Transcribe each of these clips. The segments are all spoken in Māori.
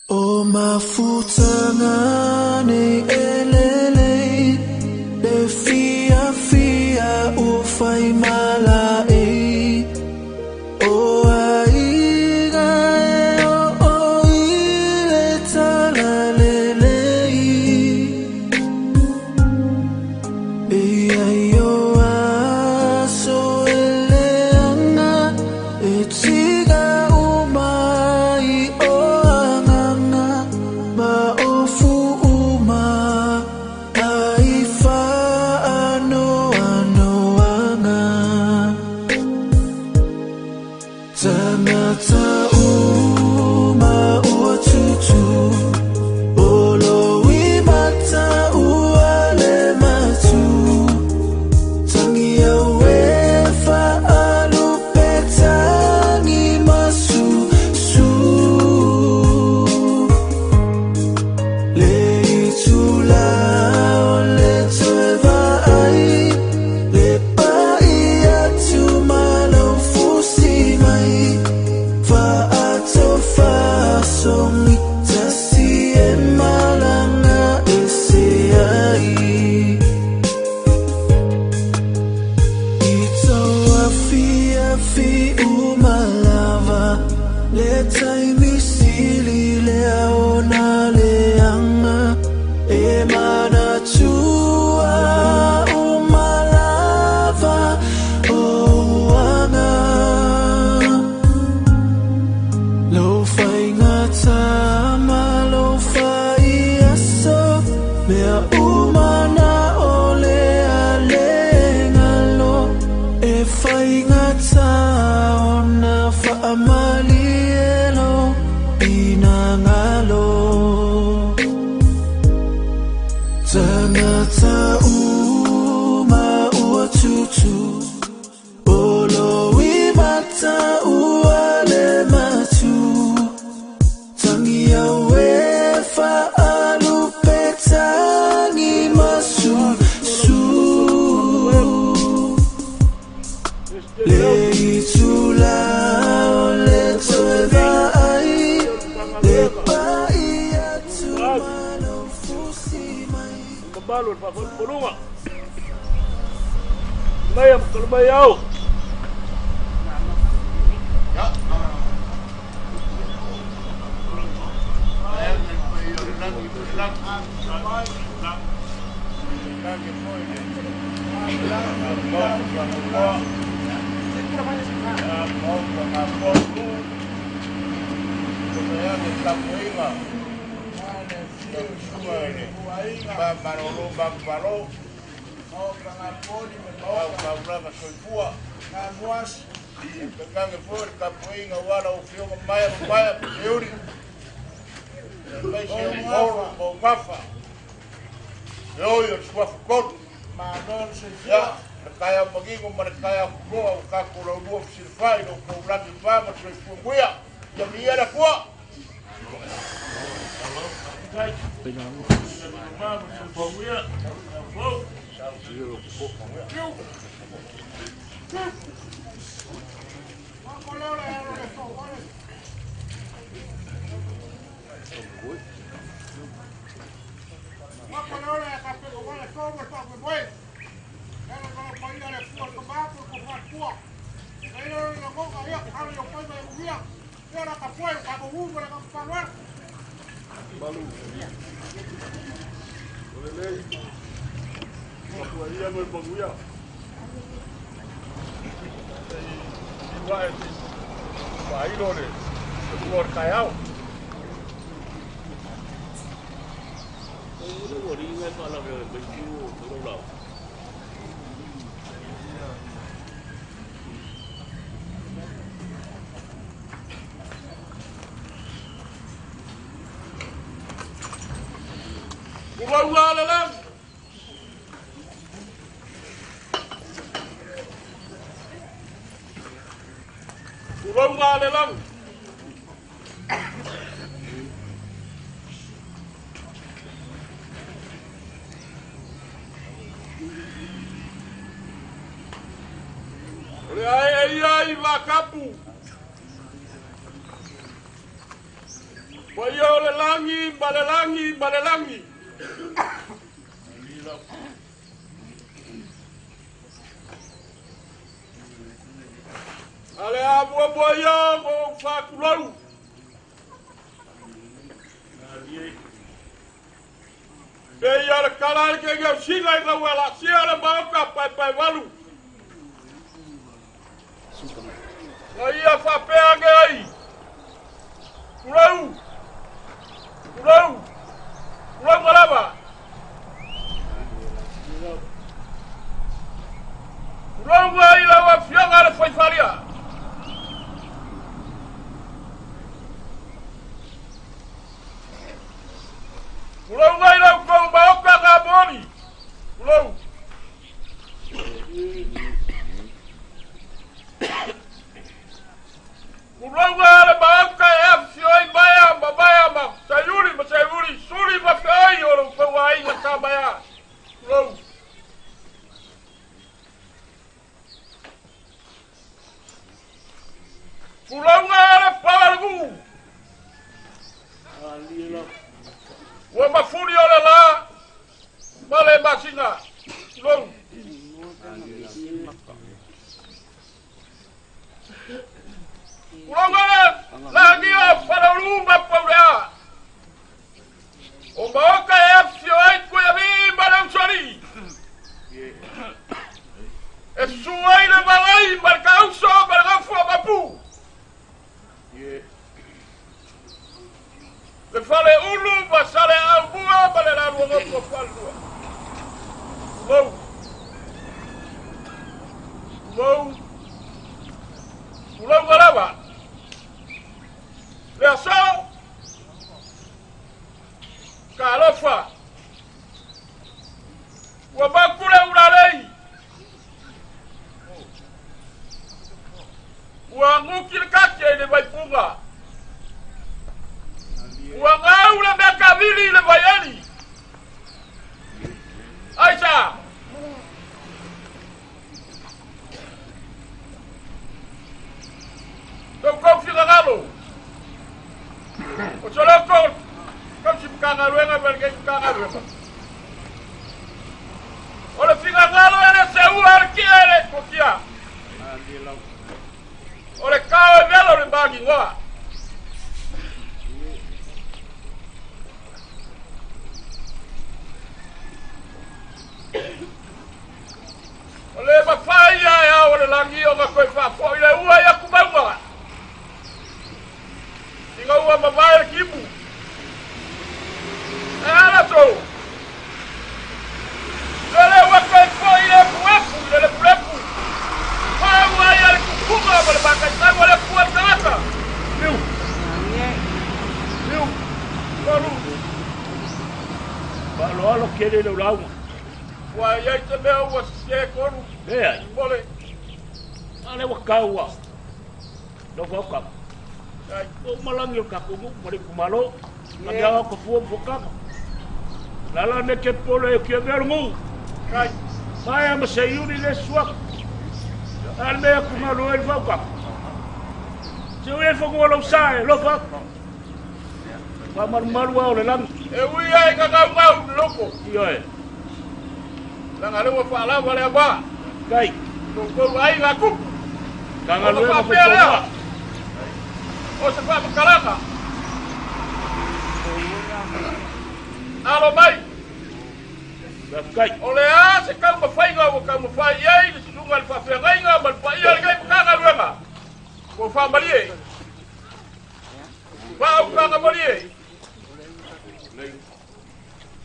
O mafutangane elelei le fia fia ufai malai o aiga o ile tala lelei ia yo aso eleanga etiga umai o ma ofu uma aifa ano anga Tanata uma uatutu Olo imata uale matu Tangia wefa alupetangi masu su Le itula ole tueva ai Le pai atu malau fusi mai Fa ato fa songi tasi e malanga ese ai Ito afi umalava Le taimi sili le aona le anga E mana tua umalava o anga Lo fai ngata ma lo fai aso Mea umana ole ale ngalo E fai ngata ona fa amali elo Ina ngalo Tanata uma uatutu Olo imata uale matu Tangia wefa alupetangi masu su Le itula ole tueva ai Le pai atu malo fusi mai Balot pa pulunga. Mayam kalbayaw. Ya. Barolo baro o kangaponi me o kabranga soifua kanuas kange for kapoinga wala o fio maya euri o mafa yo sua fukot ma non se ya kaya magingo kaya ko ka ko lo sirfai no ko blaki fama soifua muia ya miera kwa Vamos, Paulinha. Vamos. Iya mo baguya. Vai lore. Por kayao. Ore ori ngai pala me beju tolo lao. Uwa la la. Urang ngale lang. Ai, vakapu. Boyo le langi, balelangi, balelangi. Ale abu boyo go fakulau. Beya kalal ke ga sila ga wala sia ba ka pai walu. Ia fa pe ai. Kurau. Kurau malaba. Kurau ai la wa fianga le foi faria. Kurau ai la ko ba ka ga boni. Kurau. Kurangale baaka ya fioi baya ma sayuri suri ma fioi oro fawai na kabaya kurang kurangale palargu alila wa mafuri ole la male masinga kurang Kurangale lagi para rumah paurea. O baoka ya fioi ko ya bi barang sori. Esuai le balai barkau so barkau fo bapu. Le fale ulu basale albua balela luongo ko falua. Ulau galaba. Leasau Kalofa Wabakule uralei Wangukil kake le baipunga Wangaule mekavili le bayani Aisha Toko figagalo Ocholoko, comme si bukangaluenga belge bukangaluenga. Ole fingangalo ene seu arkiere kokia. Ole kao velo le bagi ngoa. Ole mafaya ya ole langi o makoi fa fo ile ua ya kubawa. Tinga ua mabaya kibu. Ala to. Lele ua koi fo ile puepu, ile puepu. Fa ua ya kukuba bale baka sa wale kuwa tata. Liu. Balu. Balu alo kere le ulauma. Wa ya te mea ua sie koru. Bea. Mole. Ale wa kaua. No foka. O malangi o kakumu mori kumalo ngia ko fu boka lala ne ke pole ke vermu kai saya masayuri le swak alme kumalo el foka se o fo ko lo sai lo fa va mar wa le lang e wi ai ka ka mau loko yo e la ngale wa fa la wale ba kai ko ai ga ku ka ngalo fa pele o se fa makaraka alo mai kai ole a se ka ma fai ga ka ma fai ai se sunga fa fa ga nga ma fai ai ga ka ga ruanga ko fa malie va ka ga malie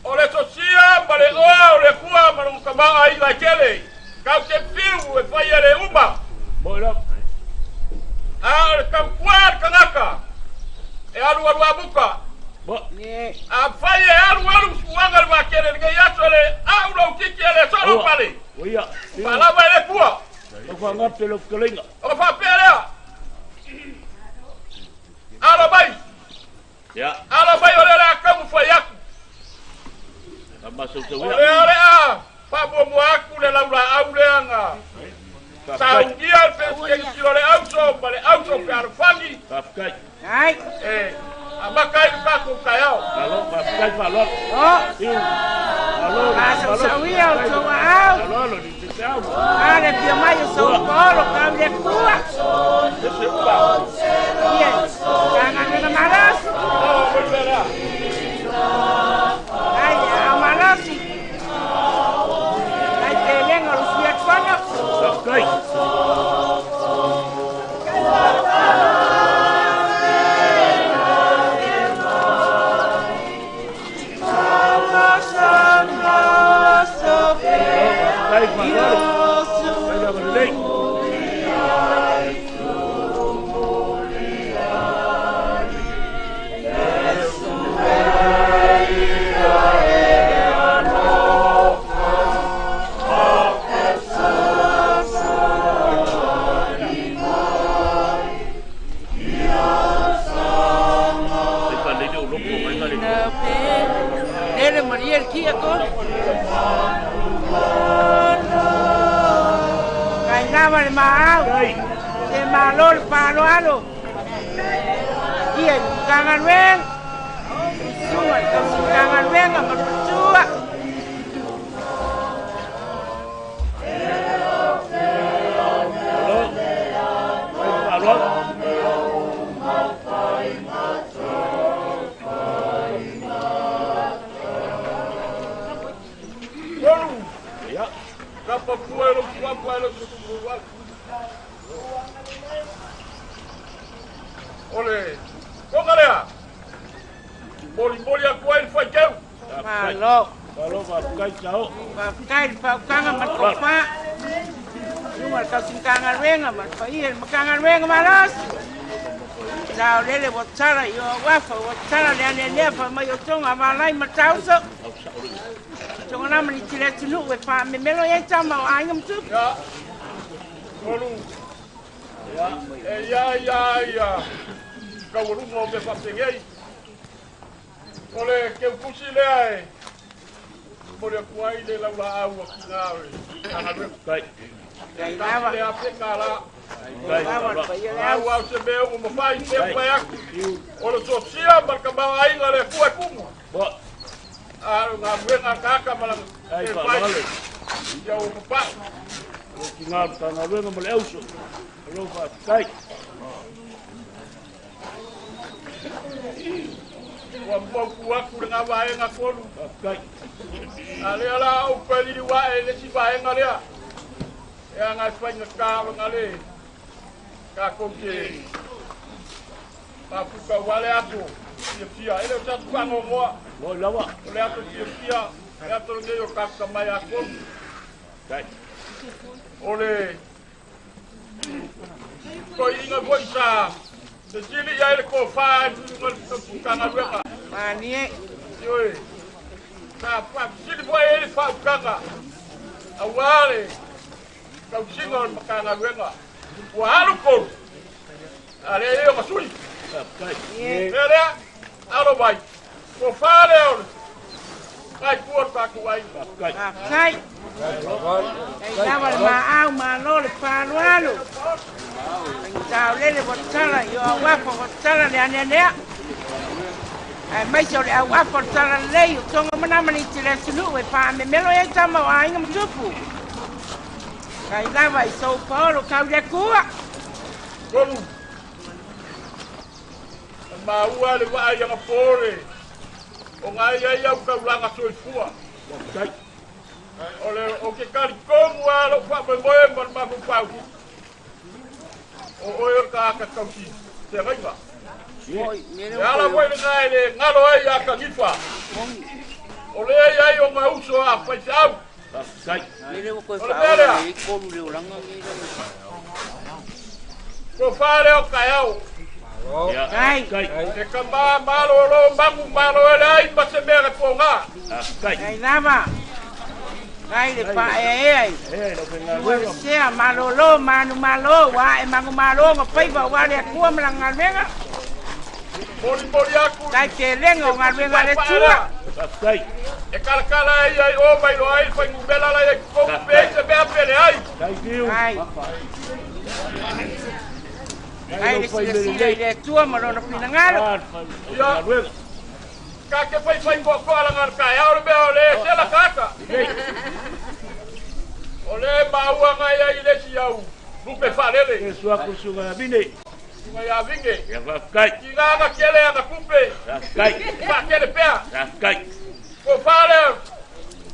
ole to sia male ole kuwa ma no ka ba ai ga kele ka ke piu e fai ale uma bola a kampuar kanaka e alu abuka a faye alu suanga ba kere nge yatole a ulo kikele solo pale oya pala ba le kuwa o fa ngapte lo kelenga o fa pere ala bai ya ala bai ole la kamu fa yaku kama so ole a pa bo mo aku le laula aule anga Saudia fez que tirou le auto, vale auto para fangi. Ai. Amakai ka ko kayao. Alo, kai falot. Oh, Tiu. Alo, sauia o tō au. alo, di te tau. Are pia mai o sau polo kau le kua. Ese upa. Ia, kanga ngana maras. Oh, volverá. Ai, a marasi. Ai, te lenga o fia kwana. Kai. Kai falot. Kai da berdei. Ele Maria kia ko. Kai lava le mau. Kai. Te malo le palo alo. Ia kangan wen. Sua ka kangan wen ka sua. Alo. Kai falot. Ya. Kapa puelo kuwa. Ole. Kongarea. Boli aku ai fai keu. Malo. Kalau kai chao. Pa kai pa kanga mat ko pa. Numa ka sin kangan wen ma pa ia ma kangan wen malas. Chao lele botsara yo wafa botsara le ne fa ma yo tonga malai ma tauso. Jonga na mani tile tunu we pa me melo ye tama ai ngam tu. Ya. Olu. Ya. Kau lu mo be fa pengei. Ole ke kusi le ai. Boli aku ai le la au ki ngawe. Ana be Kai. Kai ka lava. le ape kala. Kai. Lava pa ia Au au se be o mo fai se pa aku. Ole so sia marka ba ai ngale ku kumu. Bo. Nga wenga kaka malang Ai e fa fai. vale. Ya o pa. Kinga tana wenga mo leuso. Alo fa kai. Wa mo ku aku nga ba nga kolu. Kai. Ale ala o peli wa ele si ba nga le. Ya nga fai nga ka nga le. Ka ko ke. Pa pu ka wale aku. Fia ele o tatu ka ngo mo. Mo lawa. Ole aku fia. Ya to nge yo ka ka mai aku. Kai. Ole. Ko inga boisa. De jili ya ele ko fa ngal ka nga wenga. Manie. Yoi. Ka pa sili boy ele fa kanga. Awale. Ka singo makanga wenga. Wa halu ko. Ale yo masuli. Kai. Era alo bai. Ko fa le on. Kai ko ta ko ai. Kai. Kai. Kai lava ma au ma lo le pa lo alo. Chao lele botsara yo wafa botsara le ane. Ai mai so le wafa botsara le yo tonga mana mani tile sulu we pa me melo ye tama wa inga mtupu. Kai lava i so polo kau le kua. Golu. Ma ua le wa ya pore. O ngai ya ka langa so fua. Kai. Ole o ke kari komu alo pa me moe ma pau. O yo ka kauti. Te raiva. Oi, mire Ya la voy ngai le ngalo ai ya ka gifa. Ole ya yo ma uso a fa sau. Kai. mire ko Ole fa pere. le ko le uranga ngi. Ko fare o kaiau. Ya. Kai. Kai. E ka malo lo bangu malo ai pa se mere ko nga. Kai. Kai lava. Kai le pa ai. Lo venga Ua luego. sea malolo manu malo wa e mangu malo ngo pai ba wa le kua mlanga venga. Boli aku. Kai te lenga nga venga le tua. Kai. E kala ai o mai lo ai fa ngu bela la ko pe se be apele ai. Kai kiu. Kai. Ai le sila le tua malona pinangalo. Ya. Kake fai ko ala ngar kai au be ole sela kaka. Ole maua ngai ai le siau. Bupe falele. Ke suaku sunga bine. Sunga ya vinge. Ya kai. Kinga ga kele ya kupe. Ya kai. Pa kele pea. Ya kai. Ko fale.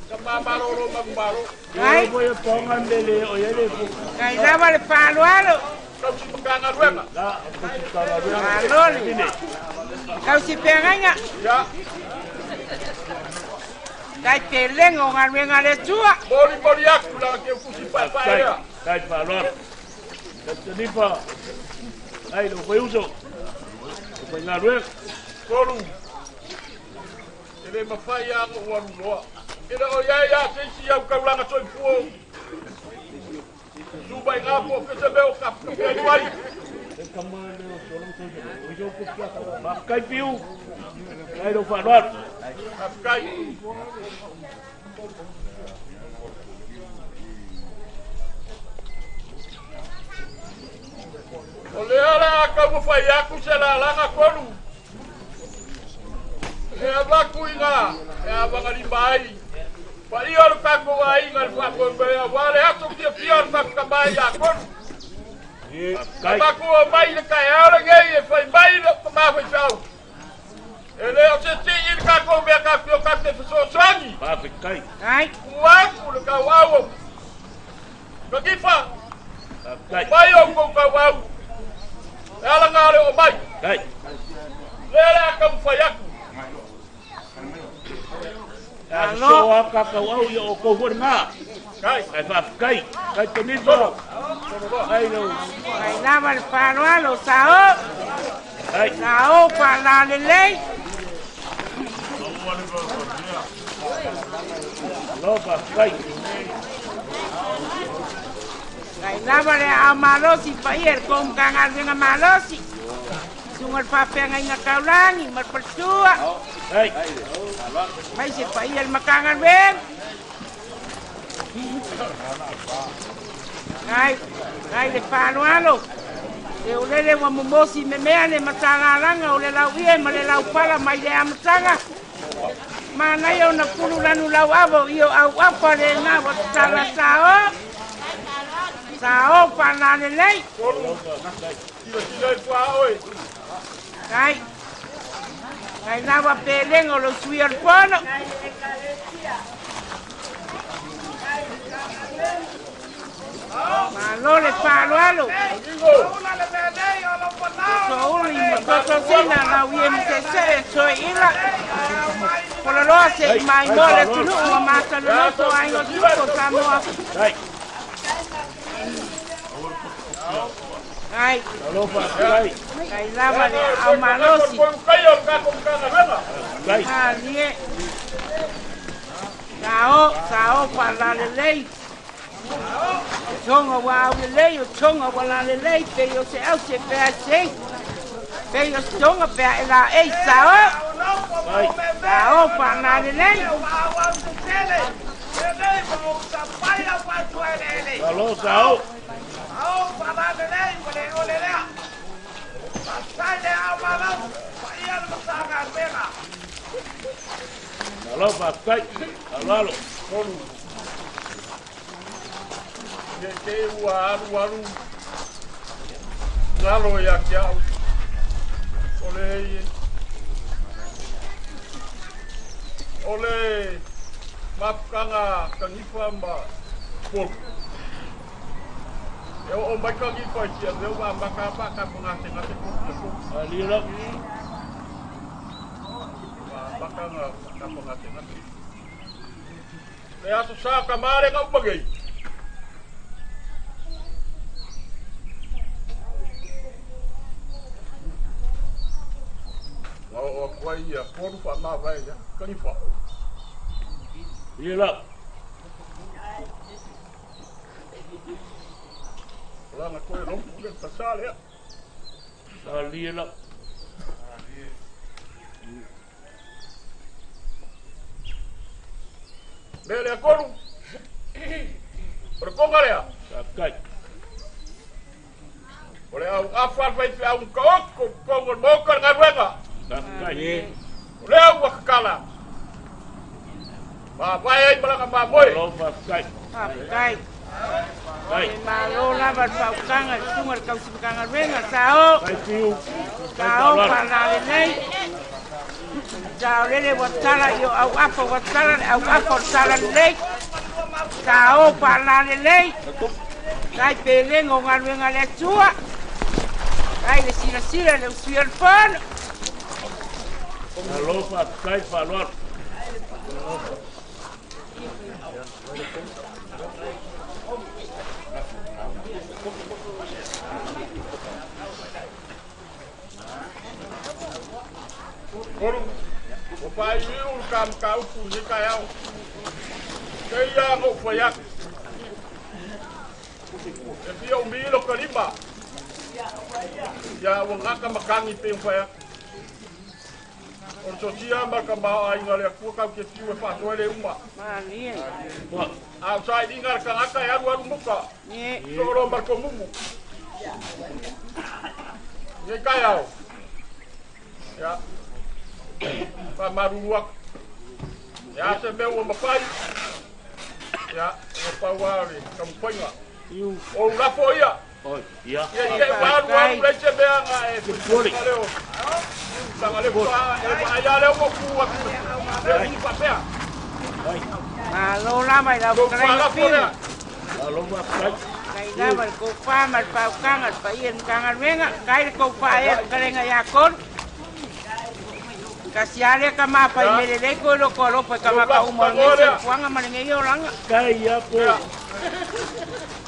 Kama maroro mambaro. Ai boy ponga mbele o yele ku. Ai lava le palualo. Kau si mkanga ruema. La ko si kala ruema. Maloli. Kau si penganga. Ya. Kai telengo ngalwenga le tua. Mori aku la ke kusi pa Kai. ya. Kai palor. Tenipa. Ai lo foi uso. Ko na ruema. Kolu. Ele mafai ya ko waru loa. Ele o ya sisi ya kaulanga toi pu. Subai ngapo pese beo ka pe wai. Kai piu. Kai lo palor. Kai. Ole ala ka mo fai aku sela langa kolu. E abaku inga, e abanga limbai. Pa ior ka ko ai ngal fa ko be wale atu ki pior ka ka bai ya kolu. Kai. Abaku o mai le kai ala ngai e fai bai le ma fai chau. Ele o se ti il ka ko be ka pio ka te so sani. Pa kai. Ai. Waku le ka wawo. Ka kifa. Kai. Bai o ko ka wawo. Ala ngale o mai. Kai. Lele ka mo fai aku. So aka ka au yo ko forma. Kai. Kai fa kai. Kai tenipa. Ai no. Ai lava le palualo sao. Ai. Sao pa la le lei. Lo fa kai. Ai lava le amalosi pa ir kom kangal dengan malosi. Sungal pa penga inga kaulangi mar pertua. Ai. Mai se pa ir makangan ben. Ai le palualo. E o lele wa momosi me mea ne matanga langa o le lau ie ma le lau pala mai le amatanga. Mana yo na pulu lanu lau avo io au apa le na wa tala sao. Sao pa na le lei. Tira kwa oi. Ai na wa pelengo lo sui al pono. Malo le palualo. Souli makotosina na UMTC soila. Por lo hace mai mole tu no mata no so ai no tuko Samoa. Ai. Lo fa kai. Ai lava le amalosi. Kai. Ali. Sao para le lei. Tonga wa le lei, tonga wa le lei, pe yo se au se pe sei. Pe yo tonga pe la ei sao. Kai. Sao para le lei. Alo sao. Alo fa kai. Alo. Ke waru. Ngalo ya kia. Ole. Mapkanga kangifa mba. Pol. Eu o mai kangifa tia, eu va maka ngate ko. Ali lo. Bakanga ngate. Le ato sa kamare ka bagai. O kwai ya foru fa ma vai ya kangifa. Ali lo. Lá na coisa não podia passar, é? Ali lo. Bele akoru. Por kongarea. Kai. Ole au afal vai pe au ko mo ko ngaruenga Kai. leo wakala ba vai malanga ma boy Lofa kai. Kai. Kai. Malo laban paukanga sungar kau sibukanga venga sao. Kai tiu. Sao para nei. Sao lele watala yo au apa sala nei. Sao para nei. Kai pele ngongan venga le tua. Kai le sira le usier pan. Lofa kai falor. Koru o pai u kam kau pu ni kayau kaya ko fayak e pia o milo kalimba ya wanga ka makangi pe fayak o socia ma ka ba ai ngale ku ka ke tiu e fa toele uma Mani. outside ingar ka aka ya ru muka Ni. soro ma ko mumu ni kayau ya pa maruak ya se meu mapai ya o pawari kampanha Tiu. o la foia Oi, ya. ya baru leche beanga e leo sangale pa ya le mo ku wa e papea Malo lama ila ko fala fora Lofa kai. Kai lama ko pa mal paukanga pa ien kanga venga. Kai ko pa e karenga yakon. Kasiale kama pa imelele ko lo pa kama ka umongese puanga malenge yoranga. Kai ya ko.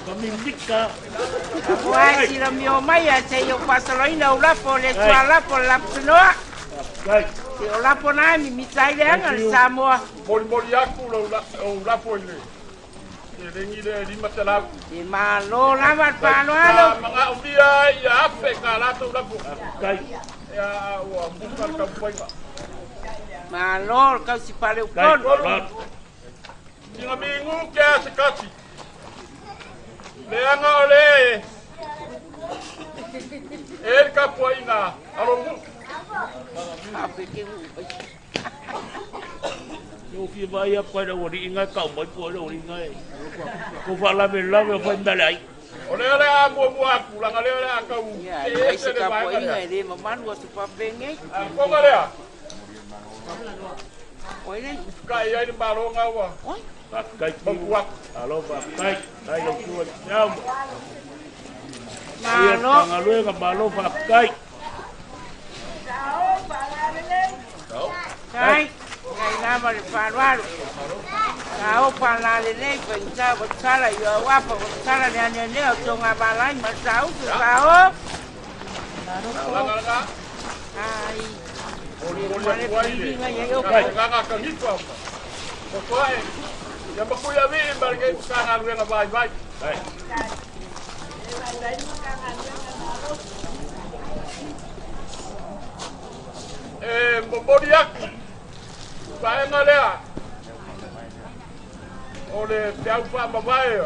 Pamindika. Wai sila mio mai a se yo pasaloina ula po le swala po la pnoa. Kai. Se ula po na mi mitai le anga Samoa. mori aku lo la foile e rengi le lima tela Di malo lama pano alo. mga umbia ya ape ka la to la Kai. ya wa bukan kampanha Malo kau si pale Kai. ukon. tinga mingu ke sekati leanga ole ka poina alo Ape ke Yo ki vai a pai da ori inga ka mai ko da ori ngai. Ko fala me la me foi ndalai. ole a mo aku la ngale a ka u ya ai se ka po inga ele maman wa tu pa benge. ko ngale a Oi le. ka ia ni baronga wa Oi. Kai tiu. Alo ba kai. Kai lo ku ya. Malo. Ngalo ka balo fa kai. Kai. Kai lama le pano alo. Kau pala le nei pensa botala yo apa botala le ane ne o tonga balai masau tu kau. la ngala Ai. ole Mane pidi nga yo ka ka ka ni ko ko ko e ya ba ku ya vi barke ka na ruenga vai vai Kai. mbori aku vai ngalea ole tau pa mavai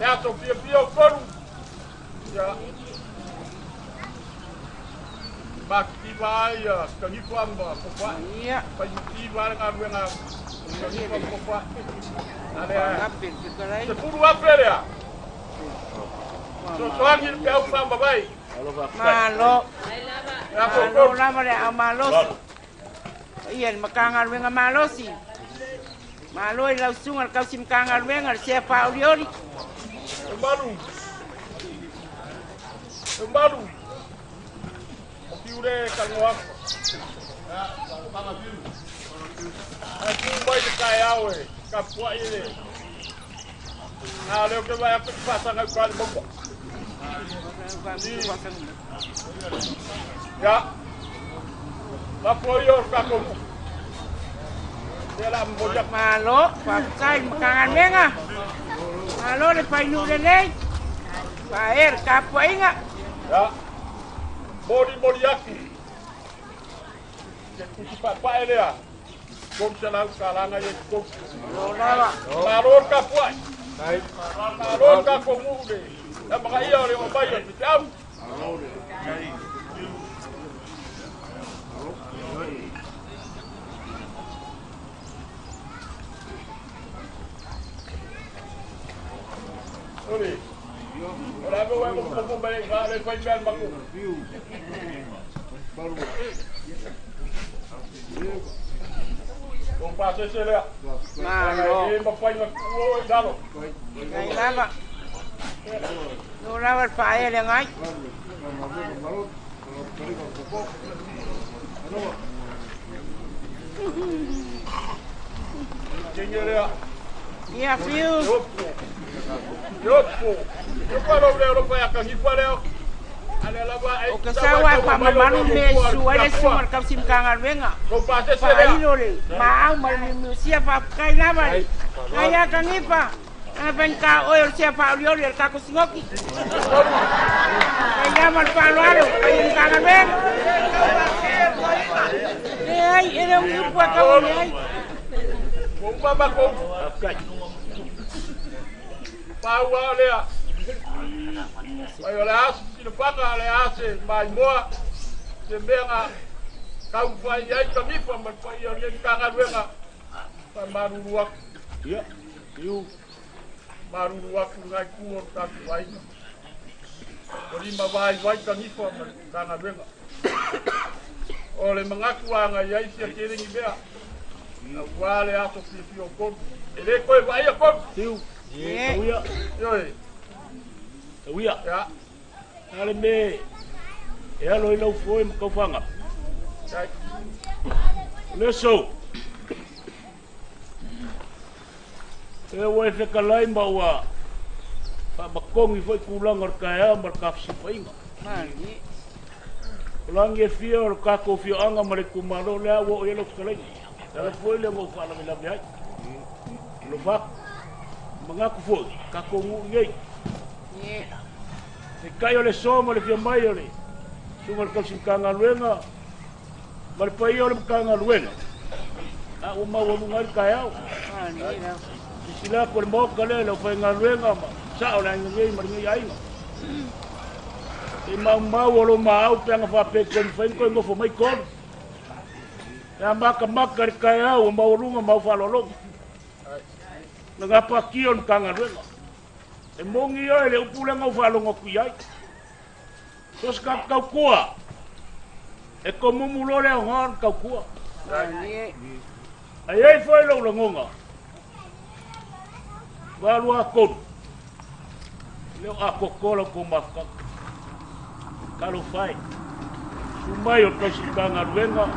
ya to pia koru ya bakti vai kangi kwamba kwa Iya. pa yuti vai ngarwenga kangi kwamba kwa ale Kapil ke kalai. se puru apere ya so soangi tau pa mavai Alo ba kai. Malo. ya Malo ko lama le amalo. Iyan makangal wenga malo si. Malo ila usungal kau sim kangal wenga se pa uliori. Baru. Piure kangoak. Aku vai de caiaue, capua ele. Ah, leu que vai passar na quadra bomba. Ya. La pollo kako. Dia lah mojak. Malo, pakai makangal wenga. Malo le painu le nei. Paer kapu inga. Ya. Bodi aku. Kuti papa ele ya. Kom salang kalanga ye kom. Lola. Maror kapua. Maror kakomude. La maka ia o le o mai o te au. Oi. Ora ko wa ko mai ga le fai mal maku. Kung pasa sila. Ay, mapay na kuwo ay dalo. Ngay lama. Nula berpaya le ngai. Jingeria. Ia fiu. Yopo. Yopo lo le pa ya kan ipaleo. O kasawa pa mamanu mesu ale sumar kam sim kangan wenga. Kung pasa Pa sila. ilo le. Maau mal sia pa kai lama. Kaya kan ipa. Ben ka oil sia pa olio le ka kusingoki. Kaya mal pa lalo pa yin kangan wenga. Ai, era un grupo a cabo de ahí. Kung baba ko. Pawa lea. Ai ole as, sino paka le ase mai moa. Se menga kau fai ai kami fa man fai yo le kangan wenga. Pa maruak. Ya. You maruak ngai ku ta fai. Ori ma vai kami fa man kangan wenga. Ole mengaku anga yai sia kiri ni bea. Wale aso fio kon. Ele koe vai kon. Tiu. Uia. Yoi. Uia. Ya. Ale me. E alo ilo foi mo fanga. Sai. Leso. E wo fe kalai maua. Pa bakongi foi kulang or kaya mar kapsi painga. Mali. Lange fio o kako fio anga mare kumalo le awo elo skalai. Ala foi le mo fala me la bia. Lo fa. Manga ku foi kako ngu ngai. Ye. Se kayo le somo le fio mai ole. Sumal ka kanga luenga. Mar pai ole kanga luenga. A o ma wo ngai kaya. Mali na. Sila ko mo kale lo fa ngaluenga ma. Sa ola ngai mar ngai ai. E mau lo mau panga fa pe kon fa ko ngo fo mai kon. Ya maka kaya o mau lunga mau fa lo. Nga pa kion kanga renga. E mongi yo ele upula ngo fa lo ngo kuai. Tos ka ka kua. E ko mumulo le ngon ka kua. Mali. Ai foi lo ngonga. Wa lo akon. Le akokolo ko maka. Kalau fai, sumai o kasi kangar wenga,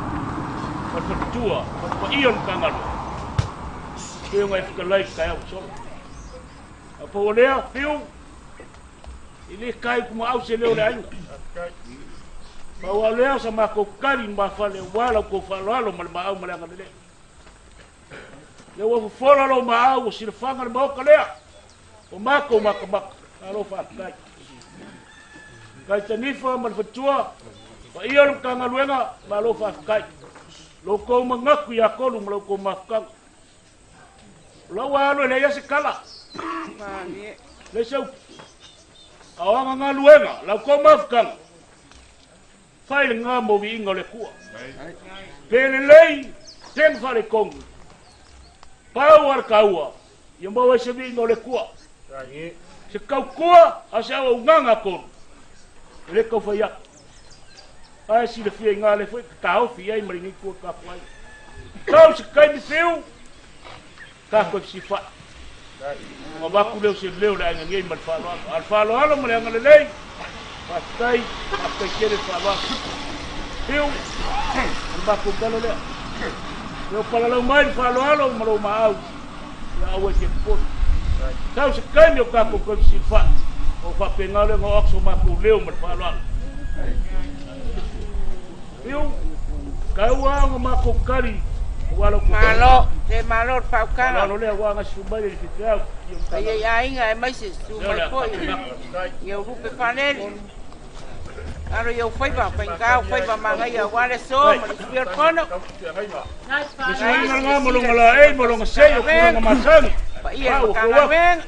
patua, pa ion kangar. Kaya ngai fikalai kaya usol. Apa olea fiu? Ini kai kuma au se leo le ainga. Pa olea sama ko kari ma fale wala ko falalo mal ma au malanga le. Le wo fola lo ma au si fanga mo kalea. O mako makamak, alo fa kai. Kai tanifa mal fatua pa ia ka ngaluenga malo fa kai lo ko mangaku ya ko lo ko mafkang lo walo le ya sekala Mali. le sau awanga ngaluenga lo ko mafkang fai nga mo vi ngole ku pele lei ten fale kong power kaua yombo se vi ngole ku se kau ku asa o nganga ko le ko fa ya ai si le fia ngale foi tao fia i maringi ko ka fai tao se kai di feu ka ko si fa ma ba ku le se leo la ngai mal fa lo al fa lo alo male ngale le pa tai pa kere fa ba feu ba ku kalo le yo para lo mai fa lo alo malo ma au ya wa ke ko tao se kai yo ka ko si fa o fa pengale ngo akso ma ku leo mal fa lo eu kaua ngo ma ko kari walo ko Malo, te malo paukana. walo le wa nga suba le fitrao Ai ai ai mai se su mai foi. Eu rupe panel. Aro eu foi ba, foi ba manga ia wale so, mas pior kono. Mas nga nga mo nga la mo nga sei ko nga masang Pa ia kanga wen.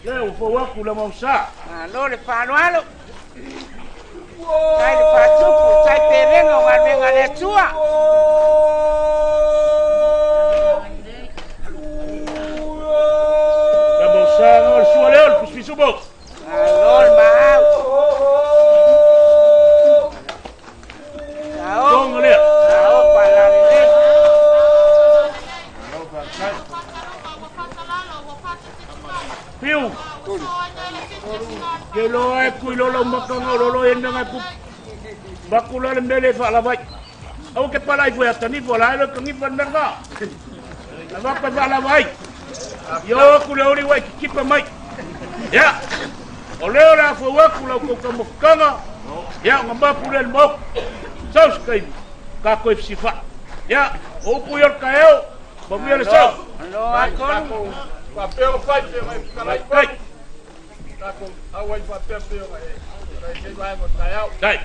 Leo fowaku la mausa. Malo le palualo. Kai le patupu, kai perenga walenga le tua. La mausa no el suoleo el puspisubo. Malo el mau. Tong le. Ao para le. Piu. Que lo ai kui lo makanga lo enda ngaku. Bakula le mele fa la vai. Au ke pala i hata ni vola lo kangi panderga. La va pa la vai. Yo ku le ori wai kipa mai. Ya. Ole ora fo wa ku lo ko makanga. Ya ngamba pule mo. Saus kai. Ka ko sifa. Ya, o ku yor kaeo. Ba mi le sau. Lo akon. Papel fai mai kai. Tako awai papel peo mai. Sai vai mo taiau. Dai.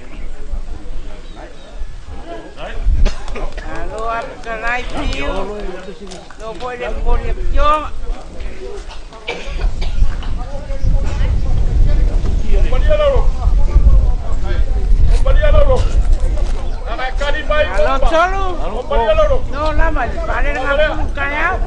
Alo apkalai piu. Lo boleh piu. Alo solo. No lama pare dengan kaya.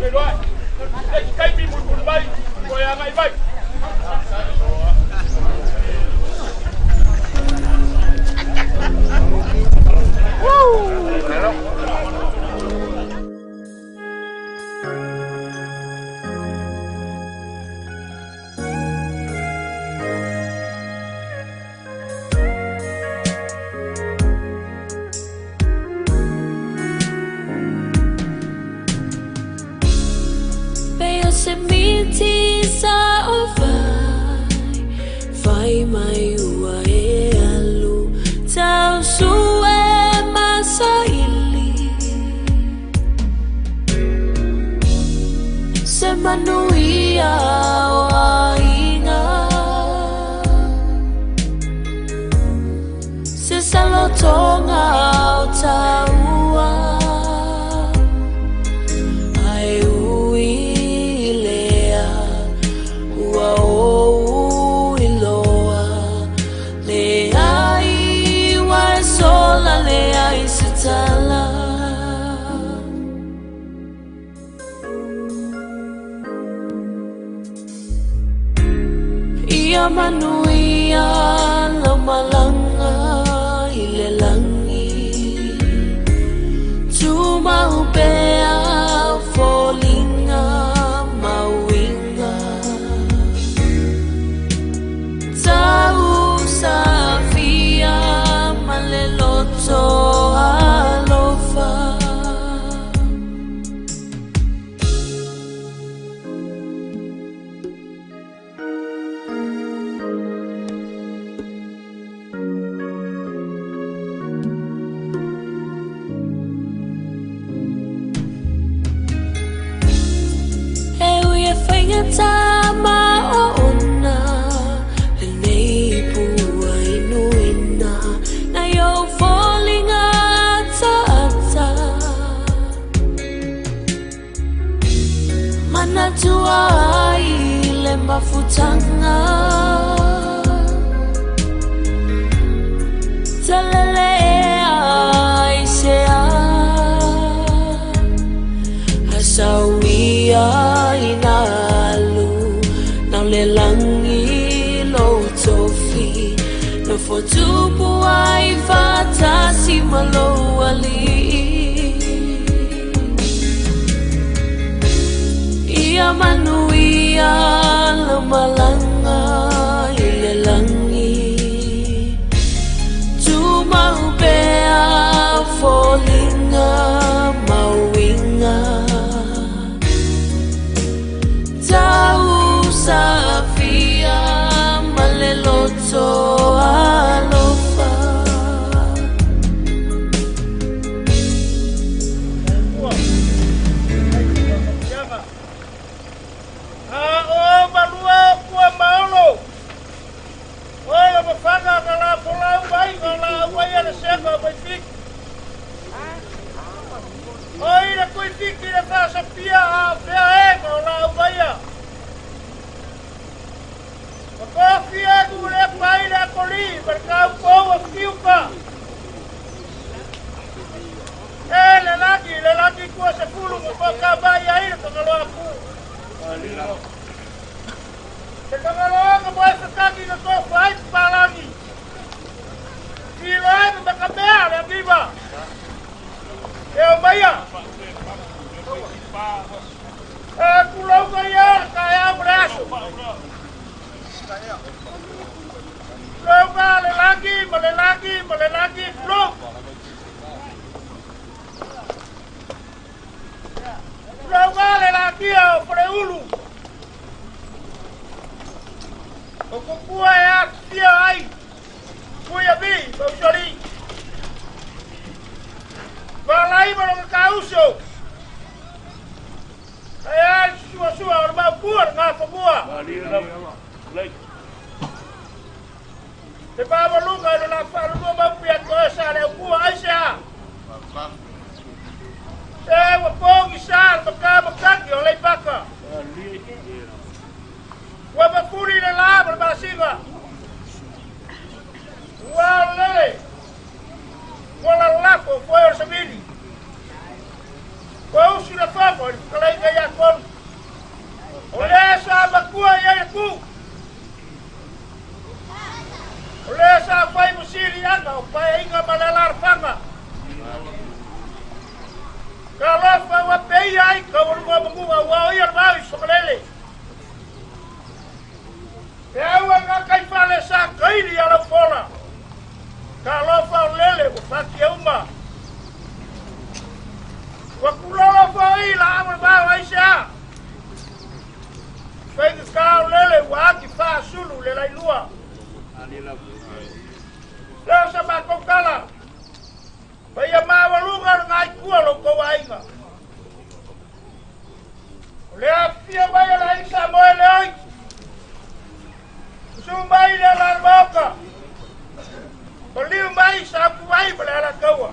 Yosemite sa vai mai ua e alu tau sue masa ili se manuia o inga se salotonga o taua Ia manuia lamalanga ilelangi Tuma upea folinga mawinga Tau safia maleloto alofa Tama ona Lenei pua inuina Na yo falling ata Mana tua ile mafutanga Talele aisea Hasawia ina Lelangi lo tofi no fotupu ai fatasi malo ali Ia manuia lamalanga ilelangi Tuma upea folinga mawinga Tau Safia maleloto alofa o balua kua maolo Ola mafanga kala pola vai kala vai ala seka vai fik Oi la coi fik la fa sapia a fea e kala vai Kofia gule pai la koli berkau po fiuka. Le lagi ko sa pulo mo pa kabay ay tangalo ako. Sa tangalo nga boy sa kaki na ko fight pa lagi. Sila ay makabel ya biba. Maya. Kulau kaya braso. Kulau lelaki, kulau. Kulau lelaki preulu. Okukua ya dia ai. Kuya bi, bausali. Balai barang kauso. Ayan, suwa-suwa, orang mabuar, ngapa buah. Di ba maluga, nalapa, lumabapiyat ko sa buah ay siya. Wapong isar, magkagi, olay baka. Wapapuri na laban, basiga. Wala, wala lako, foyo sa bili. Kau sudah faham, kalau gaya kon, oleh sahabat gua ya aku, oleh sahabat musiri anga, upaya ingat malalar panga. Kalau bawa payai, kau rumah menguah, wah iya bawa sekelele. Ya wang akai fale sa kai di alam bola. Kalau bawa lele, pakai umah. Wakulala fai la amal bawa isya. Fai kau lele waki fa sulu lelai lua. Leo sama kau kala. Fai mawa lunga ngai kua lo kau ainga. Leo fia baya la isa moe leoi. Sumbai le la boka. Beliu mai sa kuai bela kawa.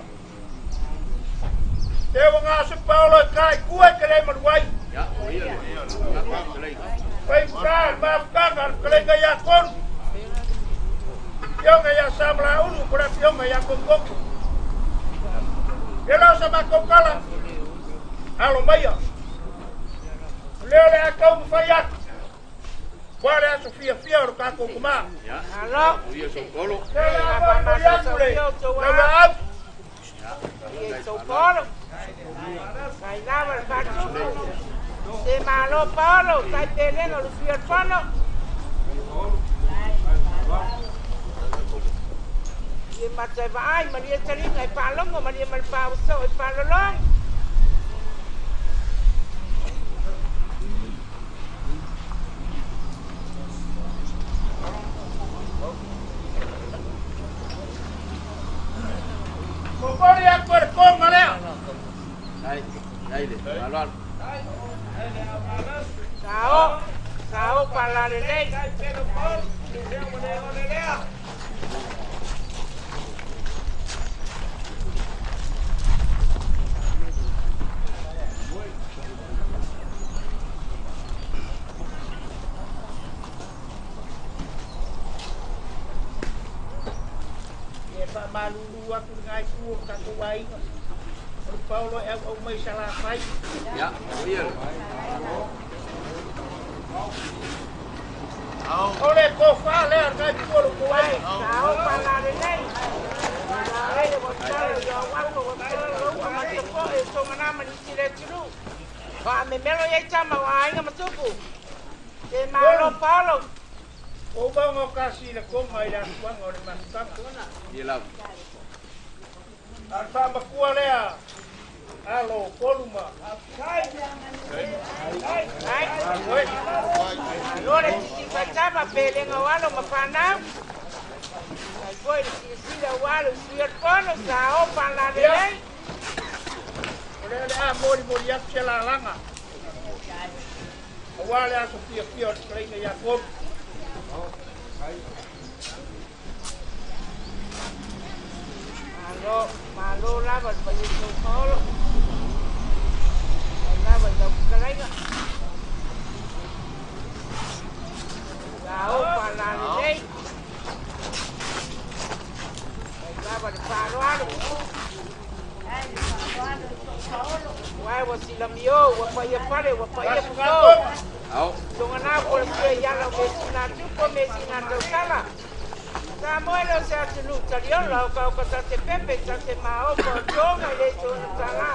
Dewa ngasuh Paulo kai kue kelai meruai. Ya, iya. Baikkan, maafkan kelai gaya kon. Yang gaya samla ulu berat yang gaya kongkong. Kalau sama kau kalah, halo maya. Lele kau mufayat. Wala Sofia orang kakak kuma. Ya. Halo. Iya Sokolo. Apa maya boleh? Maaf. Iya Sokolo. Kay naman pagsuko. Si Malo Paulo, kay Telen o Lucier Pano. Si Macay Baay, Maria Charing, ay palong o Maria Malpauso, ay palolong. Kupoli ako berkong malaya. Sao para lelay. Pak malulu aku dengan aku kakak baik. Paulo au mai salah pai. Ya, iya. Oleh kofa le arkai polo kuai. Sao para lelay. Ay de botar yo guapo botar lo amate ko eso manama ni sile chiru. Ba me melo ya chama wa inga matuku. De Malo Paulo. O bang okasi le ko mai la kuang ore masuk. Iya. Alfa makua le. Halo, koluma. Ay. Allora ci facciamo pele ngawalo mapana. Ay boy, si da walo si el pono sao para lelay. Oleh mori yak sela langa. Awale aku pia klinga yakon. Malo laban pa yung Sokolo. Laban daw kalay nga. Sao para lale nei. Lava de paloalo. Wai wa silamio wa pa ia pare wa pa ia puto. Au. Tungana po le ia la mesina tupo mesina tokala. Sa moelo se atunu talion la ka te pepe te mao ko tonga le to tala.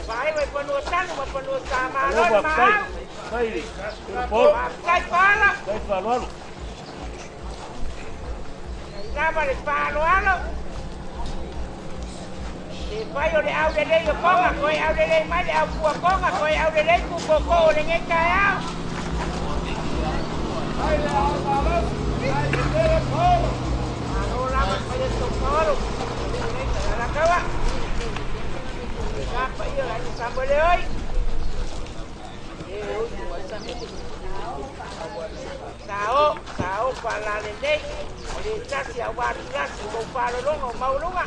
Vai vai panu tanu ma panu sama lo ma. Sai. Por. Sai pala. Sai palo. Lava de paloalo. E pai o le au de lei o konga, koe au de lei mai le au kua konga, koe au de lei ku koko o le ngai kai au. Ano lama pai e tokoro. La kawa. Kapa iyo la ni sambole oi. Sao pala le lei. Le tasi a watu tasi ko palo longa o maulunga.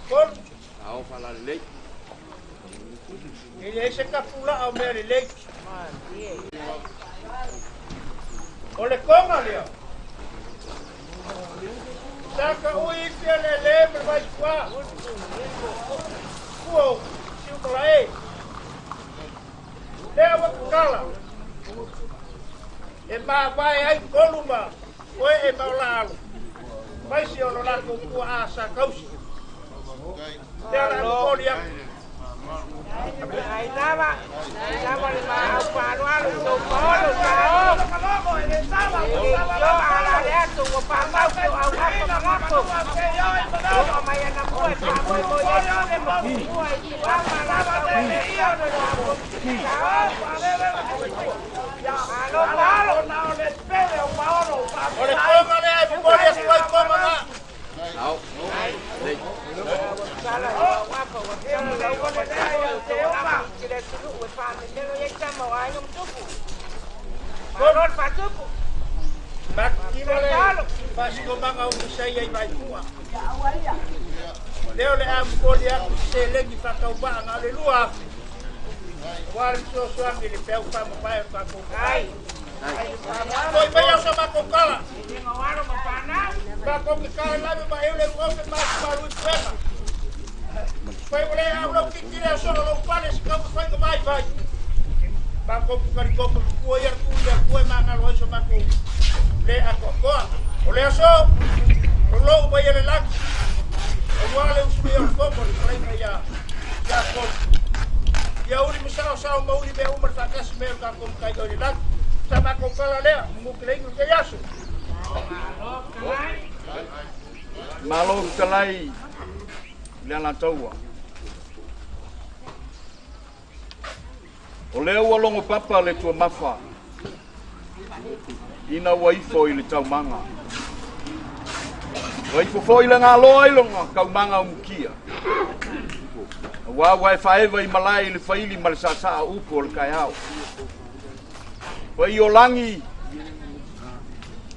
Kon, Au fala lei. ele se kapula au me le lei. O le konga lea. Saka ui fia le me vai kua. Kuo, siu kala e. Lea wa kukala. E maa vai ai koluma. Oe e maulalo. Vai si ono lako kua asa kausi. Lea la kukoli aku. Ai lava le mau paloalo so polo sao. Yo ala le atu o pamau ko au ako mako. Yo mai ana ko e pamo ko ye le mo ko e pama lava le io no lavo. Alo palo na le pele o palo. Ole konga lea e kukoli asu ai konga nga. Au. Lei. Sala yo wapo wa kama la ko le to na kile tu we pa ne lo ye chama wa yo mtupu. Kolor patupu. Mak kilo le. Pasiko manga o kisai ai vai kua. Leo le am kukoli aku se lengi whakau baa ngā le lua. Wari so suangi le peu whama pai o kako kai. Koi mai au sa mako kala. Ni ngawaro ma pana. Mako ki kala lami ma eule uofe maki maru i kuema. Koi ule au lau kikire au solo lau pale si kauka koi ka mai vai. Mako ki kari koko ki kua ia kua kua ma ngalo iso mako le ako koa. O le aso, o lou mai ele laki. O wale usumi o komo ni kore mai ia komo. Ia uri misao sao mauri me umar takasi me o kako kai ori laki. Sa mako kala lea, mungu kilengu ke yasu. Malo kalai le na taua. O leo alongo papa le tua mafa. Ina waifo i le taumanga. Waifo fo i le ngā loa i longa kaumanga o mukia. Wa faeva i malai le faili ma le sasa upo o le kai hao. Wa i o langi.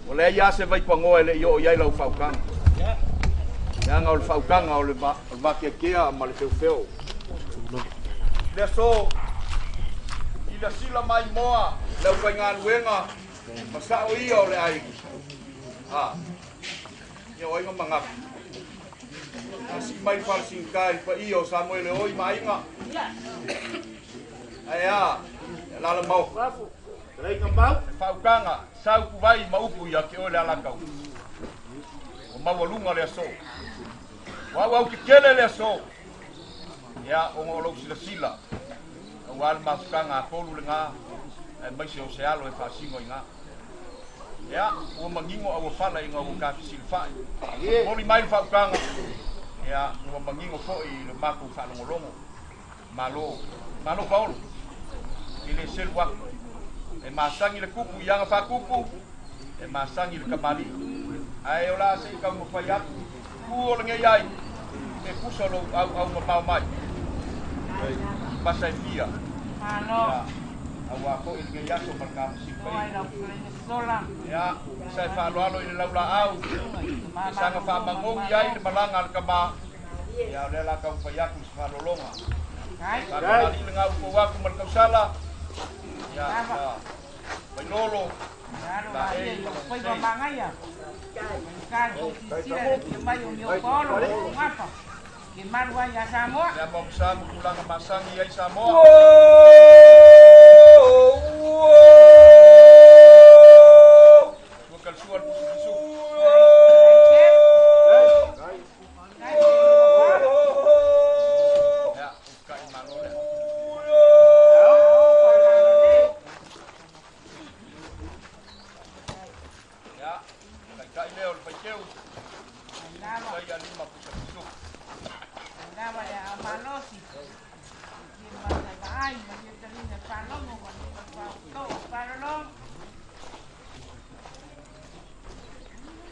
O le ia se vai pangoa le i o iai lau faukanga. Ia ngā o le faukanga o le vakiakea ma le feufeo. Le so i le sila mai moa le upai ngā nuenga ma sa o ia o le aigi. Ia o inga mangapi. Asi mai farsinkai pa i o Samuel o i mainga. Aia, lala mau. Rei ka mau? Faukanga, sau kuwai maupu ia ke ole alakau. O mawalunga le aso. Wau ke kele le aso. Ia, o ngolo sila sila. O wal masukanga a kolu le ngā. E maise o se alo e whasingo i ngā. Ia, o mangingo au whala i ngā o kafi silfai. Mori mai faukanga. Ia, o mangingo fo i le mako whalongolongo. Malo Paulo. I le sel waku. E masangi le kupu, ianga wha kupu. E masangi le kamali. Ai o la se i kau mawhai aku. Kuo le ngei ai. E kusa lo au mau mai. Pasa e fia. Ano. awa ko i ngai aso marka Oi, sipai la plena sola. ya sai fa lo i la la au sanga fa mangongi ai le malanga al kama ya le la ka fa ya ku fa lo longa Hai. ka ali le ngau ko wa ku marka sala ya pai lolo Claro, ahí, pues mamá ya. Kan sila ke mai o meu polo, ngapa. Ke marwa ya samo. ya mo sa kulang masangi ai samo Bukan suar pusu ya kai manole ya kai leo le pakeu sai ya lima pusu Nada ya amalosi. Ke mana ai, mana terina palong mo mana to palong.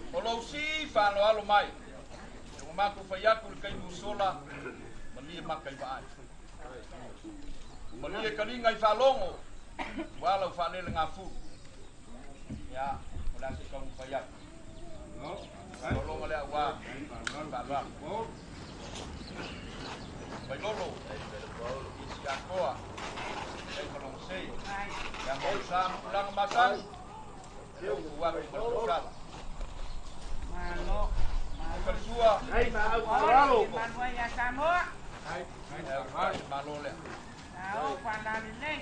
Olo si fa lo alo mai o maku fa ya ku kai musola mali makai vai mali kalinga fa longo wala fa le ngafu ya ola si kau fa ya lo ngale wa fa ba Bai lolo isi akoa kai kolong sei yang mau sam pulang masang eu wa ku masal Malo. Persua Malo. Marwa ya samo. malo le Tahu pandang ini.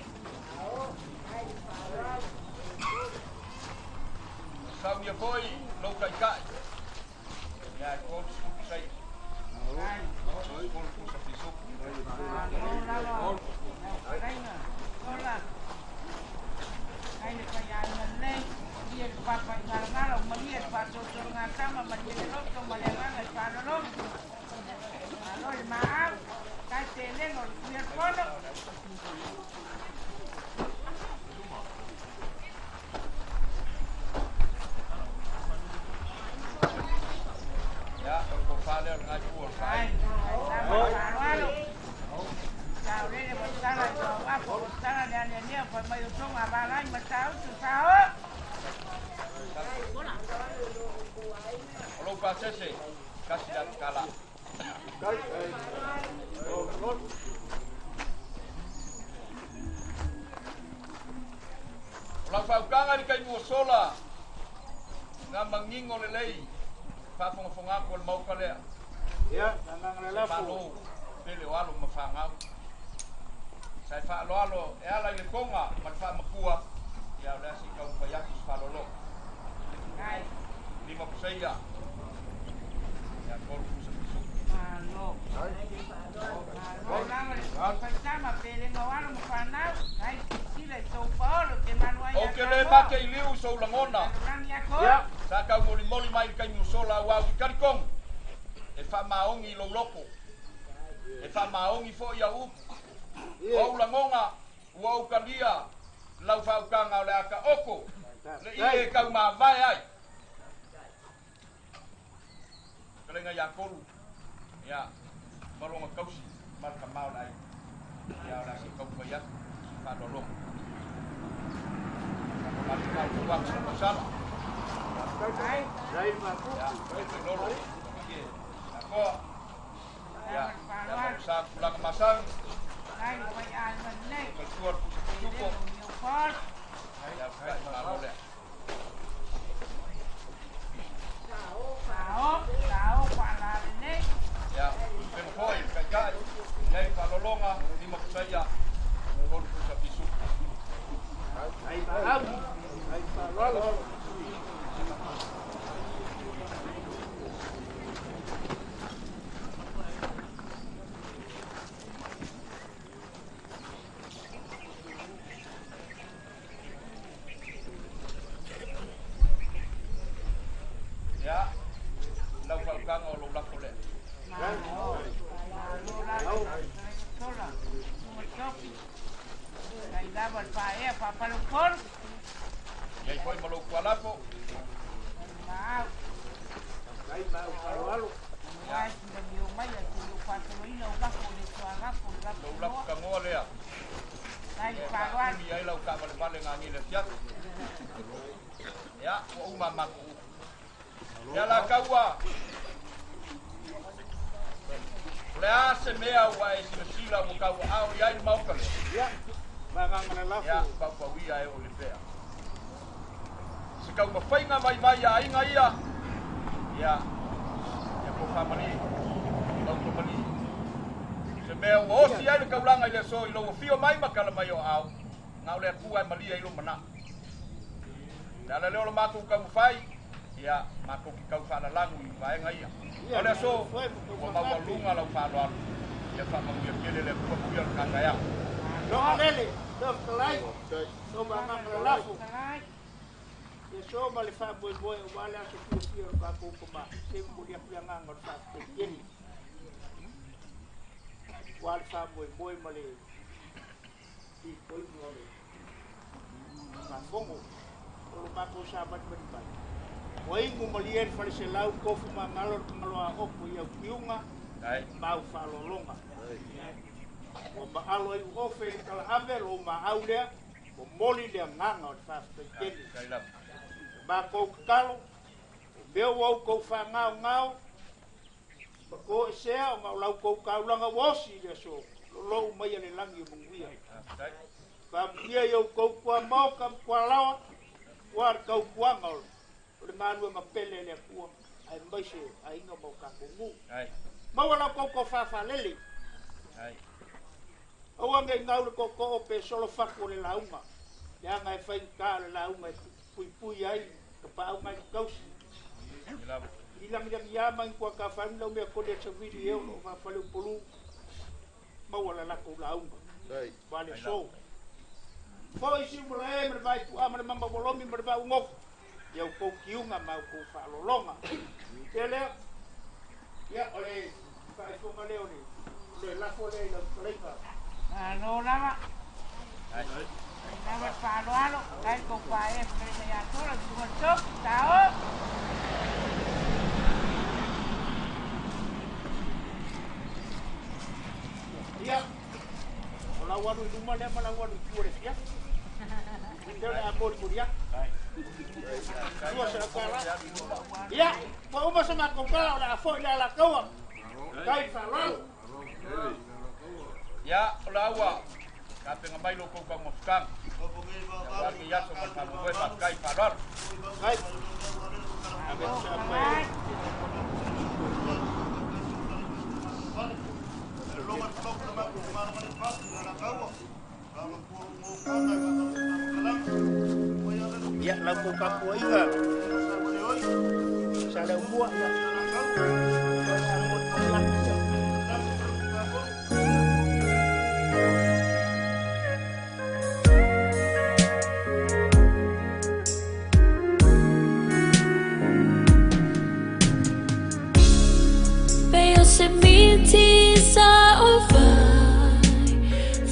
Sau ya foi lo kai kai ya ko sai Hai. ko sa piso Malo lalo. Reina. Hola. Hai ni kaya ini. Dia papa ngarang melihat patu turungan sama menjelok ke melengan palong. Malo maaf. Kai teleng ol biar kono. ya ko fale ngai ko Hai. sai Sama malo. Kau ni bersama jawab apa bersama dan dia pemain usung abalan bersama susah. lo pasese kasih dan kala Ulang faukanga di kai musola nga mangingo le lei fa fonga ko mau kale Ya, nang Palo, pele walo mafanga. Sai fa lo e ala le konga, ma fa makua. Ya udah si kau bayak fa lo. Hai. 5% ya. Ya kau bisa besok. Malo. Malo nama bersama peleng awal mufana. Hai. Sila sopolo ke manuai. Oke le make iliu so langona. Ya. Sa kau moli mai kai musola wa karikong. E fa maongi lo loko. E fa maongi fo ya u. O langonga, wa ukalia. Lau fa ukanga le aka oko. Le ile kau ma vai ai. Kalenga ya kolu. Ya. Malonga kausi, marka mau lai. Ya ora si kau bayak fa dolong. Marka mau buat sama. Hai. Ya, itu dulu. Aku ya, sa pulang masang. Hai. Pai al menek. Keluar cukup. Nyopol. Ya, enggak boleh. Tahu pala ini. Ya, penpoint kakak. Jadi kalau longa 5 saya. Kau bisa bisu. Hai paham. Hai paham. Ya, lau kau kang o lau lak boleh. Sola. Motopi. Kai dapat pae papa lukor. Jadi kau malu kualako. Maaf. Hai paham. Wai sudah diumai ya sudah patro ini udah boleh suara pun Lau lak kang o le. Kai paruan. Iya lau ka vale ngani le tia ya o uma maku ya la kaua le ase mea wa e sila mo kaua au ya i maukale ya manganga la ya papa wi ai o le fea se ka uma fainga mai ya inga ia ya ko famani lo ko mani se mea o si ai ka ulanga ile so ilo fio mai makala mai o au ngau le ku ai mali ai lo mana dala le o matu ka mu fai ya matu ki ka fa la lagu i vai ngai ia ole so o ma wa lunga la fa lo ya fa ma ya kele le ku ku ya ka ka ya lo alele do klai so ba ma la fu ye so ma le fa boy wala so ku ka ku ma se mu dia pia nganga fa te yeni wal fa boy ma le ti boy mo le na fongo o ma ko sabat ben wai mo malien fa se lau ko fu ma ngalo a o ku ya kiunga ai mau fa lo longa o ma alo i o fe kala ave lo ma aule o moli le nganga o fa te yeni kai la ba ko kalo beo wo ko fa ngao ko se o ma lau ko ka langa wosi le so lo mai le langi mo ngia ka ia yo ko kwa mo ka kwa lao war ko kwa ngol le manu ma pele le kwa ai mai se ai no mo ka ngu ai ma wala ko fa lele ai o wa ngai ngau ko o pe solo fa ko le lauma ya ngai fa ka le lauma pui ai ka pa o mai kausi ila mi ya man ko ka fa no me ko de se video o fa fa le pulu ma wala la ko lauma ai vale so foi si mulai mervai tu amar mamba bolomi mervai ngof eu ko kiunga ma ko fa lolonga tele ya ole fa ko maleo ni le la fo le la leiva no lava lava fa lo alo kai ko fa e pre ya solo tu mo tao ya ola waru duma le mala waru kuore ya ndele amor kuria ya po uma sama ko kala la fo la kawa kai fa lo ya ola wa ka penga mai lo ko ka moskang wa ki ya so ka mo we pa kai fa lo kai ya la ko ka po iga sa le mua ya Yosemite sa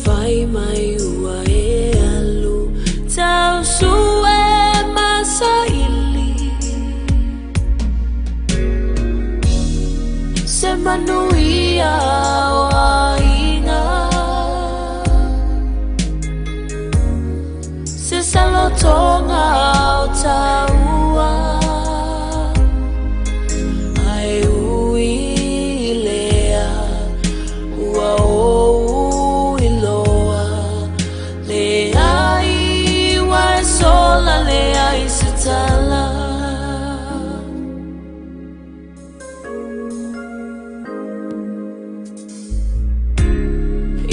vai mai ua e alu tau sue masa ili se manuia o aina se salotonga o taua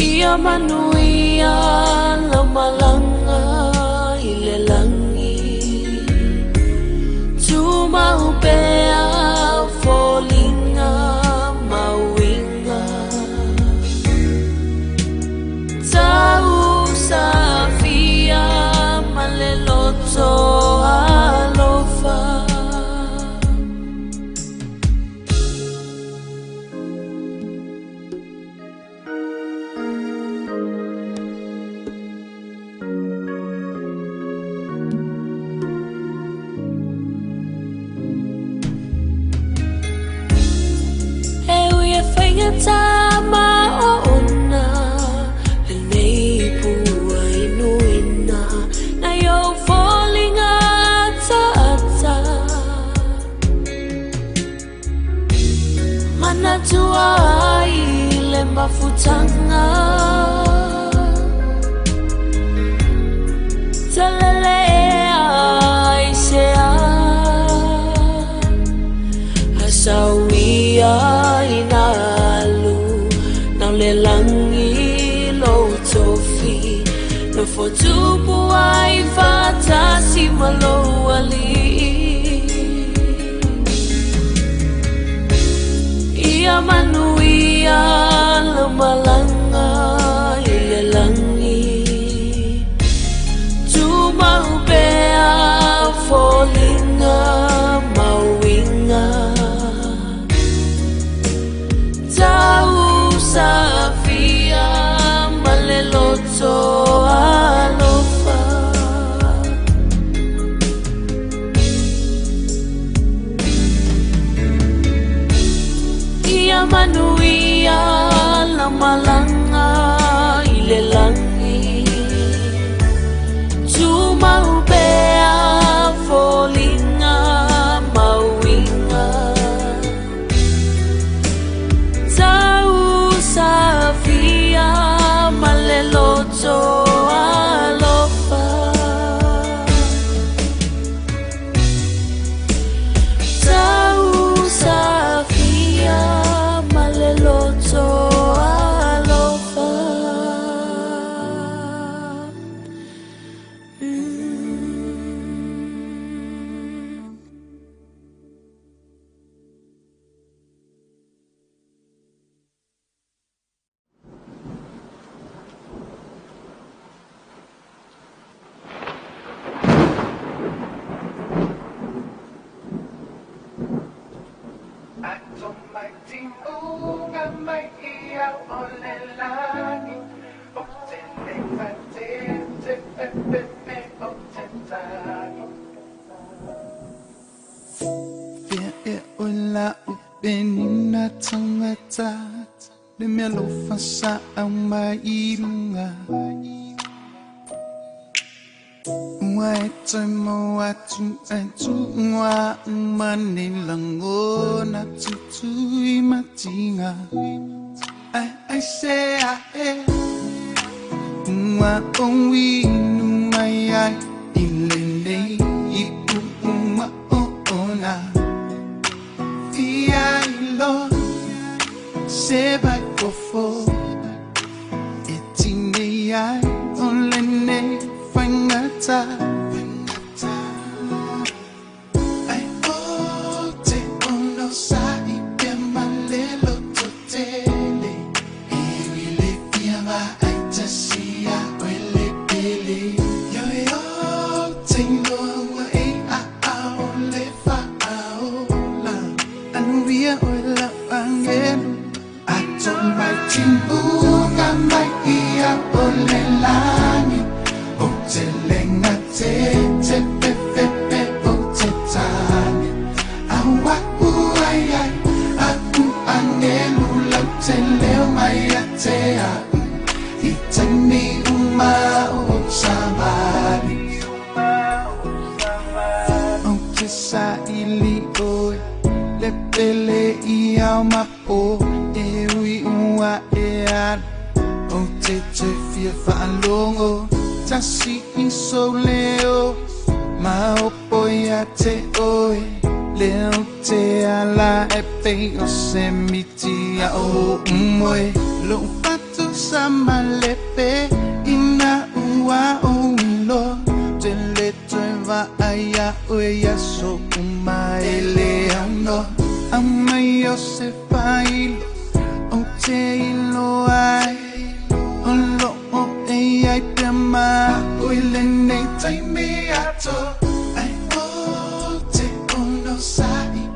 Ia manuia lau malanga i le langi tu mau pea folinga mauinga tau safia maleloto alofa Tama o ona le nei pua inuina natuai le mafutanga talele ai sea hasawia inalu na le langi lo tofi no fotupu ai fatasi malo ali ia manuia lumalanga ilelangi tumahupea folinga mawinga tau safia maleloto alofa ia manuia lamalanga ilelangi tumahupea folinga mawinga tau safia maleloto alofa tau safia maleloto alofa Benina tangatat le melofa sa ang mairunga Wai toy mo atu atu wa manilango na tutui matinga I say wa onwi numai ai ilende ipu uma ona Say by fofo Etine ai Olene Fangata Ai ote ono sa Ipe malelo totele Ewile fiama Aita siya Wele pele Yo yo Tengo wa e a ole fa aola Anubia ola angelu Mai chimbuga mai ia olelani Otelenga te pepepe otetani Awa uayai aku angelu lauteleo mai atea Itani uma osamari Otesa ili oi Lepele ia mapo Wa ear o te fia whaalongo Tasi iso leo Ma opo ia te oe Leo te ala e pei o se miti a o umoe Lo patu sa malepe Ina ua o ilo Te leto e wa aia oe ya so umaele ano Amai o se whailo Te ilo ai Olo o e ai prema Oile nei taimi ato Ai o te ono sai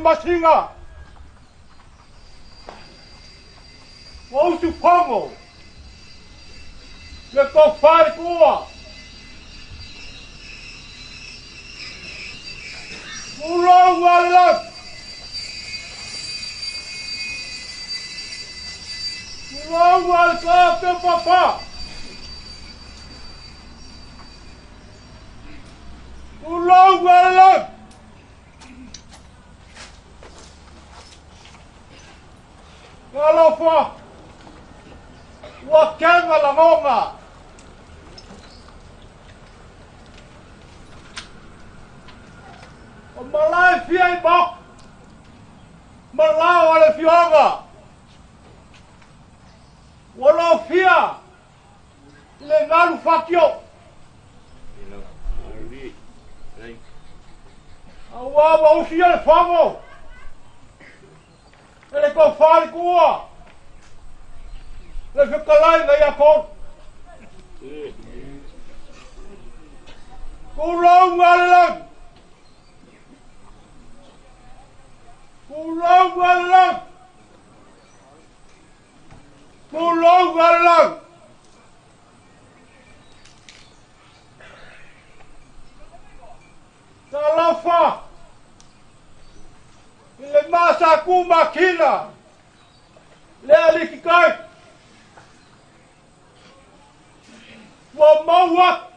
Masinga o tu pongo le kofar kuwa ulo wala ka papa ulo wala Ngalofa wakenga la ngonga malai fiai bok malai wala fionga wala fia le ngalu fakio awa ba usia le famo ele ko fal kuwa le fikalai na yakon kulong ngalang kulong ngalang Pulong galang. Salafa. Ile masa ku makila. Le alikikai. Wa mawa.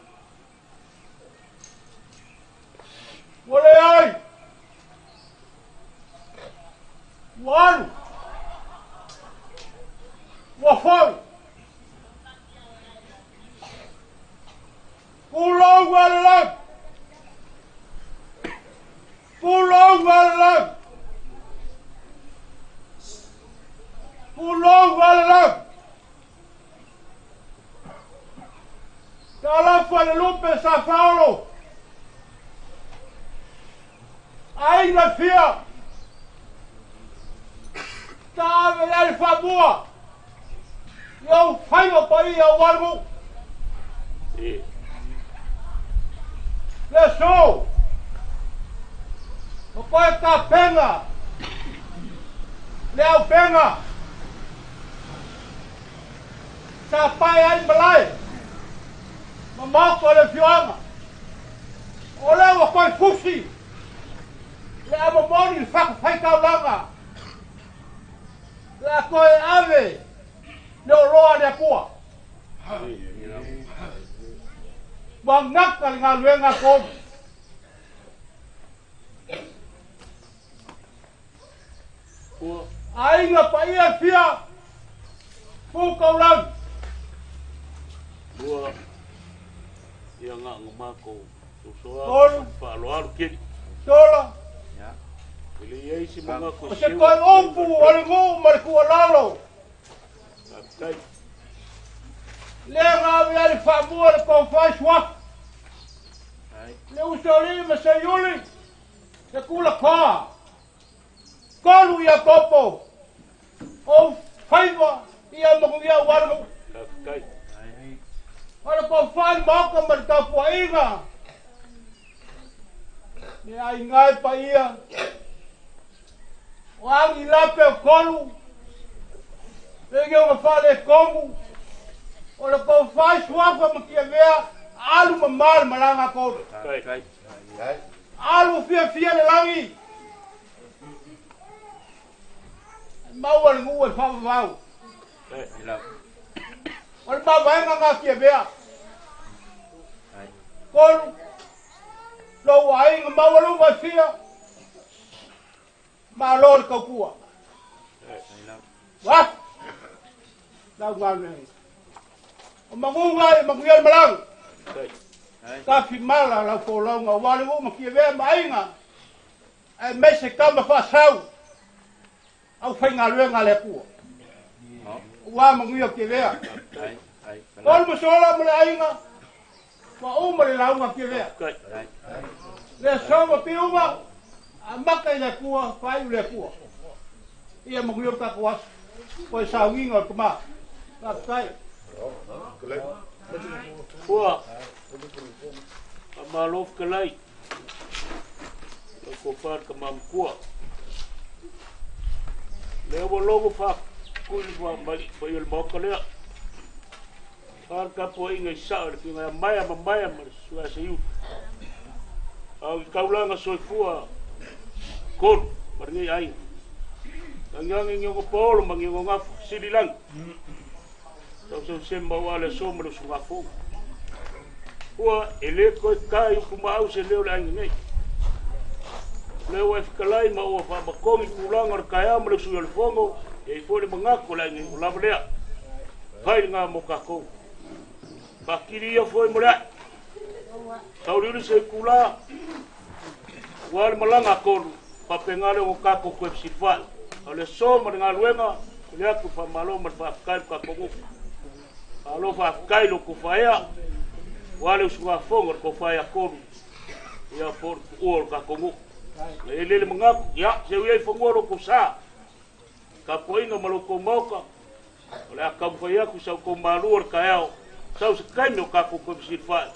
Wale ai. Walu. Wafal. Pulau Galang. Pulau Galang. Pulau Galang. Kalau Guadalupe Sao Paulo. Aí na fia. Tá velho favor. Eu faio para ir ao argo. Lesou. Papai tá pena. Leo pena. Sapai ai malai. Mamau ko le fiona. Olha o pai fusi. Leo mamoni fak fai kau langa. La koe ave. Leo roa de pua. Bang nak kali ngaluenga kom. Ai nga pa ia fia. Fu kau lang. Dua. Yang ngak ngumako. Susoa. Tol. Pak luar kiri. Tola. Ili yei si mga ko Kasi koe ompu wale ngu mariku alalo. Kai. Le nga viari famua le kon fai swak. Le usoli me se yuli. Se kula ka. Kolu ia popo. O faiva ia maku ia wargu. Kai. Wale kon fai maka marika puainga. Ni ai ngai pa ia. Wang ilape kolu. Lege o fale kongu. O le kon fai swak ma kia vea. Alu mamal malanga kolu. Kai. Alu fia le langi. Mau wale ngu e fava vau. Wale ma vaenga nga kia vea. Kolu. Lo wainga mau wale ngu fia. Ma lor kau kua. Wah. Lau ngai. O mangungai manguial malang. Ka fi mala la ko la nga wale wo ma ki ve mainga. Ai me se kama fa sau. Au fai nga luenga le kua. Wa manguia ki ve. Kol mo sola mo le ainga. Wa o mo le la nga ki ve. Le so mo pi uma. Amaka ile kua, fai ile kua. Ia manguia ta kuas. Ko sa winga kuma. Ta kai. Pua. Amalof kalai. Ko far ka mamkua. Leo logo fa kul fa bali bayul mokale. Far ka po inga sa ki maya maya sua siu. Au kaulanga soifua. Kon marngi ai. Ngang ngi polo mangi ngaf sidilang. So semba wale sombro suafu. Ua ele ko kai kuma au se leo lang ngai. Leo e fikalai ma o fa makomi kulanga ar kaya mo su el fongo e fo le mangako lang ngi la blea. Kai nga mo ka ko. Bakiri yo foi mora. Tauri se kula. Wal malanga ko pa pengale o ka ko ko sifal. Ale soma nga luenga le aku fa malo ma fa kai ka ko. Alo fa kai lo ko faia. Wale usua fongo ko faia ko. Ya por o ka ko. Ele mangap ya se ui fongo ko sa. Ka poinga malo ko moka. Ole ka faia ku sa ko malu ka yao. Sa se kai no ka ko sifal.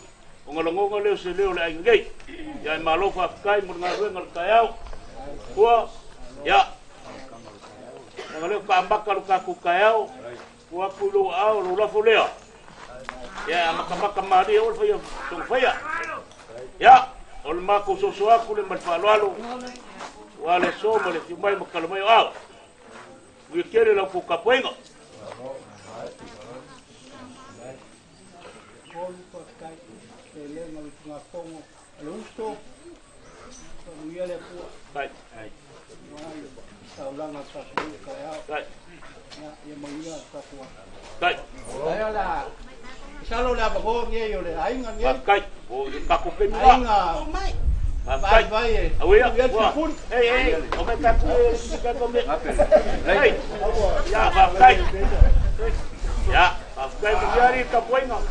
Ongalongo leo se leo la ngai. Ya malo fa kai mo nga luenga ka yao. Ko ya. Ngale ka ambaka ka ku ka yao. Wa kulo au lo la folea. Ya makamaka mari o faya so faya. Ya ol mako so so aku le malfalo. Wale so male fi mai makalmai au. Wi kere la ku kapoinga. Right. Right. Đấy là sao lâu là bà cô nghe rồi để ấy ngon nhé. Cái bộ các cô kinh Anh quá. bài vậy. Ui à. Hey hey, ông cái cái công việc. Hey. Ya, vào cái. Ya, vào cái bây giờ đi tập quay ngọc.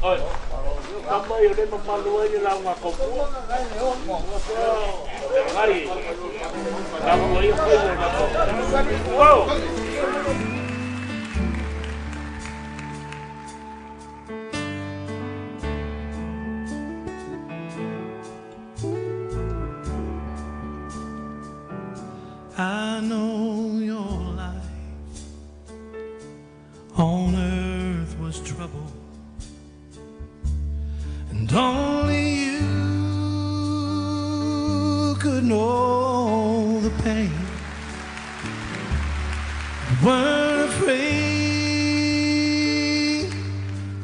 Ôi. Cầm bây giờ đến một bàn lúa như là ngoài cổng cũ. Ngay. Làm quay quay rồi là wow. I know your life on earth was trouble, and only you could know the pain. You weren't afraid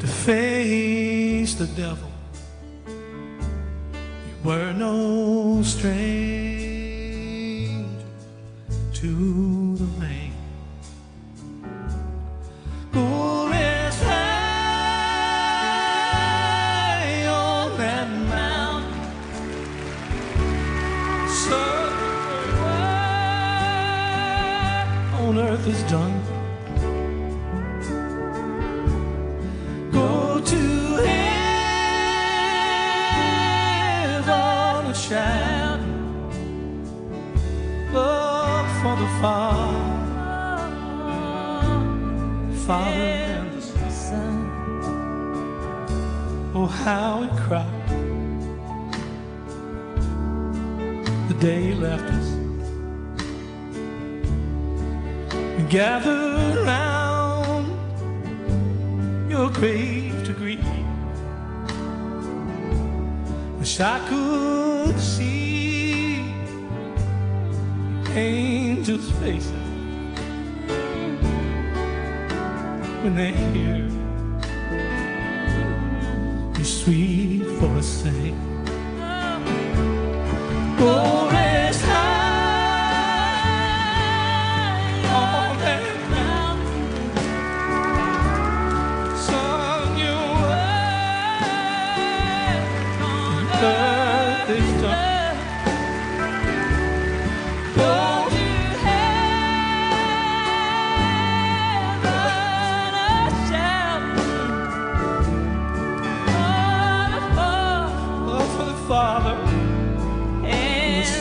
to face the devil. You were no stranger to the rain. Go rest high on that mountain, son, on earth is done. Go to heaven and shout, love for the Father and the Son. Oh, how it cried the day you left us. We gathered round your grave to greet you. Wish I could see angels' faces when they hear your sweet voice sing. Go rest high on that mountain, son, your work on earth is done. Father and the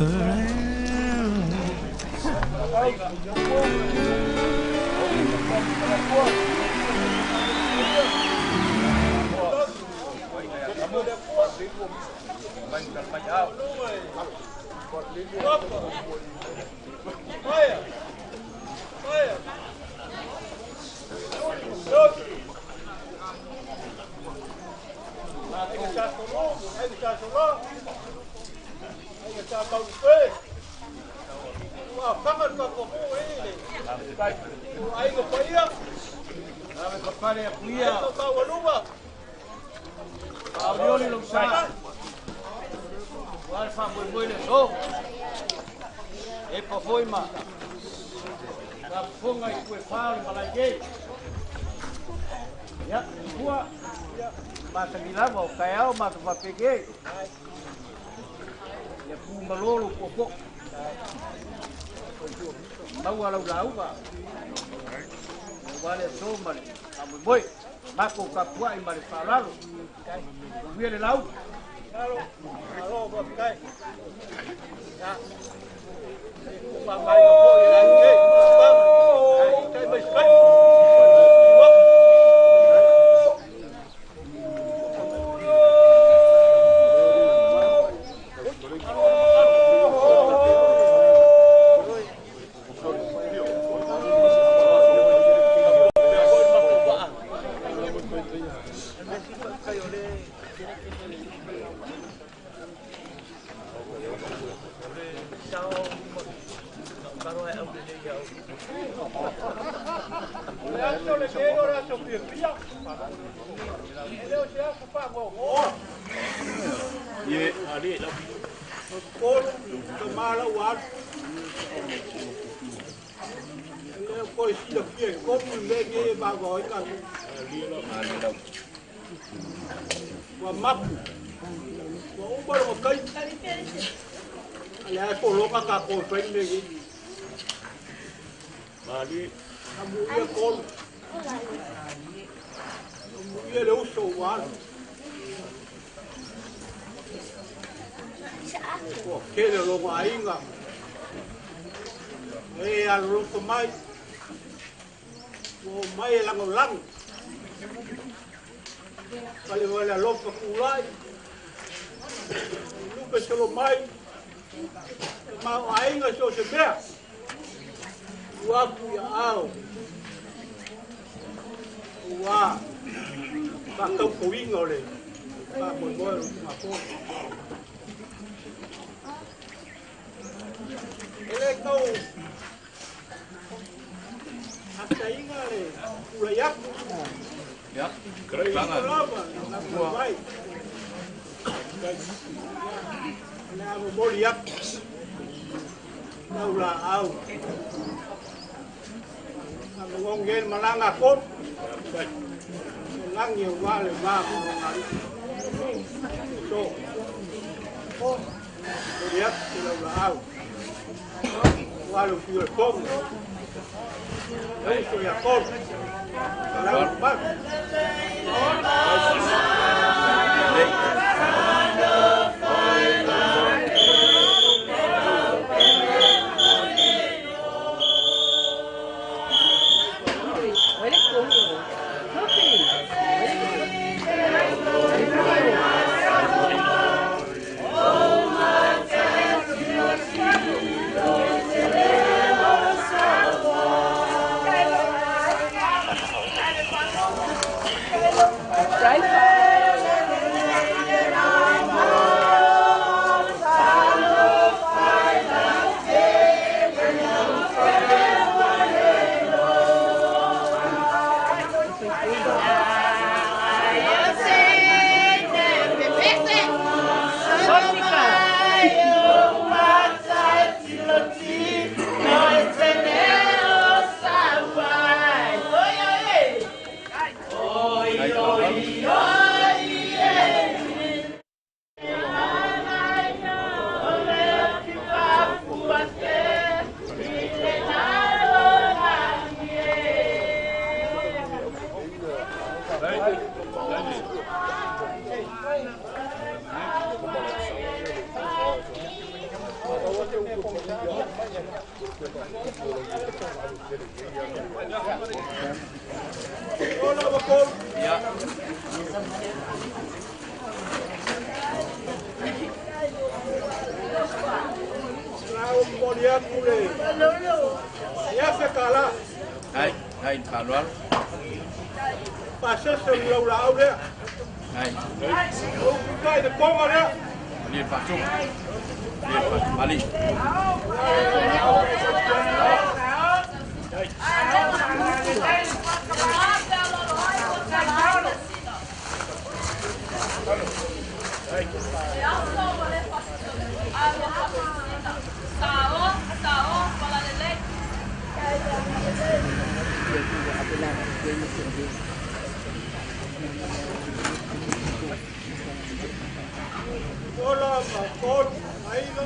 Right? Ola bakol. Ya. Lao molian mule. Ya sekala. Hai Palual. Pasa selau lau dia. Hai. Oh, kai de konga dia. Ni Pak Cung. Ni Pak Bali. Ola bakol. Ai lo.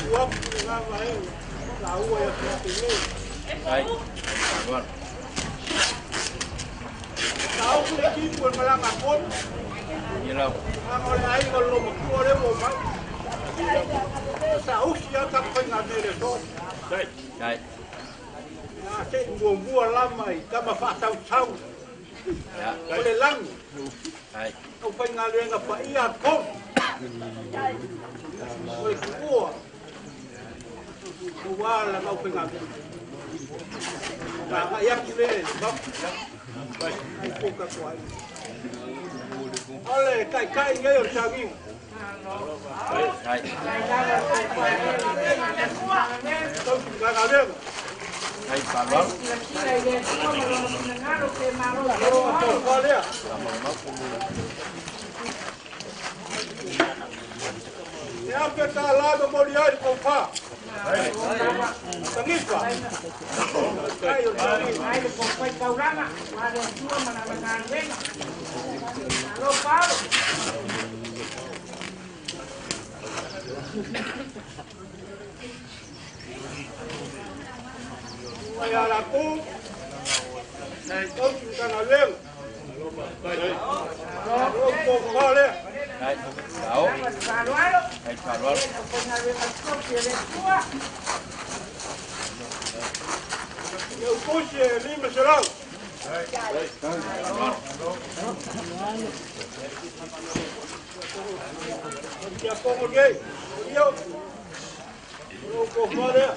Uap ngang ai. Lau ya tinggi. Hai. Palual. Tahu lagi buat malang akon. Ni lau. Ang ai kalau mau le mau mai. Tahu sia tak pengen le to. Hai. Ya cek buah lama kama fa tau. Ya. Boleh lang. Hai. Kau pengen le ngapa iya kong. Boleh kuah. Kuah lah kau pengen. Nah, yak le bab. Ai poka kuai. Ole kai ngayon saging. Hai. Kau gagalim. Hai Palual. Kau dia. Ya kita lalu mau lihat kopa. Tengis pak. Kayu tengis. Ayah laku. Kau kita ngaleng. Kau kau le. Hai. Sao. Hai Palual. Eu puxe lima serão. Ya como gay. Eu vou fora.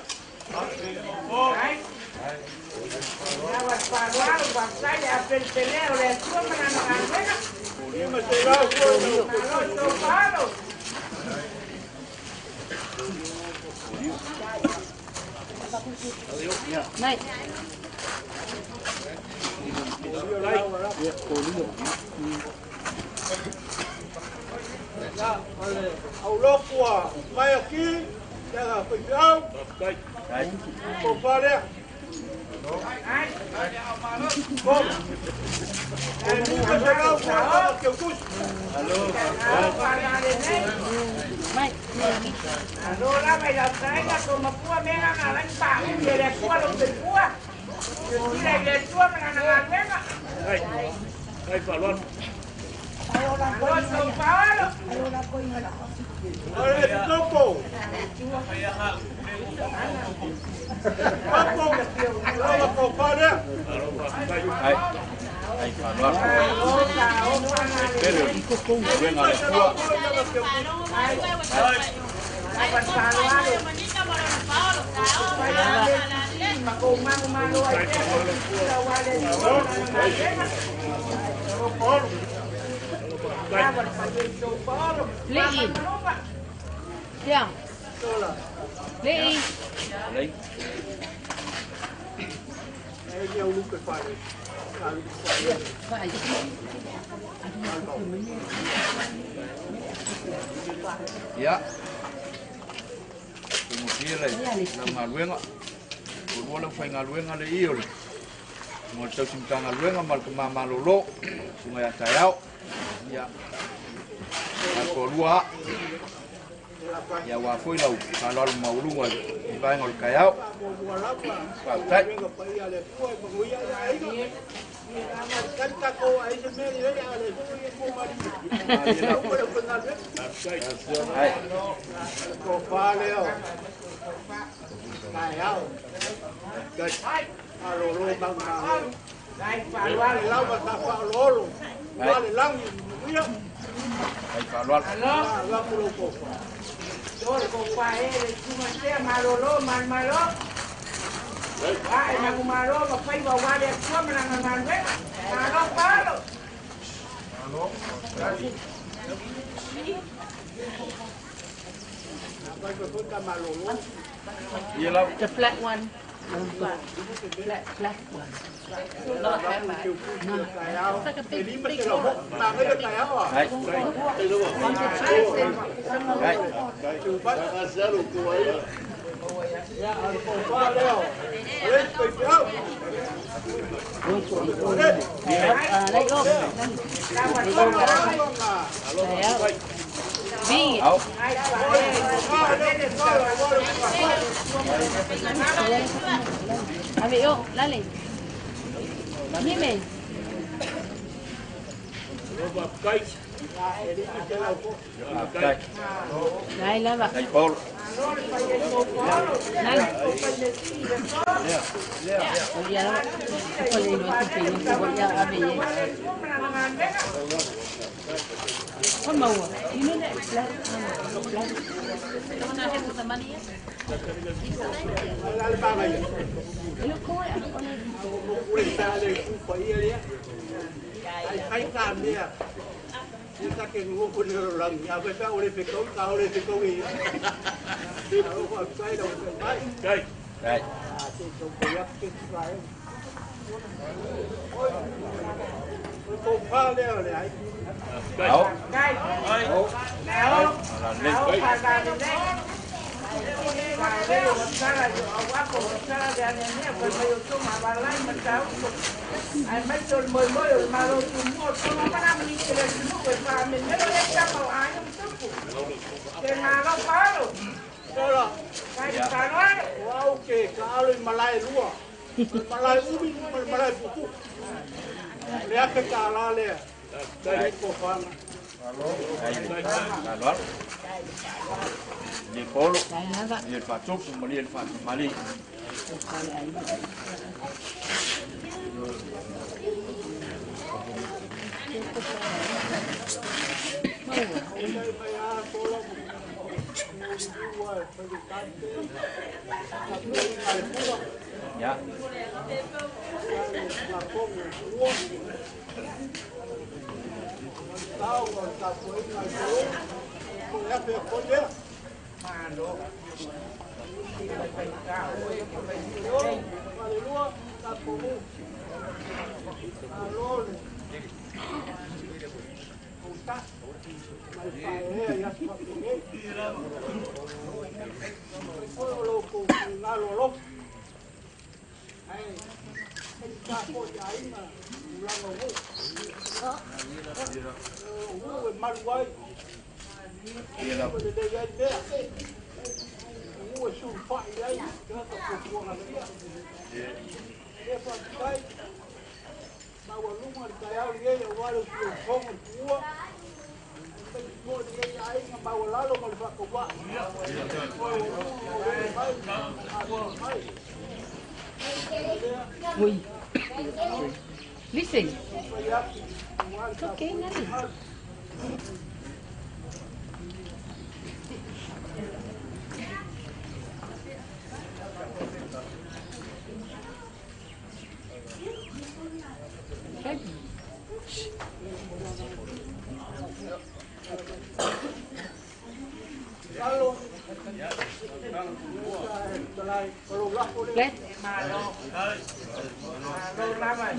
Lima serão. Này. Ao loco, vai aqui, pega feijão, Hai. vou fora. Bom. Lima serão, que eu custo. Mày. Lola mày làm cái là còn mà cua mẹ ăn là bạc về là cua lông thịt cua. Chỉ là về cua mà ăn mẹ á. Hai Palual. Lola sông phá đó. Olha, topo. Topo. Lava com fora. Hai. Hai Palual. Pero ven a la Cuba. Mà cùng mang luôn. Lị. Tiếng. Lị. Lấy. Nhiều lúc phải. Phải. Ya. Kemudian lagi ngalueng ah. Kedua lang fai ngalueng ada iyo. Mo tau simta ngalueng amal kemama lolo. Sungai Atayau. Ya. Ako dua. Ya wa foi lau kalau mau lu ngol ibai ngol kayau. Pak tai. Canta ko ay sa meri ay ale ko yung ko mari. Ko ko ko na le. Ko pa leo. Kaya. Gas. Alo lo bang bang. Dai pa luar lau ba ta pa lolo. Wale lang yo. Ai pa loal. La puro ko. Dor ko pa cuma sea malolo mal malo. Ay na kumaro ba pa iba wale ko manangan we. Malo palo. Malo. Apa ko ta malolo? Ialah The flat one. Flat one. Not that bad. No. It's like a big one. Mà cái được này hả? Đấy. Đấy. Let go. Đi. Đâu? A ver, yo, dale. Dime. Cây. Đây. Đây, lên vào. Đây Paul. Đây. Oye, no. Oye, no es que yo voy a ver. Con màu à? You know that flat? Flat. Don't know him with the money yet? It look cool. Hay làm đi à? Chúng ta cần mua quân lần nhà với các Olympic cấu cao Olympic công gì? Không phải quay đầu cái Cây. Đây. trên trong cái cái phải. Cô pha đeo này. Đâu? Đây. Đâu? Nào. Là lên Nào, cây. phải ra đến đây. Và đây là một cái là quá cổ một cái là đèn này phải phải dùng mà bà lấy mình cháu. Ai mấy tuần mới mới mà rồi chúng một số nó năm đi thì là chúng phải vào mình mới lấy trăm màu ái trong sức. Cái mà nó phá rồi. Đó là Cái phải nói. ok cao lên Malay luôn. Malay ubi Malay buku. Lihat ke kala le. Dari ko pang. Đây. Là loal. Đi Paul. Đây, lên vào. Đi phạt chúc mà đi phạt mà đi. Dạ. Tao còn tập với người số. Tôi ép việc con nhé. Mà nó phải cao ấy phải Mà để luôn tập của mu. Mà luôn. Không tắt. Mày phải hết ya tập của nghe. Ôi lô cùng nga lô lô. Hay. Anh ta có trái mà làm ở mu. Đó. Mu mặt quay. Ialah Ui. Listen. It's okay, nothing. Let. mà đâu lắm rồi.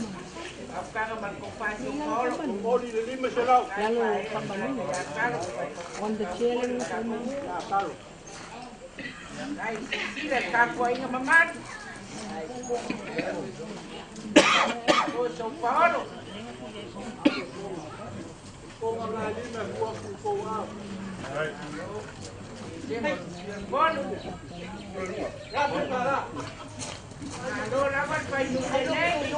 Học ca nó bằng cục phai chung khó lắm. Lalu kambang on the chair. Đây, chỉ là cà quay mà mát. Tôi sống phó luôn. Bon. Ano naman pa yung kanay?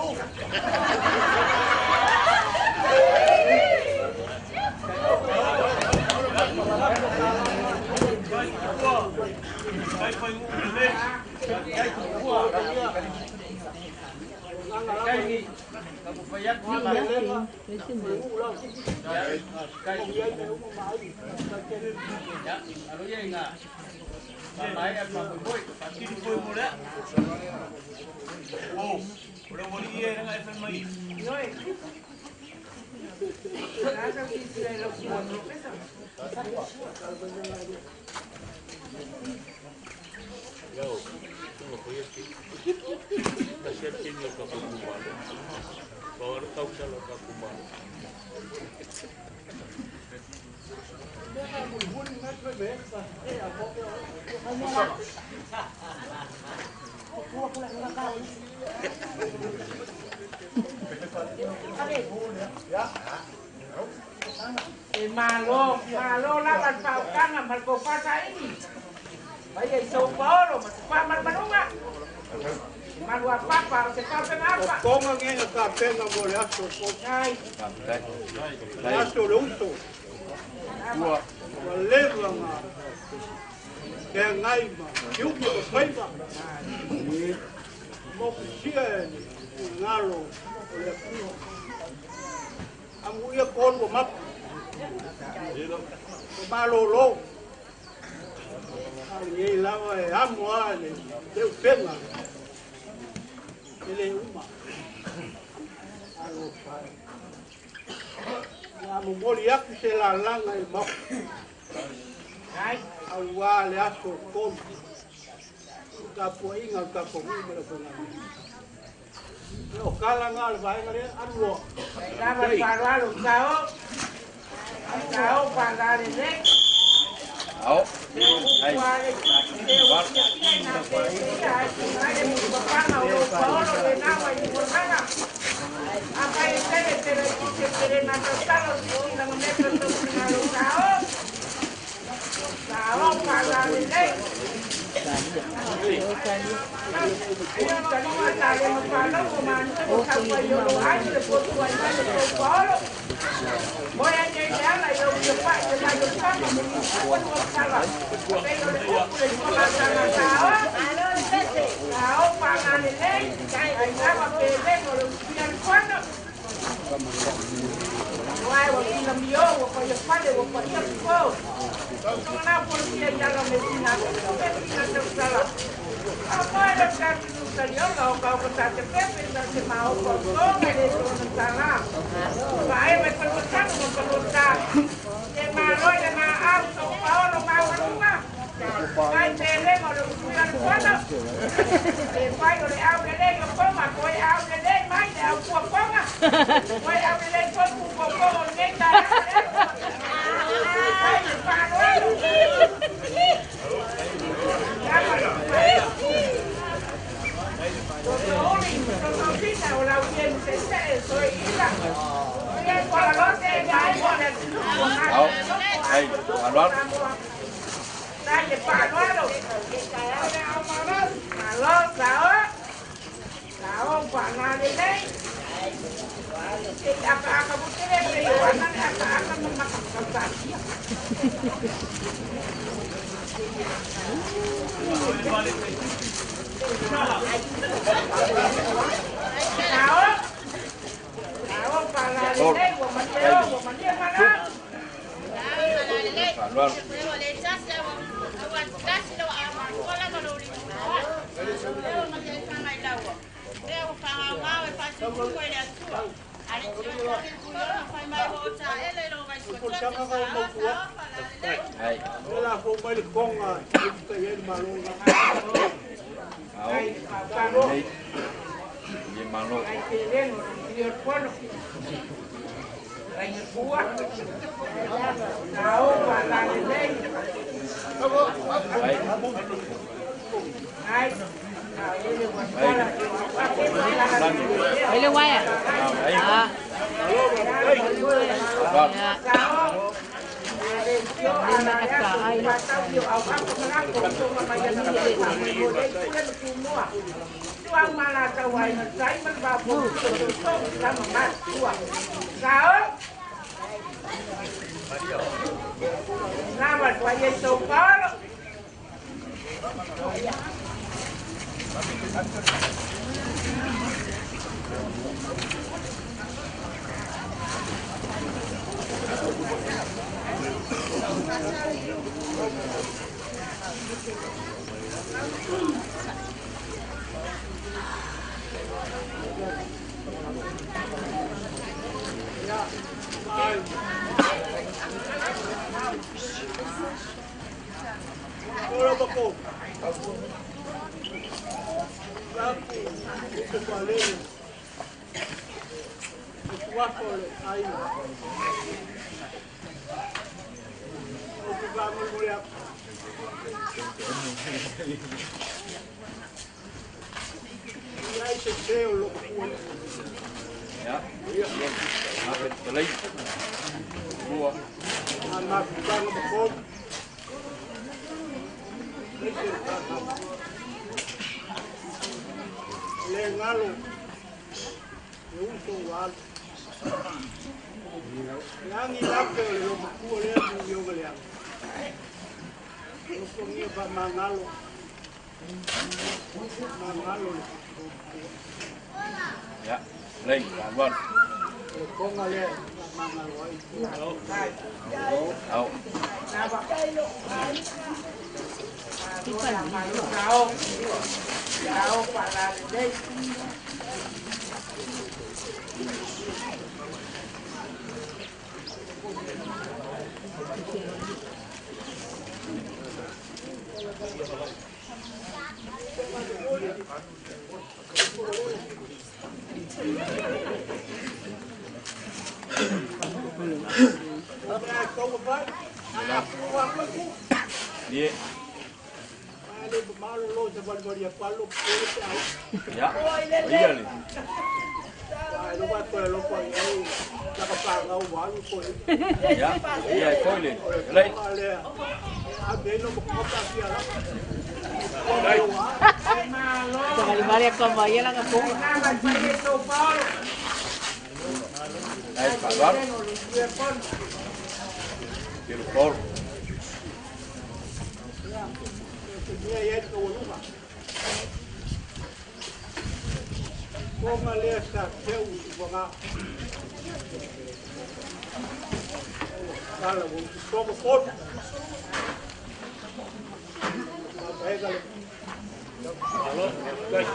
Malo laban pautangan malkopasa ini. Vaya iso polo, mas manunga. Malua papa, se papa apa? Konga ngenga ka penga mo le aso ko. Ai. Aso le uso. Wa leva nga. Ke ngai ma, yuki ko faiva. Mo sia ngalo le ku. Amu ia kon mo map. Malo lo. Ai lava e amo ale. Deu penga. Ele uma. Alo pai. Ya mo mori aku se la langa e mo. Ai, Au wa le aso kon. Ka po inga ka po mi me ko na. Yo kala ngal vai ngare anu. laban parualo sao. Sao pandare ne. Ao. Voy a llegar a yo de parte de los panos, me voy a salar. Pero le pongo la sala, la opa ganele, ahí estaba que vengo los días cuando. Luego si lo mío, o por el padre, o por el fuego. No la policía ya lo medicina, no medicina de sala. Agora eu quero que não seja não, para o que está de mal, por todo ele não está lá. Vai perguntar, não perguntar. É marolha, é na alta, o Paulo, mas não vai ter lema, não vai quando. Vai o real de lei, o coma, o real de lei, mais é o coma. O real de lei, foi o cocô, o nem da vai o Paulo. Đây, hoàn loạn. Đây là bà nói đâu. Bà lo sao á. Sao ông bà nào đi đây. Thì apa kamu kira periwana akan memakan kembang. Sao bà nào đi đây của mình đi mà đó. Hoàn loạn. Đây. Đây là không phải được con à, cái gì mà luôn. Ao. Đây. Gì mà luôn. Hay que ver el pueblo. Hay el Cuba. La hoja, la de ley. Đây. Hay. Lấy lên quay à? Đấy. À. Vâng. Sao? Tuang malah tawai saya menbawa sama mas tuang. Sao? Nama saya Sokol. Ora bako. Rapu, itu paling. Wapo ai. Oke, kamu boleh. Ya, itu seu lo. Ya. Makan pelai. Buah. Anak bang bako. Lengalo. Eu sou lá. Yang ilap ke lo buku le yo beliau. Lo punya pak mangalo. Mangalo. Ya, lên vâng. Có ngale mangalo itu. Đâu. Jauh pada deh. Đi. Ya. Iya nih. Ya. Iya, coi lên. Lên. Jangan dibalik kau bayar lah kamu. Đây, phải bắn. Điều con. Kung alesta seu mga kala mo sobo pot mabaigal Đây,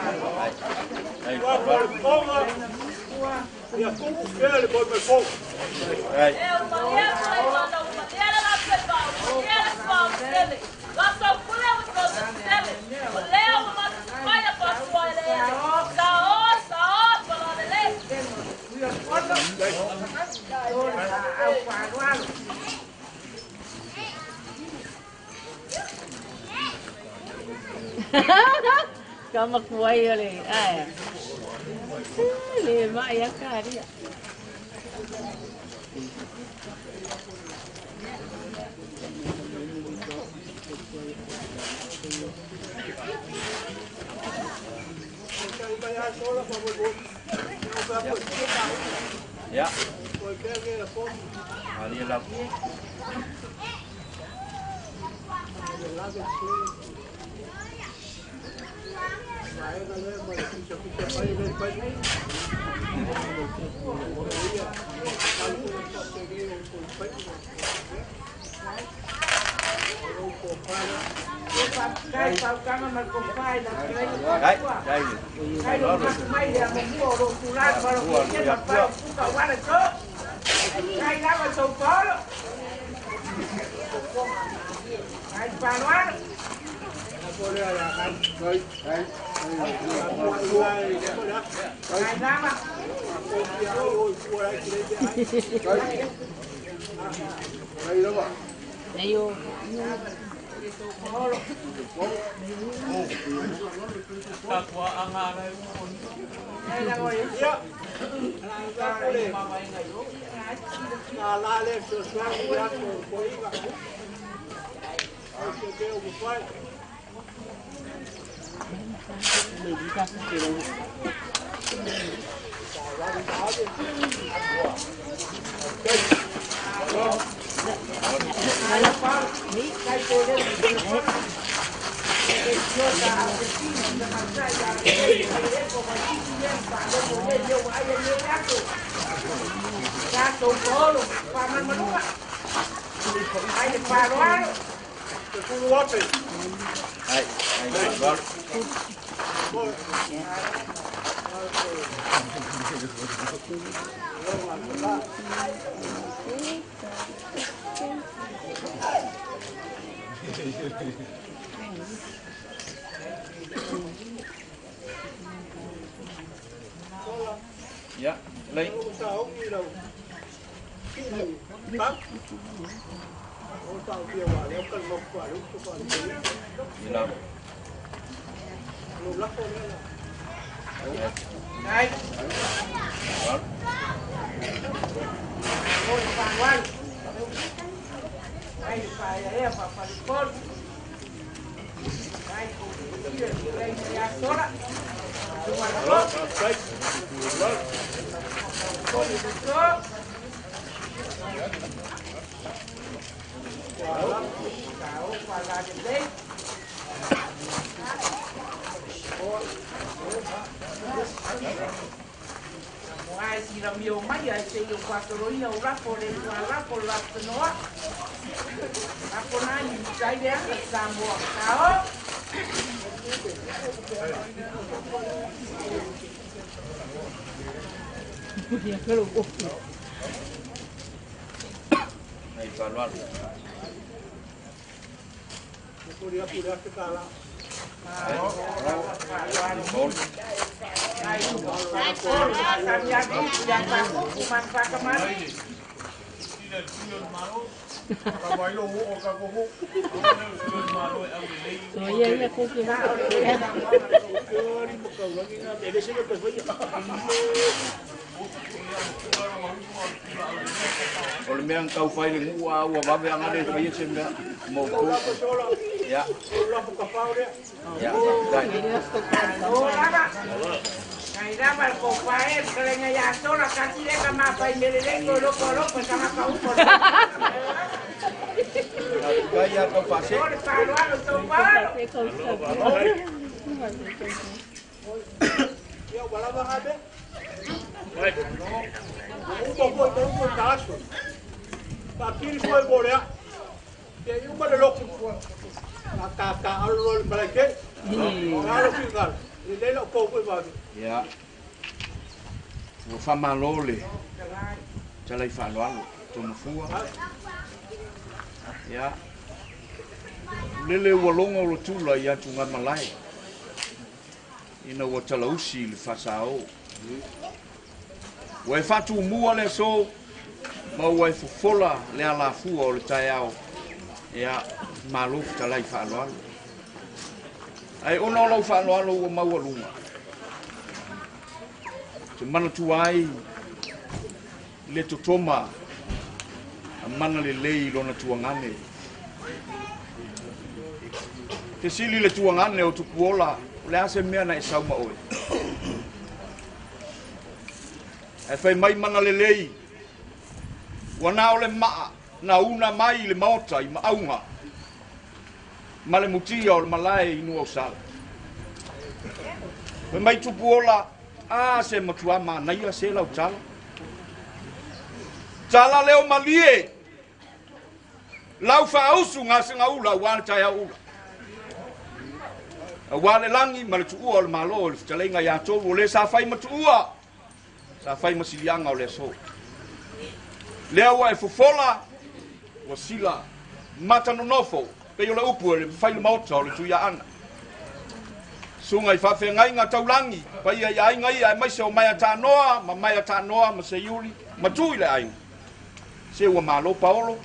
wa phải bắn. konga ya kuku kele boy me ko Đây. Kau mak kuai le, ay. Le mak yang kari. Ya. Đi làm. Đây tao cắm mà cùng phai là Đấy, đây. cái đồ mặt mày là mình mua đồ cù lan và đồ nhân vật phai cũng cầu qua được cơ. Đây ra mà sầu có đó. Anh phàn quá. boleh lah kan baik baik Này ra mà. đây đó bạn Đây vô. Đây là ngồi. Na la le so so ya ko iba. Ai ke o pai. Để đi ra cái kiểu Dạ, lấy. Sao đi đâu? Bác. Ô sao kia vào leo cần một quả lúc còn gì đâu? Lục lắc con nữa là. Đây. Ôi vàng quan. Đây phải đấy phải phải con. Đây đây là số đó. Đúng rồi đó. Con đi số. Quả là điểm đấy. Ai si la mio mai ai se io quattro io rappo le rappo la no. Rappo nai sai de a sambo. Ciao. Này toàn loạn. Kuria ke kala. Bốn. rồi vậy là cô kia Kalau memang kau file gua babe yang ada di sini senda mau tu. Ya. Ya. Ngày ra mà cổ phải cái này nhà số là cái gì đấy mà phải nhớ đến cô lúc mà sama kau còn. Gaya kau pasti. Tôi phải đoán được tôi quá. Yo bala ba habe. Un po' caso. Pa kiri foi borea. Ke yu ba lo ko. Ka alo ba ke. Alo ficar. Ele lo ko ba. Ya. Vou falar lole. Já lhe falou algo. Tu não fua. Ya. Lele walongo lo tula ya tunga malai. Ina wa talausi le fasao. Wai fatu mua le so. Ma wai fola le ala fua o le taiao. Ya maluf talai falou. Ai ono lo falou o mawalunga. Te mana tuai le totoma a mana le lei lona tuangane. Te sili le tuangane o tukuola le ase mea na isau ma oe. E fai mai mana le lei wana o le maa na una mai le maota i maaunga ma le mutia o le malae inu au sala. Fai mai tukuola se matua mana ia se lau tala. Tala leo malie. Lau fausu ngase ngaula wan taya ula. Wale langi maletua o le malo o le fitalenga ia tolu o le sa fai matua. Sa fai masilianga o le so. Lea wa e fofola o sila mata nonofo pe yo le upu le fai le maota o le tuia ana. Sunga i whawhengai ngā taulangi, pa ia ia inga ia mai se o mai ata noa, ma mai ata noa, ma se iuri, ma tui le ainga. Se ua malo paolo,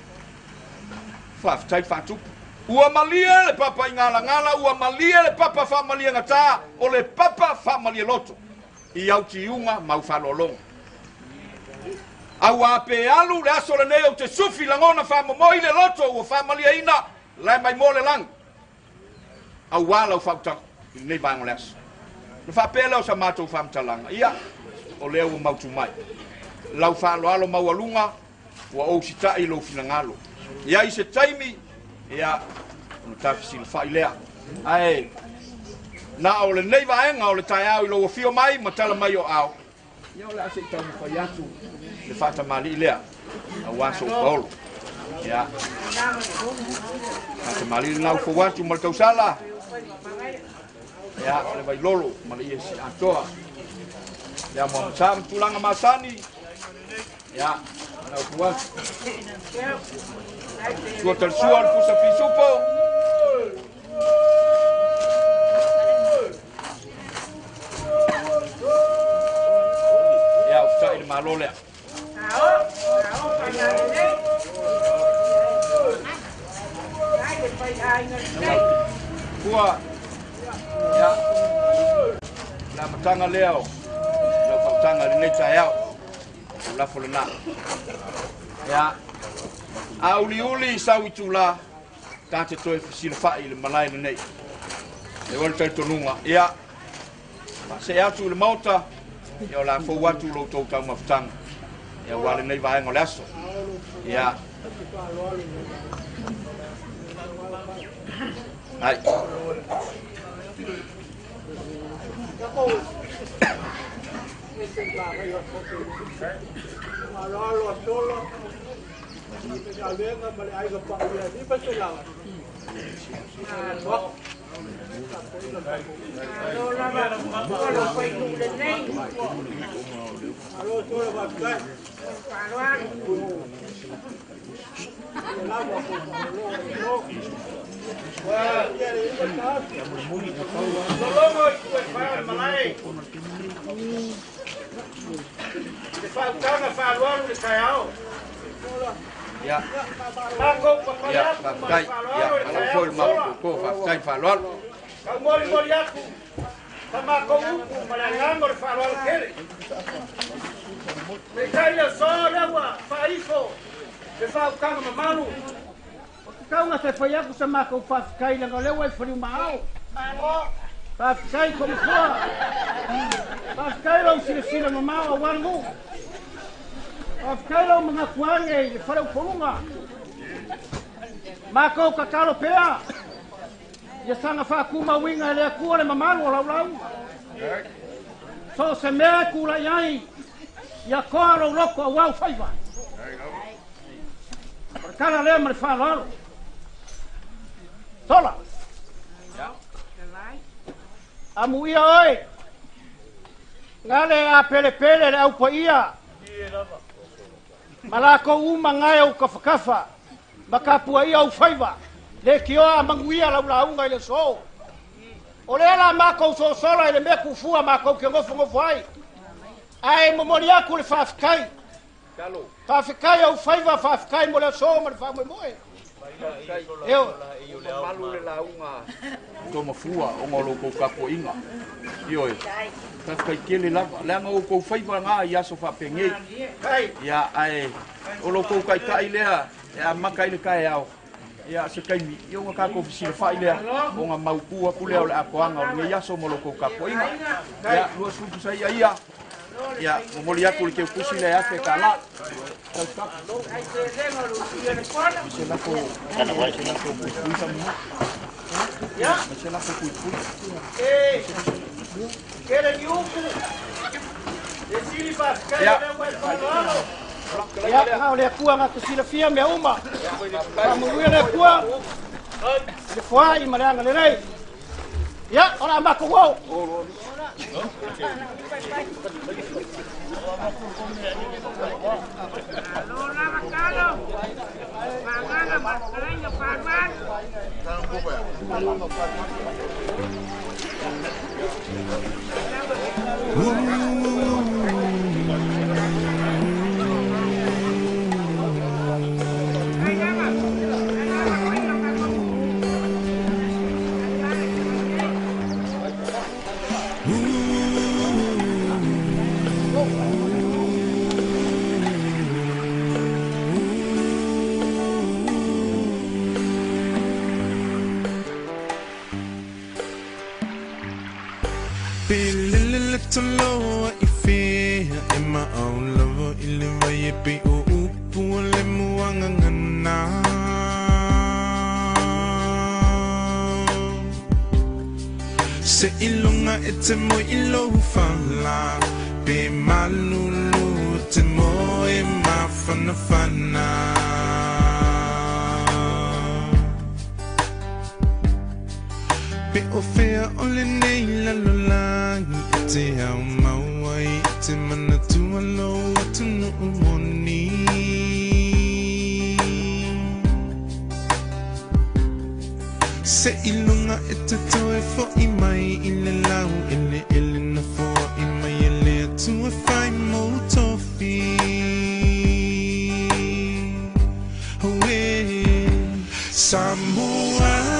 whawhetai whatupu. Ua malia le papa i ngala ngala, ua malia le papa whamalia ngata, o le papa whamalia loto. I au ti unga mau whalolonga. au a pe alu le aso le nei o te sufi langona fa mo ile loto o fa malia ina le mai mo le lang au wala fa ta nei ba ngoles le fa pe le o sa mato fa mtalanga ia o le o mautu mai lau fa lo alo mawalunga wa o sita i lo finangalo ia i se taimi ia no tafsil fa ilea ai na o le nei vaenga o le tai au i lo fio mai matala mai o au ia o le ase tau fa yatu le fata mali lea a waso polo ia fata mali na fo watu mal tausala ia le vai lolo mali esi atoa ia mo sam tulanga masani ia na fo watu suotal suor pusa pisupo ia usai le malole Kua ya la matanga leo la fatanga le neta yao la folena ya auli sawi tula tate toi silfa ile malai nei e wal tai tonunga ya se atu le mota yo la fo watu lo to ta maftanga ya wale nei vai ngolaso ya ai ya ya pakai ya kalau full mau ko pakai falwal Mori aku, sama kau malangan berfarwal kiri. Mereka soalnya wa faifo, defau kang mamalu. Kau nggak sepai aku sama kau pakai yang kau lewat feri mau. Pakai kau semua, pakai lo sila mamau awanmu. Pakai lo mengakuannya feri punga. Mako kakalo pea. Ya sanga fa kuma winga le ku le mamanu lau so se me ku la yai ya ko lo loko wa faiva kala le mal fa lo sola amu ia oi ngale a pele le au pa ia malako uma ngai au kafa makapu ia au faiva le kioa manguia lau ngai le so o le ala mako so sola le me kufua mako ke ngofo ai momori aku le fafkai kalo fafkai au faiva fafkai mo le so mo fa mo eu malu le launga to mafua o ngolo ko kapo inga yo fafkai kele lava le ngo ko faiva nga ya so fa penge ya ai o lo ko kai tai lea ya makai le kai au ya se kai mi yo nga ko fisi fa ile o nga maupu aku le a koanga o ya so mo lo ko kapo inga ya lo su tu sai ia ya mo li aku ke kusi le ate kala ya kere yuku desili pas kai ya kau le kuanga ke sila fia me uma kamu le kuang le foi malanga le nei ya ora ma ko wo Pelele tolo I fear in my own love iliva yepe o upu le muanga ngana Se ilunga ete mo ilo fala Pe malulu te mo e mafana fana Pe o fea ole nei la lolangi Te au mawai te mana tua lo atu no umoni Se ilunga e te toe fo I mai I le lau ele na fo I mai ele atu e whai mo tofi Hoe Samoa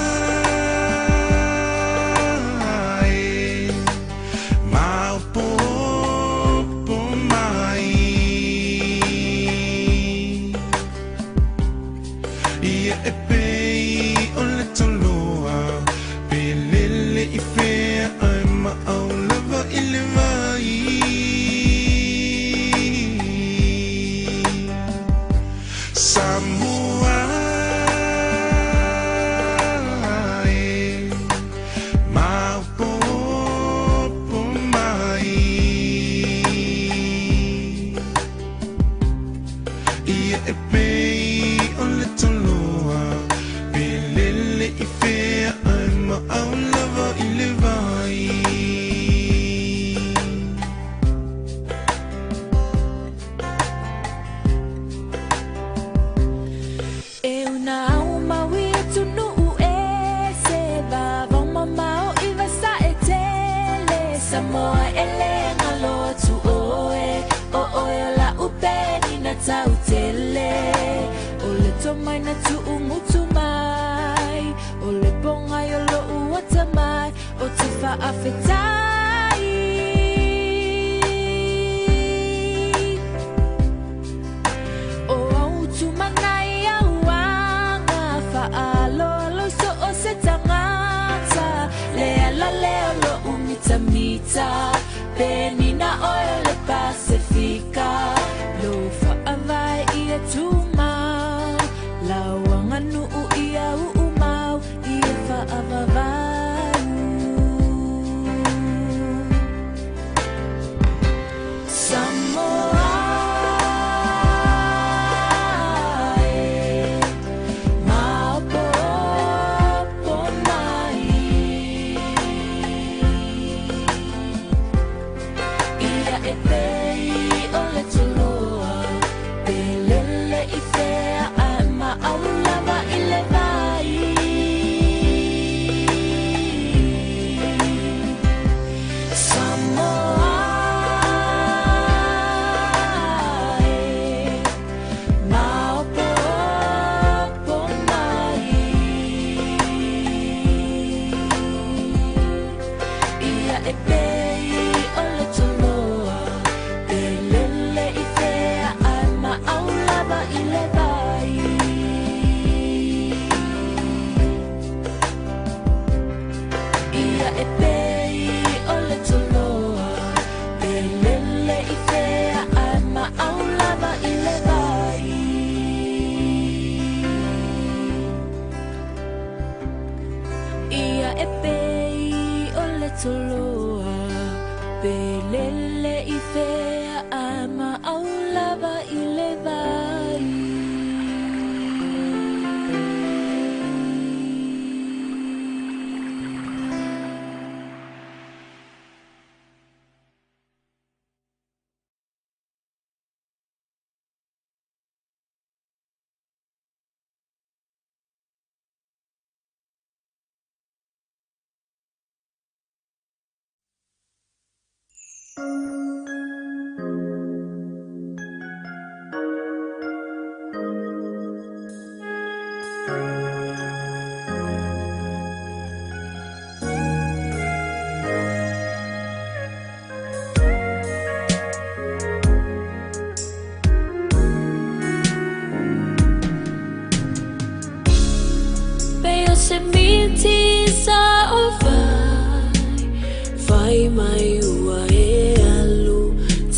mai ua e alu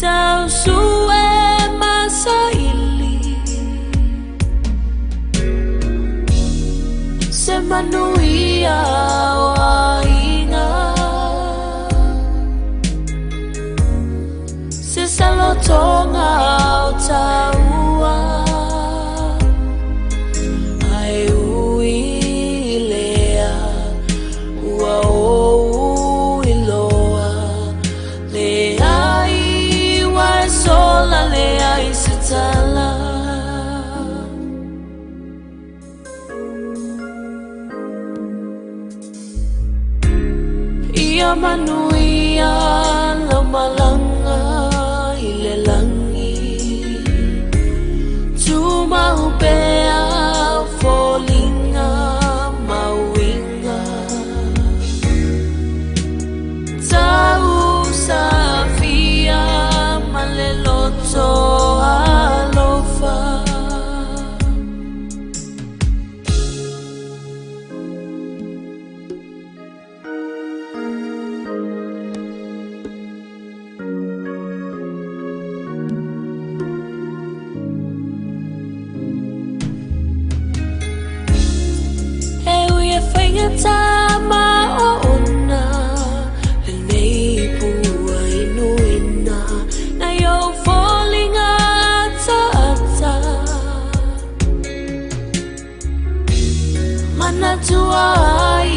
tau su e masaili se manuia o aina se salotonga o taua ai uilea ua o iloa le ai wa sola le ai se tala ia manuia la malanga i le langi tu maupea folinga mauinga tau safia maleloto alofa tama ona le nei pua inuina na yo fallinga tata mana tua ai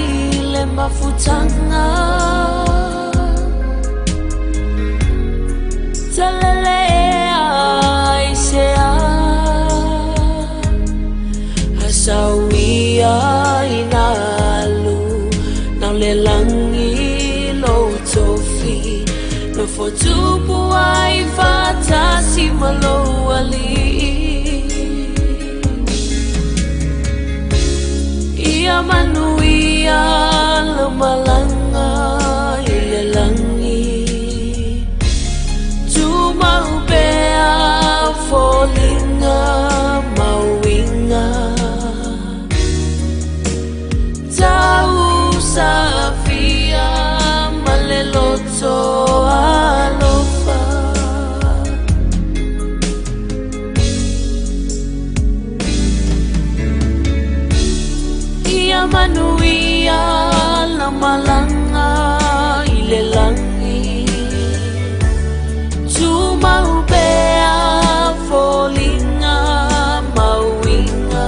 le mafutanga talele ai sea asawia ina le langi lo tofi no fotupu ai fatasi malo ali ia manuia lo malanga ile langi tu maupea folinga mauinga tau Safia maleloto alofa ia manuia la malanga ile langi tu maupea folinga mauinga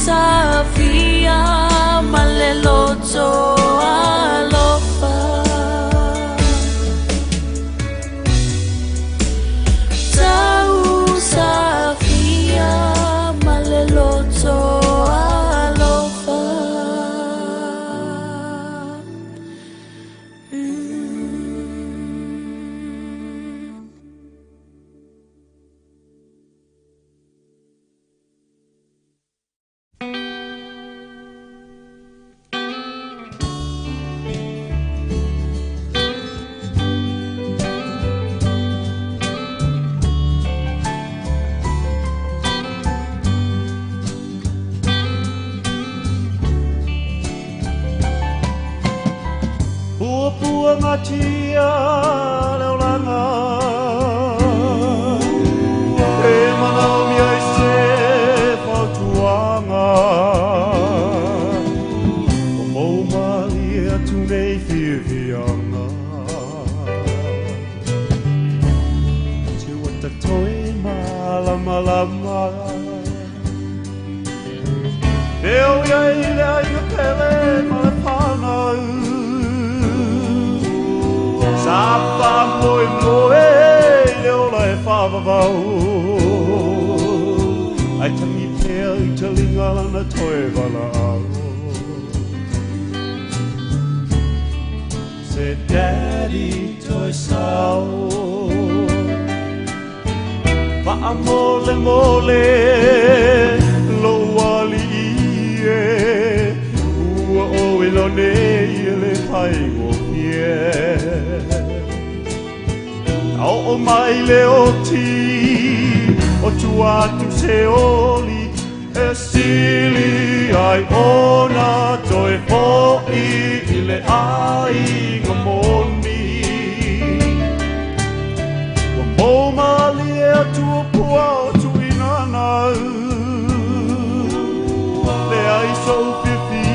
Safia maleloto alofa tau Safia maleloto alofa Pua ngatia leo langa e manau mi ai se fautuanga o mou mali atu nei whiwhianga te wata toi malama lama Eo iai le ainga pele ma le whanau Sapa moe moe leo lai whawawau Ai tangi pēr i te linga lana toe wala au Se daddy toi sao Pa'a mole mole lo wali e Ua o ilo nei le pai o pie Au o mai le o ti O tu atu se oli E sili ai ona toi fo'i I le ai ngā moni. Wa mōma lia tua pua tui nanau. Le ai sau pipi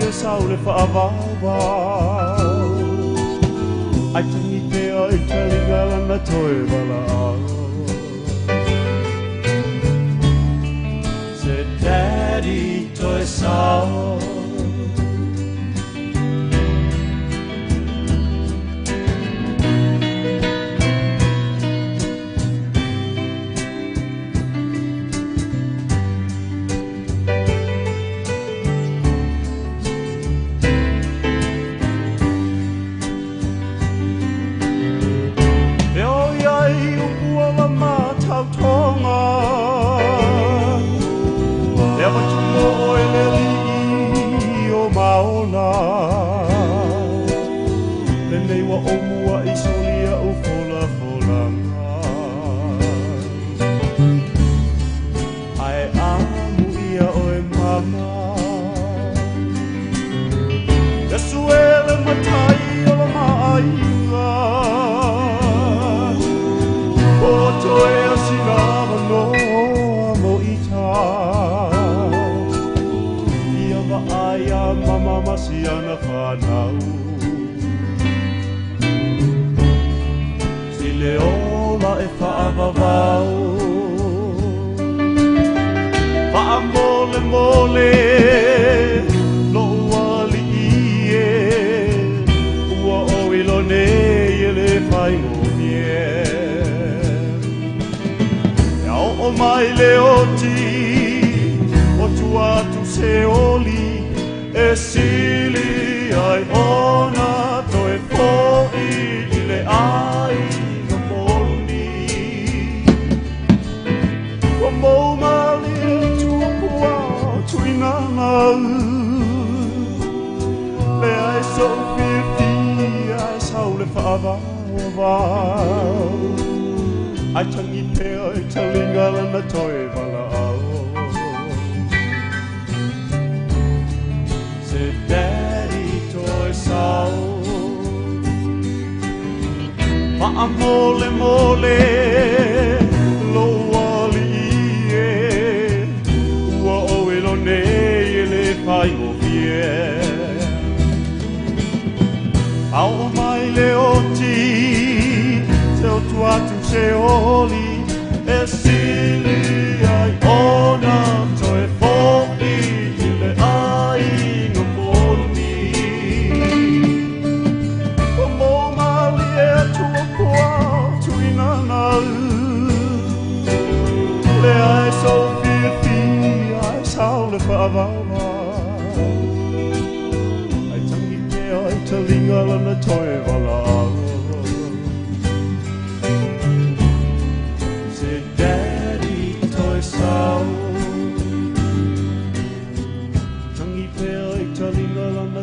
e sau le whaavawau. Ai tangi te ai talinga lana toi wala au. Se daddy toi sau. Ai tangi te ai talinga lana toi wala au. Se daddy toi sau. Ma'a mole mole loa li e. Ua oe lo nei e le pai o fie. Au o mai le oti. Se o tuatu se oli e sili ai ona toi fo'i I le ai ngā moni. O mō mali e tua kua tui nanau. Le ai sau whiwhi ai sau le whaavawa. Ai tangi te ai talinga lana toi wala au.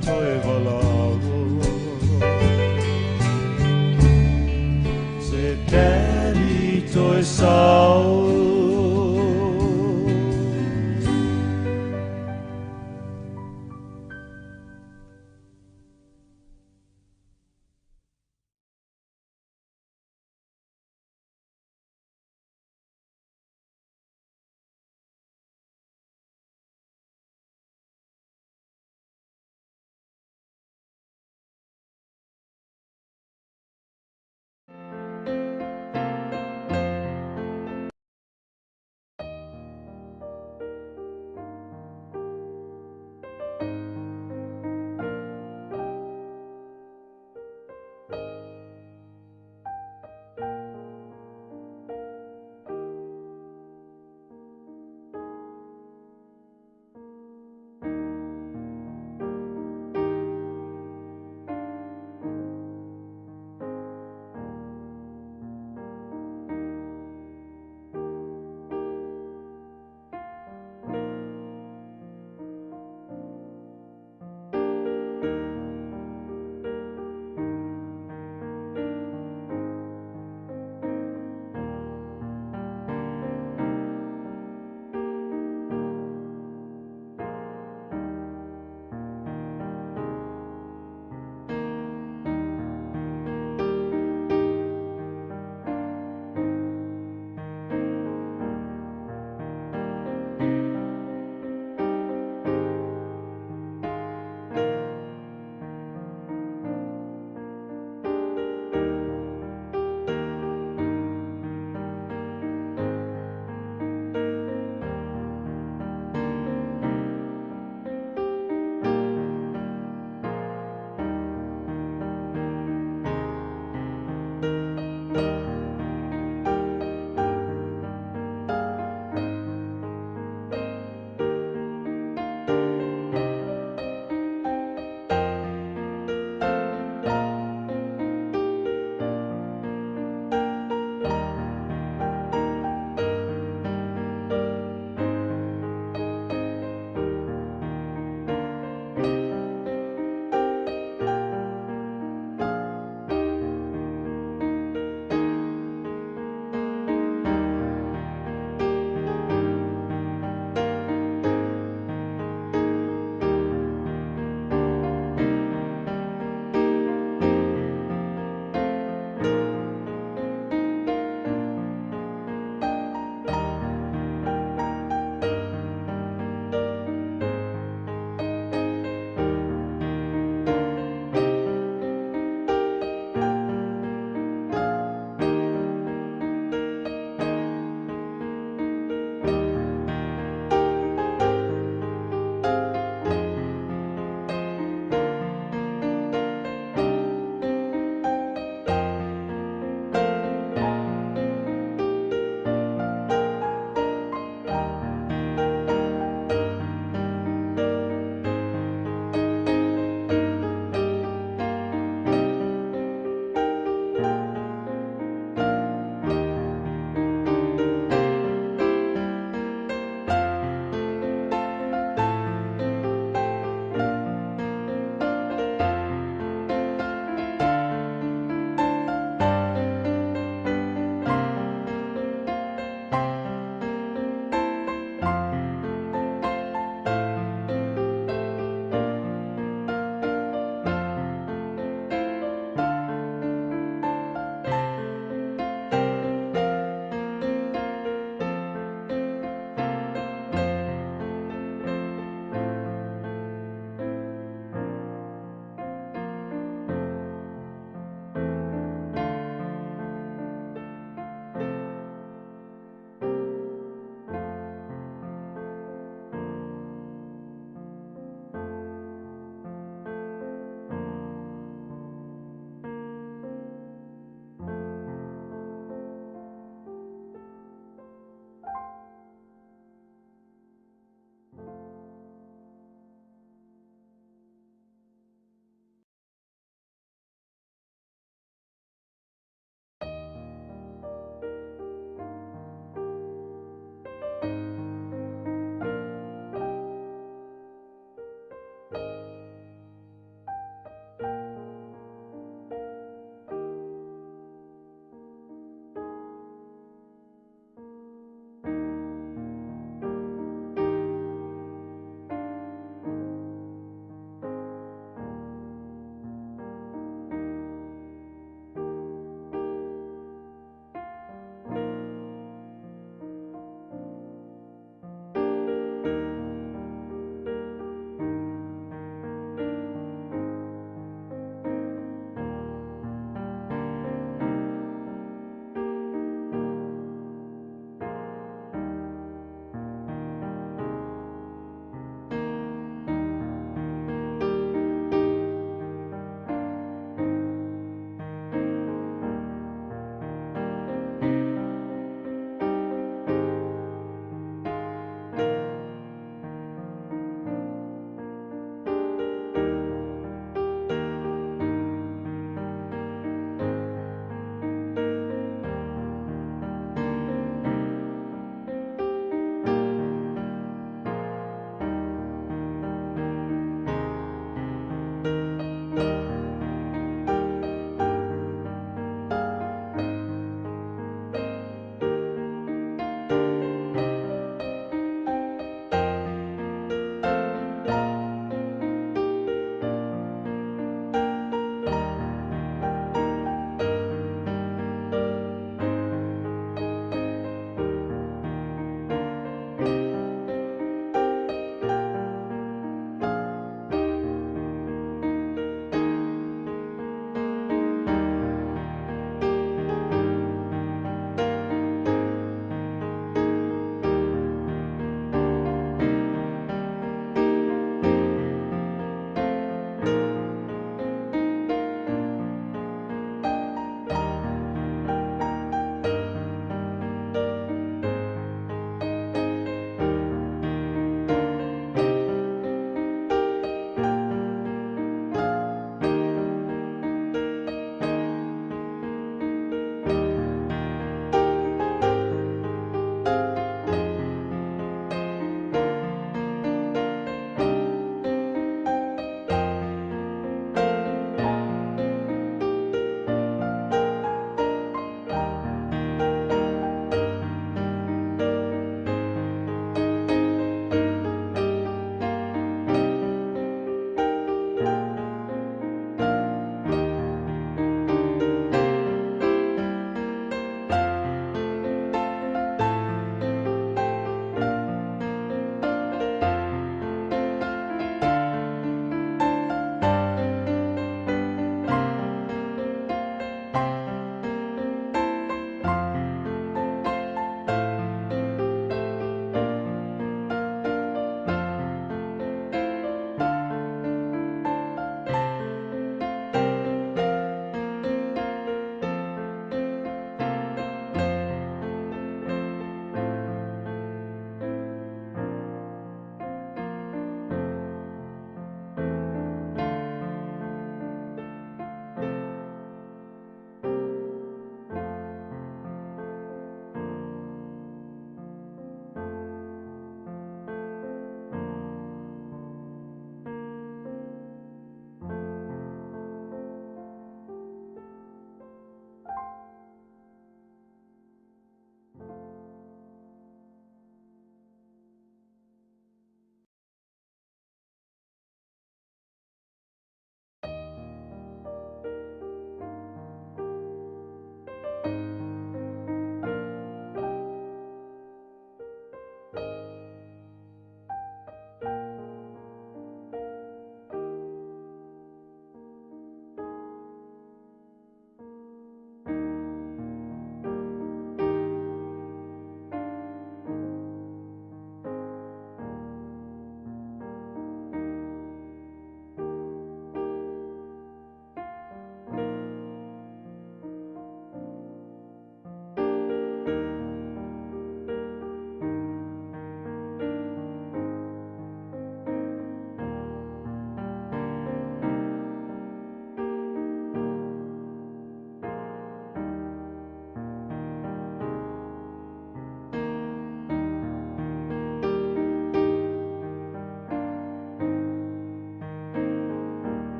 Toi walau. Se daddy toi sau.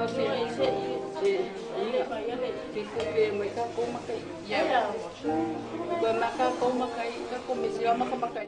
Ora se ke ko pe mai ka ko makai. Ya. Ko maka ko makai ka ko me se maka makai.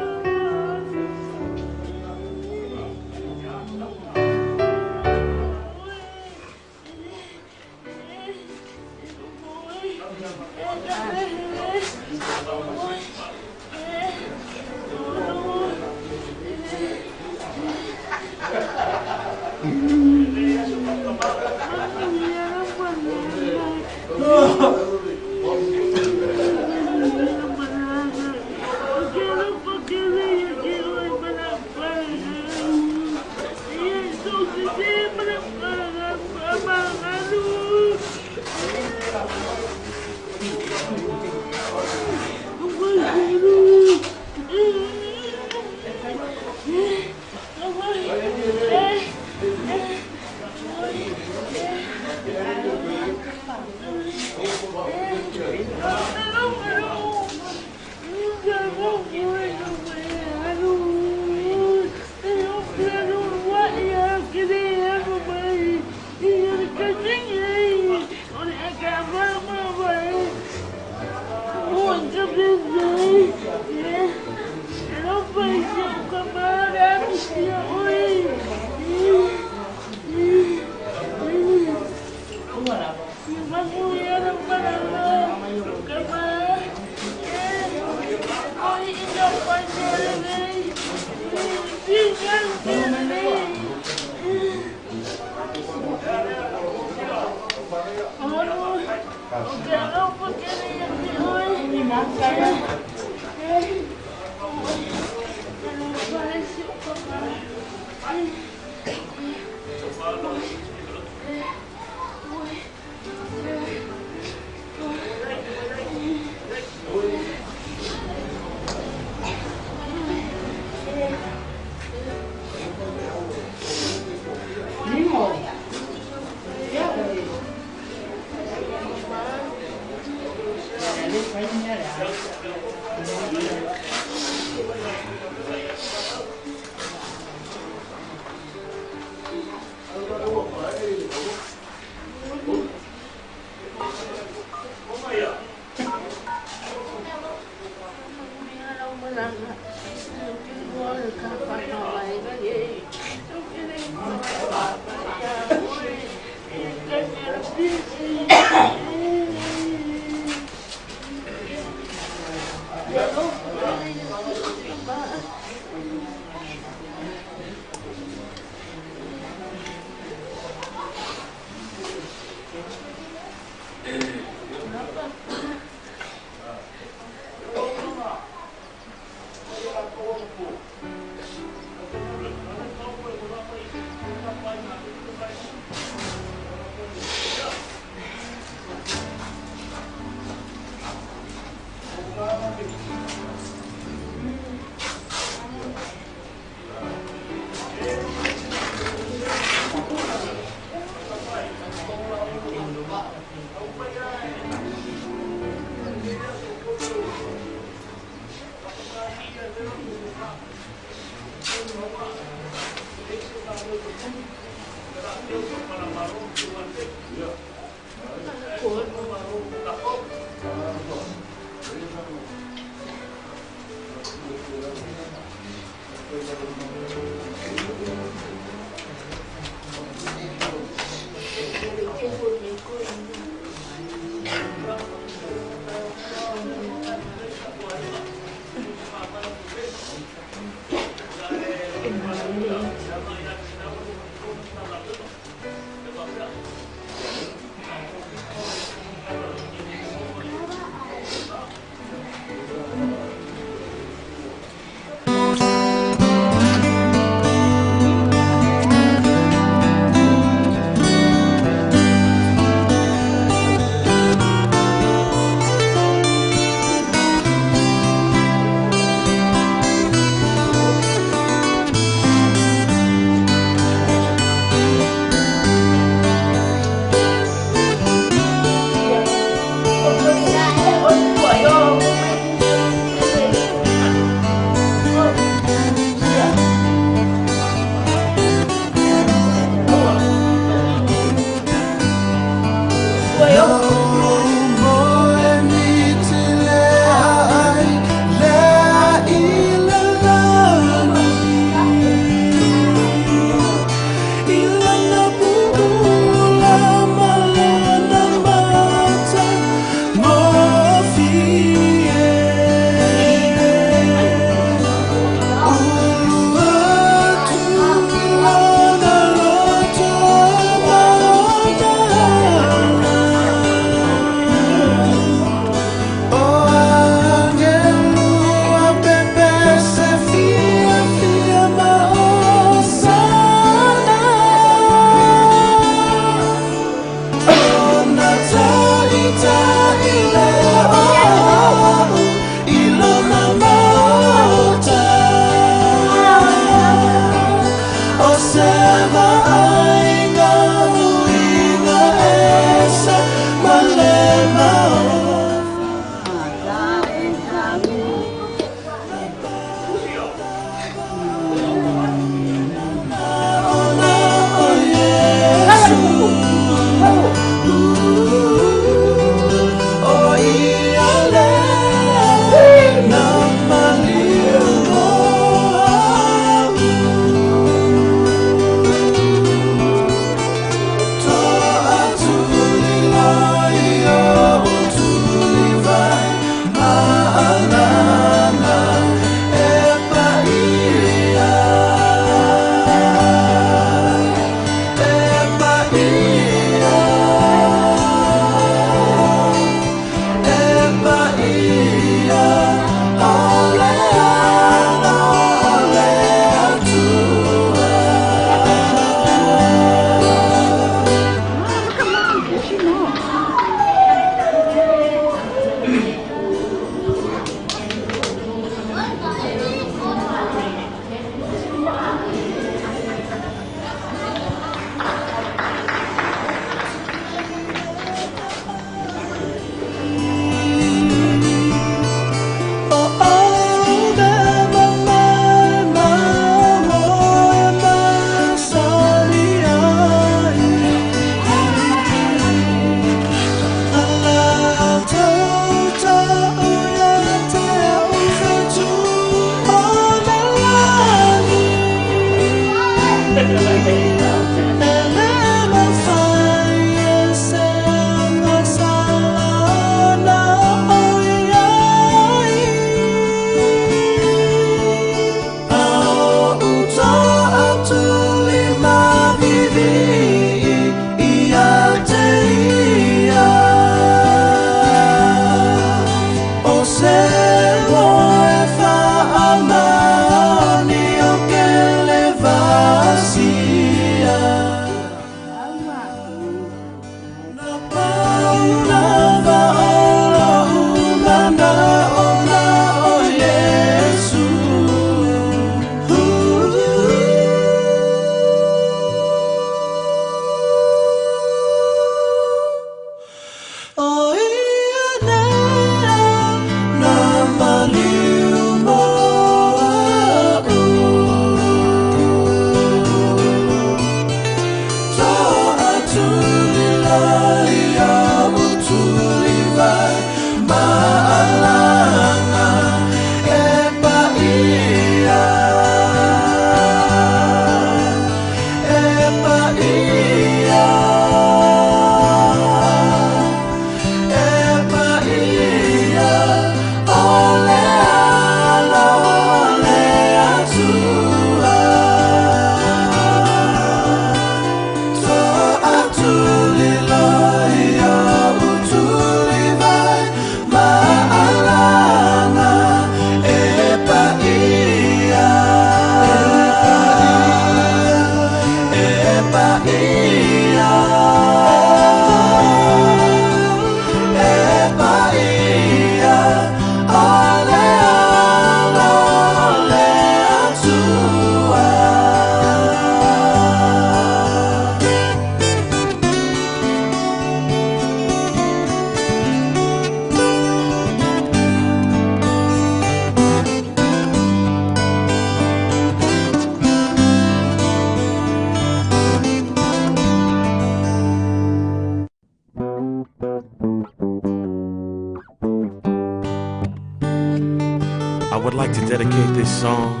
would like to dedicate this song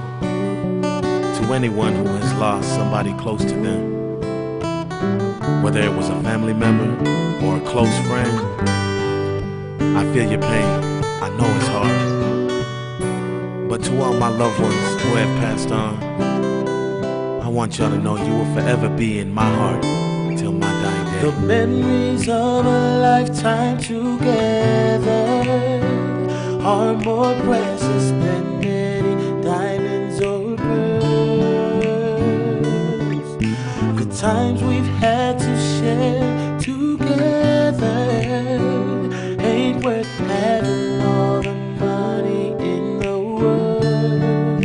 to anyone who has lost somebody close to them. Whether it was a family member or a close friend, I feel your pain. I know it's hard. But to all my loved ones who have passed on, I want y'all to know you will forever be in my heart till my dying day. The memories of a lifetime together are more precious than many diamonds or pearls. The times we've had to share together ain't worth having all the money in the world.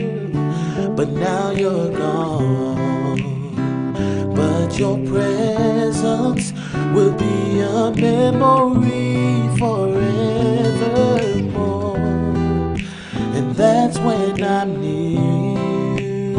But now you're gone, but your presence will be a memory forevermore. And that's when I'm near you.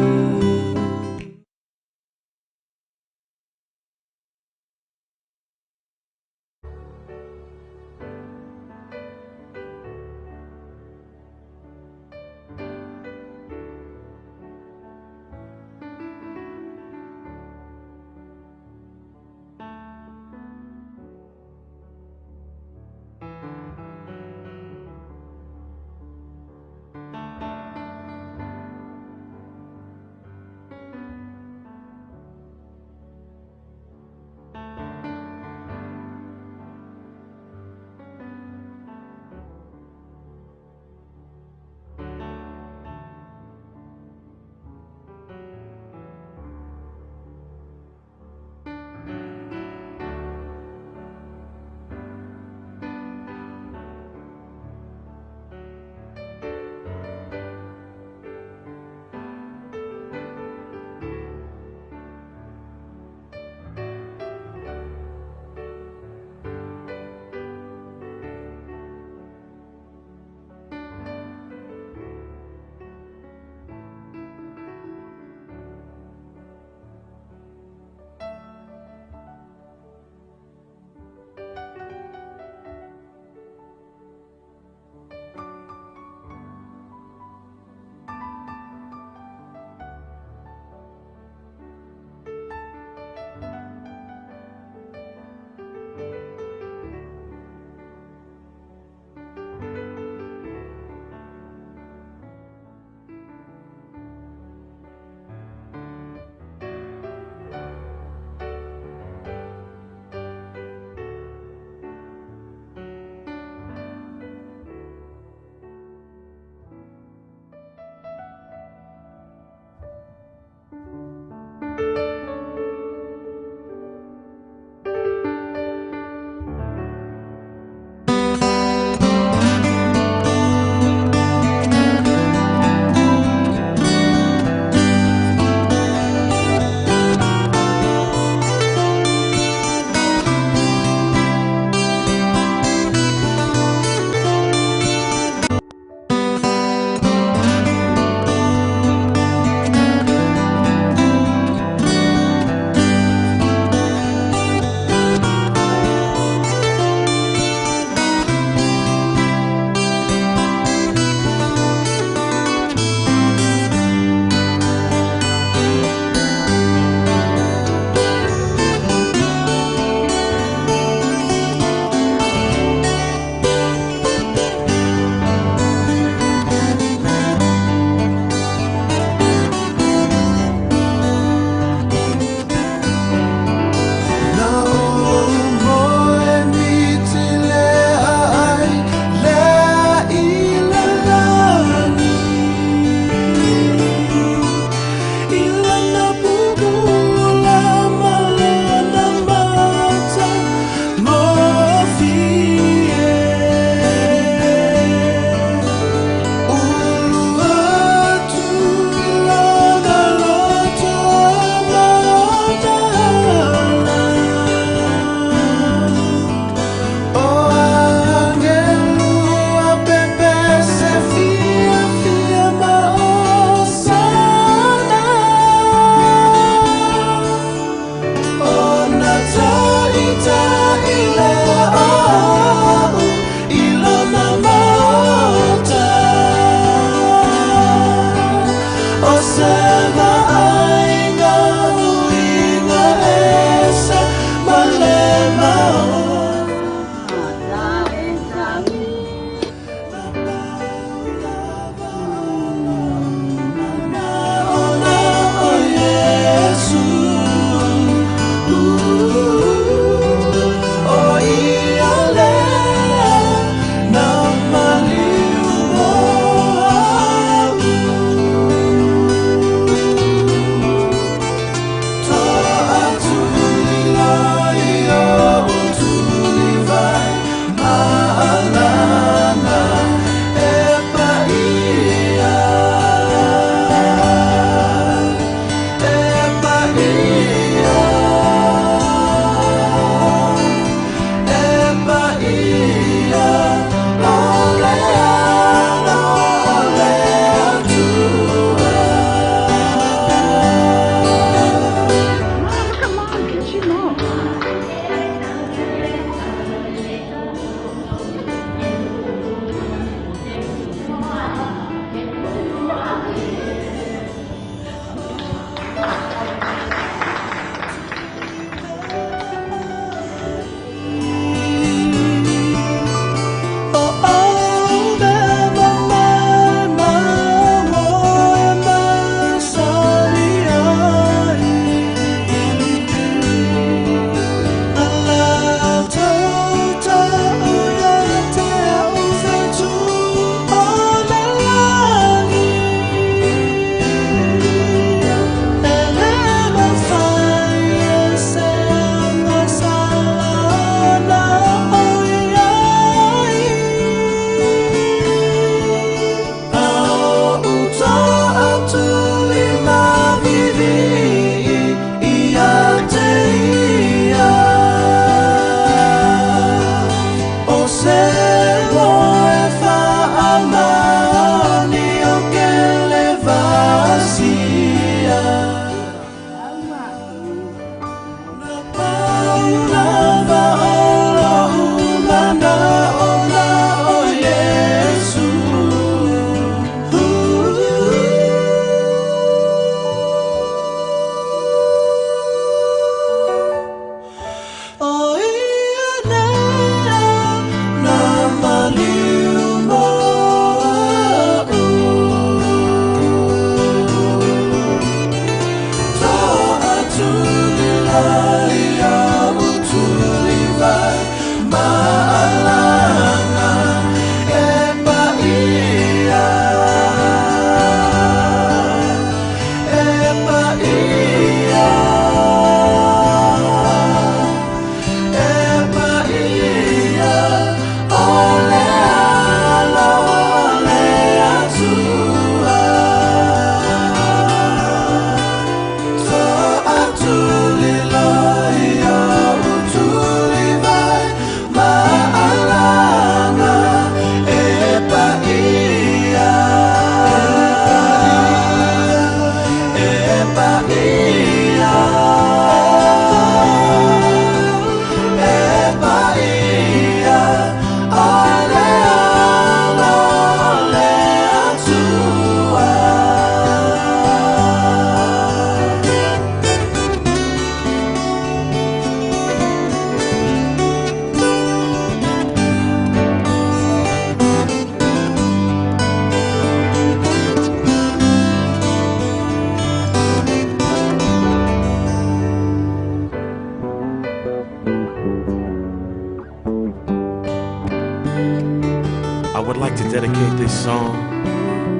I would like to dedicate this song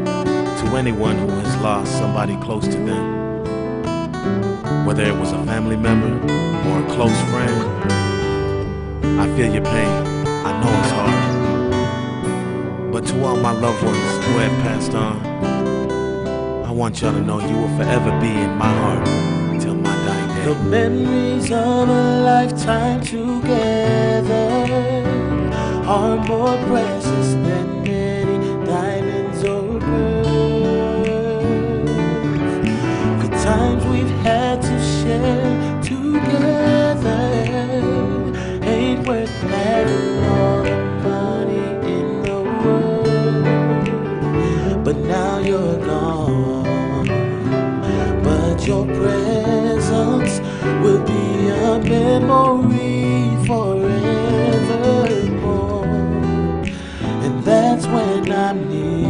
to anyone who has lost somebody close to them, whether it was a family member or a close friend. I feel your pain, I know it's hard, but to all my loved ones who have passed on, I want y'all to know you will forever be in my heart till my dying day. The memories of a lifetime together are more precious than many diamonds or pearls. The times we've had to share together ain't worth having all the money in the world. But now you're gone, but your presence will be a memory forevermore. And that's when I'm near.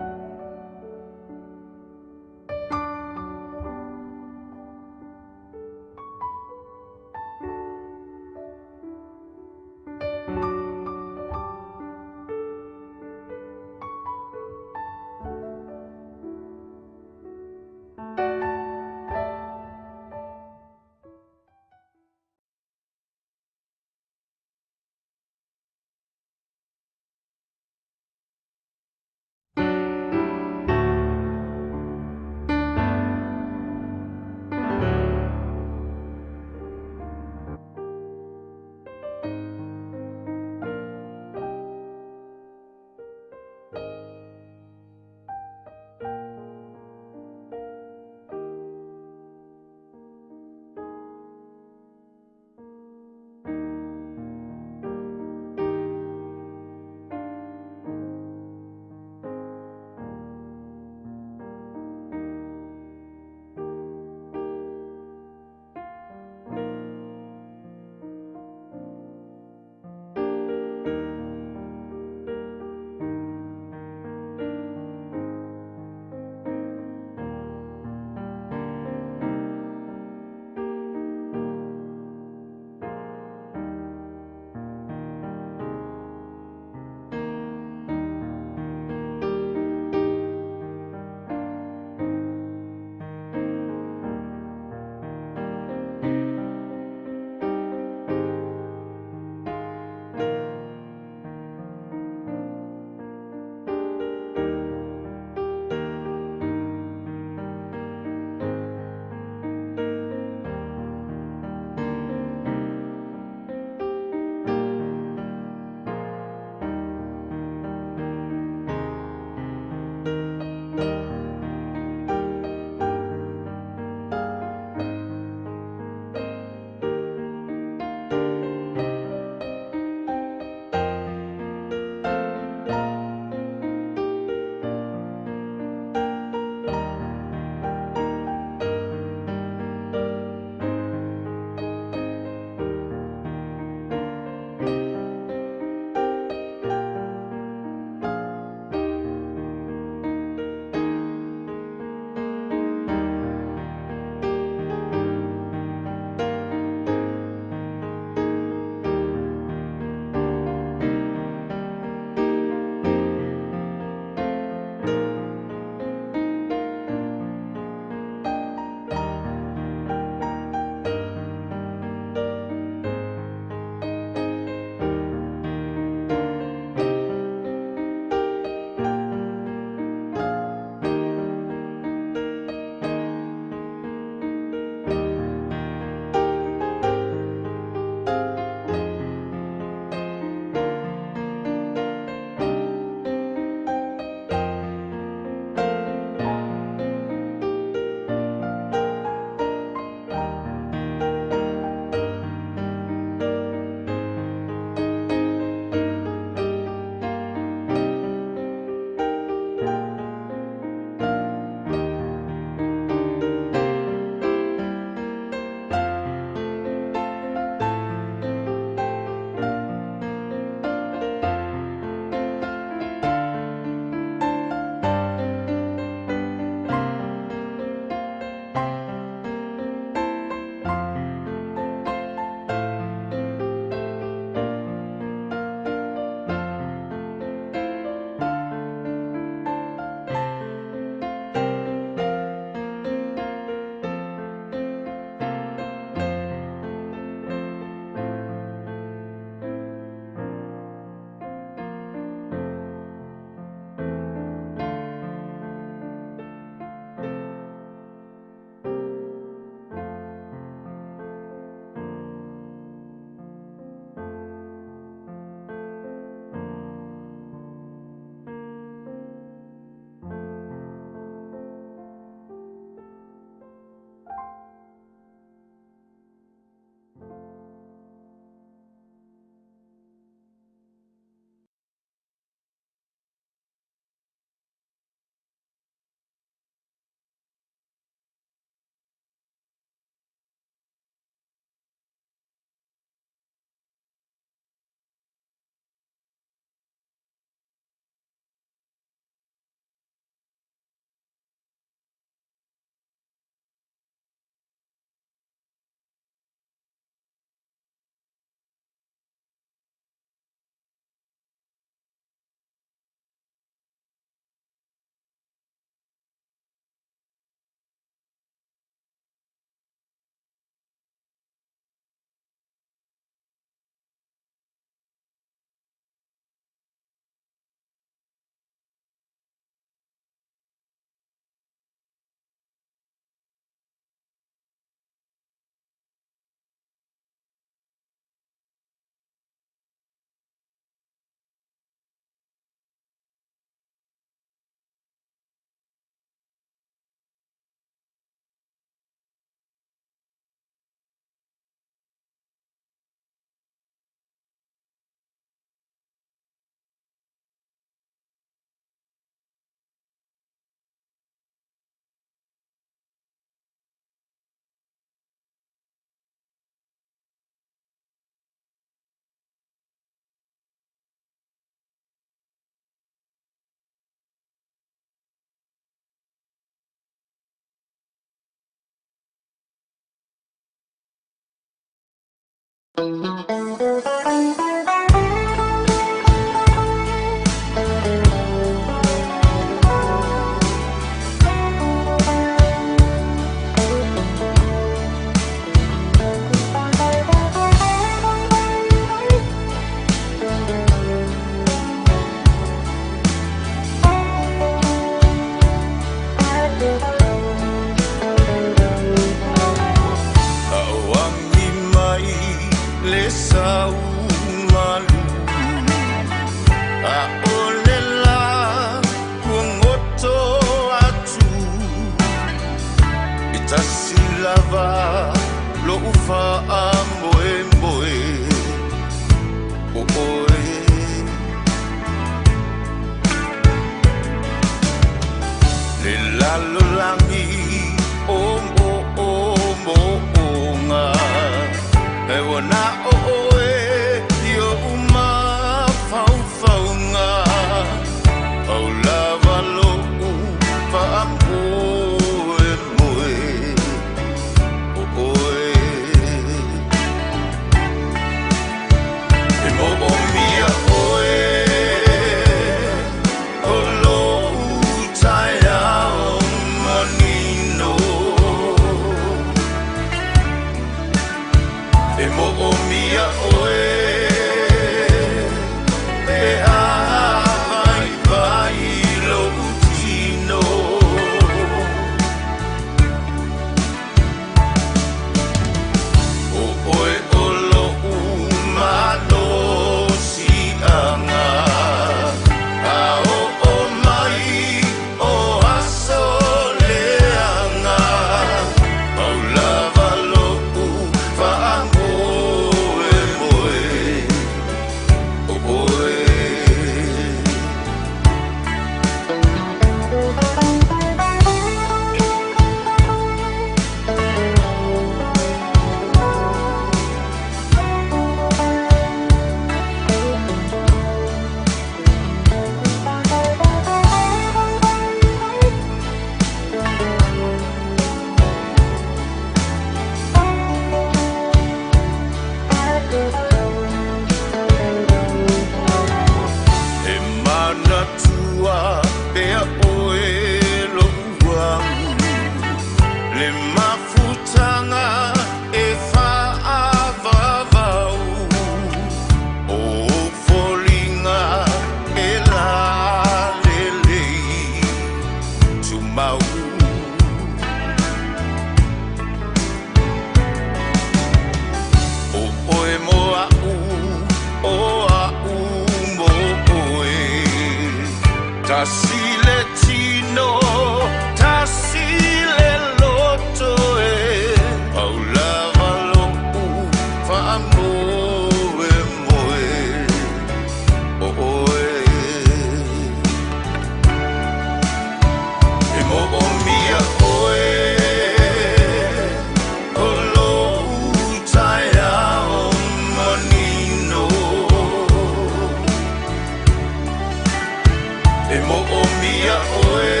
E mo o mia oe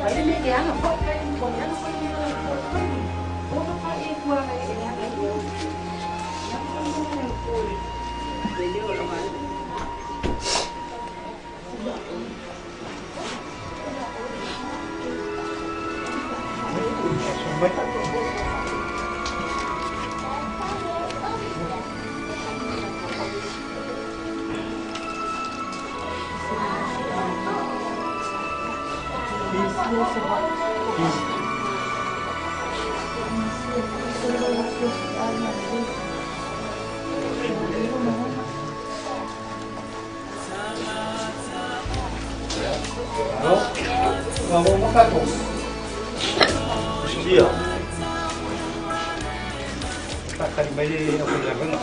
Vậy nên giá là có cái quần nó có như có cái buông nó phải yên qua này Vamos makan tu. Dia. Tak kali mai aku dah dengar.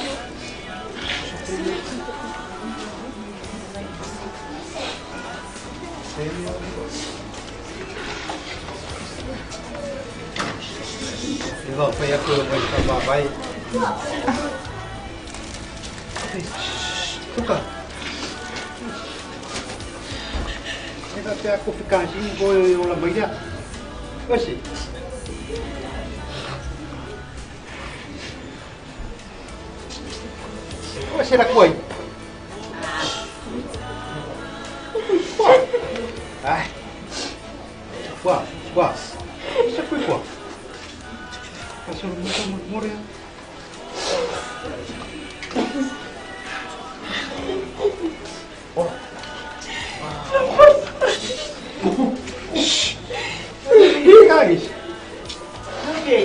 Ibu payah aku mai sama baik. Suka. Tapi aku fikir sini boleh orang baik dia. Kasih. Kasih nak kuai. Ah. Kuah, kuah. Bisa kuai kuah. Kasih macam murah. Oh. Guys. Okay.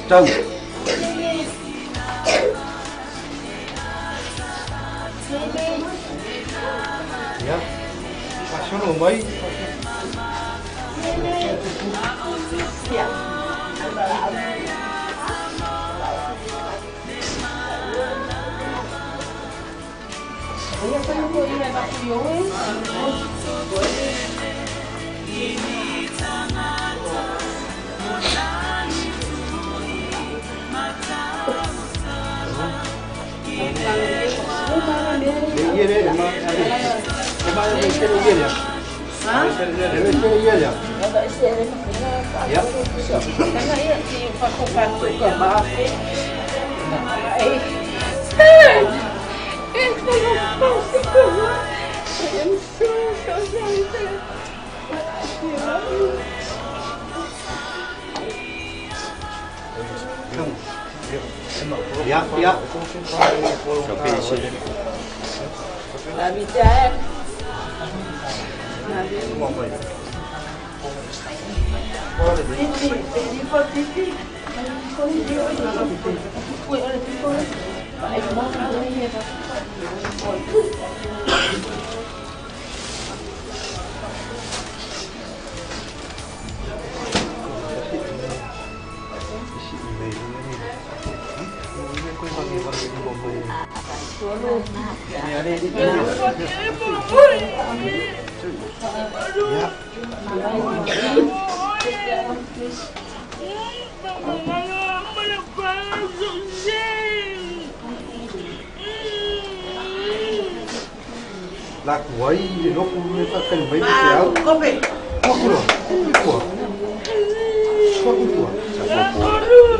Trần ya passion lo mấy Iya deh, emang ada istri iya ya. Istri iya ya. Ya. Karena iya si fakukan juga bah. Ya, ya. Nabi Jan. Lạc quấy nó cũng như ta cần mấy cái kéo. Có phải. Có của. Có của. Chả có của.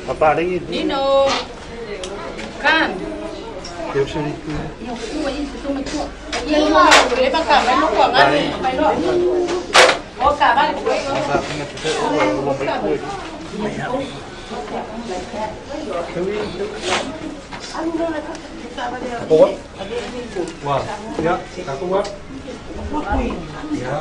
Apa lagi? Nino, kan? Tiap sini. Yang kedua itu cuma cuma. Yang mana? Boleh makan, main lupa kan? Main lupa. Oh, kabar boleh. Kuat. Wah, ya, tak kuat. Ya.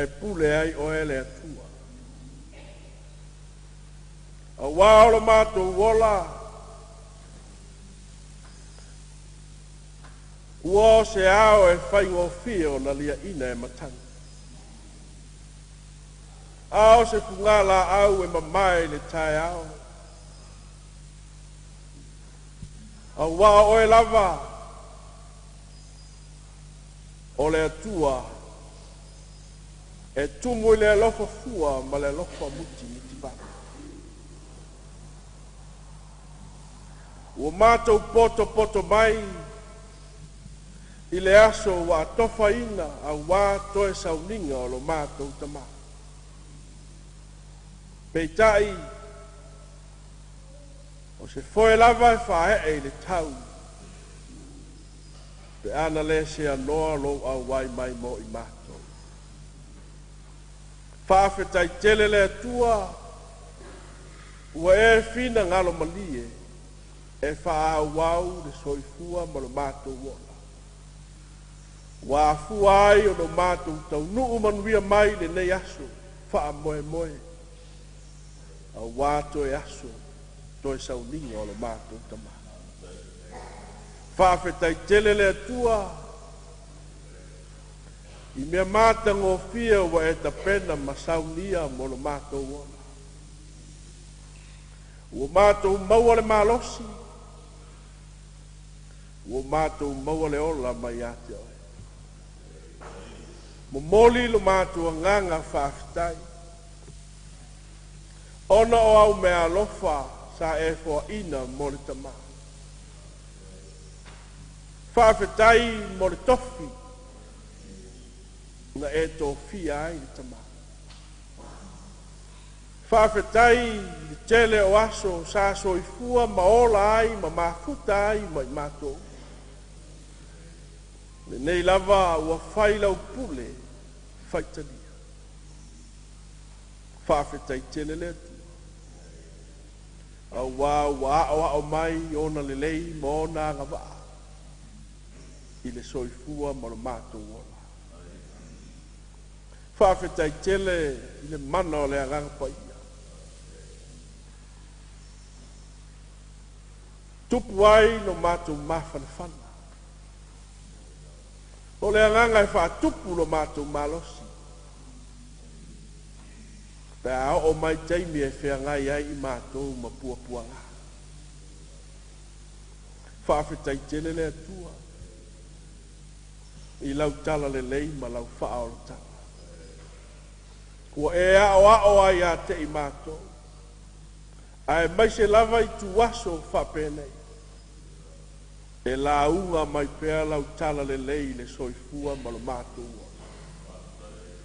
e pule ai o ele atua. A wao mātou wola, ua se ao e whai ngofia o na lia ina e matanga. Ao se fungala au e mamai le tai ao. A wao o e lava, o le atua, e tumu i le alofa fua ma le alofa muti ni tibaka. Ua mātou poto mai i le aso wa tofa ina a wā toe sauninga o lo mātou tama. Peitai, o se foe lava e whae e le tau, pe ana le se anoa lo au wai mai mo i mātou. Whaafetai tele le atua, ua e fina ngalo malie, e wha wau le soifua ma lo mātou wona. Wa fua ai o lo mātou tau nuu manuia mai le nei aso, wha moe moe. A wāto e aso, toi sauninga o lo mātou tama. Whaafetai tele le atua, i mea mātango fia wa e ta pena ma saunia mo lo mātou wona. Ua mātou maua le malosi, ua mātou maua le ola mai ate oe. Mo moli lo mātou nganga whaafetai, ona o au mea lofa sa e fua ina mo le tama. Whaafetai mo le tofi, na e tō fia ai le tama. Whaafetai le tele o aso sa soifua ma ola ai ma mafuta ai ma i mātou. Le nei lava ua whailau pule whaitania. Whaafetai tele le atu. A wā o mai ona le lei ma ona ngawaa. I le soifua ma lo mātou ola. Whaafetai tele i le mana o le anganga paia. Tupu ai no mātou mawhanawhana. O le anganga e whaatupu lo mātou malosi. Pea o mai taimi e whengai ai i mātou ma puapuanga. Whaafetai tele le atua. I lau tala le lei ma lau whaaro tala. Kua e ao ai a te i mātou. Ai mai se lava i tu waso whapenei. E la unga mai pea lau tala le lei le soifua ma lo mātou.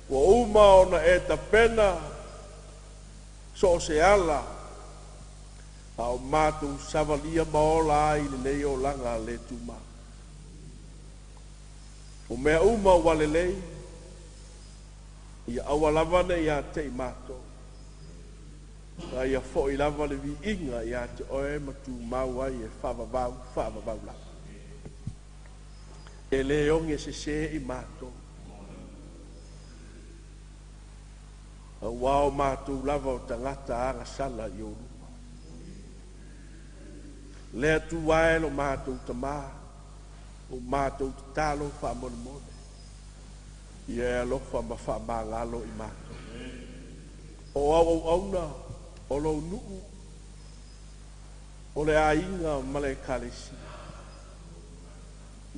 Kua uma ona e ta pena so se ala. Au mātou savalia maola ai le nei o langa le tuma. O mea uma wale lei. Ia awa lavana ia te i mātou. Ka ia fo i lava le vi inga ia te oe matu mau ai e whavavau lava. E leonge se i mātou. A wao mātou lava o tangata anga sala i o ruma. Lea tu waelo mātou tamā. O mātou talo whamone. Ia e alofa ma whamangalo i mātou. O au auna, o lo nuu, o le ainga ma le kalesi.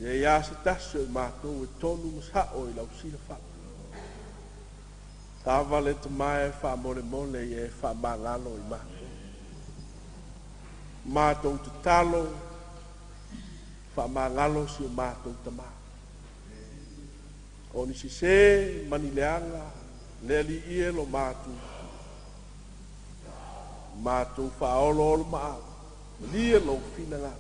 Ia ia se taso i mātou e tonu mashao i lau sila wha. Tawa le tamae whamone i e whamangalo i mātou. Mātou te talo, whamangalo si o mātou tamā. O ni se mani leanga, le li ie lo mātou. Mātou whaolo olo maa, lia lo fina ngā.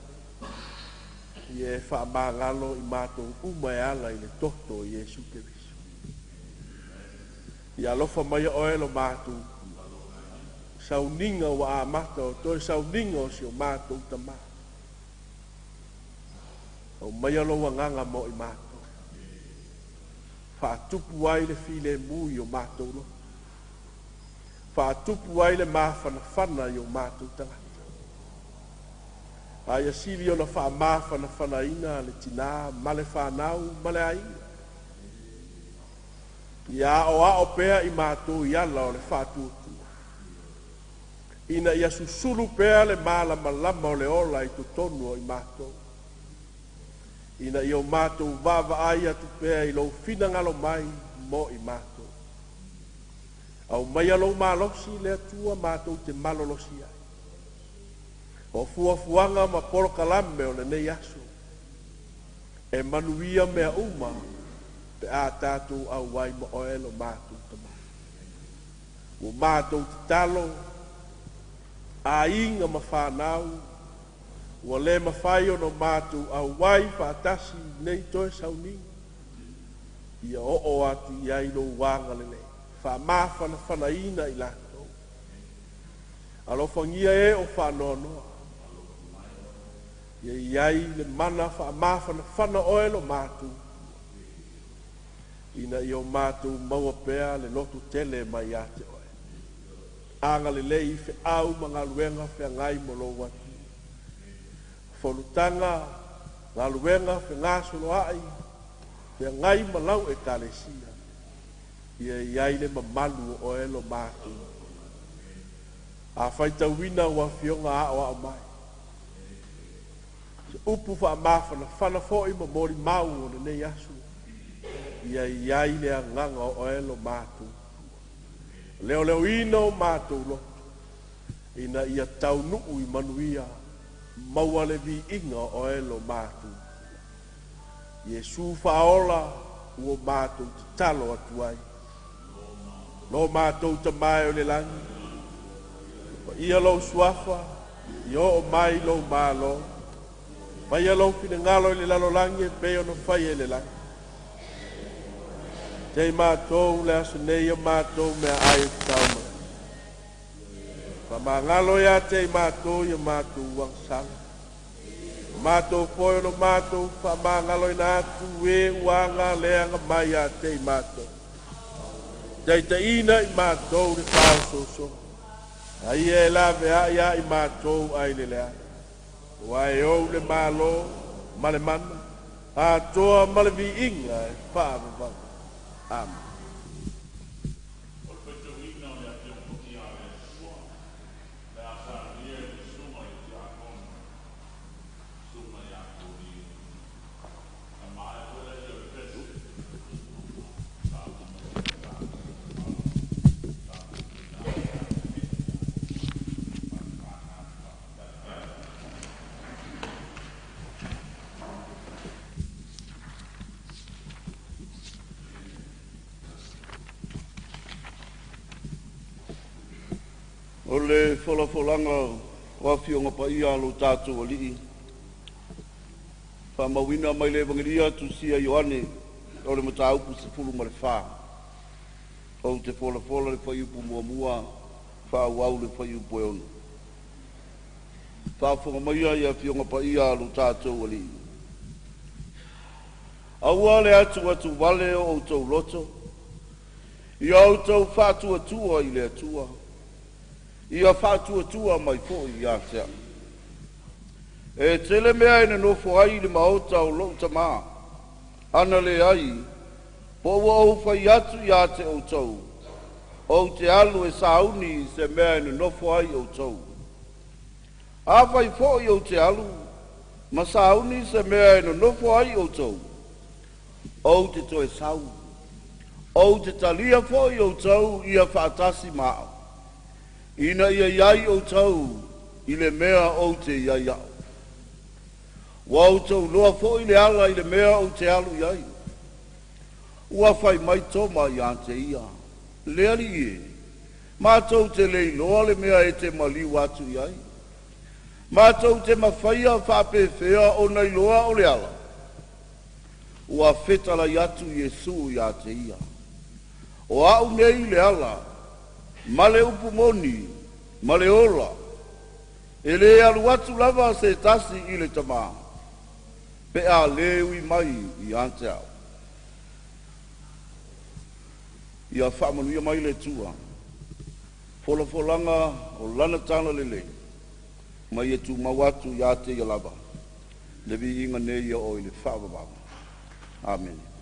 Ie whamangalo i mātou umai ala i le toto i Jesu Keriso. Ia lofa mai oe lo mātou. Sauninga wa a mata o toi sauninga o si o mātou tamā. O mai alo wanganga mo i mātou. Whaatupu ai le file mui o mātou lo. Whaatupu ai le mawhanawhana i o mātou tangata. Ai asili o na wha mawhanawhana ina le tina male whanau male aina. Ia o a o pea i mātou i ala o le whaatutu. Ina ia susulu pea le malama o le ola i tutonu o i mātou. Ina i o mātou vava ai atu pea i lo fina ngalo mai mo i mātou. Au mai alo malosi le atua mātou te malolosi ai. O fuafuanga ma poro kalame o le nei aso. E manuia mea uma pe a tātou au wai ma oelo mātou tama. O mātou te talo a inga ma whanau. Ua le mawhai o no mātou au wai whaatasi nei toe sauni. Ia o atu i aino wanga lele. Wha mawhana whanaina i lato. Alo whangia e o whanonoa. Ia iai le mana wha mawhana whana oelo mātou. Ina i o mātou maua pea le lotu tele mai ate oe. Anga lele i fe au mga luenga fe ngai molo watu. Fonutanga, ngā luenga, whi ngā solo ai, whi ngai malau e kālesia. Ia iai le mamalu o elo mātou. A whaita wina ua whionga a o mai. Se upu wha mawhana, whana fo i mamori mau o nei asu. Ia iai le nganga o elo mātou. Leo leo ino mātou lo. Ina ia tau nuu i manuia. Maua le vi inga o elo mātou. Iesu whaola ua mātou te talo atu ai. Lo mātou ta mai o le langi. Ia lo suafa, i o mai lo mālo. Pai a lo fina ngalo le lalo langi e peo no whai e le langi. Te mātou le asu nei a mātou mea ai tau mai. Ma ngalo ya te mātou ya mātou wang sang. Mātou poe no mātou fa ma ngalo ina atu e wanga leanga mai ya te mātou. Dei te ina i mātou le pao so. Ai e la vea ya i mātou ai le lea. Wai o le malo male mana. A toa male vi inga e paa vang. Amen. O le whalafolanga wa whionga pa ia alo tātou alii. Wha mawina mai le wangiria tu sia Ioane o le mataupu se fulu ma le wha. O te whalafola le whaiupu mua wha wau le whaiupu e ono. Wha whonga mai ia whionga pa ia alo tātou alii. Aua le atu wale o tau loto. I au tau whātua tua i le atua. Ia whātua mai fo i atea. E tele mea ina nofo ai le maota o lo tamā. Ana le ai, po ua au whai atu i ate o tau. O te alu e sauni se mea ina nofo ai o tau. A whai fo i o te alu, ma sauni se mea ina nofo ai o tau. O te toe sau. O te talia fo i o tau ia whaatasi maa. Ina ia iai o tau, i le mea o te iai au. Wa o tau loa fo i le ala i le mea o te alu iai. Ua whai mai toma i ante ia. Leali e, mātou te lei loa le mea e te mali watu iai. Mātou te mawhaia whape whea o nei loa o le ala. Ua whetala i atu Iesu i ate ia. O au nei le ala, male upu moni, male ola, e le alu atu lava se tasi i le tamā, pe a lewi mai i ante au. ia whaamanuia mai le tua. Folanga o lana tana lele. Mai e tu mawatu ia te ia lava. Le vi inga ne ia o i le whaamabama. Amen.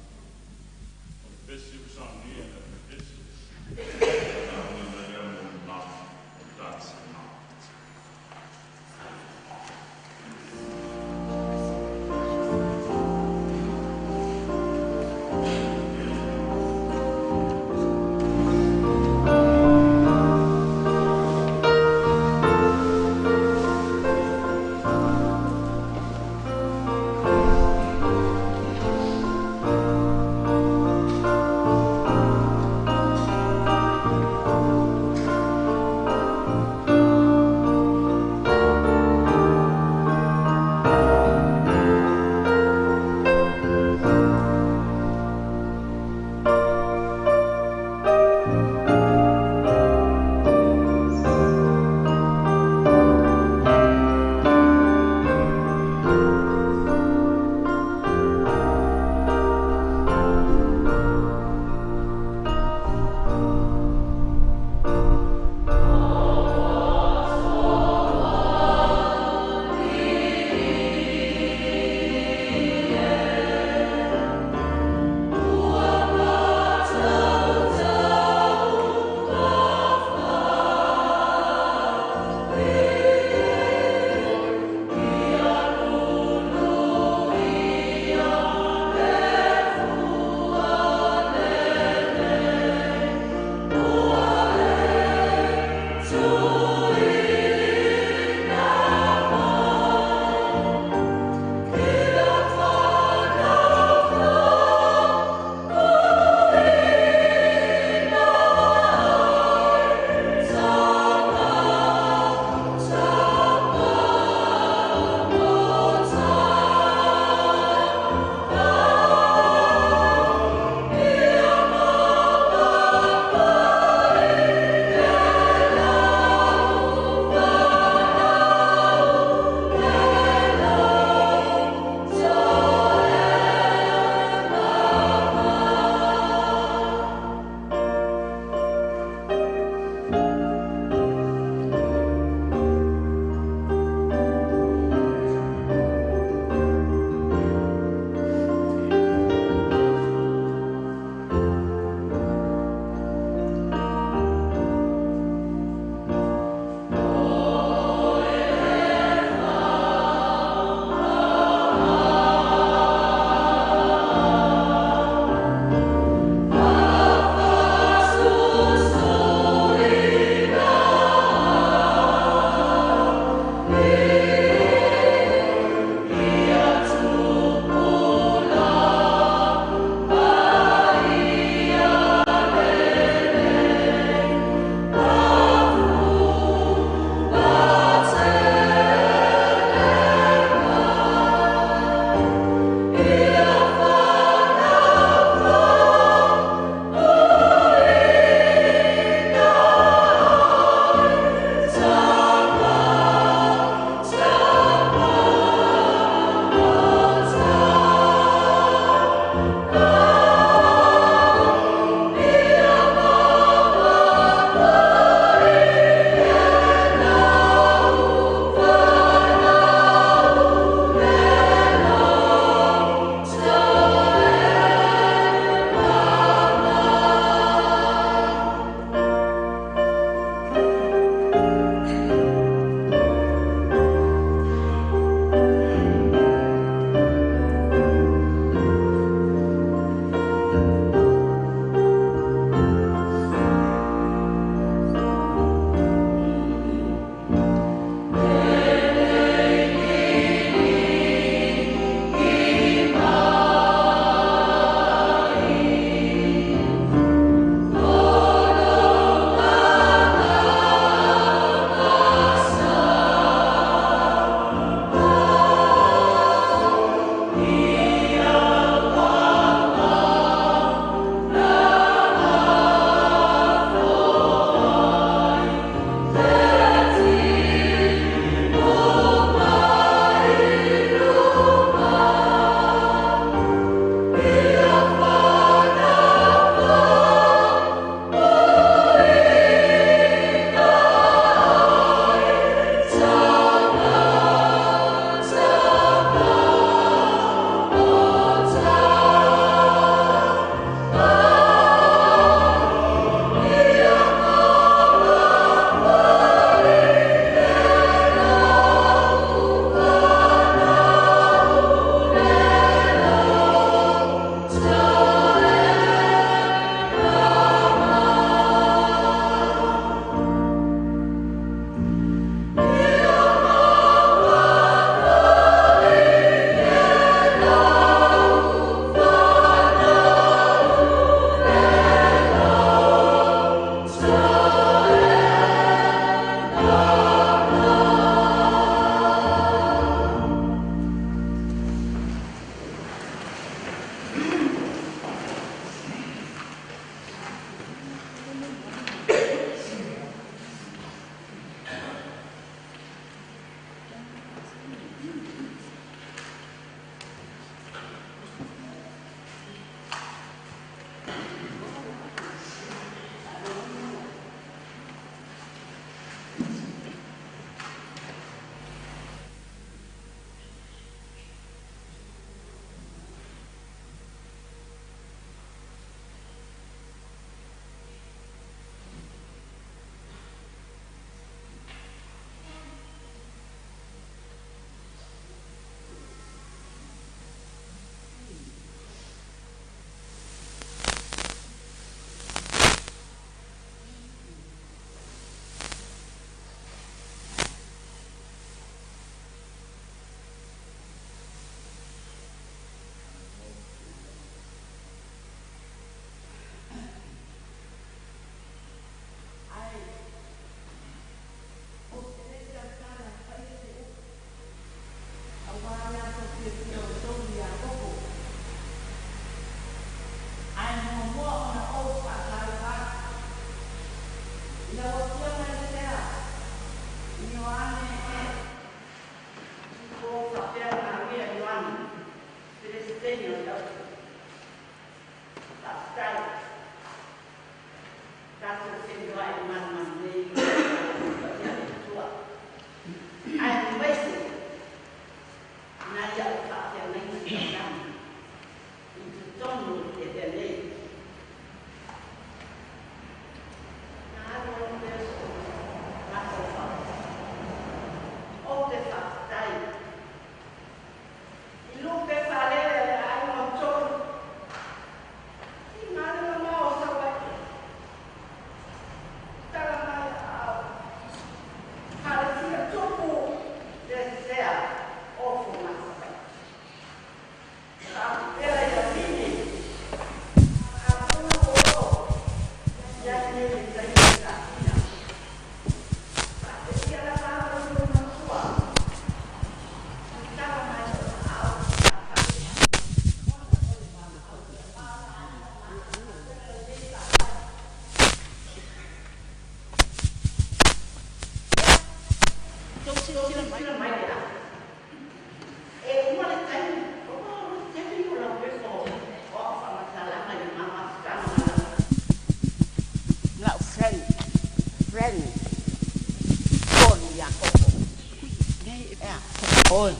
Ôi.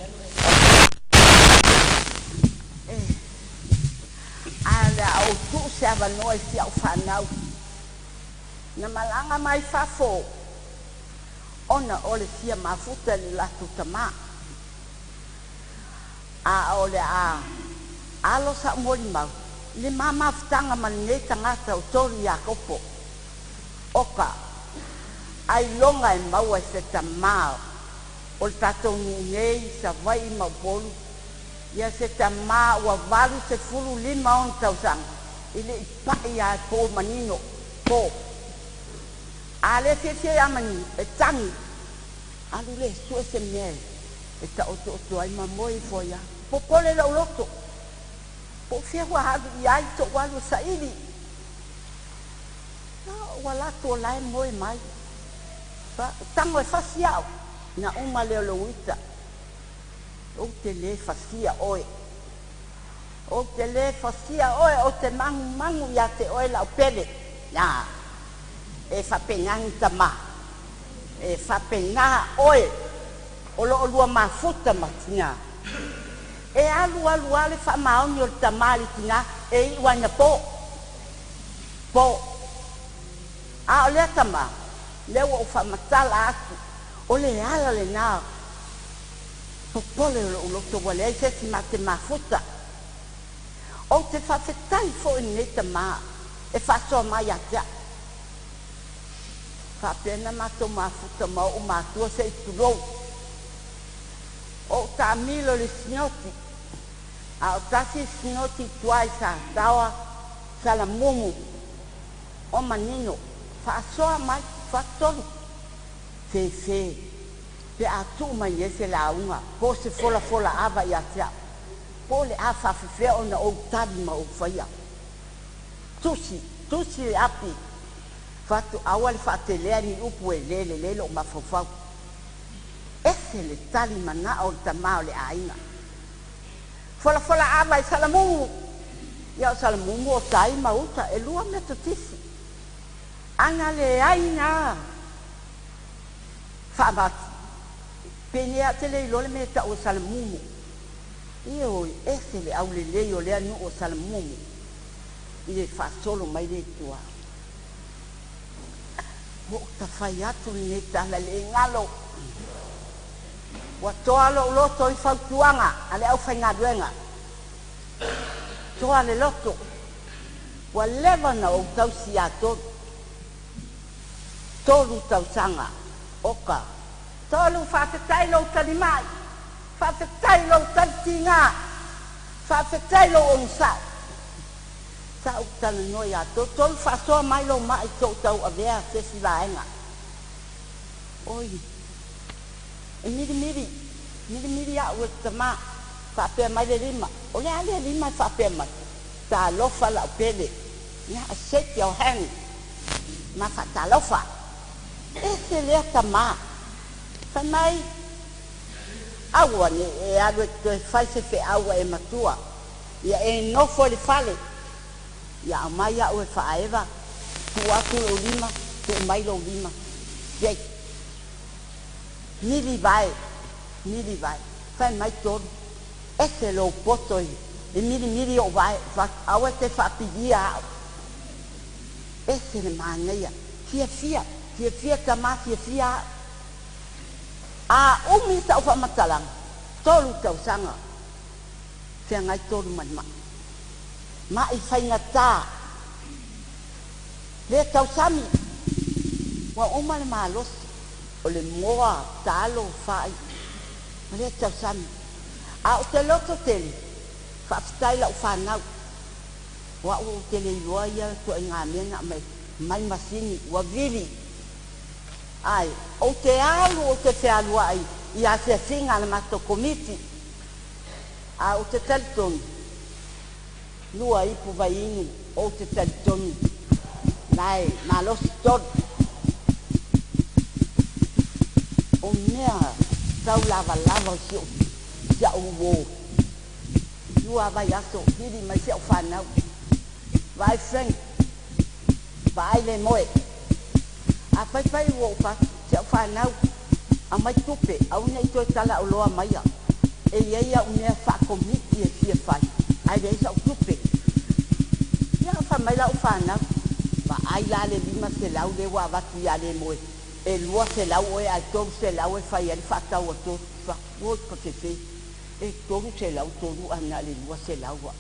Ala o tu se ava noi si au fanau. Na malanga mai fafo. Ona ole sia mafuta le latu tama. A ole a. Alo sa mori mau. Le mama ftanga manne tangata o tori ya kopo. Oka. Ai longa e mau e se tamao. O le tatou nei sa vai maupolu ia se tamā ua valu se fulu lima ona tausanga i le ipa'i a po manino po a le fefie amani e tangi alu le sue se mea e ta'oto'oto ai mamoi foi a popole lauloto po fia ua halu i ai to'ualu sa'ili ua latu o lae moi mai tango e fasiao na uma leo louita o te le fasia oe o te le fasia oe o te mangu ia te oe lau pele na e whapengangi tama e whapengaha oe o lo lua mafuta matinga e alu ale whamaoni o le tamali tinga e iwana po a o lea tama leo o whamatala atu o le ala le nā popole o loto wale ai se mate mafuta o te whawhetai fo i ne tamā e whasoa mai atia whapena mato mafuta ma o matua se i turou o ta milo le sinoti a o tasi sinoti tuai sa tawa salamumu o manino whasoa mai whatonu fe pe atu mai ese la unga po se fola ava ia tia po le afa fe ona o tabi ma o faia tusi api fatu awal fatele ni upu lele o mafofau ese le tali mana o tamao le aina fola ava i salamu ia salamu o sai mauta e lua metotisi ana le aina Fabati. Penia tele lole me ta o salmumu. Io ese le au le o le anu o salmumu. Ile fa solo mai le tua. Mo ta fai atu ni ta la le ngalo. Wa toa lo to i fa tuanga ale au fa ngaduenga. Toa le loto. Wa leva na o tau siato. Tolu tau sanga. Oka. Tolu whawhetai lo tani mai. Whawhetai lo tani tinga. Whawhetai lo onsa. Sa uktana noi ato. Tolu whasoa mai lo mai tau tau avea se silaenga. Oi. E miri a ue tama. Whapea mai le lima. O le ale lima whapea mai. Ta lofa la pele. Nga seti au hangi. Ma whata lofa. Ese lea tama. Tanai. Awa ni e alu e fai se fe awa e matua. Ia e nofo le fale. Ya mai ya o faeva. Tu atu o lima, tu mai lo lima. Ye. Ni vai. Fai mai todo. Ese lo poto e miri o vai, awe te fapigia. Ese le maneia. Fia kama fia. A umi sa ufa matalang. Tolu tau sanga. Fia ngai tolu man. Ma i fai ngata. Le tau sami. Wa uma le malos. O le moa talo fai. Ma le tau sami. A o te loto tele. Whaftai lau whanau. Wa o tele iloa ia to i ngā mena mai masini. Wa vili. Ai, o te alu o te whialua ai. Ia se singa le mato komiti. A o te talitonu. Lua ipu vai inu o te talitonu. Nai, malosi todo. O mea, tau lava si o sia uwo. Lua vai aso, hiri mai sia o whanau. Vai Frank. Vai le moe. A pai uo pa, sia o whanau. A mai tupe, au nei toi tala o loa maia. E ia unea whakomiti e fia whai. Ai rei sa o tupe. Ia wha mai la o whanau. Ma ai la le lima se lau le wa watu ia le moe. E lua se lau oe ai toru se lau e whai ali whatau a toru. Whakoi ko te pe. E toru se lau toru ana le lua se lau wa.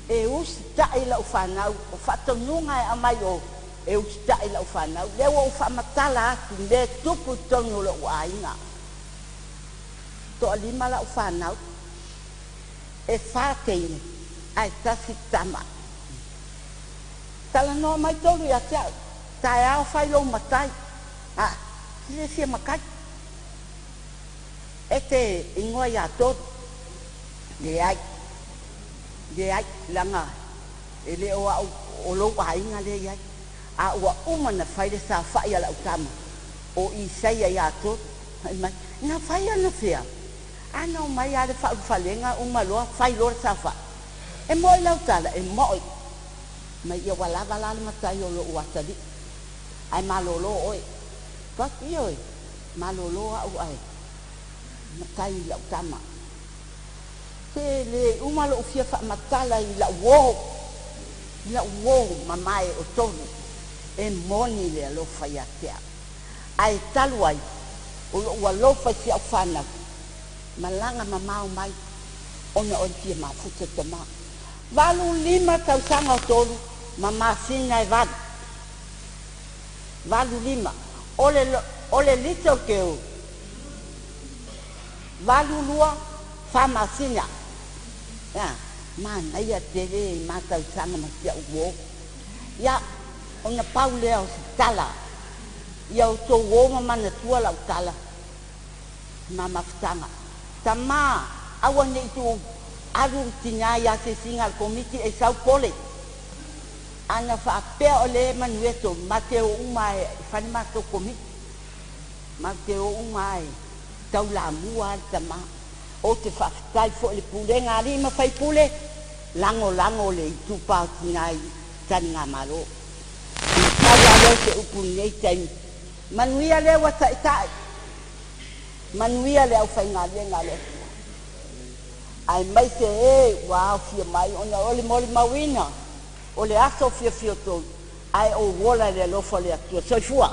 E usi tae la o whanau. O whatonunga e amai o. E usi tae la o whanau. Lewa o whamatala atu. Le tupu tonu la o ainga. To alima la o whanau. E whakeine. Ai tasi tama. Tala no mai tolu ia te au. Tae au whai lo matai. Ah, kire sia makai. E te ingoa ia tot. Le ai. Langa. E le o lo ainga le ai. A ua umana whai le sa whai ala utama. O i seia ia tot. Nga whai ana whea. Ana o mai ale whau whalenga umaloa whai lor sa wha. E moi lau tala, e moi. Mai ia walawa lale matai o lo uatari. Ai malolo oi. Kaki oi. Malolo au ai. Matai lau tama. Te le umalo ufia wha matala i lau woho. Lau woho mamae o tonu. E moni le alofa ia tea. Ai talu ai. O lo ualofa si au whanau. Malanga mamau mai. Ona o tia mafuta te maa. Valu lima tau sanga o tolu. Mama sina e vadu. Valu lima. Ole lito keu. Valu lua. Fama sina. Ya. Mana ia tere ma tau sanga masia uwo. Ya. Ona pau lea o si tala. Ia o to uwo mamana tua lau tala. Mama ftanga. Tama. Awa ne itu. Aru tina ia se singa al komiti e sau pole. Ana whaapea o le manueto, mateo umae, whanimato komiti. Mateo umae, tau la mua tama. O te whaftai fo le pule, ngā rima whai pule. Lango le itu pao tina i tani ngā malo. Tau la leo te upu nei taimi. Manuia leo wa tai. Manuia leo whai ngā leo. Ai mai se e wa fia mai ona ole moli mawina ole aso fia to ai o wola le lo fole atu so fua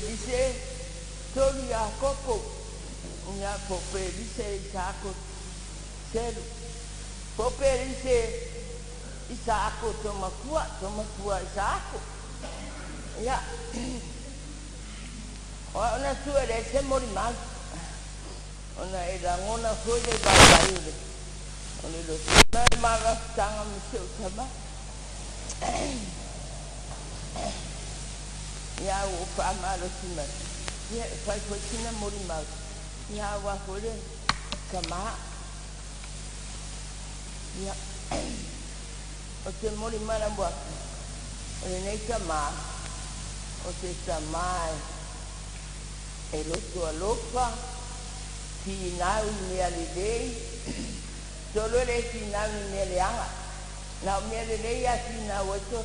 dice Toria Coco, una pope dice Isaco, Cero, pope dice Isaco, Tomakua, Isaco. Ya, ona suere se mori mal, ona era ona suere baile, ona lo suere malas tangan misal sama. Ya upa malo simat, ya fai cina mori mal, ya wafole kama, ya, oke mori malam buat, ini kama, oke kama, eloto alofa, tinau ni alidei, solo le tinau ni alianga, na ni alidei ya tinau itu.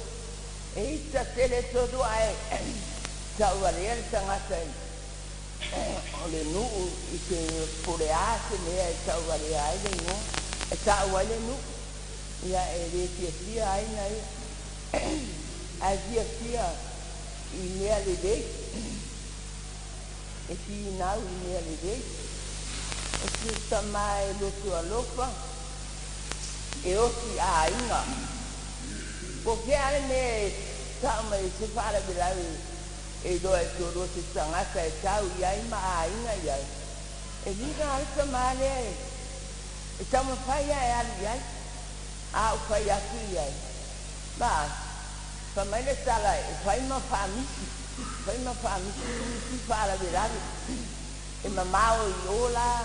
Esta tele todo ai sauariel sangasen ole nu ike purease ne sauariai de no sauale nu ya ele tia ai nai azia tia ile ale de e ti nau ile ale de o si tamai lo tua lofa e o si ainga porque ale me sama se fala bilawi e do e todo se sanga ka tau ya ima ainga ya e diga al samale e tamo faya ya a o faya ki ya ba famale sala e fai ma fami si fala bilawi e mamao yola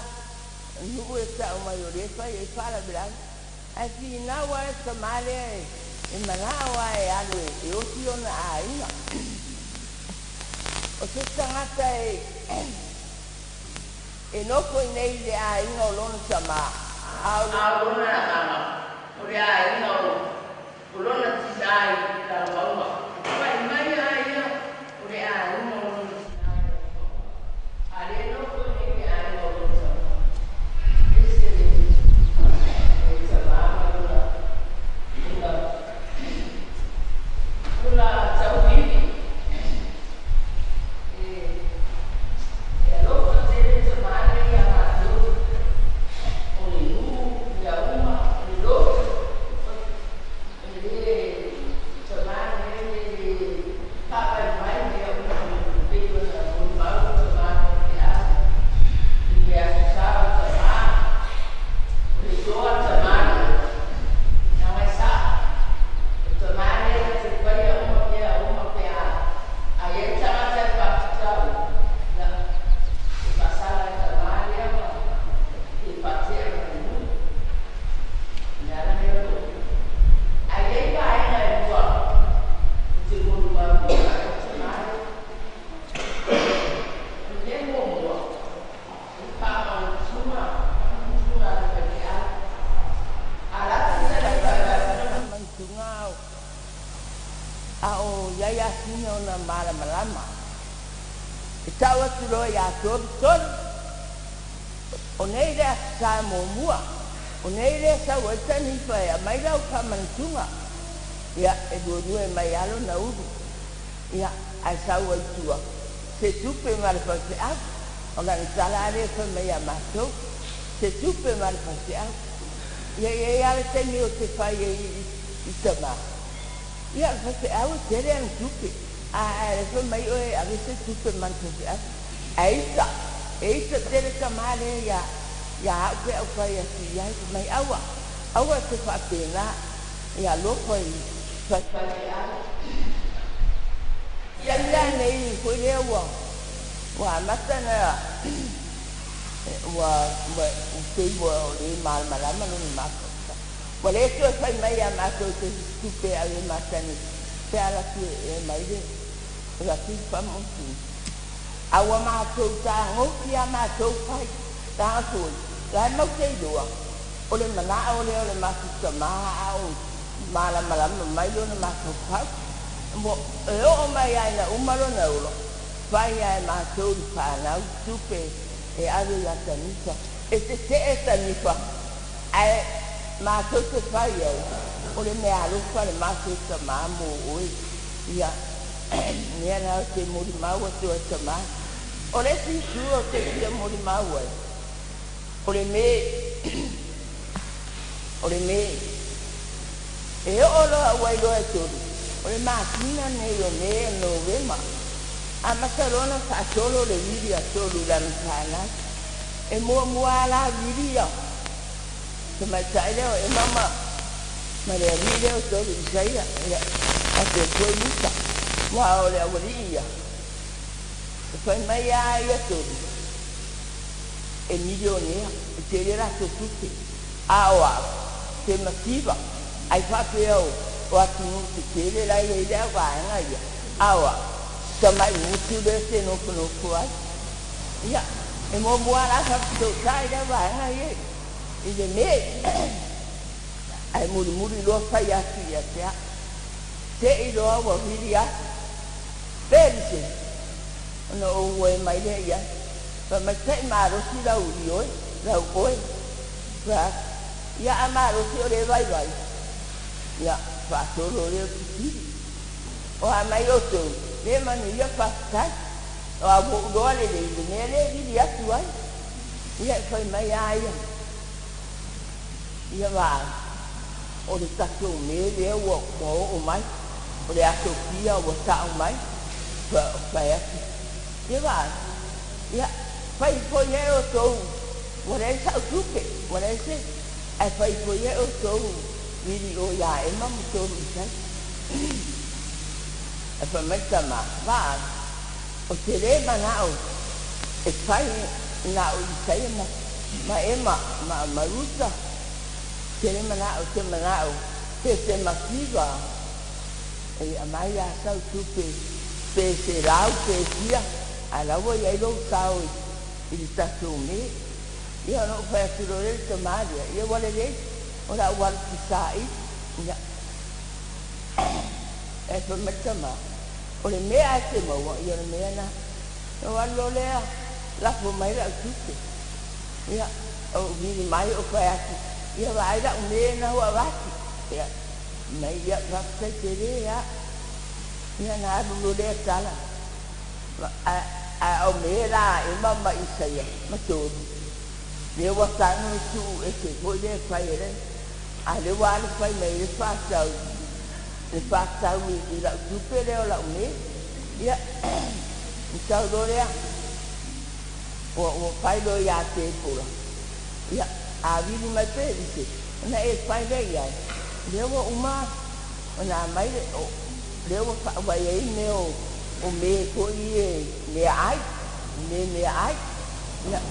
nu e sa o maioria fai fala bilawi assim na wa samale e manawa e alo e o tio na ainga o se tangata e no foi nei de ainga o lona sama a lona ama o le ainga o lona tisai ka wauma vai mai ainga o le ainga o lona tisai a le no foi nei de ainga o lona sama esse o sama la Saudi e allora se Somalia ya matu o lu ya uma lo e Somalia e papa mai ya una video na un mau Somalia ya sa Somalia o lo Somalia na mai sa Somalia se vai na mala malama itawa tulo ya tol oneira sa momua oneira sa wetani fa ya mai lau ka mantunga ya e do e mai alo na udu ya ai sa wetua se tupe mal fa se a ona salare fa mai ya mato se tupe mal fa se a ya le teni o te fa ye itama ya fa se a o tere an tupe fa mai oe a veces tupe man fa se a eita tere kamale ya ke au fa ya si ya mai awa te fa pena ya lo foi fa ya nei ko le wa matana wa te le mal malama no ma ko le to fa mai ya ma ko te tupe a le matani pe ala ki mai de la ki fa mo awa ma to ta ngo ya ma to fai ta so la mo te do o le mana o le ma su ma au mala mala mai lo na ma to fa mo e o mai ai na umalo na ulo fai ai ma to fa na tupe e ave la tanisa e te tanisa ai ma to te fai o le me alo fa le ma to ma mo o ya Nia na te muri mau te o te mai. O le si tua te kia muri mau ai. O le me. O le me. E o lo a wai loa turu. O le mātina nei o me no wema. A matarona fa solo le viri a solo la mtana. E mua la viri a. Te mai tai leo e mama. Ma le viri leo solo i saia. A te koe muta. Mua o le awaria. E fai mai a ia solo. E milionea. E te le rato tutte. A o a. Te masiva. Ai whape au. O atu nuti tele lai e lea wāenga ia. Awa. Sa mai mutu le se nofu ai. Ia. E mo muara hapito tai lea wāenga ia. I le me. Ai muri loa whai atu ia tea. Te i loa wa hiri atu. Pērise. Ona o ue mai lea ia. Pa mai te marosi lau i oi. Lau oi. Ia a marosi o le vai. Ia. Fatoro le kiri. O a mai o tau. Le manu ia whakatai. O a wo uroa le mea le riri atu ai. Ia whai mai aia. Ia waa. O le tato me le ua o mai. O le ato kia o tau mai. Whai atu. Ia waa. Ia whai poi e o tau. Wale sa utuke. Wale se. Ai whai poi e o tau. Viri o ia e mamu toru i sai. E wha maitama, waa, o te re manao, e whai na o i sai ma e maruta. Te re manao, te makiwa. E a mai a sau tupe, pe se rau, pe sia, a laua i ailo sao i li tatu me. Ia no whai aturo re te maria, ia wale re. Ora wal kisai ya e fa metama o le mea te maua ia le mea na o walo lea la fo mai la tuke ia o vini mai o fa ati ia vai la me na wa wati ia mai ia va se tere ia na lu le tala a o me la e mama isaia ma to le wa tanu tu e se foi le fai le a le wale fai mai le whātau i la tupe leo la ume ia i tau dorea o fai lo ia te pula ia a vini mai pērise na e fai le ia leo wa uma o na mai leo wa wai ei me o me ko i e me ai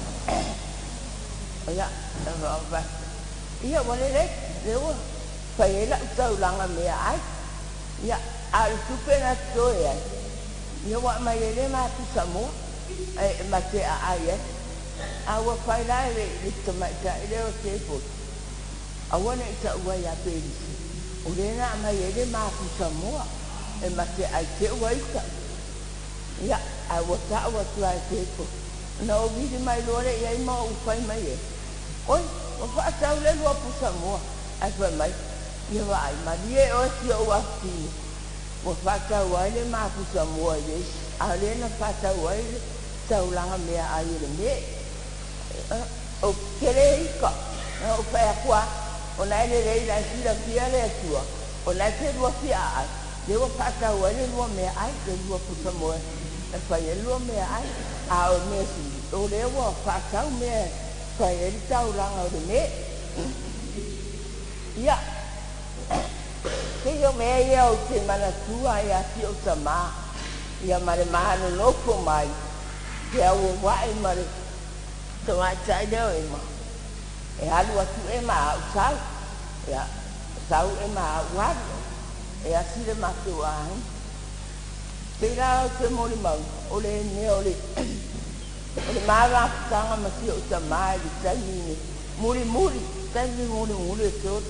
ia ia ia wale le leo fai e la utau langa mea ai ia a tupe na toe ai ia wa mai le ma tu Samoa e ma te a ai e a wa fai la le to mai ta leo te po a wana ita ua ia perisi o le na mai le ma tu Samoa e ma te ai te ua ita ia a wa ta wa tu ai te po na o vidi mai lore ia i ma u fai mai e oi o fa tau le lua pu Samoa ai fa mai ia vai ma die o si o ati o fa tau ai le ma pu Samoa le a le na fa tau ai tau langa mea ai le me o kere ika o fa kwa o nai le rei la si la fia le tua o nai te lua fia ai le o fa tau ai le lua mea ai le lua pu Samoa e fa le lua mea ai a o me si o le o fa tau mea fai e tau langa o me ia ke yo me ia o te mana tua ia ti o tama ia mare mahano noko mai ke au wai mare to mai tai deo e ma e alu atu e ma au sau ia sau e ma au wadu e asire ma tu ai pera o te mori mau o le ne o le mara tanga ma si o tama i tani muri tani muri to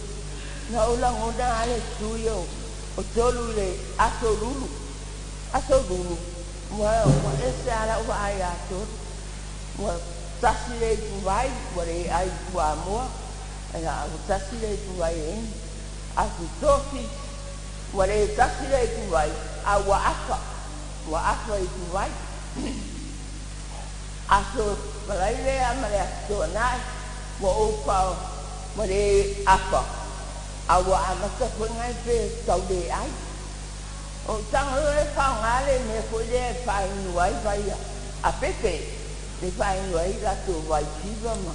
na ola ngoda ale tuyo o tolu le aso lulu mo ese ala o ai ato mo tasile tu vai pore ai tu amor era o tasile tu vai a tu tofi mo le tasile tu vai a wa aka wa aso I tu vai aso malai le amale aso nai wa o pa ma le apa awa amaka pungai pe tau de ai o tang le fa ngale me ko le fa nuai vai a pepe le fa nuai la tu vai chiva ma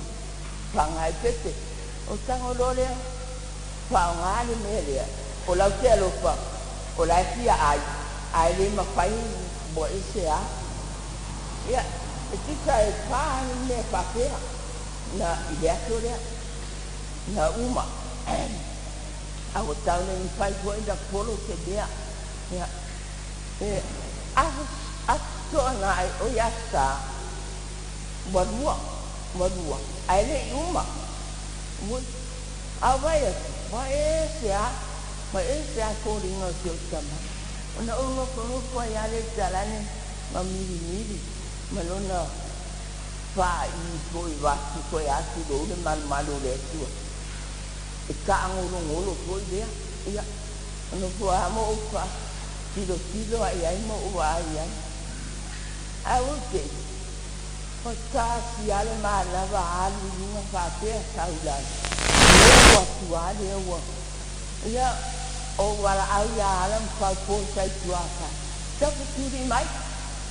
fa ngai pepe o tang lo le fa ngale me le o la te lo fa o la fia ai le ma fai bo ese a ya ti sai fa me pa pe na ile to le na uma a o tau le fai ko da polo ke dia ya a to na o ya sta modua ai le uma mu a vai ese a ko ringo se chama ona uno ko ya le talane ma miri ma lona fa I ko I va ko ya tu do le mal le tu e ka ngolo ko dia ya no ko amo fa tilo ai mo wa ai a o ke o ta si ale ma la va ali no fa te sa ula o tu ale o ya o wala au ya alam fa ko sai tu aka ta ku ti mai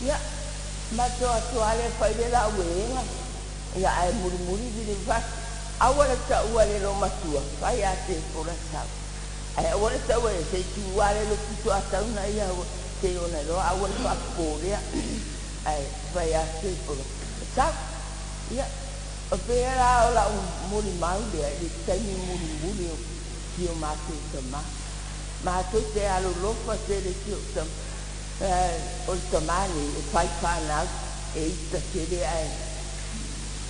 ya ma to ale fa le la we ya ai muri di va awala ta wale lo matua fa ya te por sa ai awala ta wale se tu wale lo tu ata una ya te ona lo awala fa por ya ai fa ya te por sa ya o pera ola muri mau de di tani muri io ma te ma to te alo lo fa te le io tam o tamani fai fa na e ta te de ai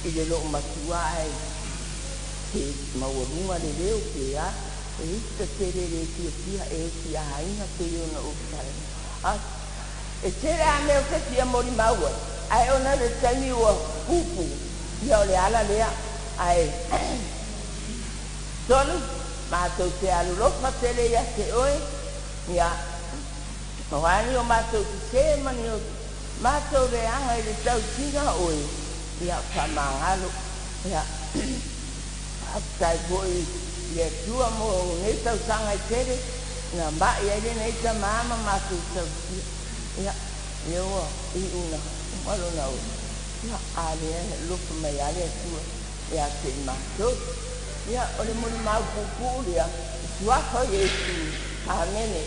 ile lo matua ai ke mawalunga le leo ke ya e ta te le kia e kia haina te yo na ukare e te a me o ke kia mori maua ai ona le tani o pupu ia le ala lea ai tolu ma to te alu lo ma te le ya te oe ya mawani o ma to te mani o ma to le anga le tau tina oe ya kamangalo ya tai boy le tua mo ne tau sanga tere na ba ya le ne ta mama ma tu tau ya yo I una malo na o ya ale lo me ya le tu ya te ma to ya ole mo ma ku ya tua ko ye tu amene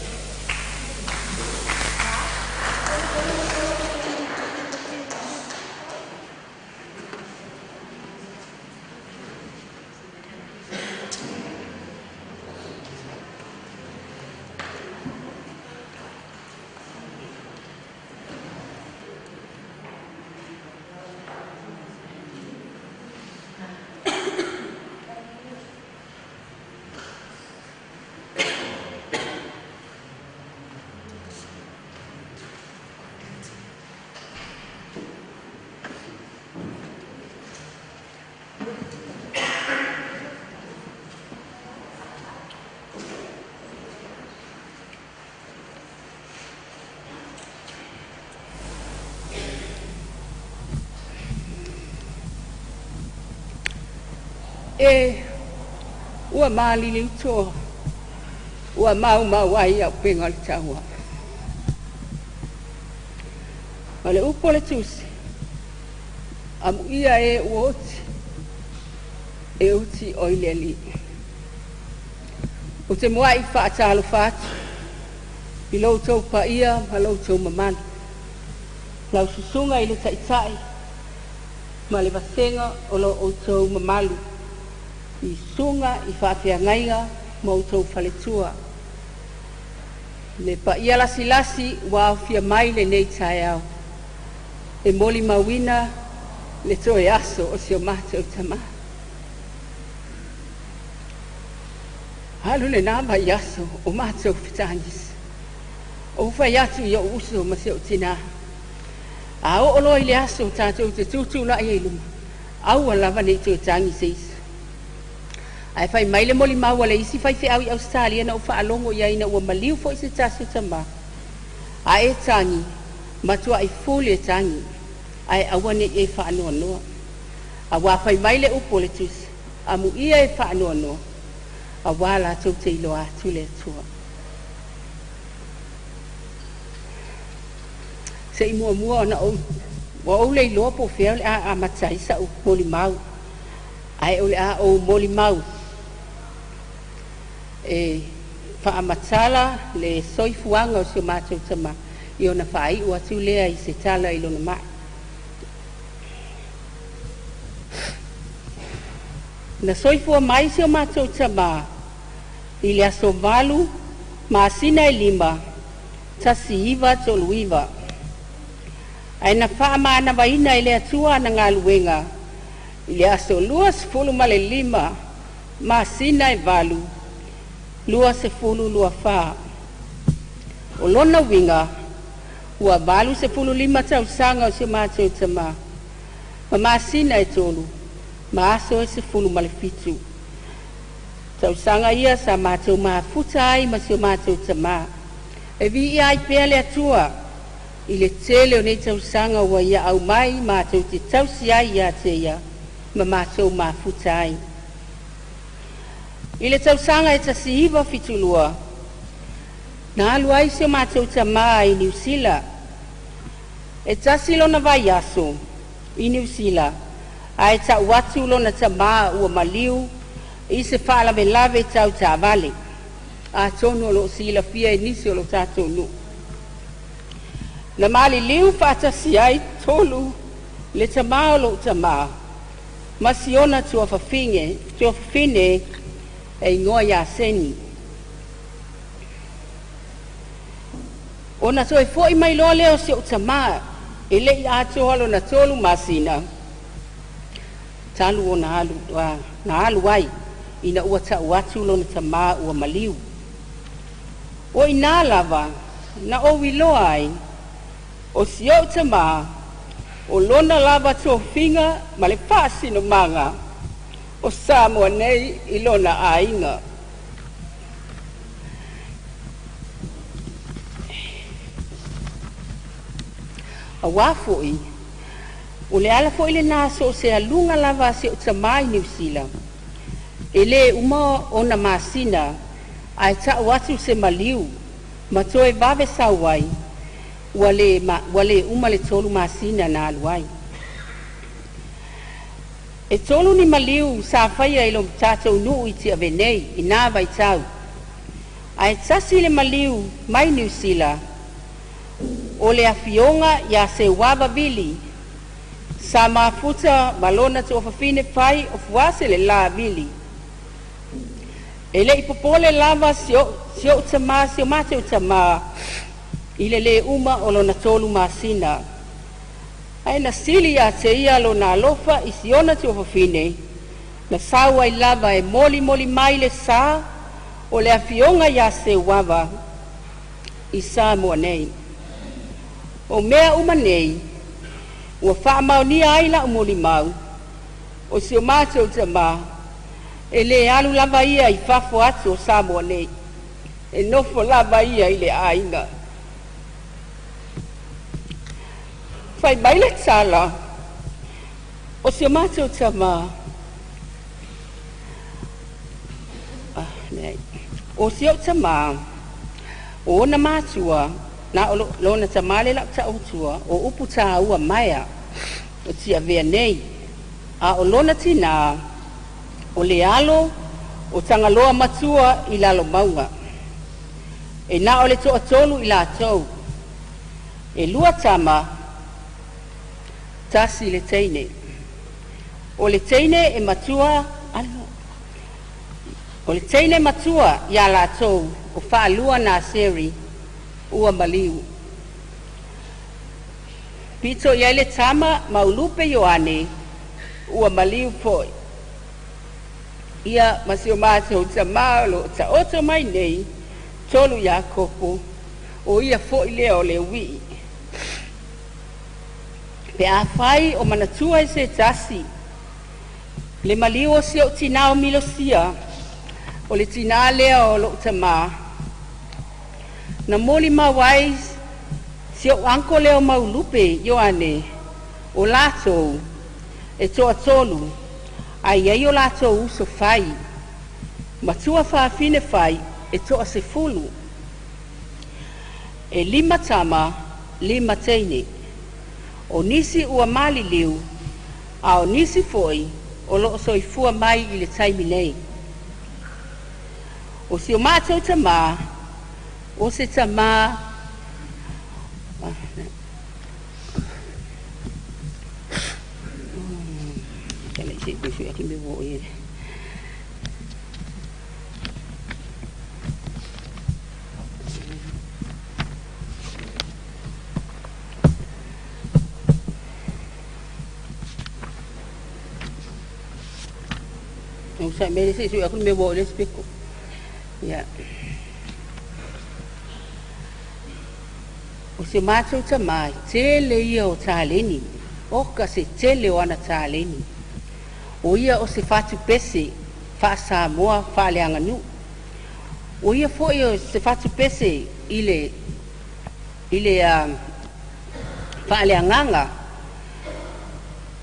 e ua malili uto ua mau ai au penga le taua ma le upo le tusi amu ia e uti o ile li o te moa I whaatalo whaatu I loutou pa ia ma loutou mamani lau susunga I le taitai ma le vasenga o lo outou mamalu I sunga I whaafeangaiga ma outou whaletua. Le pa ia lasi wa fia mai le nei tae au. E moli mawina le toe aso o sio mate o tama. Halu le nama I aso o mate o fitangis. O whai atu I o uso ma se o tina. A o olo I le aso tātou te tūtū na I eluma. Au alawa nei tō tangi seis. Ai fai mai le moli maua le isi fai whiau I Australia na o whaalongo ia ina ua maliu fo I se tasu tama. A e tangi, matua i fuli e tangi ai awane e whaanoa noa a wawhai mai le upo le tusi a mu ia e whaanoa noa a wala tau te ilo atu le atua se i mua ona o wa o le ilo po fea le a matai sa u moli mau ai o le a o moli mau e whaamatala le soifuanga o se mātou tama i ona whai ua tu lea i se tala i lona mai. Na soifua mai se o mātou tama i le aso valu maasina e 5 tasi iwa tolu iwa. Ai na whaamana waina i le atua na ngā luenga i le aso 2.5 maasina e valu 2.5 o lona winga ua 2.5 tausanga o se mātou tama ma maasina e tolu ma aso e 7 tausanga ia sa mātou mafuta ai ma se mātou tama e vi ai pea le atua i le tele o nei tausanga ua ia au mai mātou te tausi ai ia te ia ma mātou mafuta ai i le tausanga e tasi iwa fitulua na alu ai se mātou tama i New Zealand e tasi lona vai aso i New Zealand ai tau watu lona tama ua maliu i se whaalame lave tau ta vale a tono lo sila fia e nisi o lo tato nu na mali liu whaatasi ai tolu le tama o lo tama masiona tua whawhine e ingoa ia seni ona toi foi mai loa leo se o tama e le i ato halo na tolu masina talu o na alu ai ina ua tau atu lo na tama ua maliu o ina lava na o wiloa ai o si o tama o lona lava to finga ma le pasino manga o Samoa nei i lona ainga. A wafoi, o le ala foi le naso se alunga lava se o tamai New Zealand. E le uma o na masina, ai ta watu se maliu, ma toe vave sawai, wale uma le tolu masina na aluai. E tolu ni maliu sa whaia ilo tatou nuu i tia venei i nā vai tau. Ai tasi le maliu mai New Zealand o le afionga ia se waba vili sa mafuta malona tu ofafine pai o fuase le la vili. E le ipopole lava sio utama sio mate utama i le uma o lona tolu masina. Ai na sili a te ia lo na alofa i siona te ofafine na sawa i lava e moli mai le sa o le afionga ia se wava i Samoa nei. O mea uma nei ua whaamau ni aila o moli mau o si o mātou tama e le alu lava ia i whafo atu o Samoa nei e nofo lava ia i le ainga. Fai mai le tala o si o mātou tama o si o tama o na mātua na o lona tamale la ta utua o upu ta ua maia o tia vea nei a o lona tina o le alo o tangaloa matua i lalo maunga e na o le toa tolu i la tau e lua tama tasi le teine o le teine e matua o le teine matua ia la tau o wha lua na seri ua maliu. Pito ia le tama maulupe Ioane ua maliu poi. Ia masio mātou tama lo ta oto mai nei tolu ia kopo o ia foi leo le ui. Pe a whai o manatua e se tasi le maliu o sio tinao milosia o le tina leo lo tama na moli mawai Si o anko leo maulupe yo ane o lato e toa tolu ai ai o lato uso fai matua whaafine fai e toa se fulu e 5 tama 5 teine o nisi ua mali liu a o nisi foi o loo soifua mai i le taimi nei o si o mātou tama o se tama não sei me se eu me vou lhe explico ya o se matou tamai tele ia o taleni o ka se tele o ana taleni o ia o se fatu pese fa Samoa fa le anganu o ia foi o se fatu pese ile fa le anganga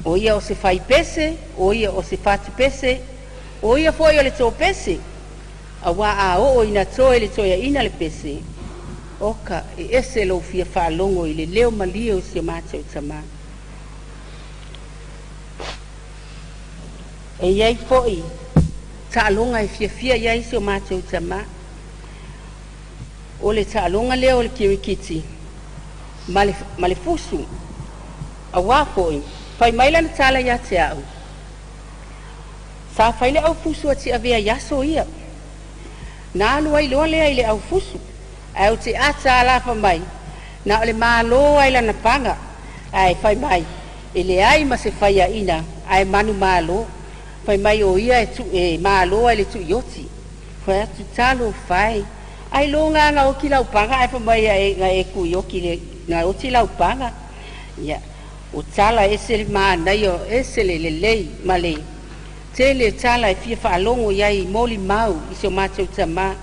o ia o se fai pese o ia o se fatu pese o ia foi o le tō pese a wā a o ina tō e le tō ia ina le pese oka e ese lo fia whaalongo i le leo malia o si o mātou tamā e iai foi tālonga e fia iai si o mātou tamā o le tālonga leo le kirikiti ma le fusu a wā foi fai maila na tāla ia te au sa fai le au fusu ati avea yaso ia na alu ai loa lea i le au fusu ai o te ata alafa mai na o le mālo ai lana panga ai fai mai e le ai ma se fai a ina ai manu mālo fai mai o ia e mālo ai le tu ioti fai atu talo fai ai lo nganga o ki lau panga ai fai mai e ku ioki le nga o ti lau panga ia o tala ese le mānai o ese le lei ma le tele tala e fia whaalongo iai moli mau i se o mātou tamā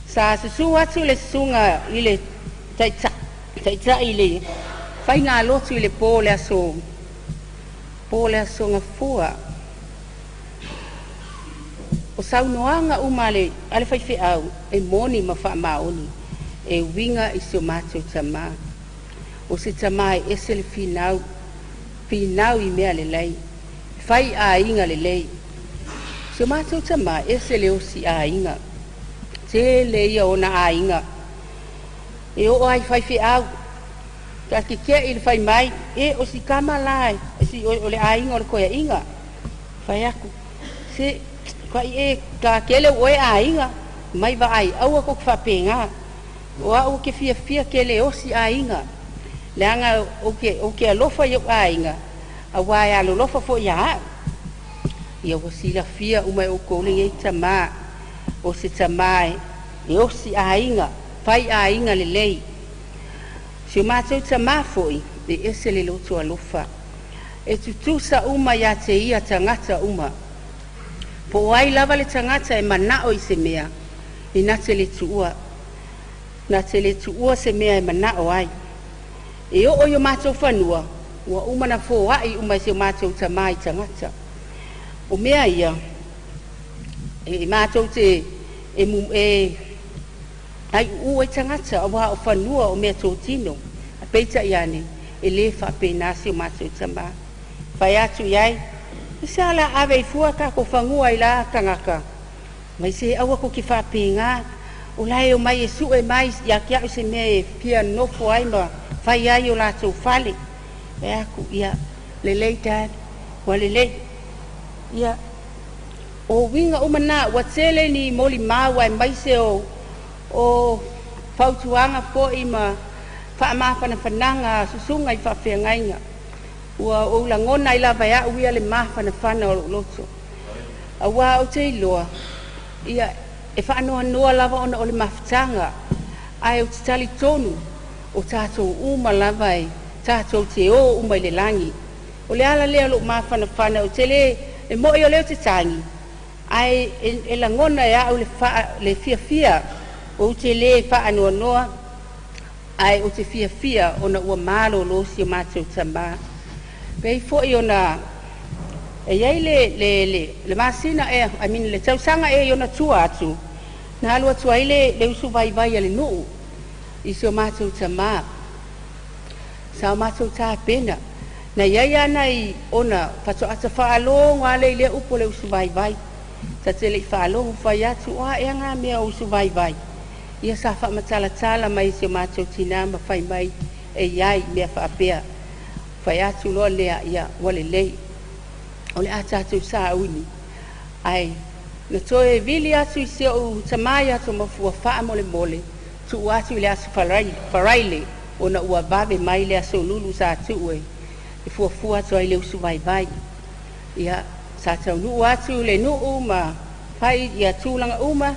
sa susu atu le sunga i le taita i le whai ngā lotu i le pōle aso ngā fua o saunoanga umale ale whai au e moni ma wha maoni e winga i se o mātou tamā o se tamā e ese le finau i mea le lei fai a inga le lei se mātou tamā ese le osi a inga te le ia ona a inga e o ai fai au ka ki ke il fai mai e o si kama lai e si o le a inga o le koia inga fai aku se kai e ka kele o e a inga mai va ai au ko fa penga o au ke fia ke le osi a inga le anga o ke alofa yo a inga a wai a lofa fo ia ia o si la fia o mai o ko le e tamā o se tamai e o si a inga fai a inga le lei si o mātou tamā foi e ese le loto alofa e tutusa uma ia te ia tangata uma po ai lava le tangata e manao i se mea i na te le tuua se mea e manao ai e o yo mātou whanua ua umana fō ai umai se o mātou tamā i tangata o mea ia e mātou te ai ua i tangata a wā o whanua o mea tō tino a peita iane e le whapena se o mātou tamā whai atu iai e se ala awe i fua ka ko whangua i la kangaka mai se aua ko ki whapenga o lai o mai e su e mai ia kia o se mea e pia nofo ai ma whai ai o lātou whale e aku ia lelei dad wa lelei ia o winga umana wa tele ni moli mawa e maise o fautuanga po ima whaamawhana whananga susunga i whawhiangainga ua o la ngona i lava ia uia le mawhana whana o loto a wā o te iloa ia e whaanoa noa lava ona o le mawhtanga ai o te tali tonu o tātou uma lava e tātou te o umai le langi o le ala lea lo mawhana whana o te le e mo i o leo te tangi ai e la ngona ia au le fia o te le whaanoa noa ai o te fia ona ua malo lo si o mātou tama. Pei fo'i ona e iai le masina e, I mean le tausanga e ona tua atu. Na alua tua i le usu vai ale nuu i si o mātou tama. Sa o mātou tā pena. Na iai ana i ona fato ata whaalongo ale i le upo le usu vai. Ta te le whaalongo whai atu o e anga mea usu vai. Ia sa wha matala mai si o mātou tina ma whai mai e iai mea whaapea. Whai atu loa lea ia wale lei. O le atu sa uni. Ai, na toe vili atu i se o tamai atu mafua wha mole. Tu atu i le asu wharaile o na ua vave mai le asu lulu sa atu e. I fuafua atu ai le usu vai. Ia, sa tau nuu atu le nuu ma whai ia tūlanga uma.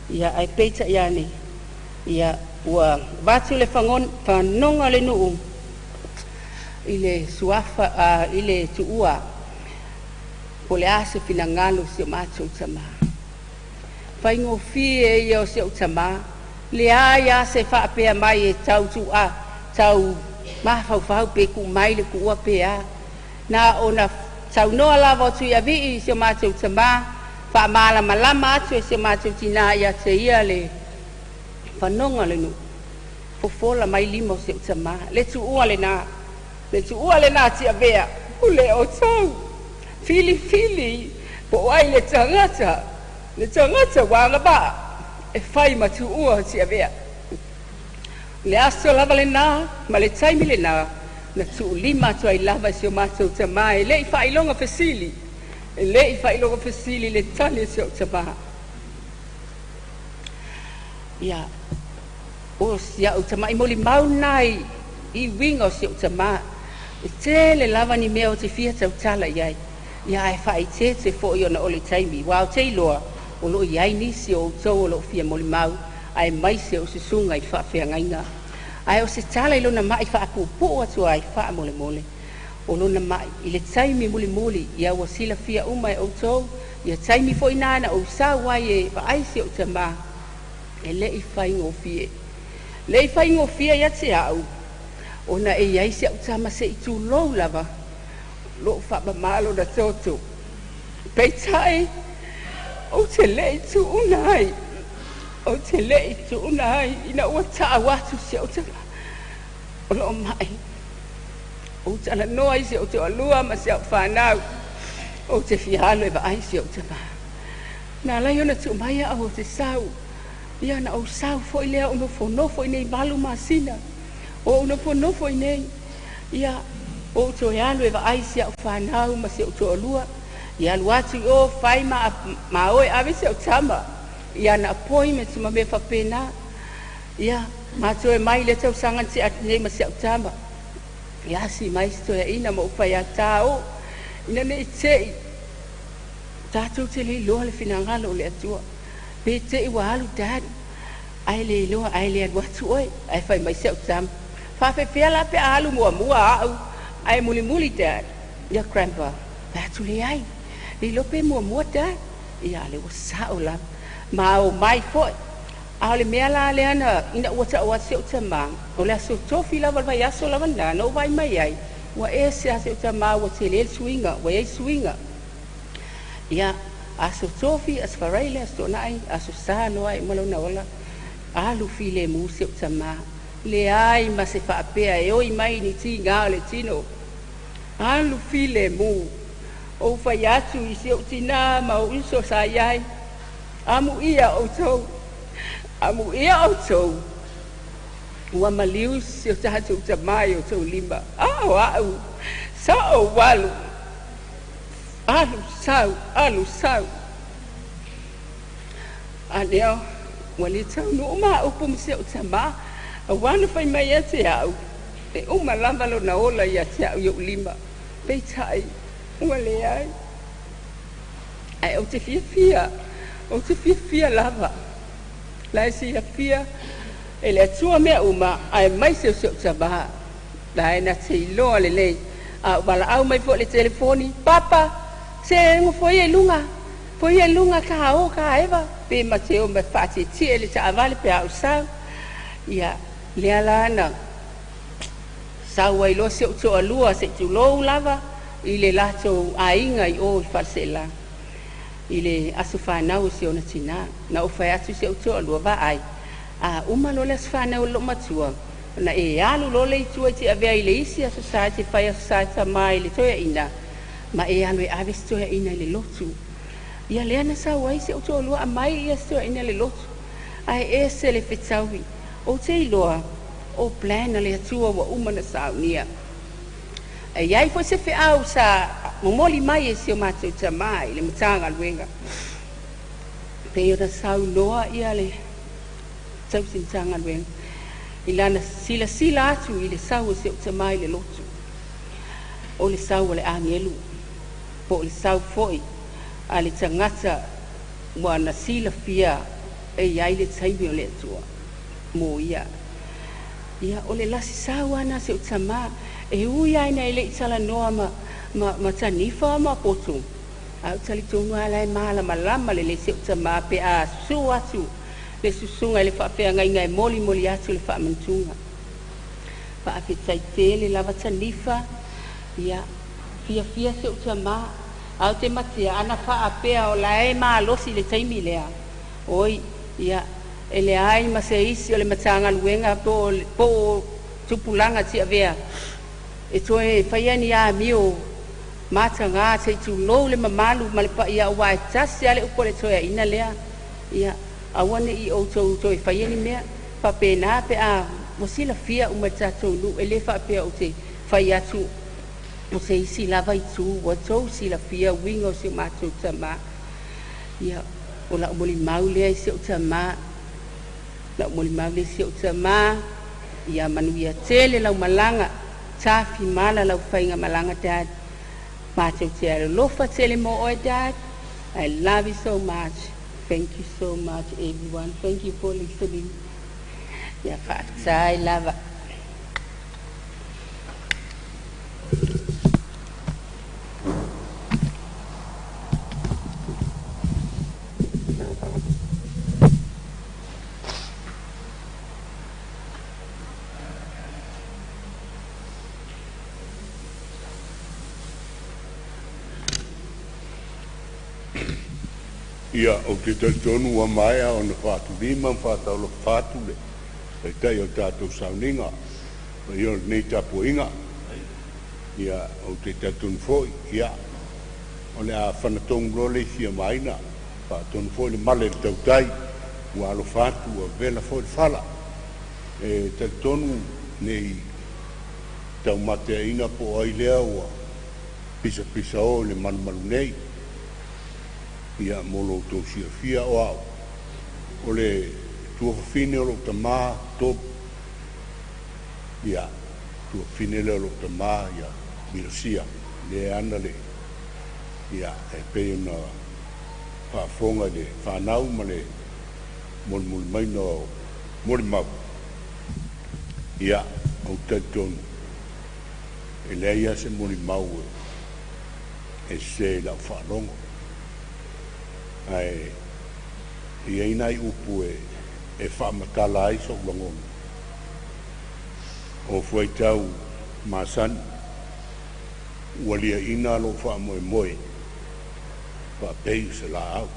Ia ai peita ia ne. Ia ua batu le whanonga le nuu. I le suafa, i le tuua. Po le asa pina ngalo si o mātou tama. Whaingo fie ia o si o tama. Le aia se whaapea mai e tau tua. Tau mahau pe ku mai le ku ua pea. Na ona tau noa lava o tui a vii si o mātou tama. Wha malama atu e si o mātou tina ia te ia le whanonga le nu. Fofola mai limo si o tama. Le tu ua le nā. Le tu ua le nā ti a vea. Ule o tau. Fili, po ai le tangata wanga ba, e whai matu ua si a vea. Le aso lava le nā, ma le taimi le nā, na tu lima tu ai lava si o mātou tama, e le i whailonga fesili, le tani si o tama. Ia, o si a o tama, i moli mau nai, i winga o si o tama, e te le lava ni mea o te fia tau tala iai. Ia e whai te fo i ona ole taimi. Wao te iloa o lo iai nisi o tau o lo fia moli mau. Ai maise o se sunga i whawhia ngainga. Ai o se tala i lona mai whaapupu atu ai wha mole. O lona mai i le taimi moli. Ia ua sila fia umai o tau. Ia taimi fo inana o sa wai e waaisi o tama. E le i whai ngofie. Le i whai ngofie ia te au. Ona e iaisi o tama se i tū lou lava. Lo whapa malo na toto. Peitai, o te lei tu unai. Ina ua taa watu si o te o lo mai. O te ana noa isi o te alua ma si au whanau. O te whihalo e ai si o te ma. Nā lai ona tu mai au o te sau. Ia na o sau fo i lea ono whanofo i nei malu masina. O ono whanofo i nei. Ia o to yalo e vai se o whanau ma se o to alua. Ia luatu o whai ma oe awe se o tama. Ia na appointment ma me whapena. Ia ma to e mai le tau sangan se atene ma se o tama. Ia si mai se to e ina ma uwhai a tau. Ina ne te tātou te le loa le whinangalo le atua. Pe te i wa alu dad. Ai le loa ai le anuatu oe. Ai whai mai se o tama. Whawhi whiala pe alu mua au. Ai muli dad. Ia grandpa. Batu le ai. Le lope mua dad. Ia le wasa o lam. Ma o mai foi. A le mea la le ana. Ina wata o ase o tamang. O le aso tofi lava vai aso lava na. No vai mai ai. Wa e se ase o tamang. Wa te le swinga. Wa e swinga. Ia aso tofi as faraile as tonai. Aso sa no ai malo na ola. Alu fi le musi o tamang. Le ai ma se whaapea e oi mai ni ti ngā le tino. Alu file mu. O whai atu i se o tina ma o iso sa iai. Amu ia o tau. Ua maliu se o tahatu ta mai o tau lima. Au. Sa o walu. Alu sau. Aneo. Wali tau no uma upu mse o tama. A wana whai mai a te au. E uma lavalo na ola i a te au i o lima. Peitai, ua le ai. Ai o te fia lava. Lai si a fia, e le atua mea uma, ai mai se o se o tabaha. Lai na te iloa le lei. A wala au mai fo le telefoni, papa, se ngo foi e lunga ka o ka eva. Pe ma te o me whate tia le ta avale pe au sau. Ia, lea lana saua i lo se o alua se tu lo lava i le lato ainga i o farsela i le asu whanau se ona tina na o whai atu se o alua va ai a uma lo le asu whanau lo matua na e alu lo le itua ti avea i le isi a society whai a society mai le toia ina ma e alu e ave se toia ina i le lotu ia lea na saua i se o alua a mai ia se toia ina le lotu ai e se le whetauhi o te iloa o plana le atua wa umana saunia. E iai fo se au sa momoli mai e se o mātou tamai le matanga luenga. Pe o na sau noa ia le tau sin tanga luenga. I lana sila atu i le sau se o tamai le lotu. O le sau le amielu. Po le sau foi a le tangata wa na sila fia e iai le taimi o le atua. Mo ia. Ia o le lasi sawa na se utama e ui aina i le itala noa ma tanifa ma poto. A utali tonu ala e mahala malama le se utama pe a su atu le susunga le whapea ngai ngai moli atu le whamantunga. Whaapetai te le lava tanifa ia fia se utama au te matia ana whaapea o la e maa losi le taimi lea. Oi ia ele ai ma se isi o le matanga luenga po tupulanga ti avea e toe faiani a mio matanga se tu lo le mamalu ma le pa ia wa tasi ale upo le toe ina lea ia awane i o toe faiani mea pa pena pe a mosila fia uma tato lu ele fa pe o te fai atu o se isi lava i tu wa tou si la fia wingo se matu tama ia o la moli maule se o tama la moli maule se o tama ia manuia tele lau malanga tafi mala lau fainga malanga dad matu te alofa tele mo o dad. I love you so much. Thank you so much everyone. Thank you for listening. Yeah, I love it. Ia o te tonu a mai o na whātu rima, whātau lo whātu le. E tai o tātou sauninga, i o nei tapu inga. Ia o te tonu foi, ia. O le a whanatongu role si a maina, whātonu foi le male le tautai, ua alo whātu a vela foi le whala. E te tonu nei tau matea ina po ai lea ua pisa o le malu nei. Ia molo to sia fia o au o le tua fine o lo tama top ia tua fine o lo tama ia milsia le ana le ia e pe na fa fonga le fa nau male mol mai no mol ma ia o taton e le ia se mol mau e se la fa longo ai ia ina i upu e whaamatala ai so longon o fuai tau masan walia ina lo whaamoe moe whaapei se la au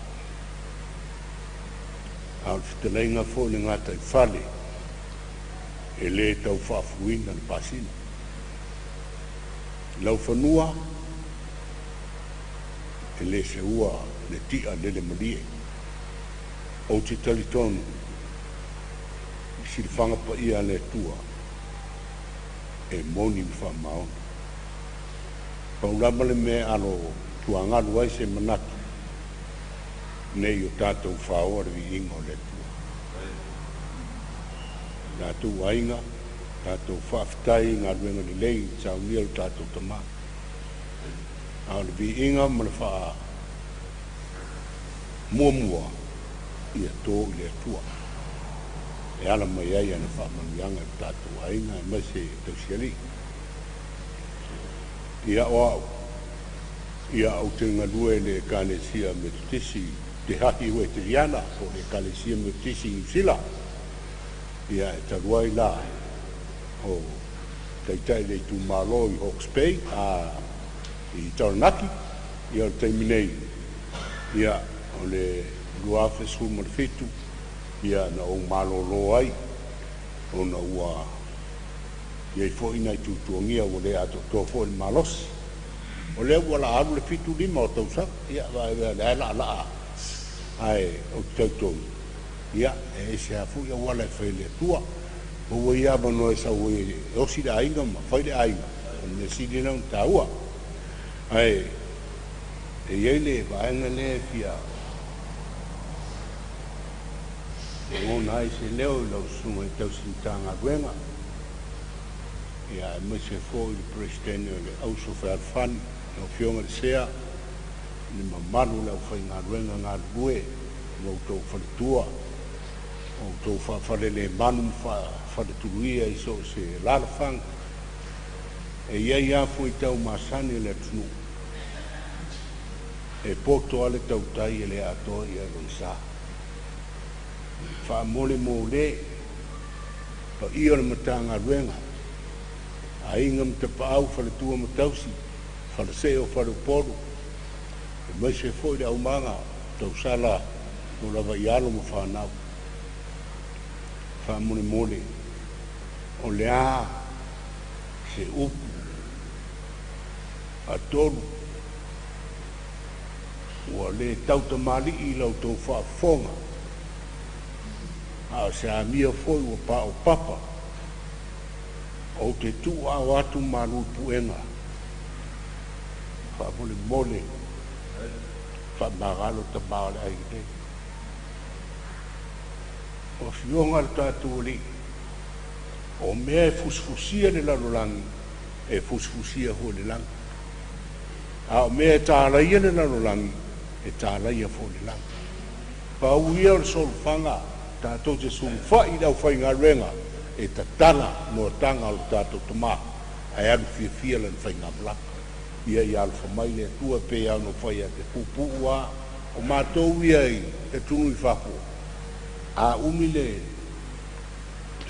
au fitalenga fo le ngata i whale e le tau whaafuina le pasina lau whanua e le se ua le tia le malie o te talitonu i silifanga pa ia le tua e moni mi whamaona paurama le me alo tuangalu ai se manatu nei o tātou whaoa vi ingo le tua tātou ainga tātou whaafitai ngā ruenga ni lei tau nia o tātou tamā au le vi inga mana wha mua ia tō i le atua. E ala mai ai ana whaamanuianga tātou ainga e mai se tausiali. Ia o au. Ia au te ngalue le kānesia metutisi te hahi ue te riana o le kānesia metutisi i sila. ia e taruai la o taitai le tu malo I Hawke's Bay I Taranaki ia o taiminei ia o le luafe suma le fitu ia na o malolo ai o na ua ia I fo ina I tutuangia o le ato to fo le malosi o le ua la alu le fitu lima o tausa ia le la ai o tautou ia e se afu ia wala fai le tua o ia mano e sa o si da inga ma fai le ainga o ne si le non taua ai e ia le vaenga le fia o nai se leo lo sunga I tau sintanga ruenga ia me se fo il presidente le auso fa fan no fionga le sea ni mamanu le fai nga ruenga nga rue mo to fa tua o to fa le manu fa de tuia I so se la fang e ia fu I tau masani le tunu e poto ale tau tai le ato ia lo sa fa mole mole pa ia le matanga ruenga a ingam te pau fa le tua matausi fa le seo fa le poru e mai se foi le aumanga tau sala no la vaialo mo fa nau fa mole mole o le a se upu a tolu ua le tau tamali I lau tau whaafonga a se a mia foi ua pa o papa o te tu a watu manu puenga fa mole mole fa magalo tamale ai te o fionga le tatu li o mea e fusfusia le lalolangi e fusfusia ho le langi a o mea e tālaia le lalolangi e tālaia fo le langi pa uia o le solfanga tātou te sulfai lau whai ngā renga e tatala no tanga o tātou tama ai alu fia lan whai ngā blaka ia I alfa mai le tua pe au no whai a te pupua o mātou ia I te tunu I whapo a umile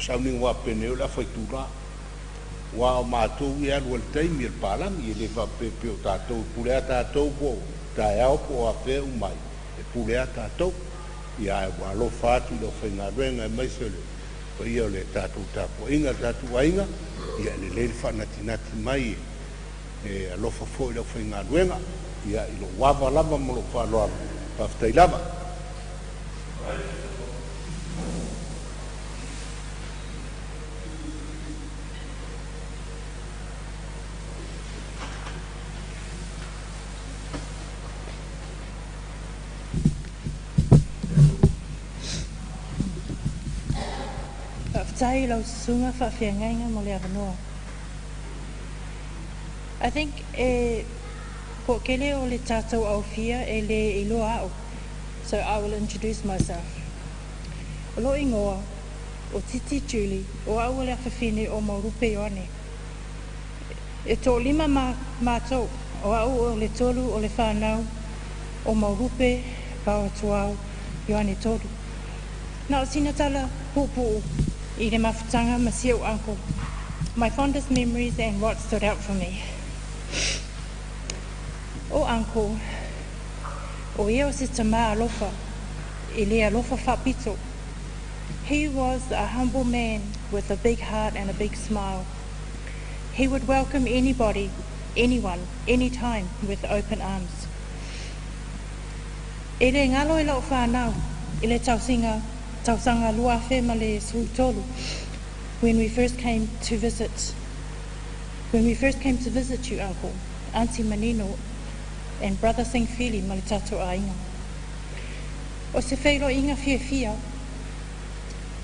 sauni wa peneo la fai tura wa o mātou ia alu al taimi al palami e le whapepe o tātou pulea tātou po tā eau po a whea umai e pulea tātou ia e walo fatu lo fai ngā renga e maisele pa ia o le tātou tāpo inga tātou ainga ia le le whanati nati mai e alofa fo lo fai ngā renga ia ilo wawa lava mo lo whaloa paftai lava I think po kele o le tātou au fia e le iloa au. So I will introduce myself. O lo ingoa, o Titi Julie, o au le awhawhine o Maurupe Ioane. E tō lima mātou, o au o le tolu o le whanau, o Maurupe, Pauatuau, Ioane Toru. Nā o sinatala pupu I le mawhitanga masiau uncle. My fondest memories and what stood out for me. O uncle, o ia o se tama alofa, I le alofa whapito. He was a humble man with a big heart and a big smile. He would welcome anybody, anyone, anytime with open arms. E le ngalo I lau whanau, I le tausanga luafe ma le sultolu, when we first came to visit you, Uncle, Auntie Manino, and Brother Singfili ma le tatou ainga. O se whairo inga fia,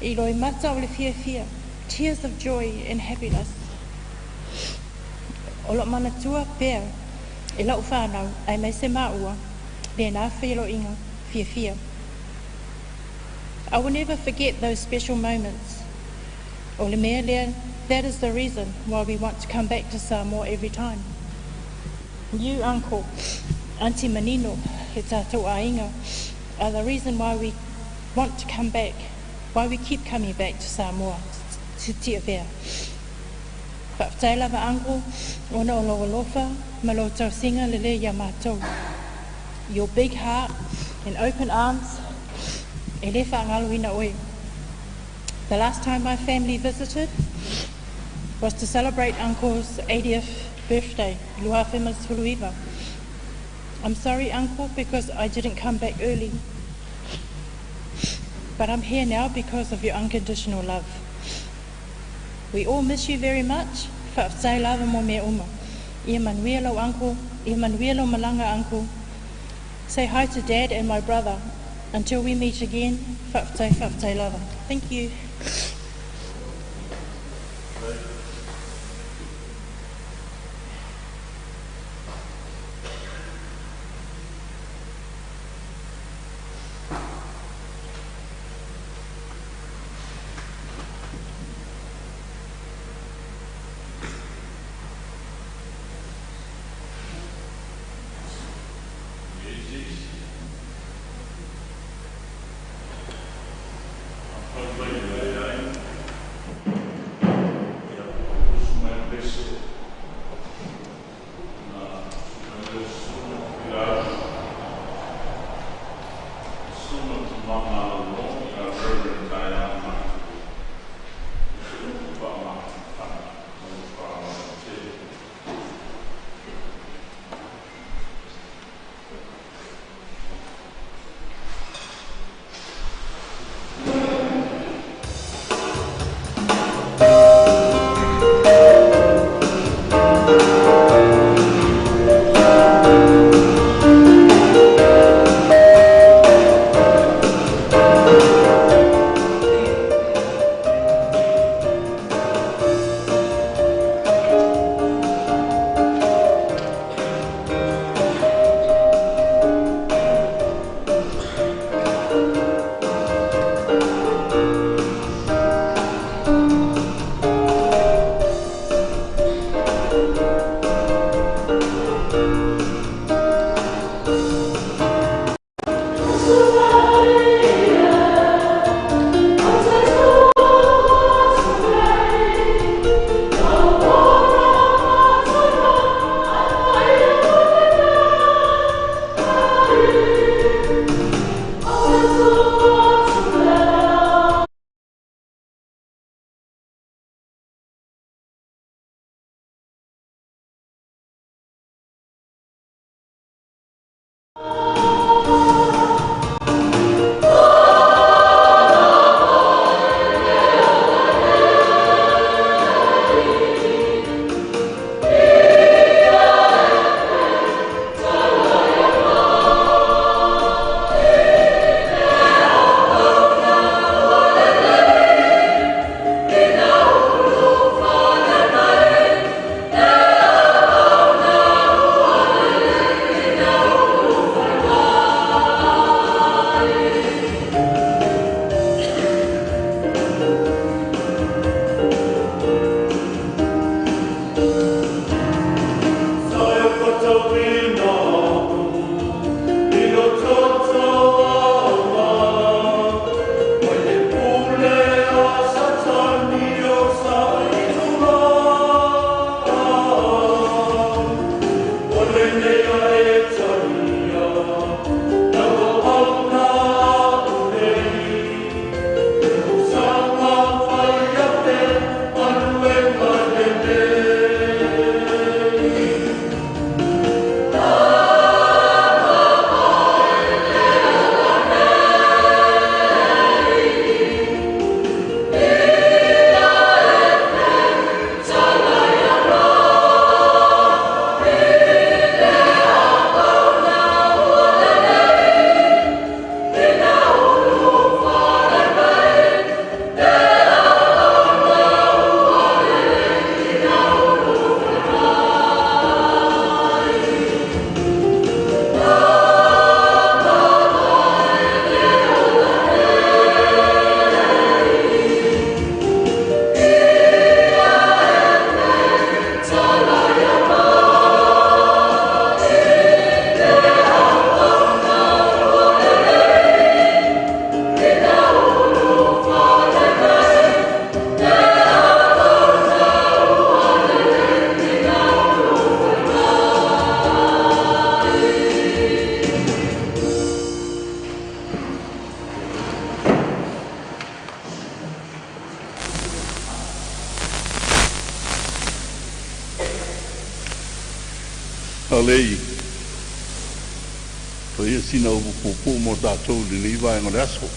I loi mata o le fia, tears of joy and happiness. O lo manatua pēr, e lau whanau, ai mai se maua, le nā whairo inga fia. I will never forget those special moments. O le mea lea, that is the reason why we want to come back to Samoa every time. You, Uncle, Auntie Manino, he tātou ainga, are the reason why we want to come back why we keep coming back to Samoa, to Tiavea. Whaatai lava ango, ona o loa lofa, ma lo tau singa lele ya mātou. Your big heart and open arms, e le whaangaluina oe. The last time my family visited was to celebrate Uncle's 80th birthday, Lua Whemas Fuluiva. I'm sorry, Uncle, because I didn't come back early. But I'm here now because of your unconditional love. We all miss you very much. Whaatai lava mo mea uma. Ia manuelo, Uncle. Ia manuelo malanga, Uncle. Say hi to Dad and my brother. Until we meet again, whaatai lava. Thank you. Thank you. Alei. Poi sina o pupu mo tātou ni vai ngore aso.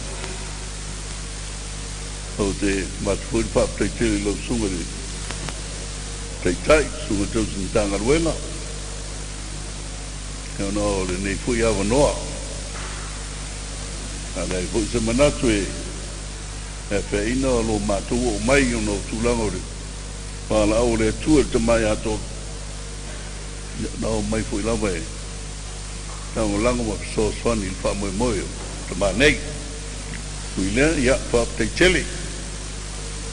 O te matfuri pa preitele lo sungari. Teitai, sunga tau sintanga ruenga. Kau no le nei fui awa noa. Alei, fui se manatu e fe ina lo mātou o mai o no tūlanga ore. Pāla au le tua te mai ato. Nau mai fui lawa e. Tau langa wa so swani il wha moe moe. Te mā nei. Fui lea, ia, wha te tele.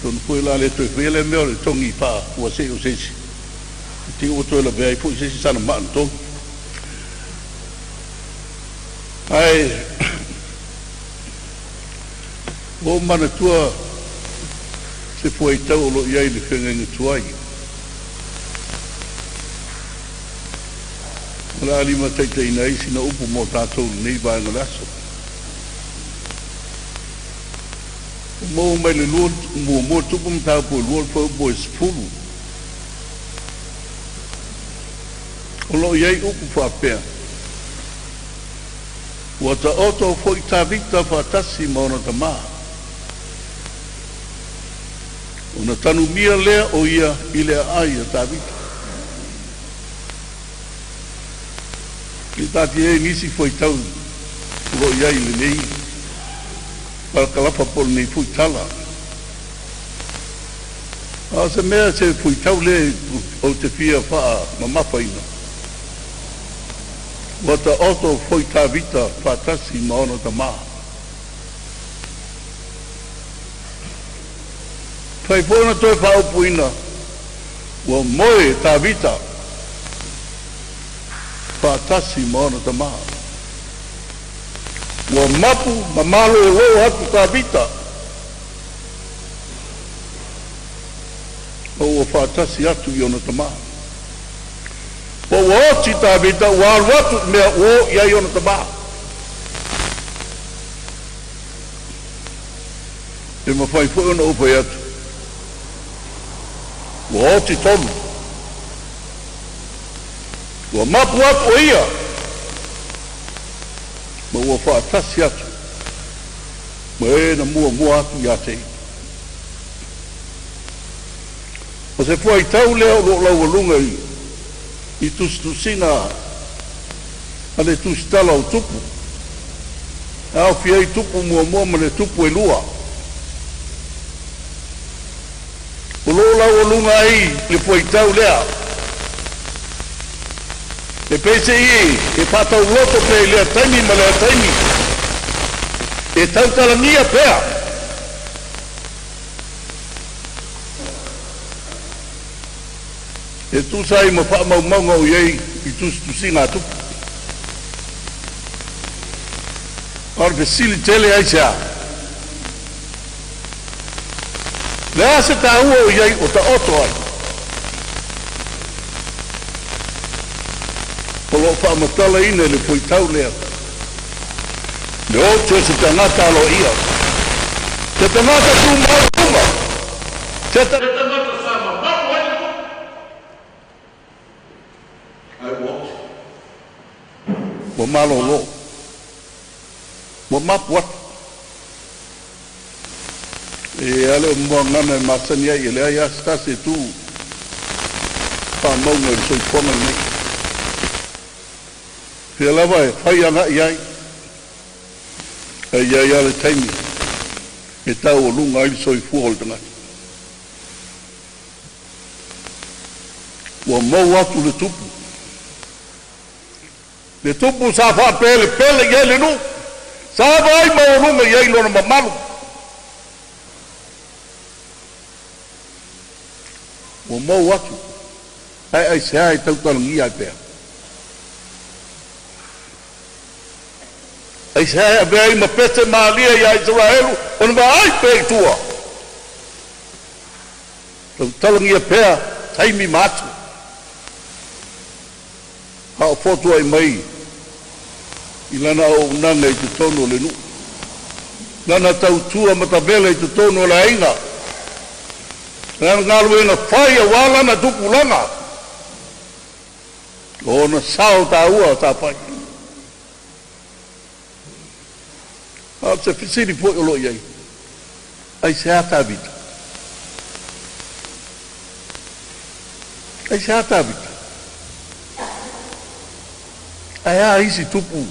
Tonu fui la le tue fui le meo le tongi wha ua se o sesi. Ti o toi la vea i fui sesi sana maan tongi. Ai, o mana tua se fui tau o lo iai le whenga tuai. La lima teitai nei sina upu mo tātou nei vai ngalaso. Mo mai le luo mo tupu mtau po luo po po spulu. O lo iai upu whapea. Ua ta oto foi ta vita whatasi maona ta maa. Ona tanu mia lea o ia ilea ai a ta vita. Ki tati e nisi foi tau lo iai le nei. Para kalapa pol nei fui tala. A se mea se fui tau le o te fia wha mamapa ina. Wata oto foi ta vita whatasi maona ta maa. Pai pona toi wha upu ina. Wa moe ta vita. Whatasi maona ta maa. Wa mapu mamalo e lo hatu ta vita. O wa whatasi atu i ona ta maa. O wa oti ta vita wa watu mea o ia i ona ta maa. E ma whai fo ona upa i atu. Wa oti tonu. Wa mapu atu o ia. Ma ua whaatasi atu. Ma e na mua atu ia te. O se fua i tau lea o lau alunga i tusina ane tusitala o tupu. Au fia i tupu mua ma le tupu e lua. O lau alunga ai le fua i tau lea. E pese i, e patau loto pe lea taimi ma lea taimi. E tau talangia pea. E tu sai ma wha maunga o iei i tusi ngā tupu. Arpe sili tele ai sea. Lea se ta ua o iei o ta oto ai. O lo whaamatala ina le pui tau lea. Le o se tangata alo ia. Te tangata tu maunga. Te tangata sama mapu ai tu. Ai wo. Wa malo lo. Wa mapu atu. E ale mua ngana masani ai ele ai astase tu. Pa maunga i soi kona nei. Pia lava e whai anga iai. E iai ale taimi. E tau o lunga ili soi fuhol tangati. Ua mau atu le tupu. Le tupu sa wha pele iai le nu. Sa vai mau lunga iai lona mamalu. Ua mau atu. Ai se ai tau talangi ai pea. Ai se ai avea ima pete maalia ia Israelu, ona ma ai pei tua. Tau talangia pea, taimi matu. Hao fotu ai mai, i lana o unanga i te tono le nu. Lana tau tua matavela i te tono le ainga. Lana ngalu ena whaia wala na tupu langa. Ona sao ta ua ta pai. A se fisiri po o lo iai. Ai se ata vita. Ai se ata vita. Ai a isi tupu.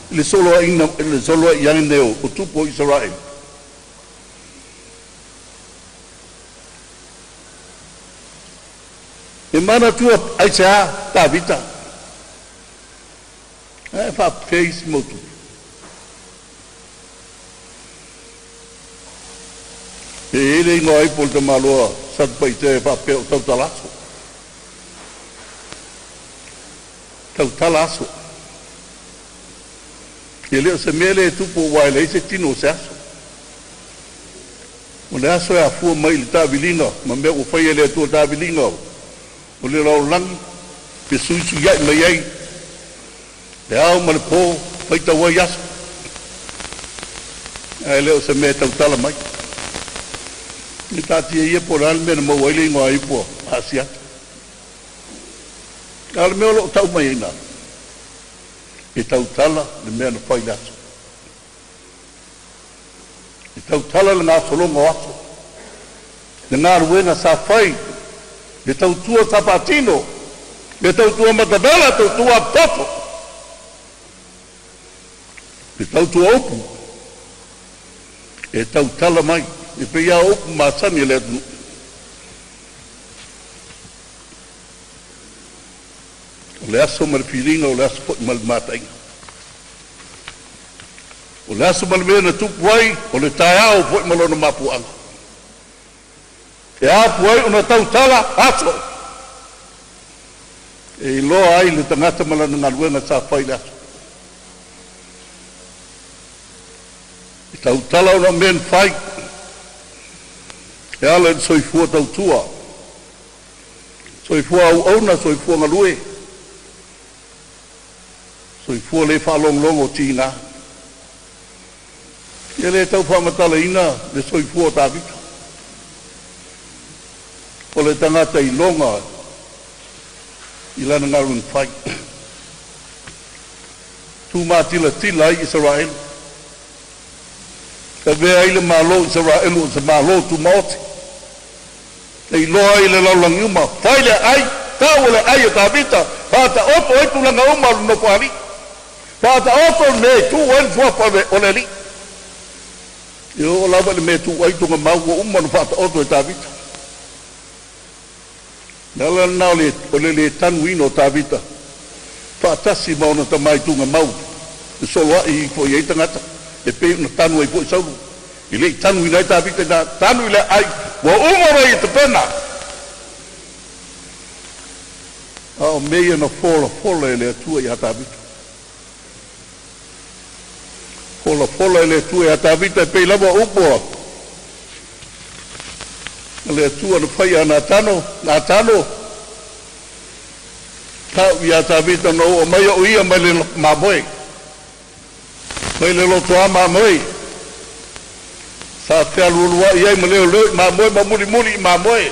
Le solo yang neo o tupu Israel. E mana tua ai se a ta vita. E fa face motu. E ele ngoi pol te maloa sat pai te fa pe tau talaso. Tau talaso. Ele se mele tupu wai le se tino se aso. O le aso e a fua mai le tabilinga, ma mea o fai ele tua tabilinga o. O le rau langi, pe suisu iai mai ei. Le au ma le pō, fai ta wai aso. E leo se mea tau tala mai. Ni tati e ia po rani mena mau aile ingoa ipua, asiata. Kale mea lo tau mai ina. E tau tala le mea na whai aso. E tau tala le ngā solonga aso. Le ngā ruenga sa whai. Le tau tua tapatino. Le tau tua matadala, tau tua poto. Le tau tua opu. E tau tala mai. E pe ia opu māsani le atu. O le aso ma le whiringa, o le aso poti ma le mātainga. O le aso ma le mea na tupu ai, o le tae au poti ma lona mapuanga. E apu ai, ona tau tala, aso. E iloa ai le tangata ma lana ngaluenga sa whai le aso. E tau tala ona mea whai. E ala e soifua tau tua. Soifua au auna, soifua ngalue. Soifua le whalonglongo tina. E le tau whamatala ina, le soifua tāwika. O le tangata i longa, i lana ngarun whai. Tu mātila tila i Israel. Ka vea ile mālo Israel o se mālo tu maoti. Ei loa i le laulangi uma, whai le ai, tau le ai e tāwita, pāta oto e tulanga uma no pari. Pāta oto me tu wen fuapa o le li. I o lawa le me tu ai tunga mau o uma no pāta oto e tāwita. Nala nao le tanu ino tāwita. Pātasi mauna ta mai tunga mau. E solo ai i po i eitangata. E pe na tanu ai po i sauru. I le tanu ina i tāwita na tanu i le ai. Wa umara i te pena. Ao mea na fola e le atua i hatawita. Fola e le atua i hatawita e pei lava upoa. Le atua na whai a nā tano. Tau i hatawita no o mai o ia mai le mamoe. Mai le loto a mamoe. Sa te alulua iai ma leo leo ma moe ma muli ma moe.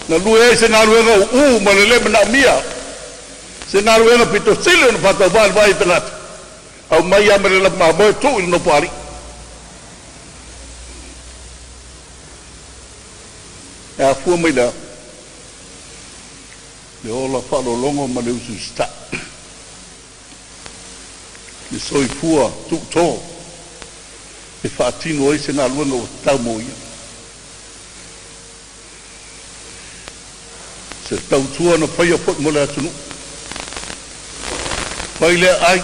Na lue e se ngā ruenga ma le ma na mia. Se ngā ruenga pito sile no pata vai tangata. Au mai a ma le ma moe tu il no pari. E a fua mai lea. Le ola whalo longo ma le usu sta. Le soi fua tu tō. E whaatino e se ngā luenga o tau mo ia. Se tau tua na whaia pot mo le atunu. Whai le ai.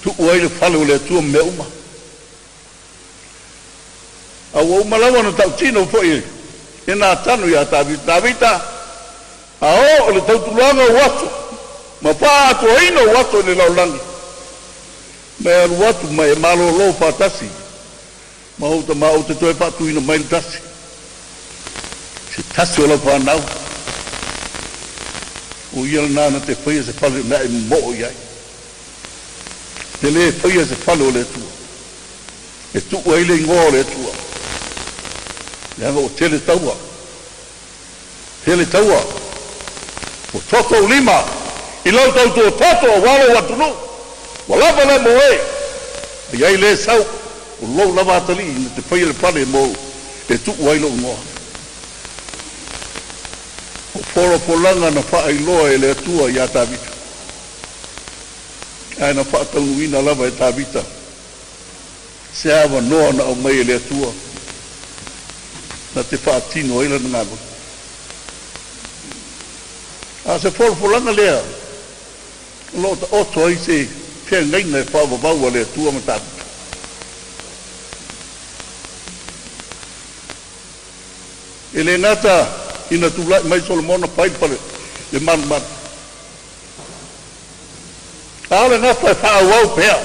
Tu uai le whale o le atua me uma. A ua uma lawa na tau tino whai e nā tanu ia tāwita. A o le tau tulanga o watu. Ma pā atu aino o watu le laulangi. Mea ruatu mai e malo lo whātasi. Mau te toe pātu ina mai le tasi. Se tasi o lau whānau. O ia nāna te whaia se whale na e mo iai. Te le whaia se whale o le tua. E tu ai le ngō le tua. Le anga o tele taua. Tele taua. O toto lima, i lau tau tō toto o walo watunu. Walapa le mo e. Iai le sau, o lou lava atali, na te whai le pale mo e tuku wailo ngoa. O poro polanga na wha iloa e le atua i a Tabita. Ai na wha taunuina lava e Tabita. Se awa noa na au mai e le atua. Na te wha tino ila na ngāma. A se poro polanga lea. Lo ta oto ai se pia ngaina e wha wawau a le atua ma Tabita. E le ngata ina tulai mai Solomona pai pale le man. Ale ngata e whaawau pea.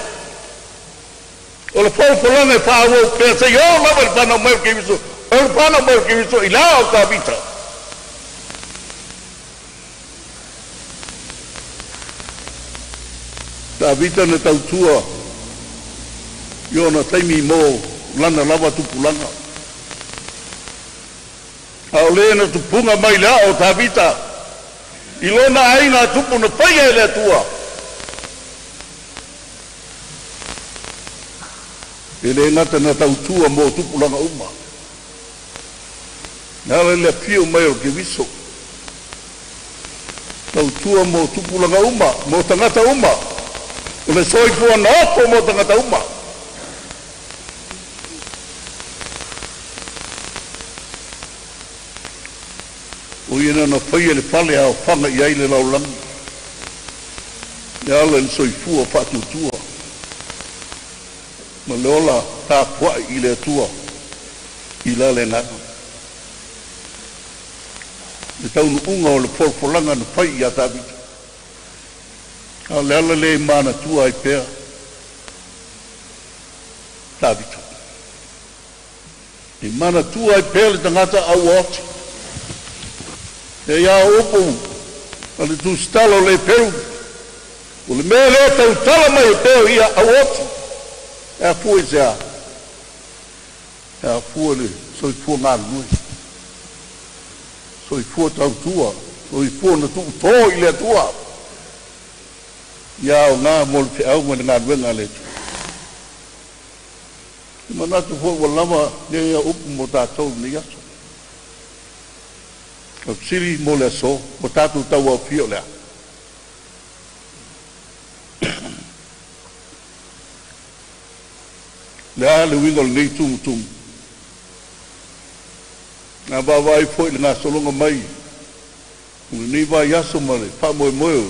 O le whauwhalanga e whaawau pea. Se yo lava le whanau mai ke viso. O le whanau mai ke viso i lao o Tabita. Tabita na tautua. Yo na taimi mo lana lava tupulanga. Au le na tupunga mai la o Tabita. I lona aina tupu na paia e le atua. E le ngata na tautua mo tupulanga uma. Nga le pio mai o ke viso. Tautua mo tupulanga uma, mo tangata uma. O le soifua na opo mo tangata uma. O ina na whaia le whale a whanga i aile laulangi. Ia ala le soifua whatutua. Ma le ola tā puai i le atua. I la le ngana. Le taunu unga o le polpolanga na pai i a Tabita. A le ala le mana tua ai pēr. Tabita. I mana tua ai pēr le tangata au oti. E ia upu, a le tu stalo le peru. O le mea lea tau tala mai e peo ia au oti. E a fua i se a. E a fua le soifua ngā nui. Soifua tau tua. Soifua na tuu tō i le tua. Ia o ngā mol pe au mani ngā nuenga le tu. I manatu fua walama ne ia upu mo tātou ni aso. O siri mo le aso, mo tātou tau au pio lea. Lea le wingo le nei tumu tumu. Ngā wawai fwoi le ngā solonga mai. Ule nei vai aso male, wha moe moe.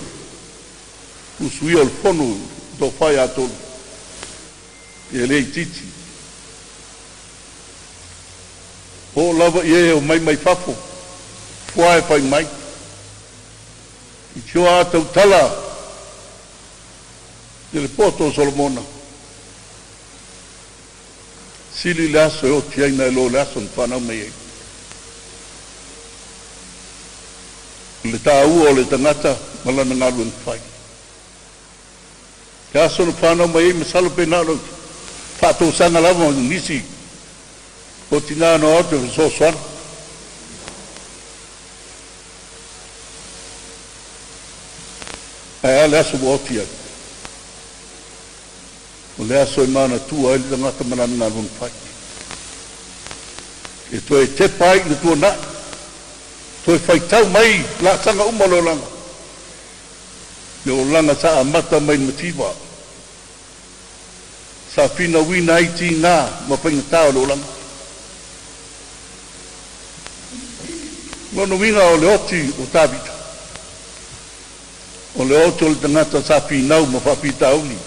Usuia le whonu, do whai atolu. E lei titi. O lava ie o mai mai fafo. Fua e whai mai. I tio a tau tala. E le poto o Solomona. Sili le aso e o tiaina e lo le aso ni whanau mei ei. Le tā ua o le tangata malana ngalu en whai. Le aso ni whanau mei ei masalo pe naro. Whato sanga lava nisi. O tina no ate o so swana. E le aso o tia. O le aso e mana tua e le tangata malana ngalu en whai. E to e te pai le tua na. To e whai tau mai la sanga umalo langa. Le o langa sa amata mai matiwa. Sa fina wina iti ngā ma whainga tau le o langa. Ngono winga o le oti o Tabita. O le oti o le tangata sa finau ma whapita auli.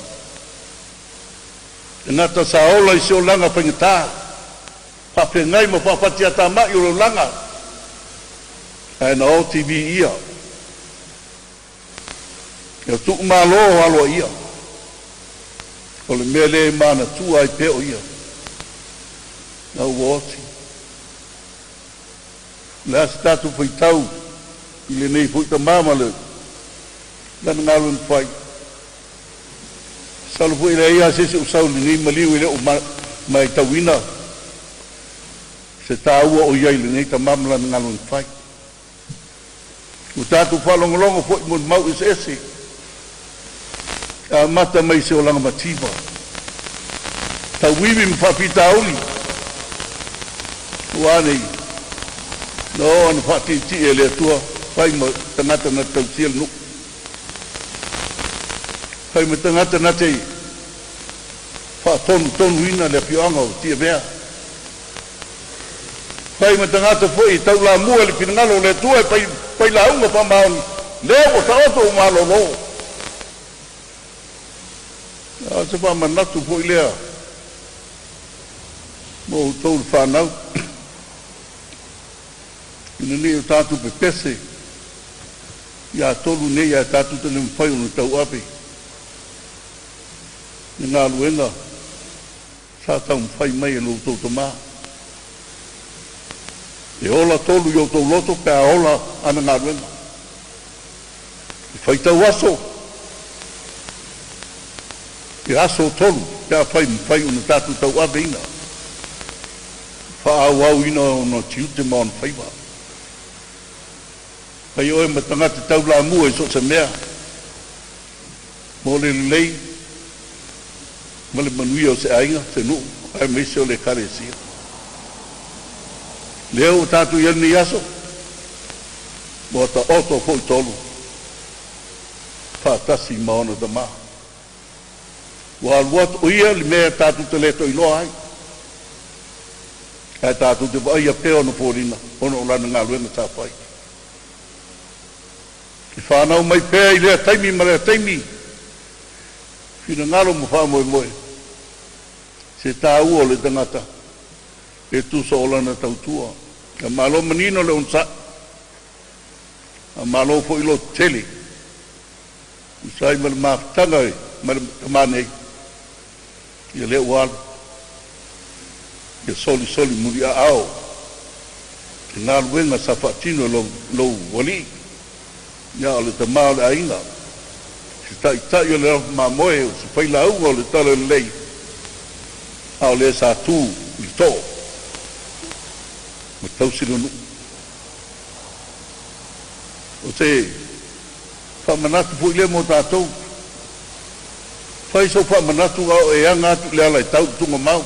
Tangata sa ola i se o langa whainga tau. Pape ngai mo papati ata mai o langa. Ai na o TV ia. E tu malo alo ia. O le mele mana tu ai peo ia. Na woti. La statu foi tau. Ile nei foi ta mama le. Dan ngalun fai. Salu foi le ia se usau ni maliu ile o mai tawina. Se tā ua o iai le nei ta mamla ngalun fai. O tātou whalongolongo po i mun mau ese. A mata mai se o langa matiwa. Ta wiwi mwhapita auli. Uanei. No, anu whati e le atua. Whai ma tangata na tautia nuk. Whai ma tangata na te tonu ina le pioanga o tia bea. Whai ma tangata fwoi tau la mua le pinangalo le atua e pai la unga pa maoni. Leo o taoto o malolo. A se pa manatu fwoi lea. Mo tau le whanau. Ina ne o tātu pe pese. Ia tolu ne ia tātu tene mwhai ono tau ape. Ni ngā luenga. Sa tau mwhai mai e lo tau tamaa. E ola tolu i o tau loto pe a ola ana ngā luenga. I whai tau aso. E aso tolu pe a whai ono tātu tau ape ina. Wha au au ina ono tiute ma on whai wa. Pai oe ma tangata tau la mua e so se mea. Mo le lei. Ma le manuia o se ainga, se nu. Ai me se o le kare sia. Leo o tatu iani aso. Mo ta oto fo i tolu. Whaatasi maona da maa. Wa aluat o ia li mea tatu te leto i loa ai. Ai tatu te vai a peo no porina. Ono o lana ngā luenga tā whai. I whanau mai pēa i lea taimi ma lea taimi. Whina ngalo mo wha moe moe. Se tā ua le tangata. E tu so olana tautua. A malo manino le unsa. A malo fo ilo tele. Usai ma le maftanga e. Ma le tamanei. Ia lea uala. Ia soli muri a ao. Ke ngā luenga sa whaatino lo wali. Ia o le tamao le ainga. Se tai o le rafu ma moe o se whaila au o le tala le lei. A o le sa tū i tō. Ma tausiro nu. O se whamanatu po i le mo tātou. Whai so whamanatu au e anga atu le ala i tau tunga mau.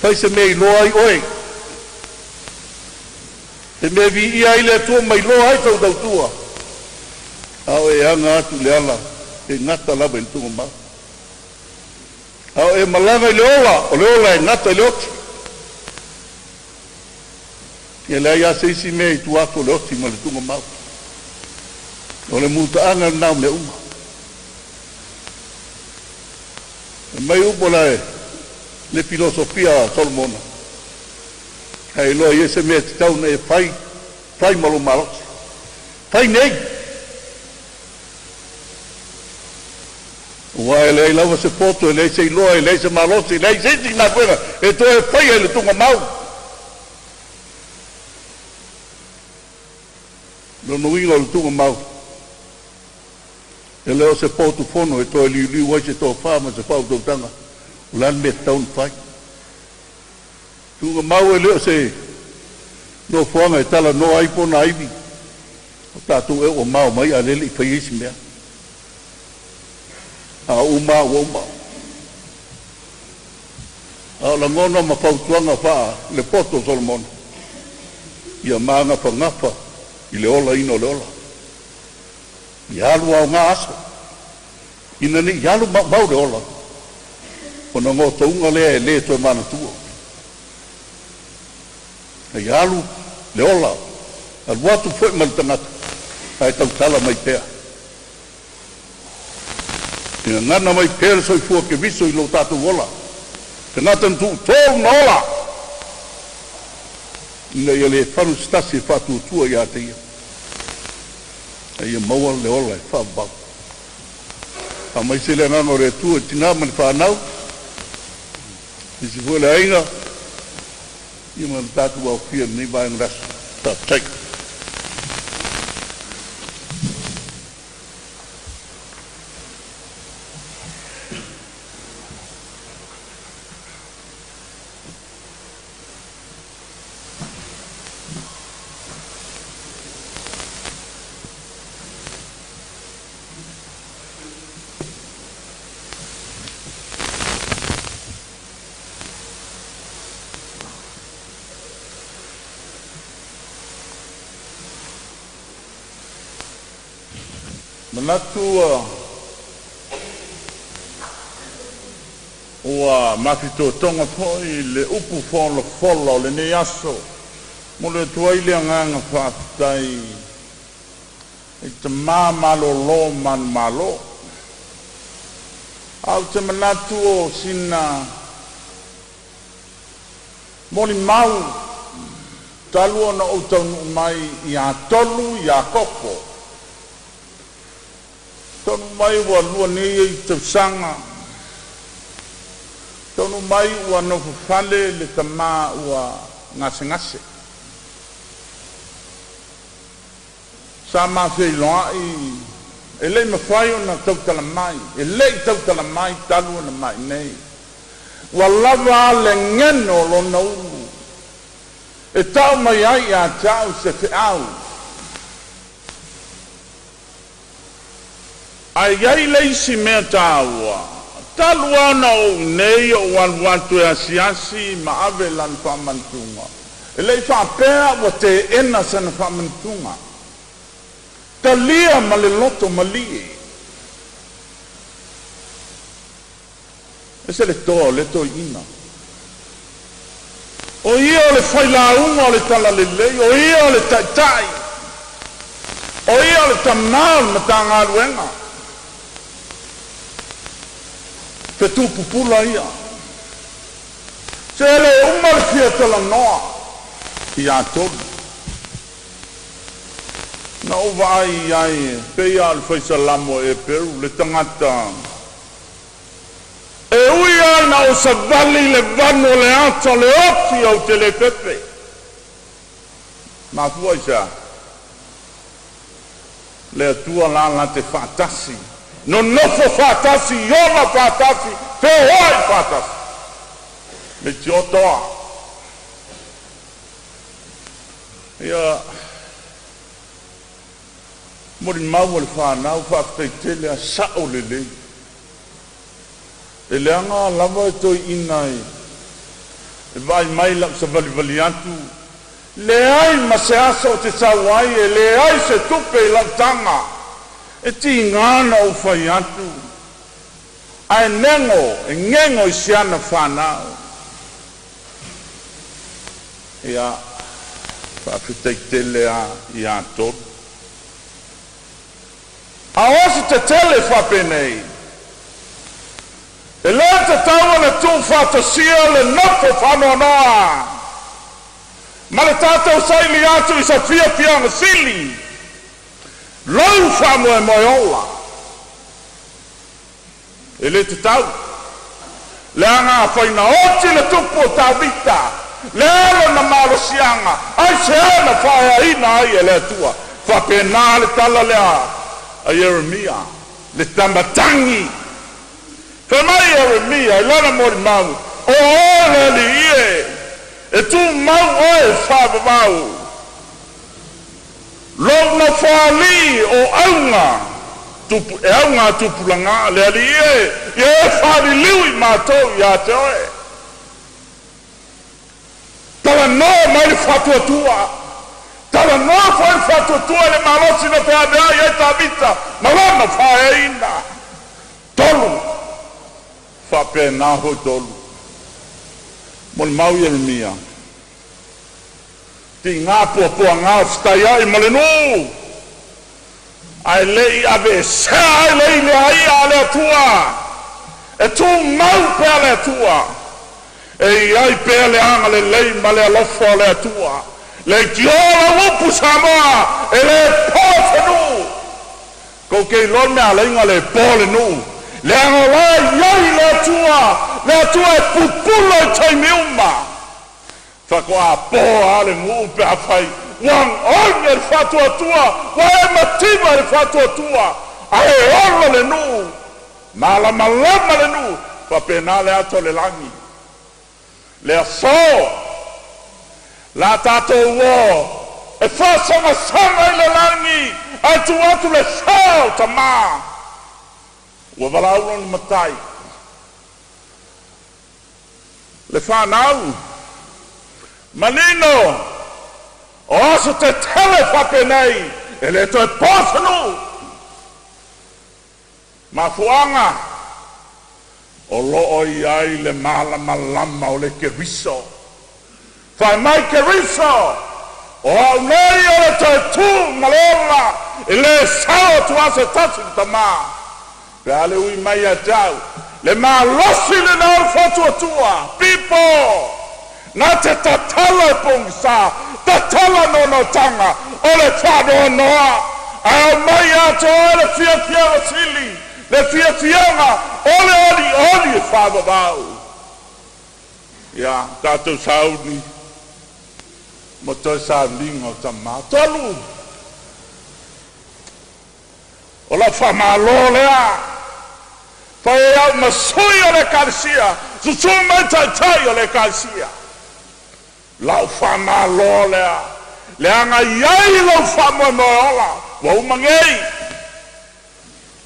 Whai se mei loa i oe. E me vi ia i le atua mai loa ai tau tau tua. Ao e anga atu le ala, e ngata lava i tunga mau. Ao e malanga i le ola, o le ola e ngata i le oti. E le ai ase isi mea i tu ato le oti ma le tunga mau. O le muta anga nao me uma. E mai upo le filosofia Solomona. Hei loa i ese mea titau ne fai malo marosi. Fai nei. Ua e lei lawa se poto, e lei se iloa, e lei se marosi, e lei se iti na kuenga, e to e fai e le tunga mau. Lono inga le tunga mau. E leo se poto fono, e to e liu wai se to whama se pau tau tanga. Ulan me taun fai. Tunga mau e leo se no fuanga e tala no aipo na aivi. O tātou e o mau mai a lele i whai isi mea. A uma o uma. A la ngona ma whautuanga wha le poto Solomon. Ia maanga whangafa i le ola ino le ola. I alu au ngā aso. Ina ni i alu mau le ola. Kona ngō taunga lea e le toi mana tua. Hei alu, le ola, al watu fwoi ma le tangata, ai tau tala mai pēa. Ina ngana mai pēa le soi fua ke viso i lo tātou ola. Te ngata ntu tōru na ola. Ina ia le whanu stasi e whatu tua i ate ia. Ia maua le ola e whabau. A mai se le ngano re tua tina mani whanau. Isi fua le ainga. Ia man tātu au whia ni vāng rasu. Tā taik. Manatua ua mafitotonga foi le upu fola o le nei aso mo le tuai le anganga whaatai e te māmalolo man malo au te manatu o sina moni mau talua na o taunu mai i a tolu i a kopo tonu mai ua lua nei i te sanga tonu mai ua no fale le tama ua ngase sama fe loai e le mafai ona tautala mai e le tautala mai talu na mai nei ua lava le ngeno lo na ulu e tau mai ai a tau se te au ai ai le isi mea taua talu ana o nei o wanwatu e asiasi ma ave lan whamantunga e le whapea wa te ena sana whamantunga ta lia ma le loto ma lie e se le toa le to ina o ia o le whailaunga o le tala le lei o ia o le taitai o ia o le tamal ma ta ngā luenga te tu pupula ia se le umar fia tala noa ki a tolu na uva ai ai pea al faisalamo e peru le tangata e ui ai na o savali le vano le ata le oki au te le pepe ma fua isa le atua la te fatasi non nofo fatasi iona fatasi te hoi fatasi me tiotoa ia mori mau le whanau whakteitele a sao le lei e leanga lava e toi inai e vai mai lam sa vali atu le ai ma se asa o te sawai e le ai se tupe i lantanga e ti ngana o whai atu ai ngengo i siana whanau ia whakteitele a i a toru aosi te tele whapenei e lea te taua le tū whatasia le nofo whanoanoa ma le tātou saili atu i sa pia pianga sili lau whamoe moe ola e le te tau le anga whaina oti le tupu o tāwita le alo na marosianga ai se ana whaia ina ai e le tua whapena le tala lea a Jeremia le tamatangi fa mai Jeremia e lana mori mau o ole li e tu mau oe fa mau lo na fali o aunga tupu e aunga tupu langa le li e fa li lui mato ya toe tala no mai fatua tua tala noa foi fato tua le malosi na te abea i eta vita malona fae ina tolu fa pena ho tolu mol mau Jeremia ti ngā pua ngā stai ai malenu ai lei ave se ai lei le ai ale tua e tu mau pe ale tua e ai pe ale anga le lei male alofo ale tua le tiola upu Samoa e le pōwhanu ko kei lona lenga le pōle nu le angorai iai le atua e pupulo i taimiuma whakoa pō ale ngu pe a whai wang oinga le whatua tua wa e matima le whatua tua a e olo le nu malama le nu whapena le ato le langi le aso la tato wo e fa sanga le langi atu atu le sao tama wa valauron matai le fa nau manino o aso te tele papenei e le to e posano Mafuanga o loo i ai le malama o le keriso. Whai mai keriso o au nei o le tatu malola e le sao tuase tatu tama. Pe ale ui mai a tau le malosi le nao fotu atua. People! Na te tatala pongsa, tatala no tanga, o le whano noa. Au mai ato o le fia wasili. Le fianga, oli e whāwa wau. Ia, tātou sauni, mo toi sa linga o tamā. Tolu! O la whamalo lea. Whae au masui o le kalisia. Susu mai tai o le kalisia. Lau whamalo lea. Leanga iai lau whamoe moe ola. Wau mangei.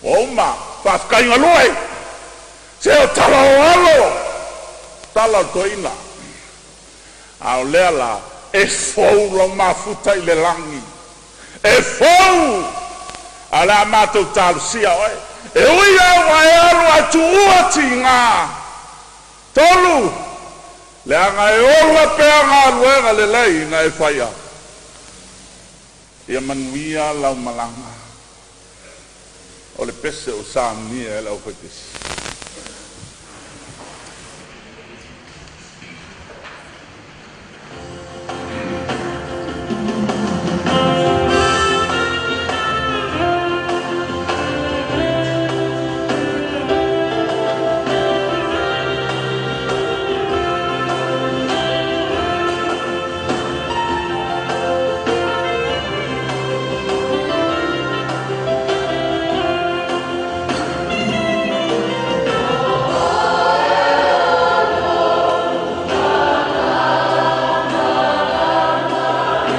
Wau ma. Whafkainga loe. Se o tala o alo. Tala o toina. Ao lea la. E fau lo mafuta i le langi. E fau. A la matou talusia oe. E ui au ai alu atu uati ngā. Tolu. Leanga e ola pea ngā luenga le lei ngā e whaia. Ia manuia lau malanga. O le pese o sāmnia e lau whaitisi.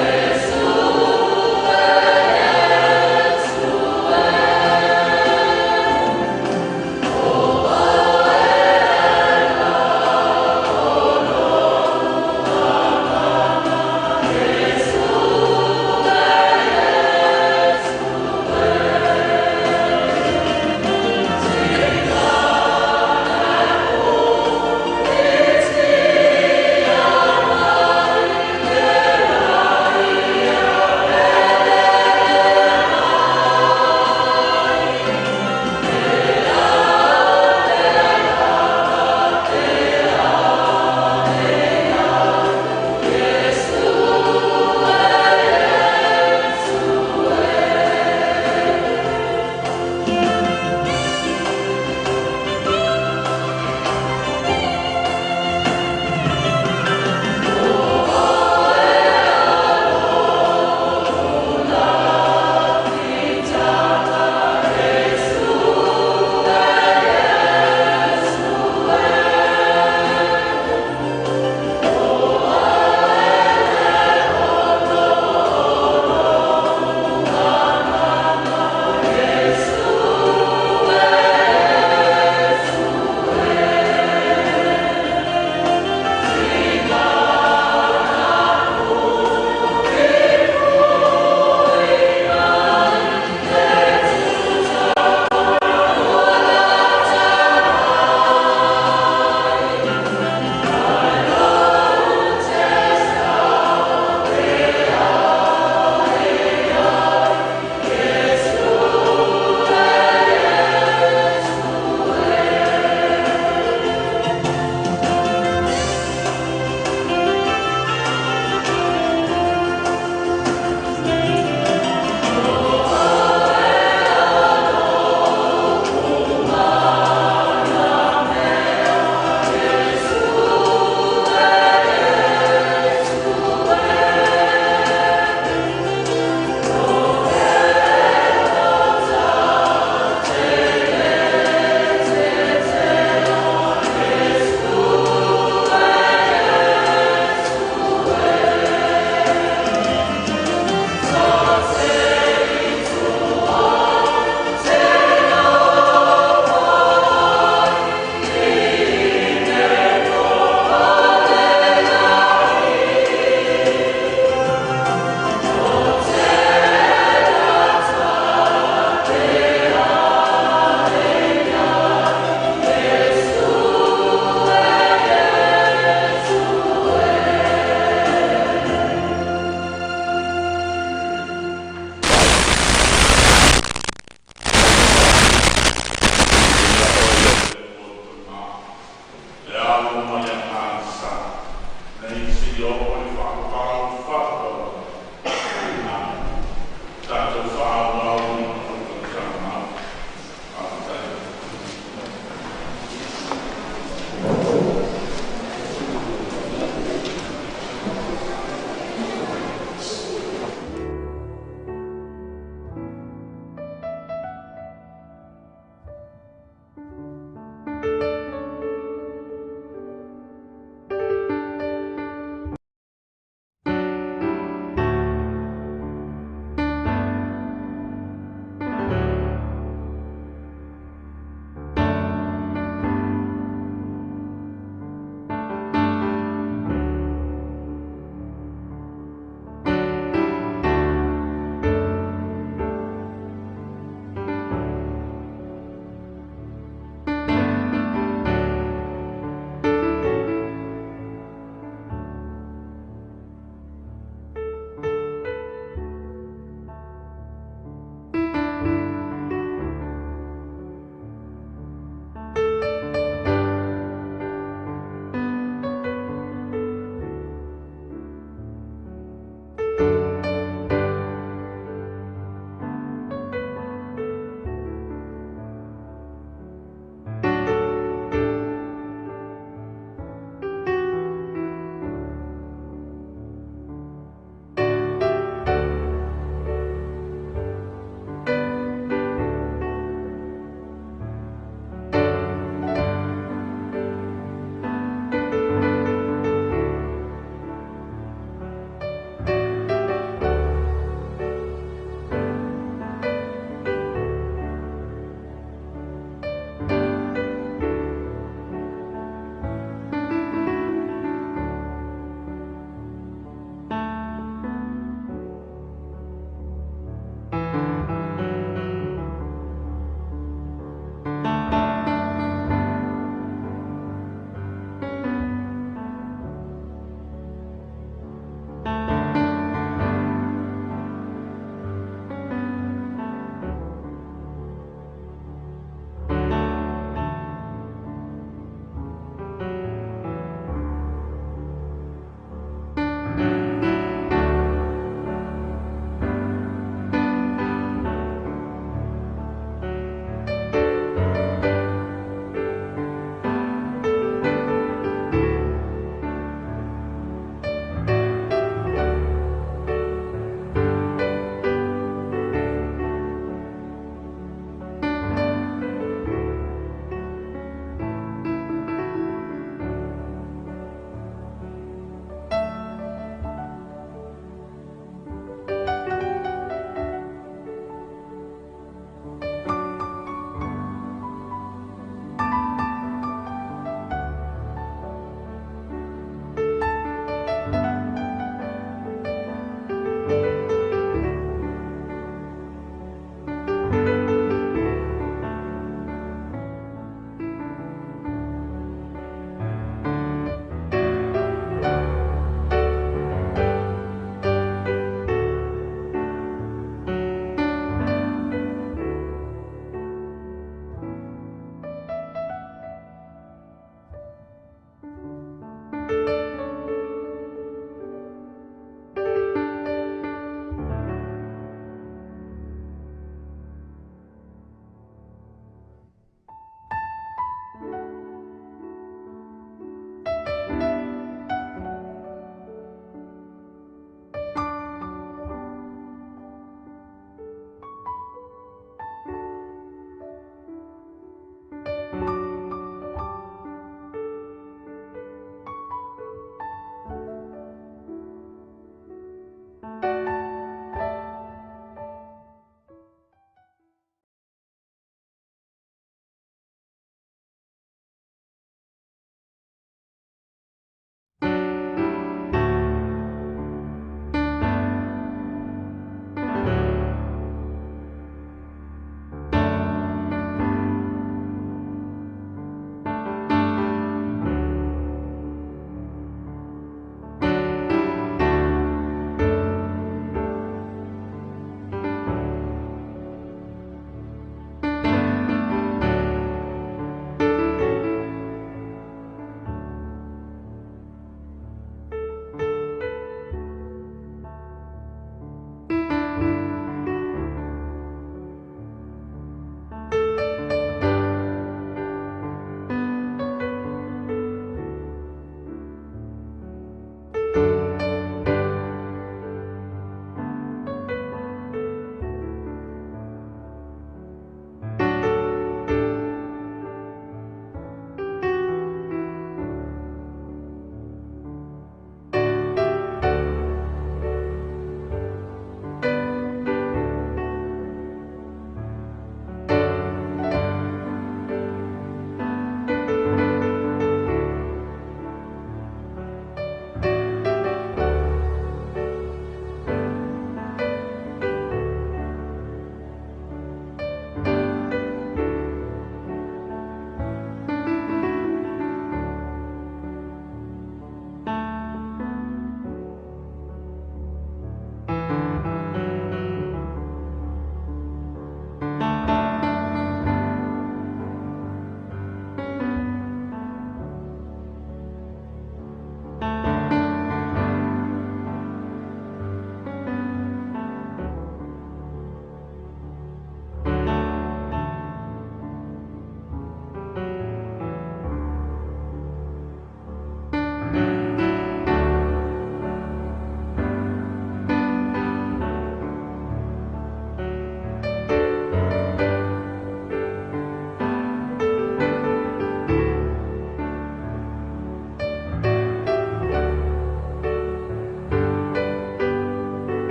Yes.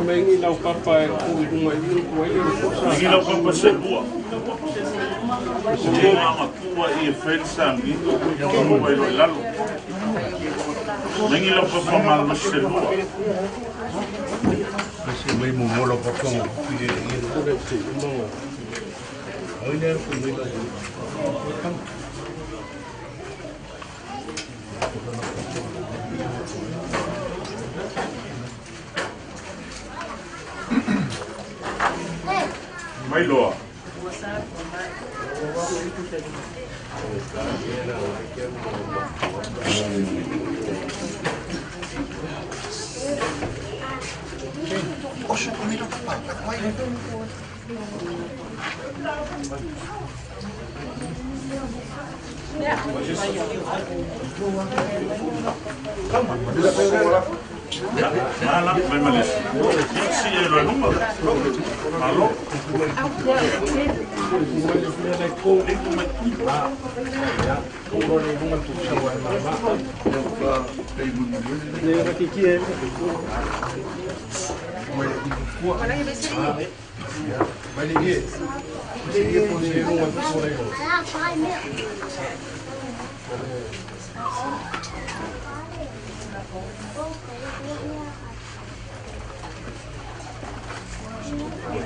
Mengi lau papa se bua. Se mama kua I fensa ngigo kua I lalo. Mengi lau papa mal se bua. Kasi may mumula pa kung piniliin ko na ito yung mga ay na kung may Mai loa. Oxe, comigo papai, vai. Nada, vai malis. Si lo numa. Alô?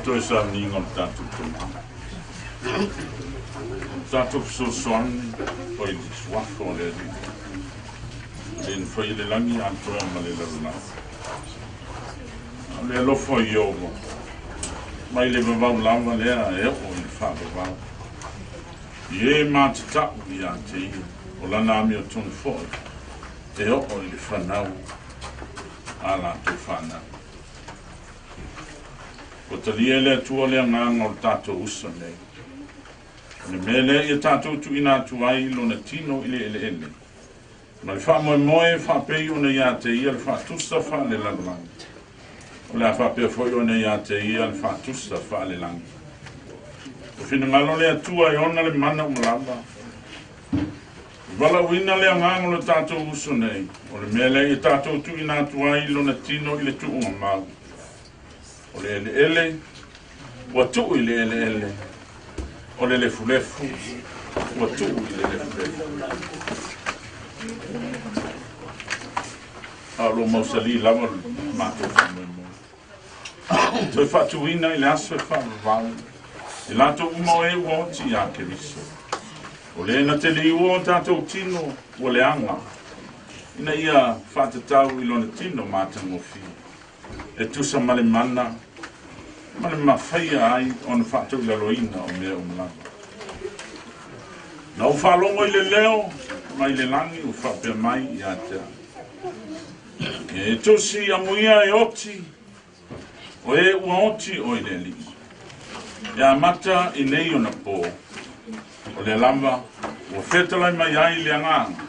Toi sa ningon tatu tuma. Tatu susuan oi swafo le. Den foi le langi antoa male la luna. Le lo foi yo. Mai le baba lava le e o il fa baba. Ye ma tata ya te o la na mi o tun foi. E o il fa nau ala tu fa na. O talia le tua le nganga o tato usa nei. Ne mele ia tato tu ina tu ai lo na tino ile ele ele. Ma le fa moe fa pe una ia te ia le fa tusa fa le lang. O le fa pe fo una ia te ia le fa tusa fa le lang. O fina ngalo le tua i ona le mana o lava. Wala wina le nganga o tato usa nei. O le mele ia tato tu ina tu ai lo na tino ile tu unga mau. O le ele ele, wa tu i le ele ele, o le le fulefu, wa tu i le le fulefu. Alo mausali lama mato mo. Toi fatuina i le aso e whaavau, i lato umo e ua ti a ke riso. O le na te li ua tato tino, o le anga. Ina ia whatatau i lona tino mātango fi. E tusa male mana, ma le mawhaia ai on whātou la loina o mea umlava. Na u whalongo i le leo, mai le langi u whapea mai i a tea. E tusi a muia e oti, o e ua oti o i le li. E a mata i nei o na pō, o le lamba, o whetalai mai ai le anganga.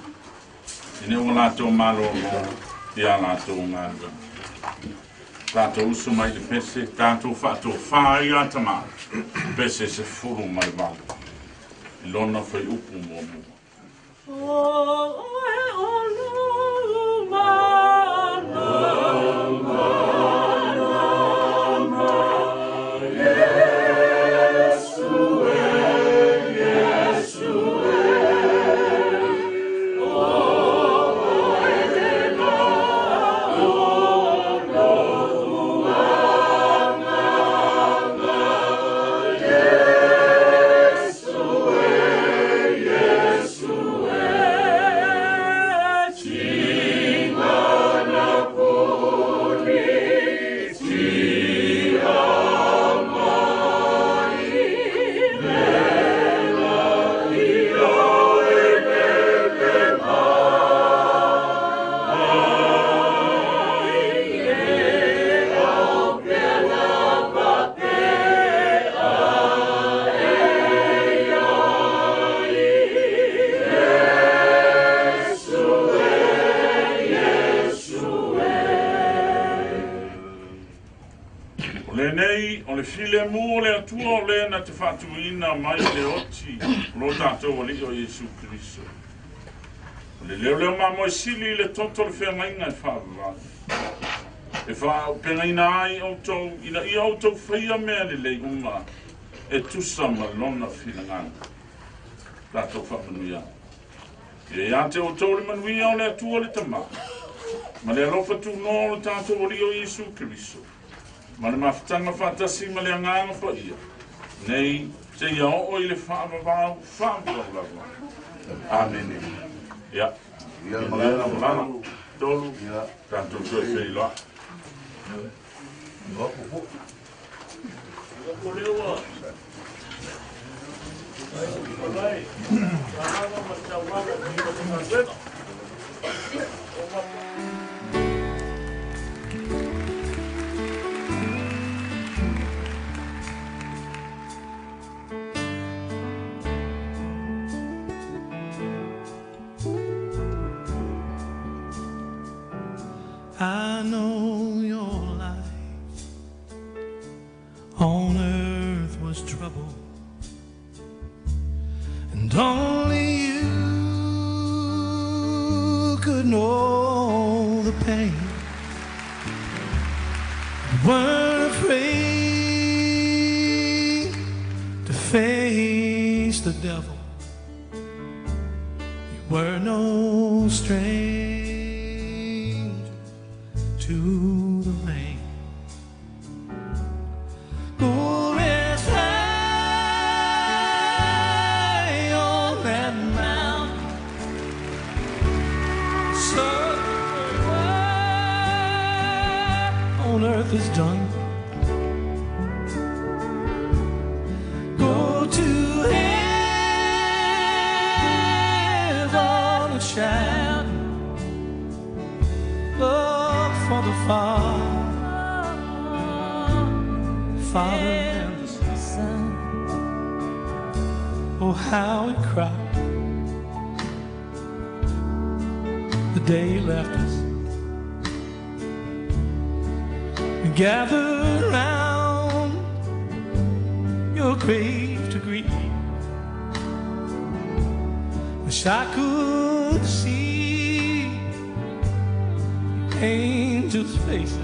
I ne o lātou malo i a lātou nganga. Tato uso mai le pese, tato fato fai atama, pese se furu mai vale. Ilona foi upu momu. Oh nei, o le file mu le atua o le na te whatuina mai le oti, lo tātou ali o Jesu Kristo. Le leo mamo e sili le toto le whea mainga e whawa. E wha penga ina ai autou, ina i autou whaia mea le lei uma, e tusa ma lona whina nganga. Tātou whamanuia. E ia te autou le manuia o le atua le tama. Ma le alofa tu no le tātou ali o Jesu Kristo. Ma le mawhatanga whatasi ma le anganga pa ia. Nei, te ia o i le whaamavau, whaamavau. Amen. Ja. Ja, malana. Tolu. Tanto so e la. I know your life on earth was trouble, and only you could know the pain. You weren't afraid to face the devil. You were no stranger to the rain. Go rest high on that mountain, sun on earth is done. Go to heaven and shout, love for the Father and the Son. Oh, how he cried the day he left us. We gathered round your grave to greet me. Wish I could see angels' faces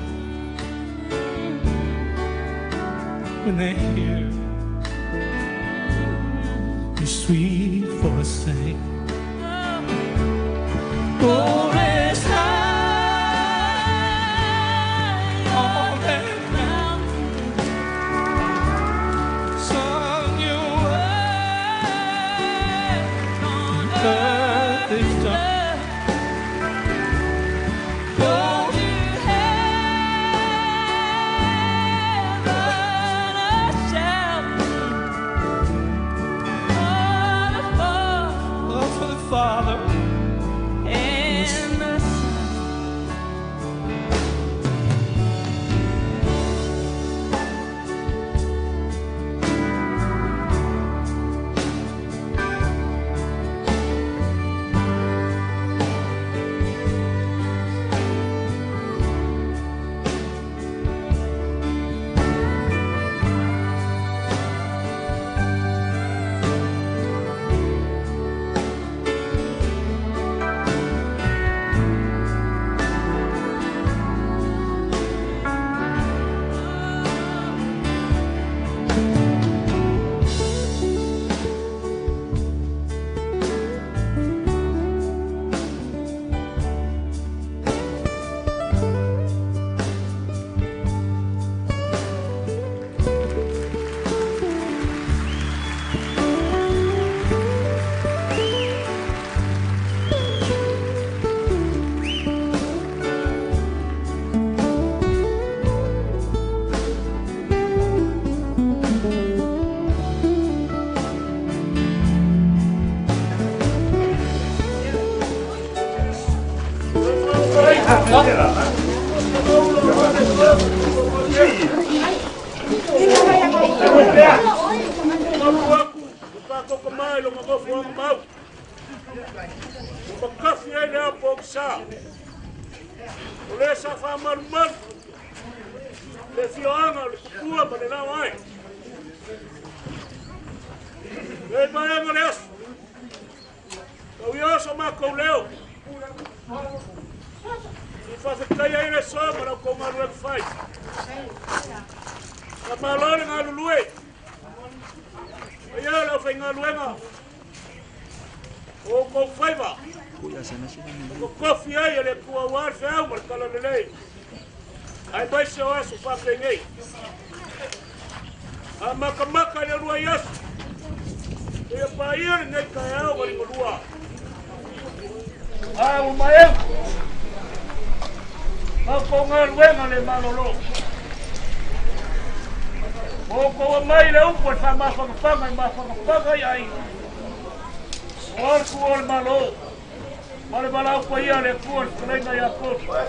when they hear your sweet voice sing. Oh, rest high on that mountain, sun, your word on earth is done. Father and the Son. Le fioanga le kupua pa le lao ai. Le maenga le asu. Kau ioso ma kou leo. I whawhekai ai le soa ma rau kou maru e kwhai. Ka malone ngā lulue. Ia lau whai ngā luenga. O kou whaiva. Ko kofi ai le kua war whau ma le kala le lei. Ai mai se o asu whakei nei. A makamaka le rua i asu. Ia pa ia le nei kai au ma ringo rua. A o mai eu. Ma ko ngā luenga le malolo. O ko mai le upo e wha mawhakapanga i mawhakapanga i ai. O arku o le malo. Ma le malau pa ia le kua le kulenga i a kua.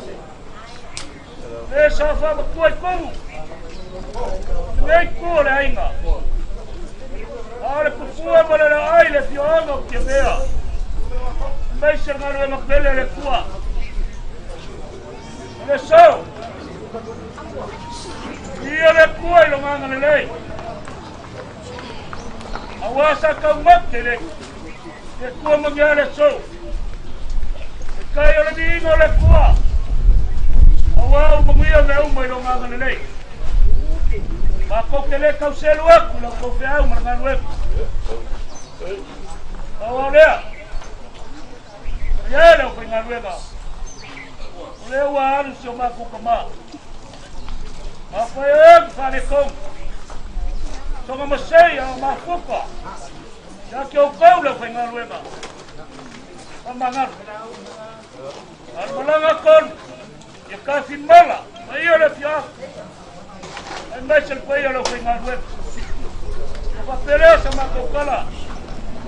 E sa wha makua i koru. Nei kua le ainga. A le kukua ma le ai le fioanga o kia mea. Mai se ngaru e makbele le kua. Le sau. Ia le kua i lo nganga le lei. A wasa kau mate le. Le kua mangia le sau. E kai o le diingo le kua. A wau mangia me uma i lo nganga le lei. Ma koke le kau selu aku la koke au ma nganu eku. A wau lea. Ia leo kai nganu eka. Leo wa aru si o mako kama. Ma whai egu whane kong. Tonga masei a mafuka. Ia ki o kau leo kai nganu eka. A mangaru. Al malanga kon. Ia kafi mala. Ma ia le fiaku. Ai mai se koe ia leo kai nganu eka. Ia whapelea sa mako kala.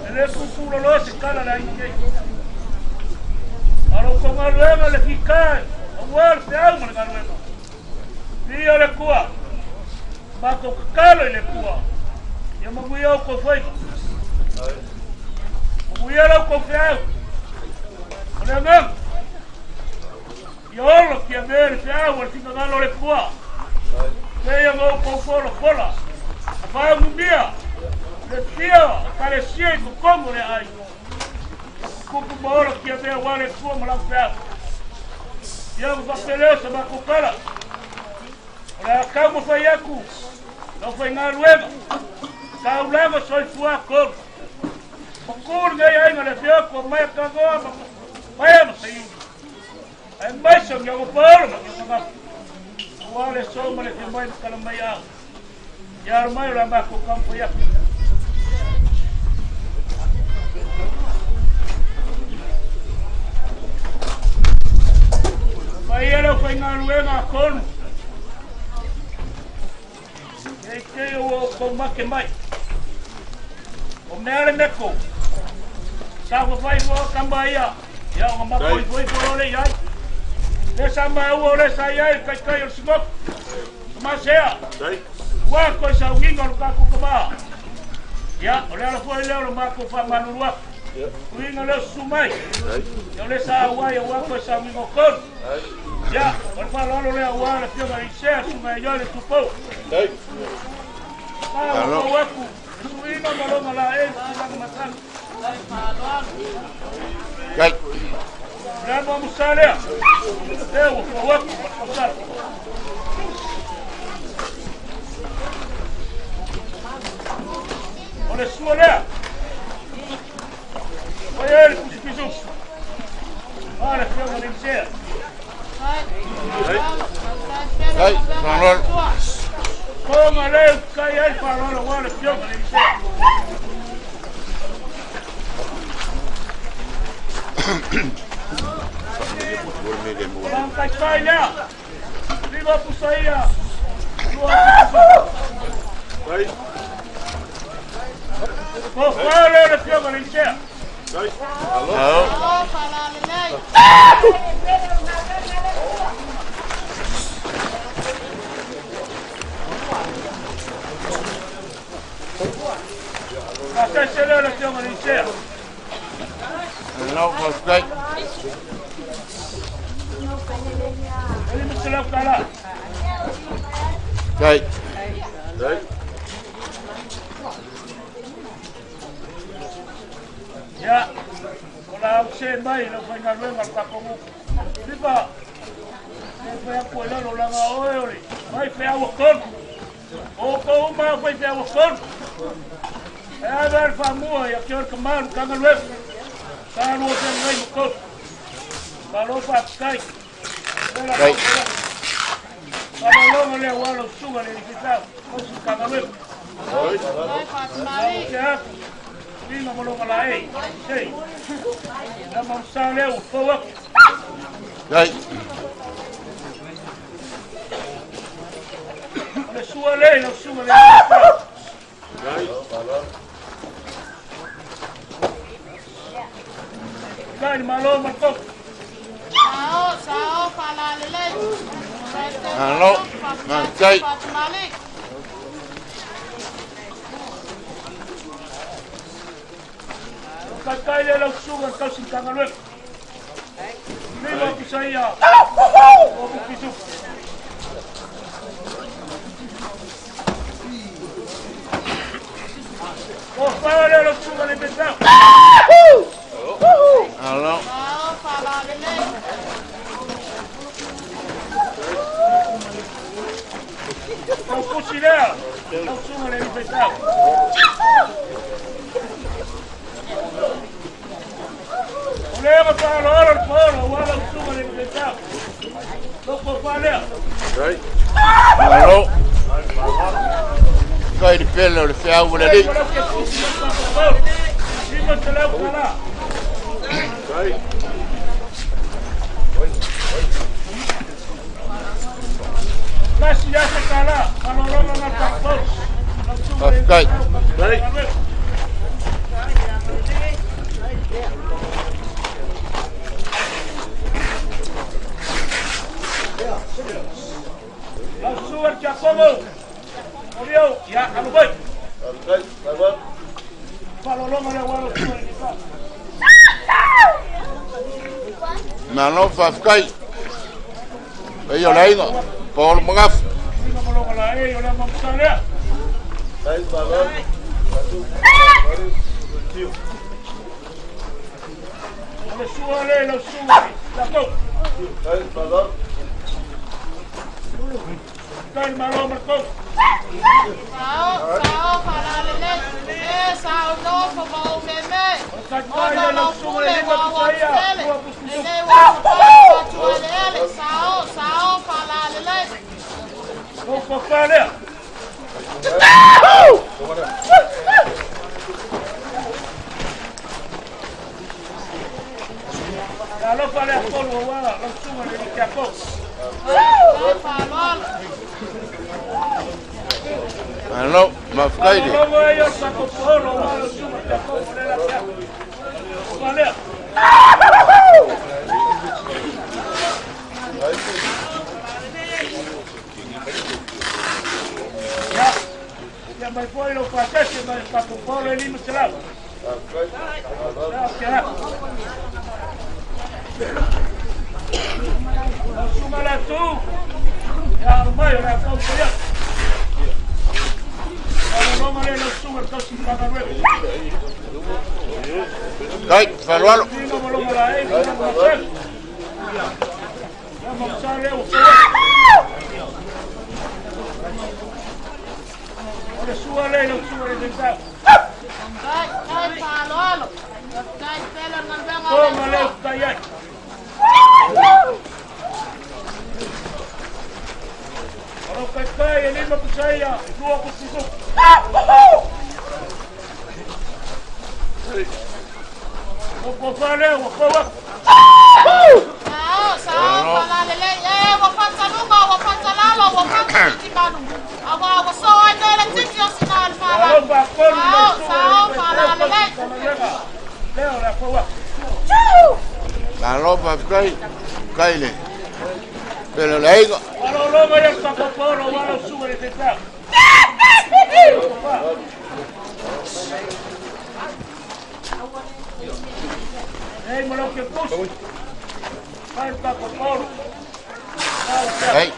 E le kukuro lo se kala la inge. Aro ko ngaruenga le fikai. Awar se au mana ngaruenga. Ia le kua. Mako kakalo i le kua. Ia magui au ko whaiva. Magui au ko whiau. Ole ngang. Ia olo kia mea le whiau al tika ngalo le kua. Kea ngau ko whola whola. A whau mumia. Le fia. Kare sia i kukongo le ai. Kuku maora kia mea wale kua malau whiau. Ia mwhapeleo sa makukala. Ole a kau mo whai aku. Lau whai ngā ruenga. Kau langa soi fua kor. Makuri ngai ainga le whiau kua mai a kangoa ma mai ama sa iu. Ai mai sa ngia wapaora ma kia mangafu. Wale so ma le kia mai kala mai au. Ia armai la mako kampo iaku. Mai era o whai ngā ruenga a konu. Ei te o kou make mai. O mea le meko. Sa whai roa kamba ia. Ia o mako i fwoi fwoi iai. Le sa mai ua o le sa iai kai kai o simok. Kama sea. Ua koi sa unginga o kako kama. Ia o le ala fwoi leo lo mako wha manurua. Uinga leo sumai. Ia o le sa uai ua koi sa unginga o konu. Ya, por favor, lo leo a la fiona y sea su mayor de tu po. Sí. Ah, no hueco. Subimos balón a la él, van a matar. Gai. Ya vamos a leer. Debo, hueco, para pasar. Olha sua lea. Olha ele com os pisos. Olha, fiona de ser. Gai, Ronald. Toma leo, cai aí para lá, olha, fiona de ser. Vamos cair lá. Liga para sair. Vai. Vou falar de fiona de ser. Alô? Até chegar na fiona de ser. Não, mas gai. Ele me se leva para lá. Kai. Ya, wala sen mai na fai na luenga ka komu. Lipa. Fai ko la lo langa oi. Mai fai awa kon. O ko ma fai awa kon. E ver famua ya que kamar ka ngalwe. Ka no sen ngai ko. Ka lo pa kai. Kai. Ka lo mo le wa lo suga le kita. Ko su ka ngalwe. Oi. Oi. Lima molonga la ei, sei. La mamsale o fowa. Dai. Le sua lei, la sua lei. Dai. Dai, malo, marco. Sao, fala lele. Alo, dai. Kai le la suga ka sin kanga lue. Ni mo pisaya. O pisu. O fala le la suga le pesa. Alo. Fala lele. O fusilea. La suga le pesa. Olha para a hora de fora, o ar de chuva de pensar. Não pode falhar. Dai. Alo. Kai de pelo de ferro ali. Cima te leva para lá. Dai. Mas já se cala, para não na tapão. Kai. Dai. La suar Giacomo. Olio, ya kalau baik. Kai, sabar. Kalau lo mana walau suar kita. Malo fa kai. Ayo lain. Paul mengaf. Sino mo lo kalai, yo la mamsale. Kai, sabar. Le suare, lo suare. La co. Kai, sabar. Kai malo marco. Sao, fala lele. Sao no, como meme. Kai lo suare ni mo saya. Lele wa pa tuale. Sao, fala lele. Não pode falhar. Kalau falhar por o ar, lo suare ni que a co. Alo, mafkai de. Kalau mau yo sako por o ar, lo suare que a co, poner la cara. Falhar. Ya me fue lo pasé, que me sako por el mismo lado. Ya. Súmala tú. Ya, Mayo, la causa ya. No me le sube el causa para luego. Kai, falualo. No me lo la vamos a salir a Ahora súbale, no sube el centavo. Kai, falo. Kai, pelo nang benga. Tómale, calla. Kalau kaya ini mau saya, dua kusiku. Mau fale, mau kawa. Sao, fala lele. Wapata lunga, wapata lalo, wapata kitibanu. Awa so ando la titi osinal fala. Sao, fala lele. Leo la kawa. Alo, mafkai. Kai le. Pero lain. Kalau lo mau yang satu poro, walau suwe tetap. Hey, malah ke pus. Hai, satu poro. Hey.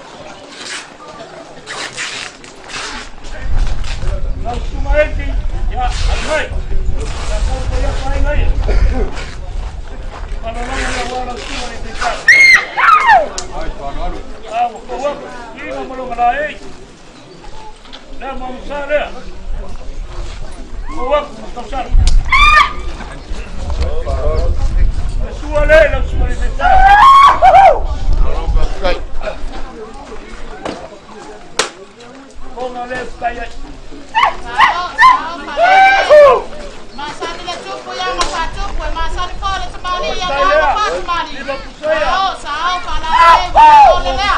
Sumaeti, ya, almai. Ya kau kaya paling lagi. Kalau orang yang orang semua ini dekat. Ah, kau ini belum ada. Dah mau sana. Kau kau sana. Suale, la suale dekat. Kau ngalih kaya. Masani le tupu ya mapatupu, masani kole tabali ya mama patumani. Sao pala ole lea.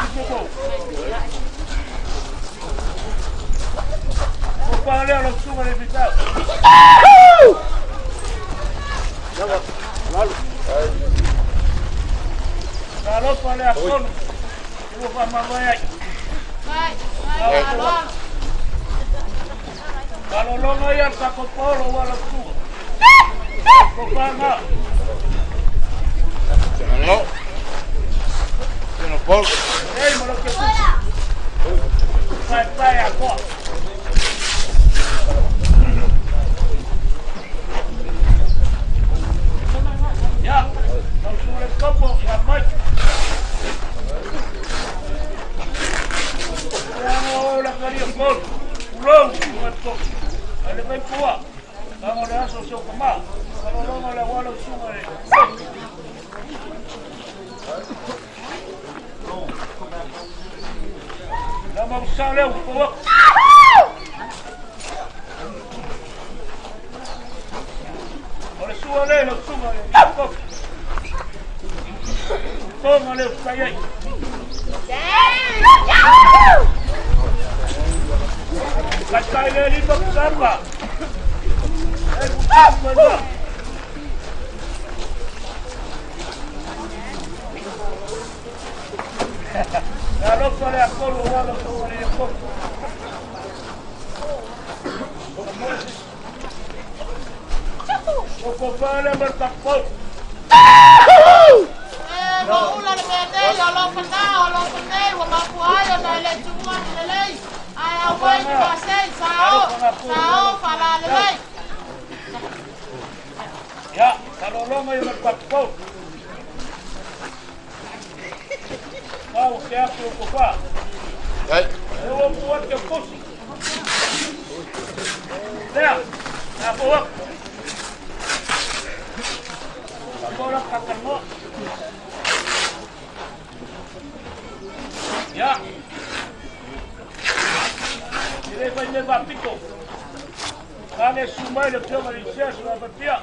Pale a los suma de pitao. Kalau pale a con. Yo pa mamaya. Kalau lo no ya saco polo wala suga. Kopanga. No. Tiene polo. Hey, mo lo que pasa. Sai agora. Ya, não sobre el campo, ya mai. Ya la quería por. Ulong, muerto. Ale vai kuat. Vamos a hacer eso como más. Kalau no le voy a los sumare. Vamos a usar un poco. Ahora súbale, lo súbale. Tómale, calla ahí. Calla ahí, vamos a armar. Ya no sale a colo, ya no sale a colo. Poco vale bertakol. Maula le mete, yo lo fandé, o mapuayo, no le chumua le ley. Ay, away, pasei, sao, para le ley. Ya, kalau lo mau bertakol. Mau siapa kupa? Baik. Eu buat ke kursi. Dah, apa buat? Orang kakak mo. Ya. Ele vai levar pico. Kane sumai le tio mari sia sulla batia.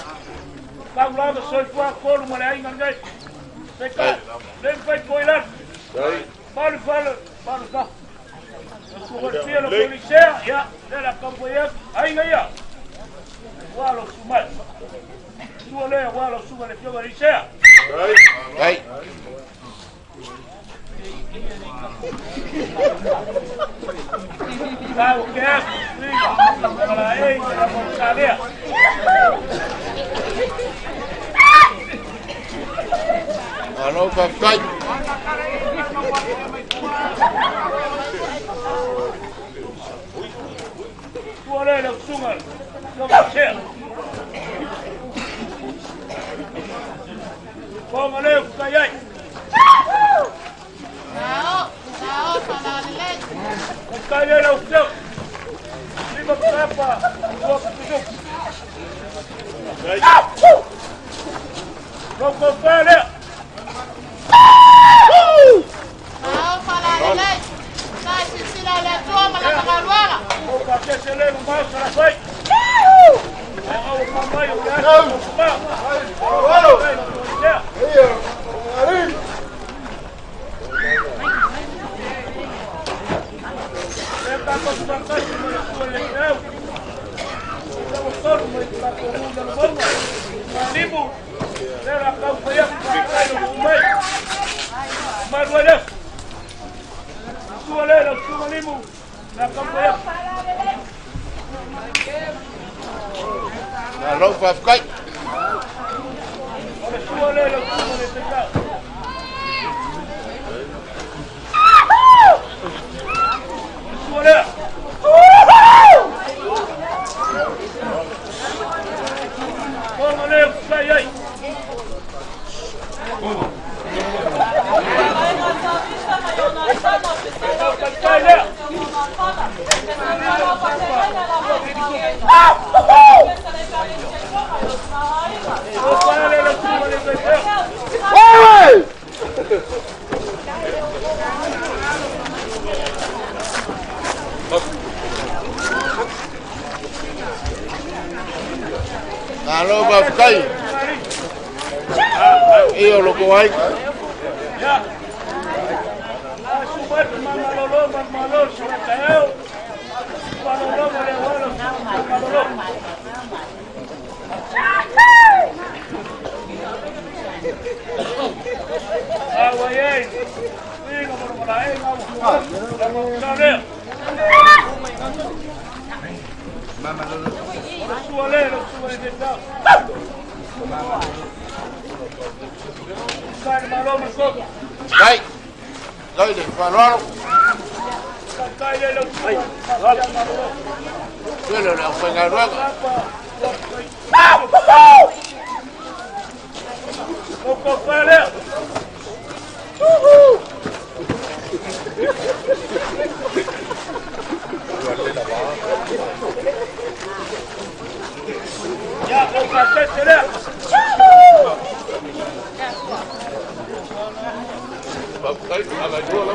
Kau lado soi fua kolu male ai ngai. Seka. Nem vai coilar. Baru. Suruh dia lo polisi ya. Dia la kampoya. Ai ngai ya. Walo sumai. Suole walo sumai le tio mari sia. Baik. Tahu ke? Kalau ini mau salia. Ano pakai? Suole le sumai. Lo Póngale un callay. Sao, para le ley. Un callay a usted. Digo capa, no compare. Sao, para le ley. Sai, si la le toma la cagaruela. O que se le no más a la fe. O mamá yo ya. Ano pakai? Halo Bab Kai. Iyo lo ko ay. Ya. Subat mangalolo mangalolo sumateo. Mangalolo mangalolo mangalolo. Awayay. Winga mormalae ngamu. Dale. Mama lolo. Suale de ta. Sai malo maso. Kai. Kai de falaro. Kai de lo. Bueno, la fue en luego. Poco pele. Ya, cachetera. Kai ala yo la.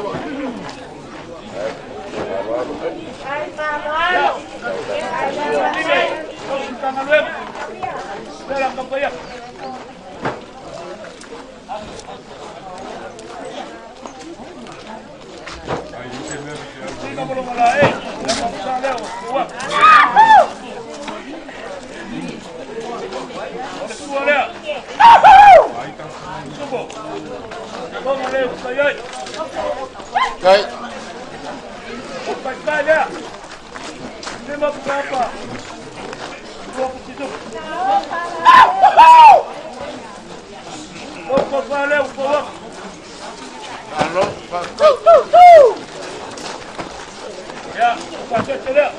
Kai. Batalha! Lima berapa? 27. Pokok valeu, pokok. Halo, Bab. Ya, pakai celah.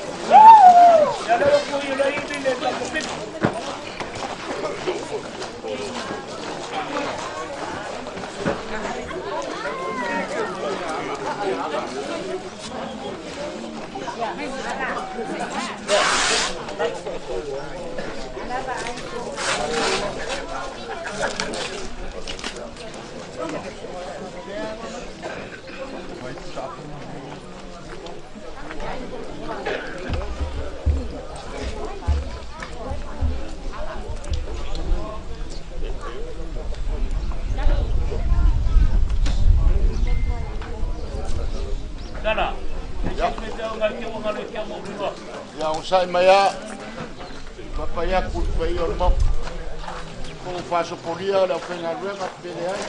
Ya, lalu kau yang lain ni tak mungkin. Sana. Ya. Ya usai maya. Papaya culpa yo mo. Como faço polia la fenga ruega pele ai.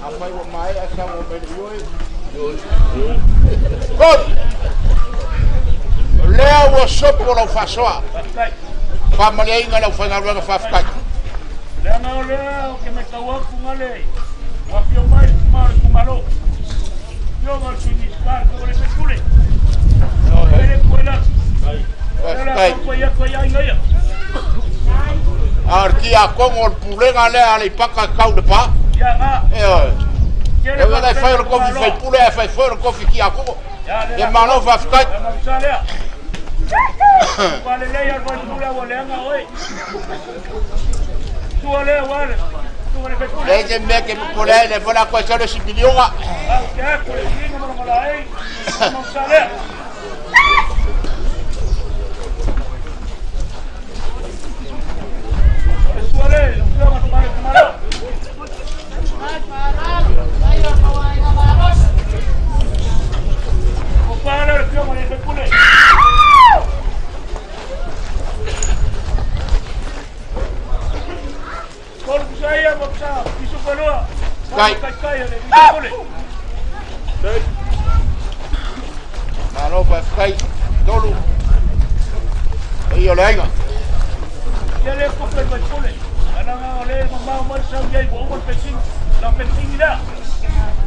Apa yo mai asa mo pele yo. God. Lea wo sopo la faço. Pa malia inga la fenga ruega fa fkai. Lea no lea que me cago con ale. Wapio mai mar kumalo. Yo mal sinistar con ese cule. No, escuela. Arquia con el pulenga le ale paka kau de pa. Ya nga. Eu vai fazer o coffee fai pule fai fora coffee ki ako. E malo va ficar. Vale le ya vai pule volenga oi. Tu ale wale. Lei me que pule le vola coisa de sibilionga. Ya, pues sí, no me lo malai. No sale. Malo pa ficar tolo. Iyo le ainga. Ya le ko pe pule. Ana nga le mamma mo sa yai bo mo pesin. La pesin ida.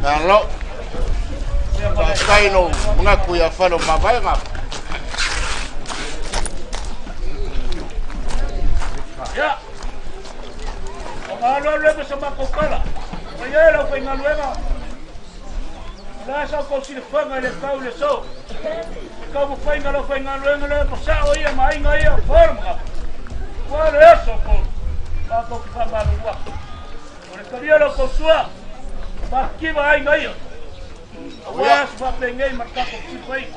Malo. Pa ficar no mga kuya falo mabay nga. Ya. Malo le sa makopala. Kaya la pe nga luega. La sa ko si fanga le kau le so. Kau mo fainga lo fainga le pa o ia mai ngai a forma. Wa le so ko. Ba ko fa ma wa. Ore karia lo ko sua. Ba ki ba ai ngai. Wa sa pe ngai ma ka ko si fai.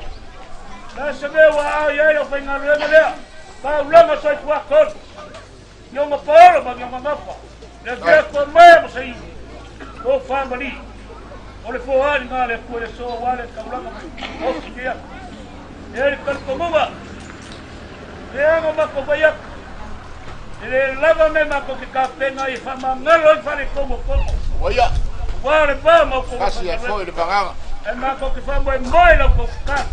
La sa me wa ia lo fainga le. Ba ulama so kwa ko. Yo ma poro ba yo ma fa. Le ke ko mai mo sai. Ko fa mali. Ole fo ani nga le ko le so wale kaulanga o sikia ele kan komuga le anga ma ko baya ele lava me ma ko ka pena I fa mangalo fa le komo komo oya wale ba ma ko kasi ya fo le banganga e ma ko fa mo moi la ko ka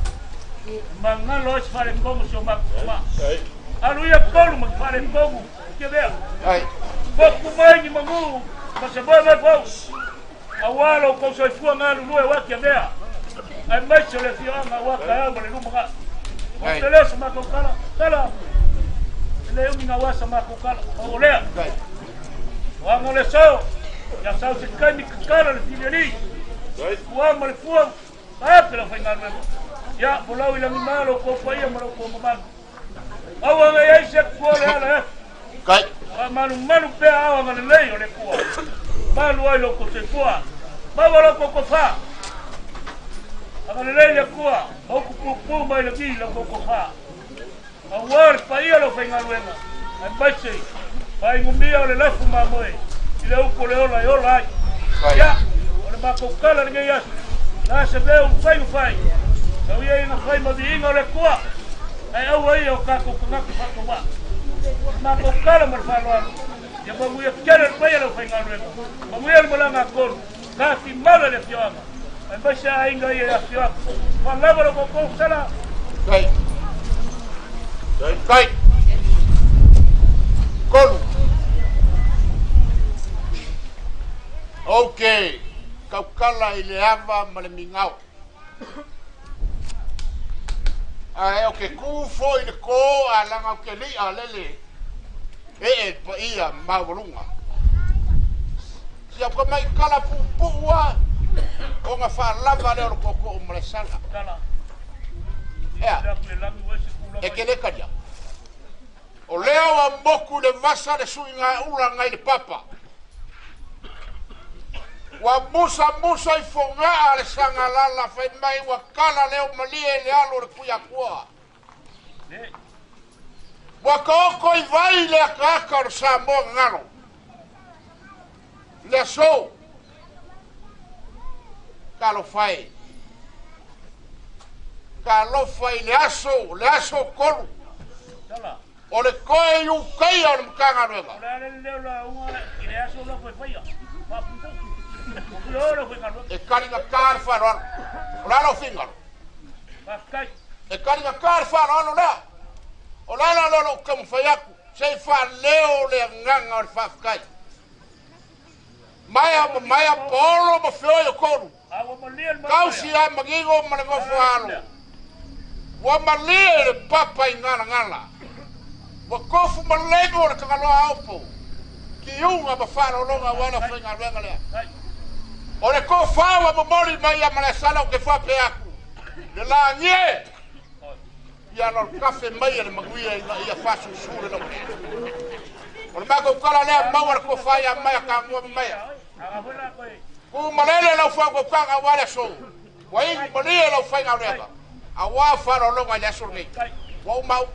mangalo fa le komo so ma alu ya kolu ma fa le komo ke vea ai ko ku mai ni mangu ma se boa me fo awalo ko so fu nga lu e wa ke vea ai mai se le fia nga wa ka ma le lumaga o te le sama ko kala le umi nga wa sama ko kala o le wa mo le so ya sa se kan ni kala le filiali wa mo le fu a te la fa nga ya bolau ila mi malo ko fa ia mo ko ma awa nga ai se ko le ala kai manu pe awa nga le o le ko malu ai lo ko se fua baba lo ko fa aga le kua o ku pu mai le bi lo ko fa a war pa ia lo fenga luena ai bache pai ngumbia le lafu ma moe ile u ko le ola ya o le ma ko kala nge ya la se ve un fai so ia ina fai mo di inga le kua ai au ai o ka ko fa ko wa ma ko kala mo fa lo ya ba mu ya kere pa ia lo fenga luena ba mu ia mo la nga ko ka fi mala le fiama ai bacha ainga ia fiama fa lava lo ko sala kai kolu okay kau kala ile ava male mingau ai okay ku fo ile ko ala nga ke li alele pa ia maulunga sia ko mai kala puwa o nga fa lava le ko ko male sala e ke le kadia o leo a moku le vasa le suinga ura ngai le papa wa musa I fonga le sanga lala fai mai wa kala leo malie le alo le kuya kua wa koko I vai le akaka o sa mo ngano le so kalo fai le aso kolu o le koe yu kai o le mkanga nueva e karinga kar wharoano o lalo fingaro e karinga kar wharoano lea o lalo lolo kamu whaiaku sei wha leo le nganga o le whafkai Maya polo ma fioyo kolu kausi a magigo ma le gofualo wa malie le papa I ngala wa kofu malego le kaloa aupo ki unga ma faro longa wala fenga lenga le o le kofa wa momori mai a mala sala o ke fa pe aku le la nye ya no cafe mai le maguia ia fasu sure no o le mago kala le ma wa kofa ya mai ka ngo mai ku malele la fa ko ka wala so wa I malele la fa ngala a wa faro longa ya surni wa mau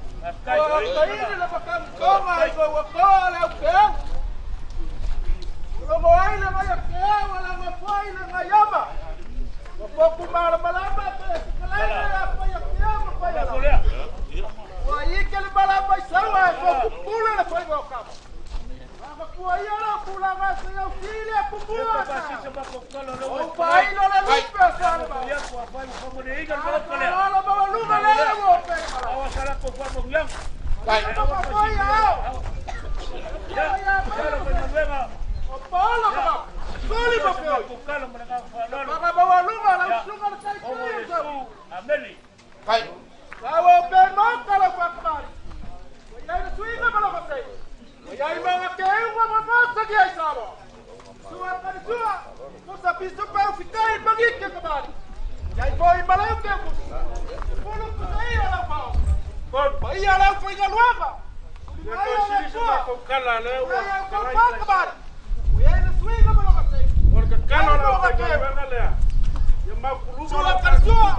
Jij boy malau ke ku. Polo ku sai ala pa. Kon pa ia la ku inga luanga. Ya ko sili sa ko kala le wa. Ya ko pa ka ba. Ya na swinga mo ka sai. Por ka kala la ka ba le. Ya ma ku lu Sula karsua.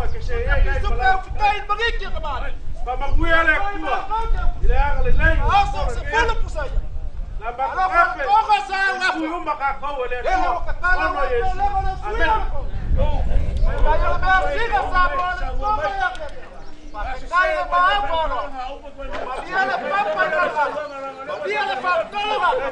Suka ku kai bagik ka ba. Pa maguya le ku. Ile aga le lai. Asa se polo ku sai. La ba ka pe. Ko ka sa wa. Ku ma ka ko le. Ka kala le le swinga. Kaya la ba siga sa ko ko ya. Kaya ba ko no. Dia la papa na. Dia la papa na.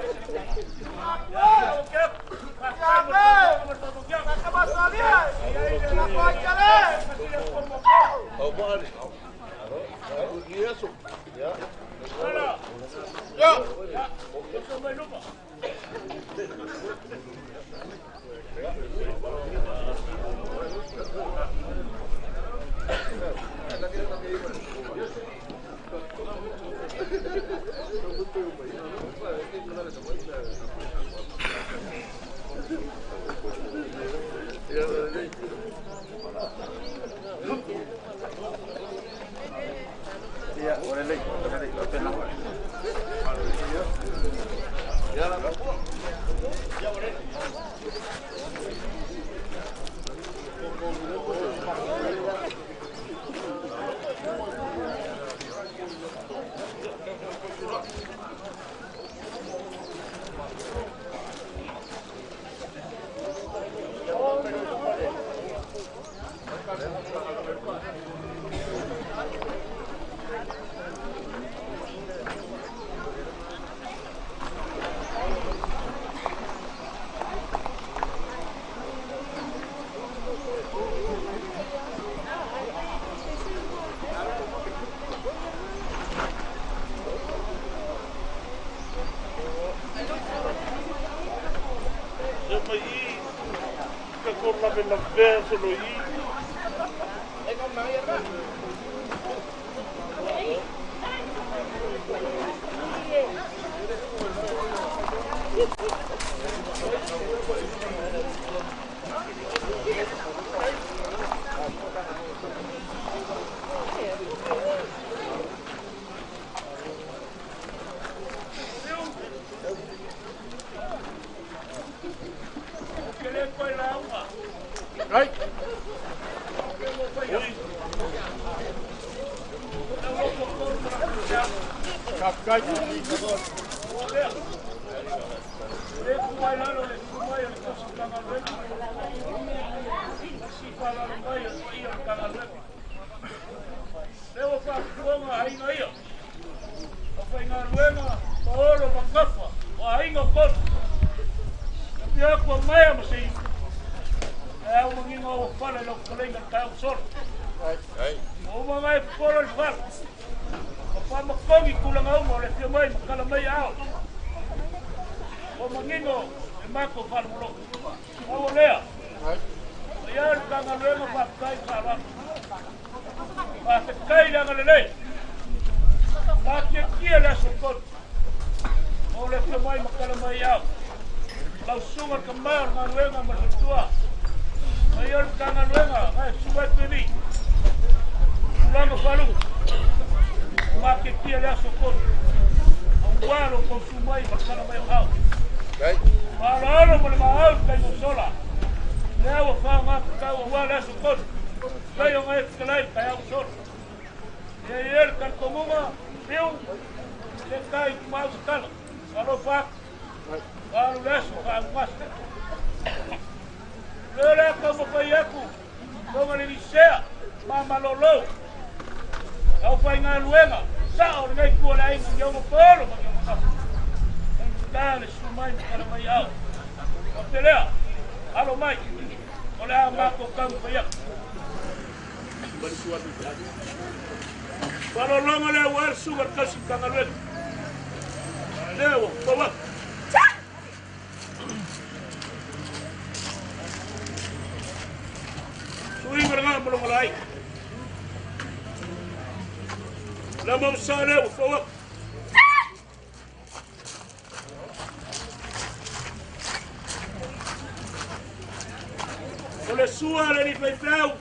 O le sua le ni peitau,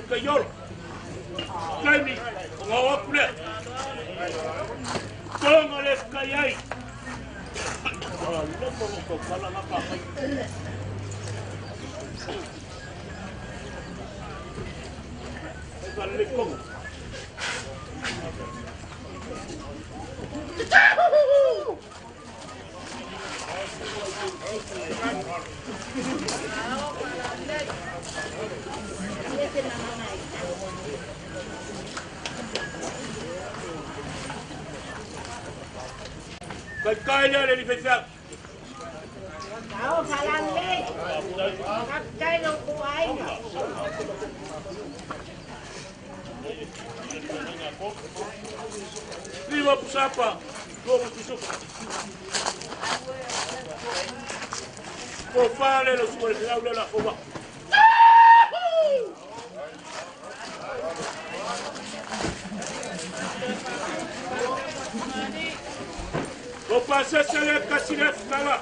Kayol. Kaini, ngawa kule. Tonga le kayai. Lepo ko kala ngapa. Lepo. Kai le ni fesa. Kau salang le. Kap kai no kuai. Viva pusapa. Como tusuka. Por fale los supermercados de la Foba. Vou passar essa cacinha lá.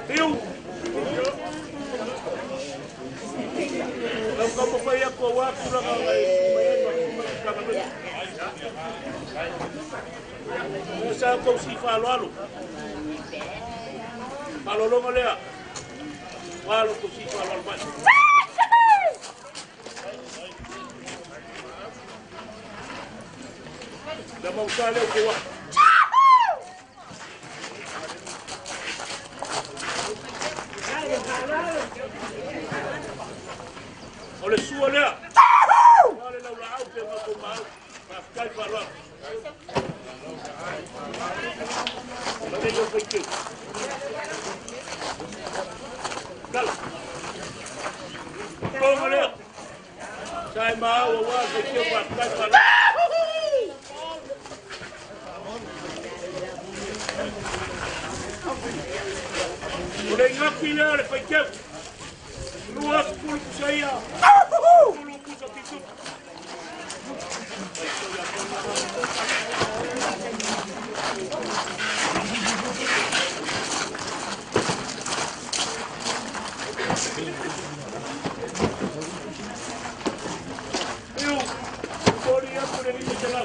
Eu como foi a coa por lá essa com se falou falou logo lea falou com se falou mais da mão sale o coa olha sua olha olha lá o lado que eu vou tomar para ficar falando olha eu vou aqui cala como olha sai mal o ar que eu vou ficar falando olha aqui olha foi que Luas pulpo saya. Pulpo sa piso. Eu podia por ele de lá.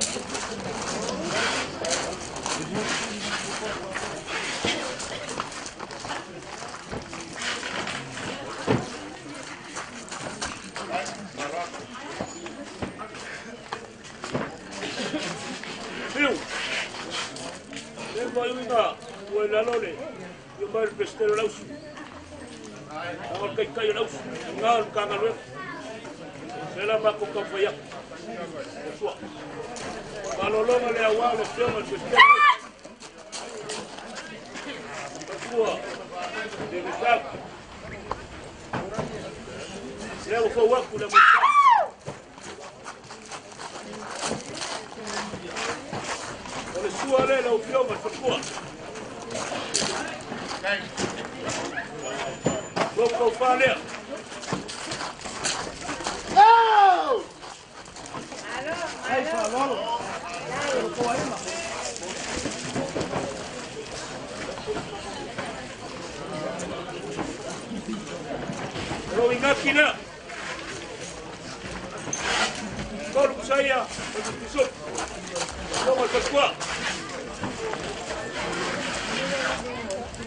Lole, yo mal pestero laus. Agora que cai laus, ngal kangalwe. Sela ba ko kafaya. Sua. Balolonga le awa le tema pestero. Sua. De verdad. Leo fo waku le mo. Ole sua le lo fioma sua. Vou falar. Não! Aí falou. Colocou aí, mano. Vou enganar. Como saia? Como é que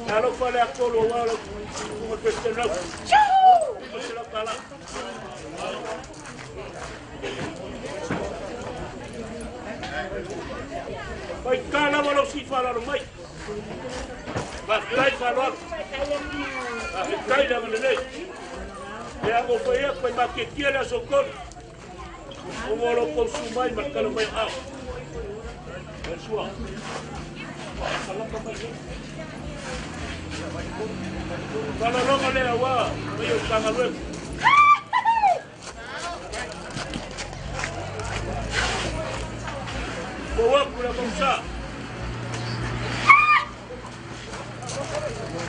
Kalau pada aku luar umur pesta nak, masih kalah. Baik kalah walau sifat orang baik. Baik kalah. Baik dah menilai. Dia aku bayar baik makin dia dah sokong. Walau konsumai makan baik awak. Bersuah. Kalau kau kalau lo ngale awa, ayo tangan lu. Bawa pula bangsa. Olha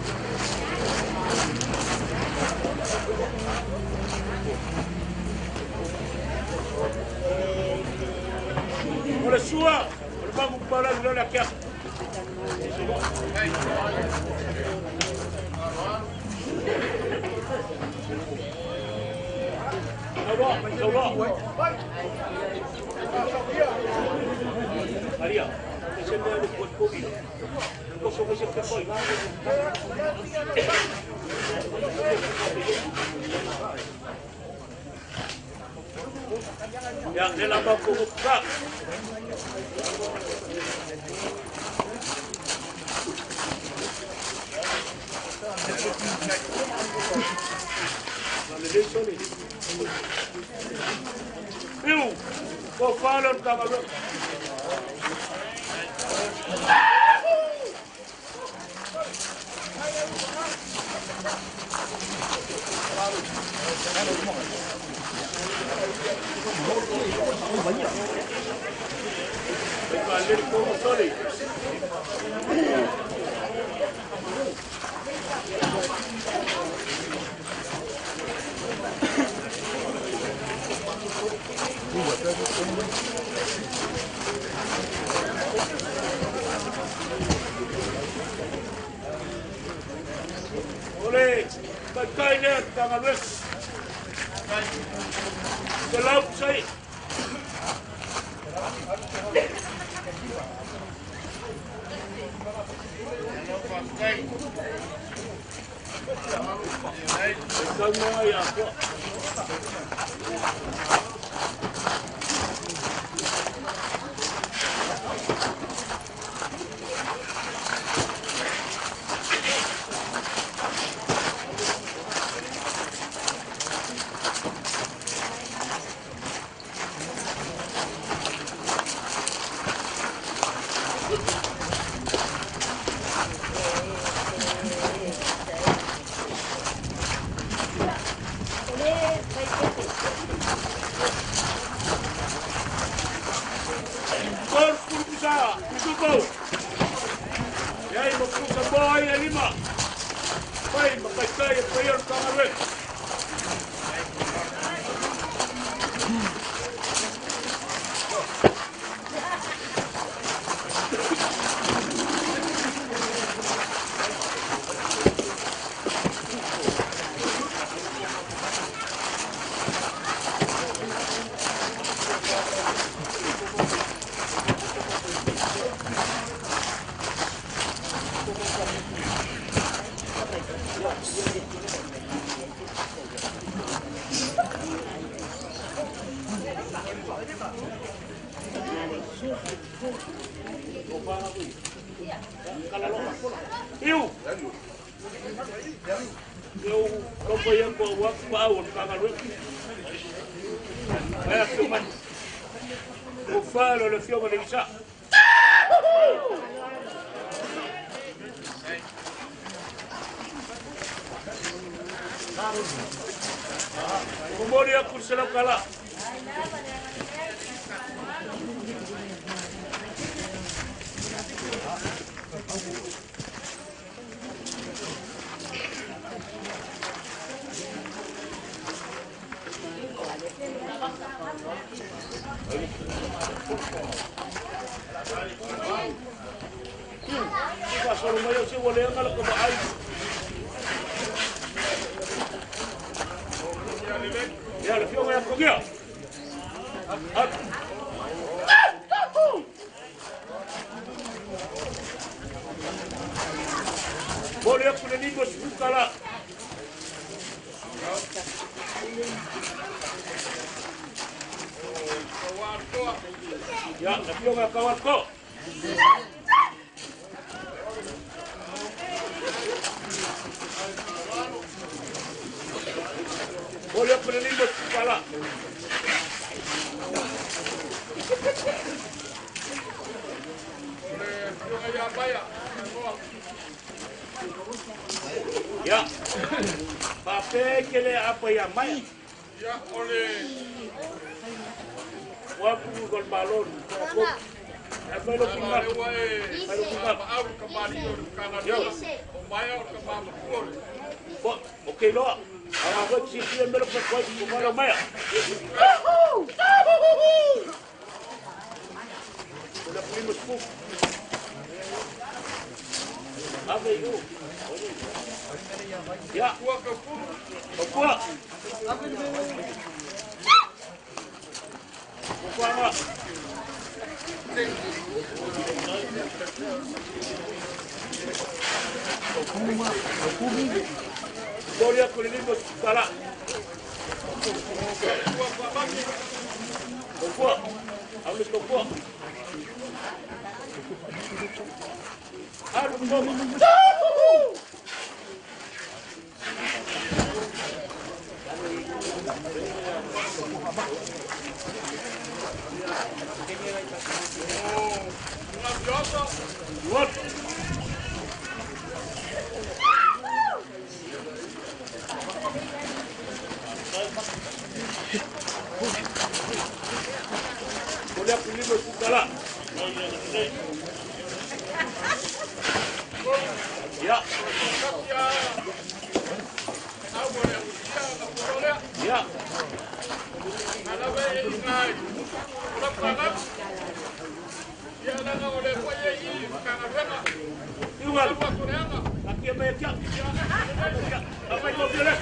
sua, vamos parar de olhar aqui. Maria, você não é depois comigo. Você vai ser capaz. Yang dia lama buka. Iu, kau faham tak kalau? Balik kau sorry. Oleh, kainya tangan wes. Gelap saya. Semua ya kok. Kemudian aku serap kalah. Pasal rumah si boleh kalau ke baai. Ya, lebih banyak kau dia. Boleh aku ni bos buka lah. Ya, lebih banyak kawan kau. Boleh aku ni bos buka lah. Ya, pakai kele apa yang mai? Ya, oleh waktu gol balon, Vai lo pinga. Vai lo pinga. Au ka mali o ka na yo. O mai o ka mama kore. Bo, okay lo. Ara ko si si mero pa ko ko maro mai. Udah primus pu. Ave yo. Ya. Kuah ke pu. Kuah. Kuah apa? Gloria con el mismo para. Kuah. Habis kuah. Aduh, What? Boleh aku ni bersalah. Ya. Ya. Igual. Aquí apa ya? Apa itu boleh?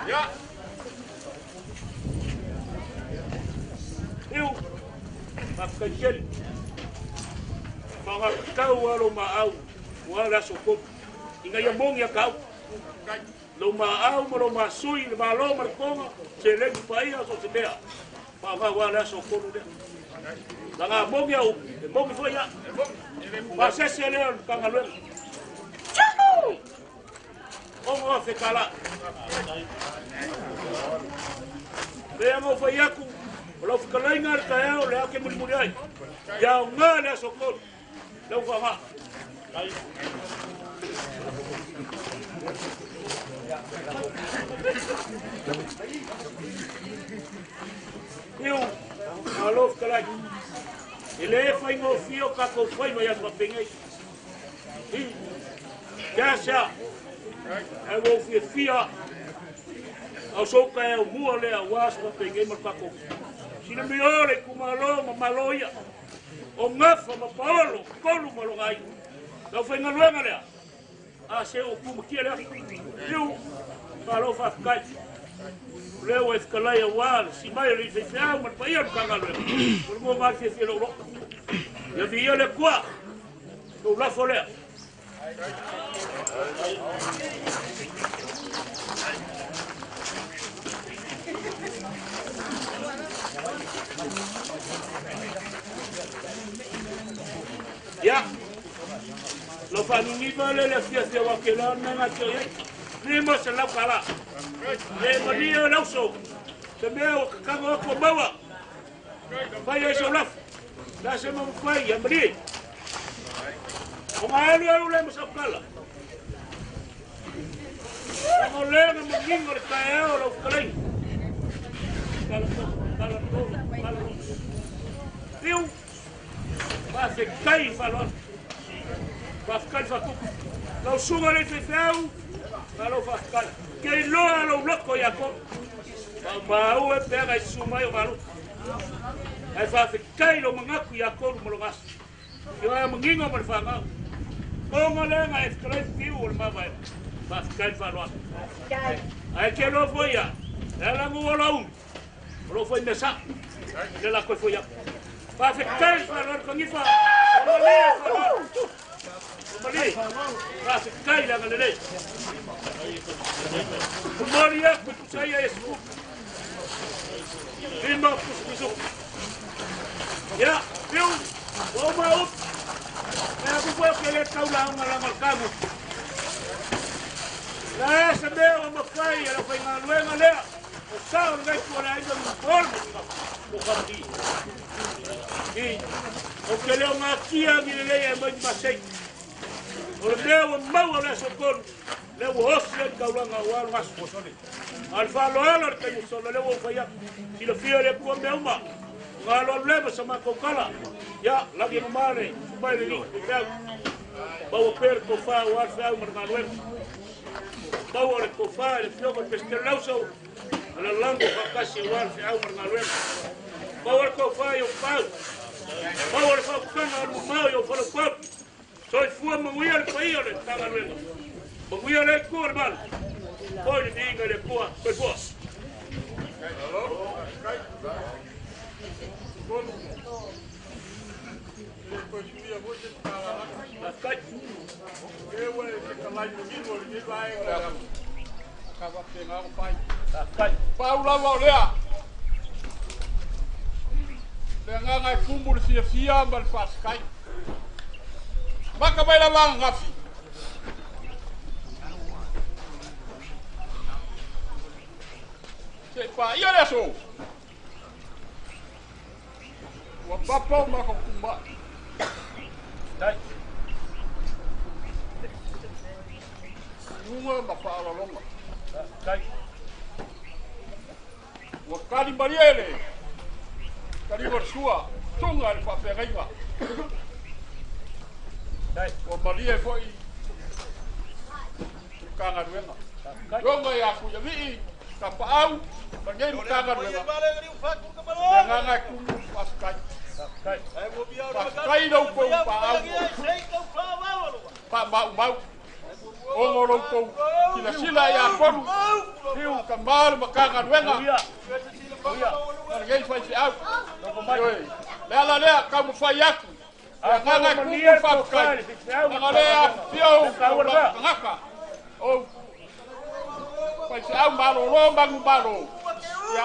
Ya. Eu. Makajel. Mga kau walo maaw. Wala sokop. Inga yang mong ya kau. Lo maaw mo masui lo malo markonga. Seleng paia so sebea. Mga wala sokop dia. Langa mong ya. Mong foi ya. Pase seleng kangalwen. Ongo fe kala. Bea mo foi aku. Kalau kalau ingat kaya oleh aku muli-muli ya ngale sokol lau fama eu alof kalai ele foi ngofio ka ko foi vai as papinhas já já eu vou fia ao soca é o mua le a was papinhas mas paco sina miole kumalo maloia o ngafa mapolo kolu malongai la foi ngaluenga le a se o kuma kiele eu falo fa kai leo escalai a wal si mai ri se fa ma pa ia kangalo por mo ma se lo ya vi le kwa do la fole Ya, lo fanini vale la fiesta wa que la nana que ni mo se la kala. Le mania la so. Se me o kago ko bawa. Vai eso la. La se mo fai ya mri. O ma lo le mo sa kala. Mo le mo ngingo le kae lo kalai. Kala. Viu? Vai ficar falando. Vai ficar falando. Não suga le fefeu. Não vai ficar. Que lo louco ya com. Ba o pega isso mai o malu. Ai vai ficar lo mangaku ya com mo lo gas. Eu é mangingo mo fanga. Como le nga escreve viu o vai. Vai ficar falando. Ai que lo foi ya. Ela não olhou. Lo foi nessa. Ela que foi ya. Vai ficar falando com isso. Mali, vai ficar lá galera. Maria, que saya isso. Lima pusu. Ya, viu? Vamos. Eu vou querer caular uma marcamo. Lá sabeu uma caia, ela foi na luenga lá. O sal vai por aí no forno. O parti. E o que ele uma tia que ele é muito macete. O meu mau lá socor. le wosi ka wanga wa ngas posone al fa lo ala ka yo solo le wo fa ya si le fia le ko me uma ngalo le sama ko kala ya lagi no mare bai ni ya ba o per ko fa wa fa mar ngalo ba o le ko fa le fio ko pestelauso ala lango fa kasi wa fa mar ngalo ba o ko fa yo fa ba o fa ko na mo yo fa ko soy fua manguia le paia le tanga luenga. Manguia le kua le mal. Poi ni inga le kua, soy fua. Paula Maulea. Le nganga kumbul fia mal faskai. Maka vai la wang ngafi. Se pa ia le so. Wa papa maka kumba. Dai. Nunga ma fa la longa. Dai. Wa kali mariele. Kali sua. Tunga le pa pegaiva. O Maria foi kanga ruenga. Gonga ya ku ya vi ka pau, bangai kanga ruenga. Nganga ku paskai. Paskai no ko pau. Pa mau. O ngoro ko kila sila ya koru. Hiu ka mal makanga ruenga. Bangai fai au. Le ka mu fai aku. Nganga kumu fakai. Ngale fio ngaka. Oh. Pai au malo lo bangu malo. Ya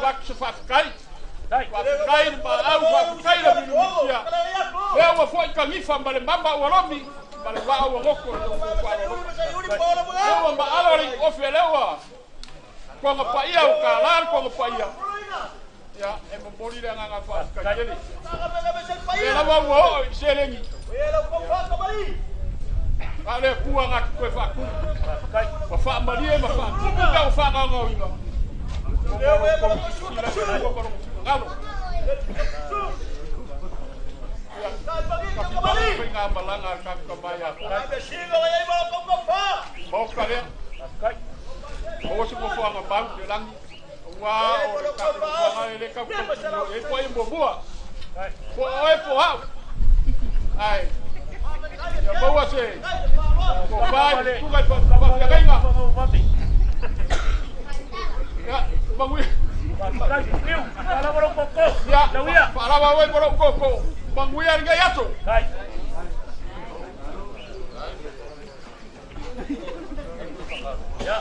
wak se fakai. Fakai ba au fakai la minutia. Ya wa foi ka ngifa mbale mamba walomi. Mbale wa wa ngoko. Ya wa ba alori ofelewa. Ko ngapa ia o kalar ko ngapa ia. Ya, emboli le nganga fakai ele. Ela va wo selengi. Ela ko fa ka mai. Ale kuwa ngak ko fa ku. Wa fa malie ma fa. Ku ka fa nga ngawi ba. Ngalo. Ya, ka bali nga malanga ka ka maya. Abe singa wa ai ba ko fa. Mo ka le. Kai. Mo se ko fa nga bang de lang. Wa o ka fa ele ka ko. E ko e mbobua. Oi, porra! Ai! Ya boa se. Ko vai, tu vai para venga. Ya, bangui. Para por un poco. Ya, para voy por un poco. Bangui arga yato. Kai. Ya.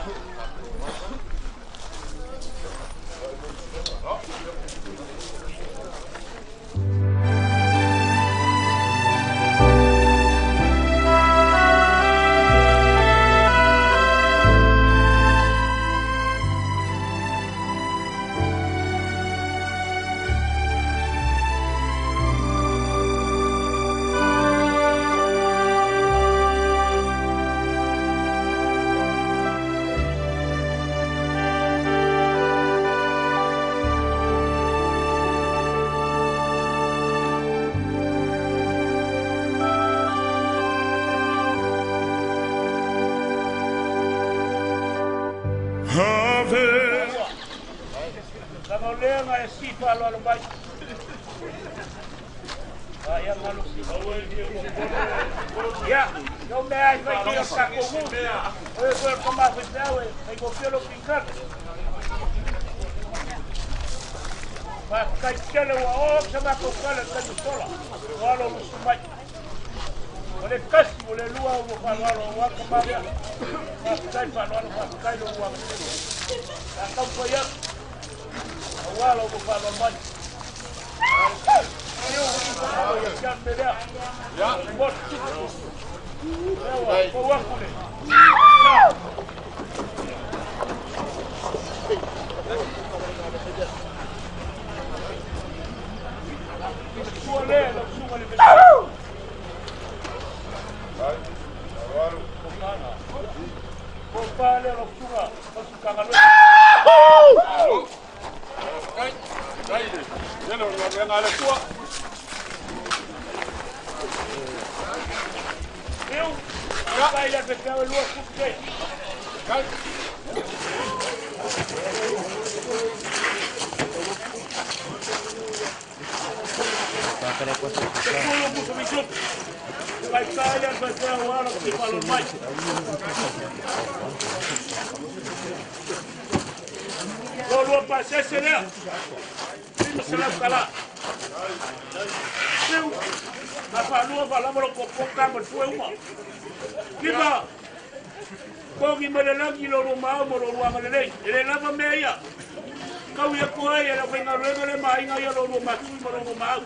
Alo bai. Yang malu sih. Ya, não me ai vai que está comum. Eu vou tomar vidal, aí vou pelo picar. Vai cair aquele o chama com aquele que do sola. Alo musumai. Olha casi, olha lua o falar o wa kamaria. Vai cair falar o cair o wa. Tá apoiar. Wala ko pa man. Ya, bot. Ya, ko wa ko le. Ya. Suole, la suole. Ai. Agora, kale lo suga o su kanga lo dai dai no no ngale tua eu vai lá que eu lo suga kai Sepuluh musuh hidup. Baik saya berjawab di Palung Mai. Kalau pasal saya, ini masalah kalah. Saya apa luar malam kalau kopongkan berdua rumah. Kita kau gimana lagi lo rumah mau ruang lelai, lelai apa meya? Kau ya kuai ya pengen lelai mai ngaya lo rumah tu mau rumah.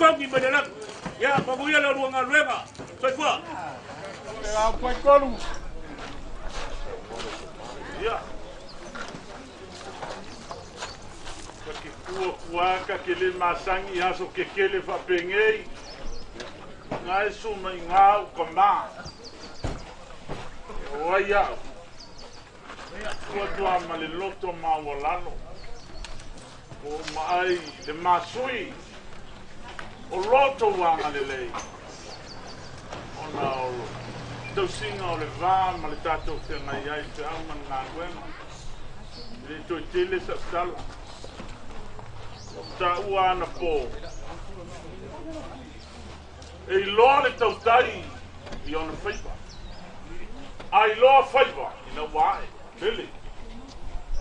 Kau gimana lagi? Ya, kau ya lo ruang lelai. Sesuatu. Apa kau? Ya. Kuaka kele masangi aso kekele whapengei ngai suma i ngau kama oia kua tua ma le loto ma walano o mai le masui o loto wanga le lei ona o tausinga o le vā ma le tātou te ngai ai te au man ngā kuenga le toi tele sa stala ta ua na po e loa le tautai i ona whaipa ai loa whaipa ina wae lili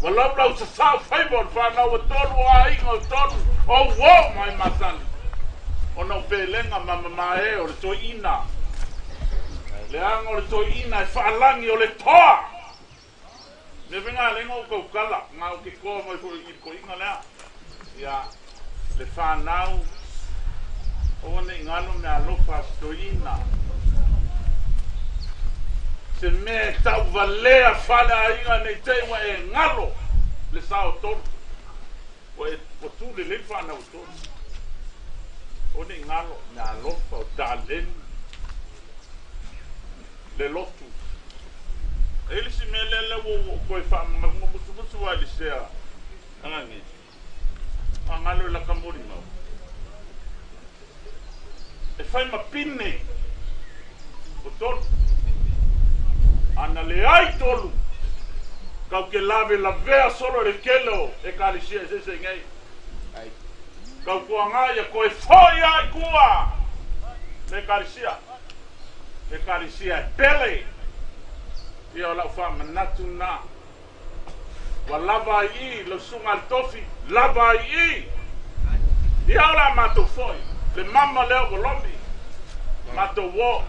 walau sa sa whaipa o whanau a tolu a inga o tolu o wo mai masani ona pelenga mama mae o le toi ina le anga o le toi ina e whaalangi o le toa me venga lenga o kaukala ngā o ke koa mai ko inga lea ia le whanau o ne ngalo me alofa stoina se me tau valea whana inga nei tewa e ngalo le sao tonu o tu le whanau tonu o ne ngalo me alofa o dalen le lotu ele si me lele wo koe whama musu wa li sea angangi angalo la kamori mau e fai mapine o tolu ana le ai tolu kau ke lave la vea solo le kelo e kalisia se ngai kau kuanga ya koe foi ai kua le kalisia pele ia la fa manatu na walava i lo sunga tofi lava i ia la mato foi le mama le golombi mato wo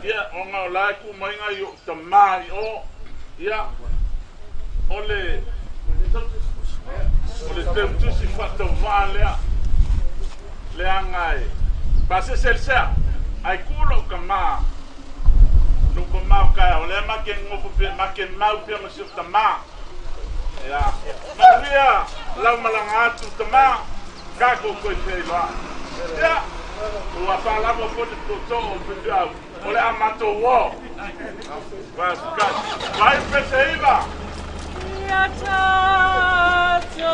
ia onga la ku mainga yo tamai o ia ole temtu si fatto vale le angai passe selsa ai culo kama no kama ka ole ma ke ngofu pe ma ke mau pe ma sifta ma ya Maria la malanga tu tama kako ko te la ya o fa la mo ko to to pe ya ole amato wo va ka vai peseiva ya ta to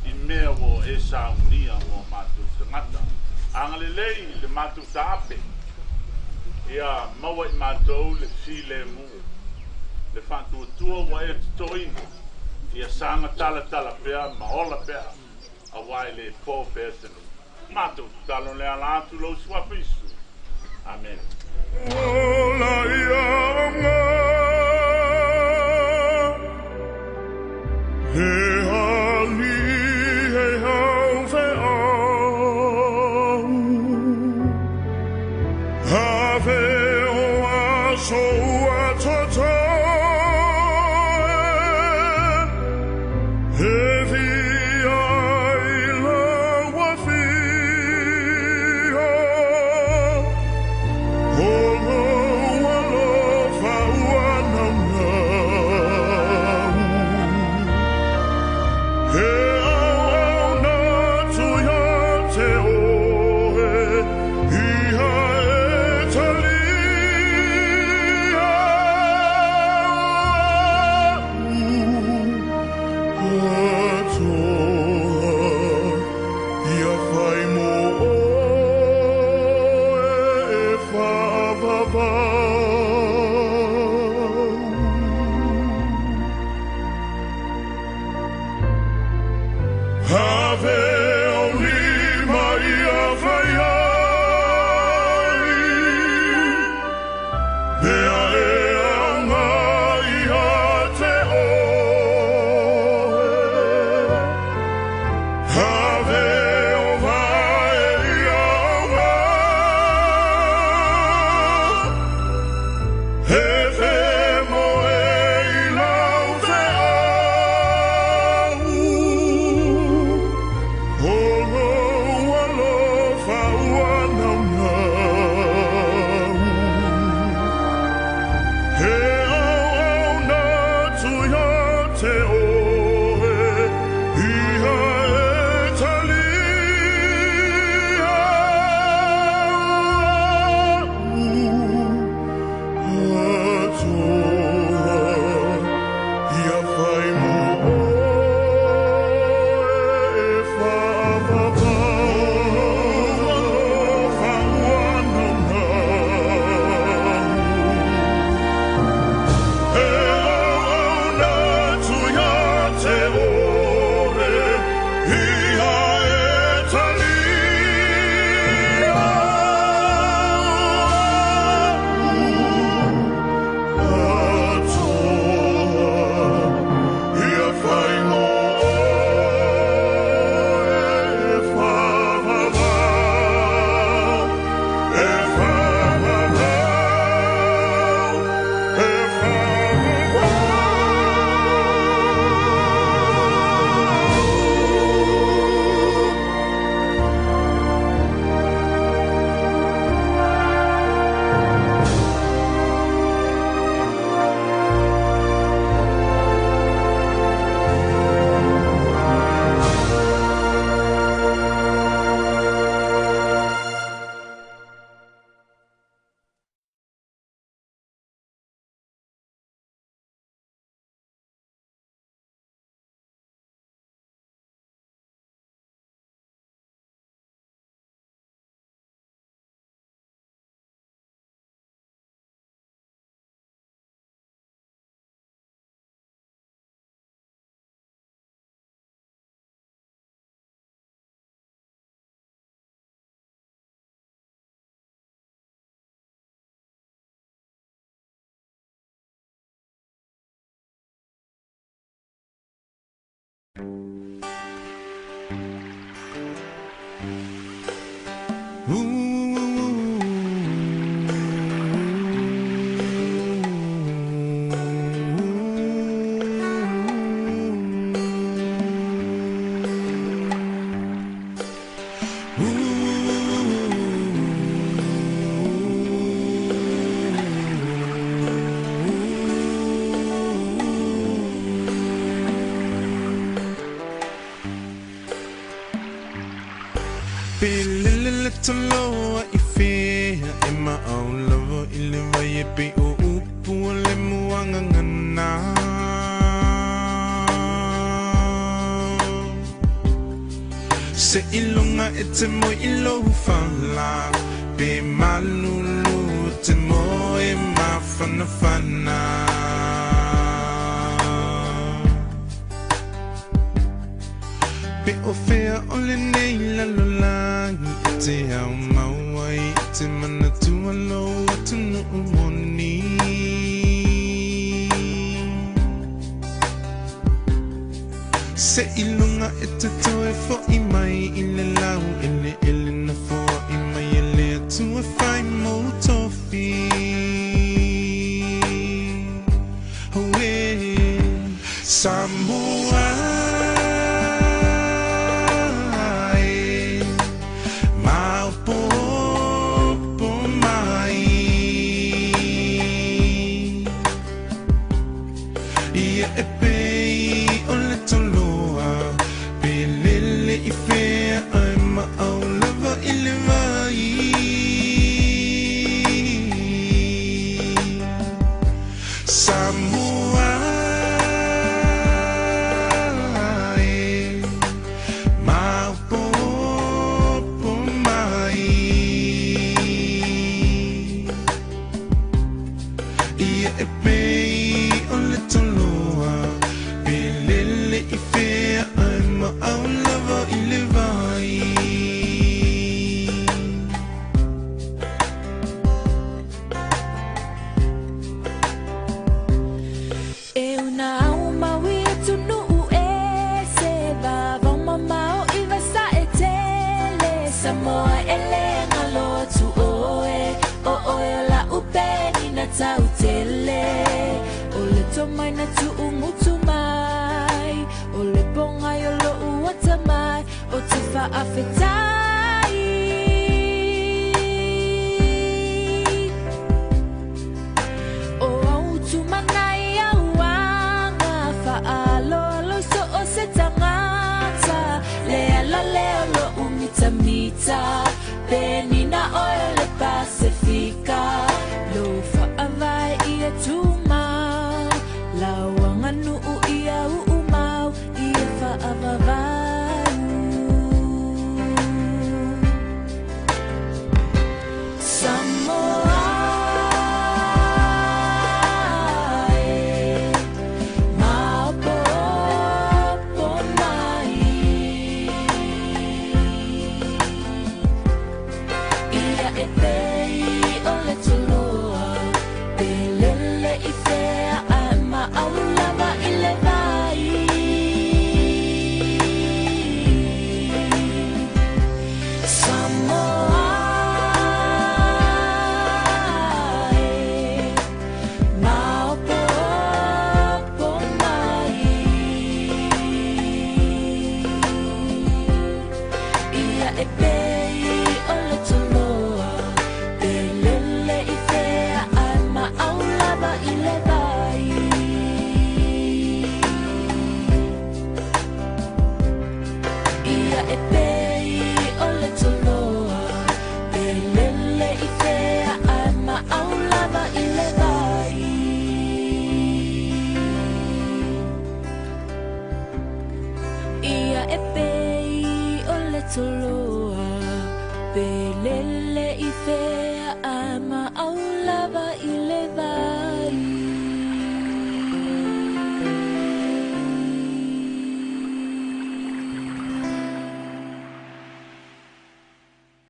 I mea wo e saunia mo mātou tangata. Angalelei le mātou tāpe. Ia maua I mātou le file mu. Le whantua wa e toina. Ia sanga tala pea, maola pea. Awai le pō pea tenu. Mātou talo le ala atu lo suapisu. Amen. Ola ianga he hali he hau fe au have o aso atata he vi ai la wafia Pililil taloa I fea e ma'au lava I le vai e pe o upu o le muanga ngana Se ilunga e te mo ilo whala Pe malulu te mo e mawhana whana Pe o whea ole nei lalolangi E te au mawai E te mana tua lo atu nuu moni Se ilunga e te toe fo I mai I le lau ele na fo I mai e le atua whai mo tofi Hoe Samoa Benina oil pass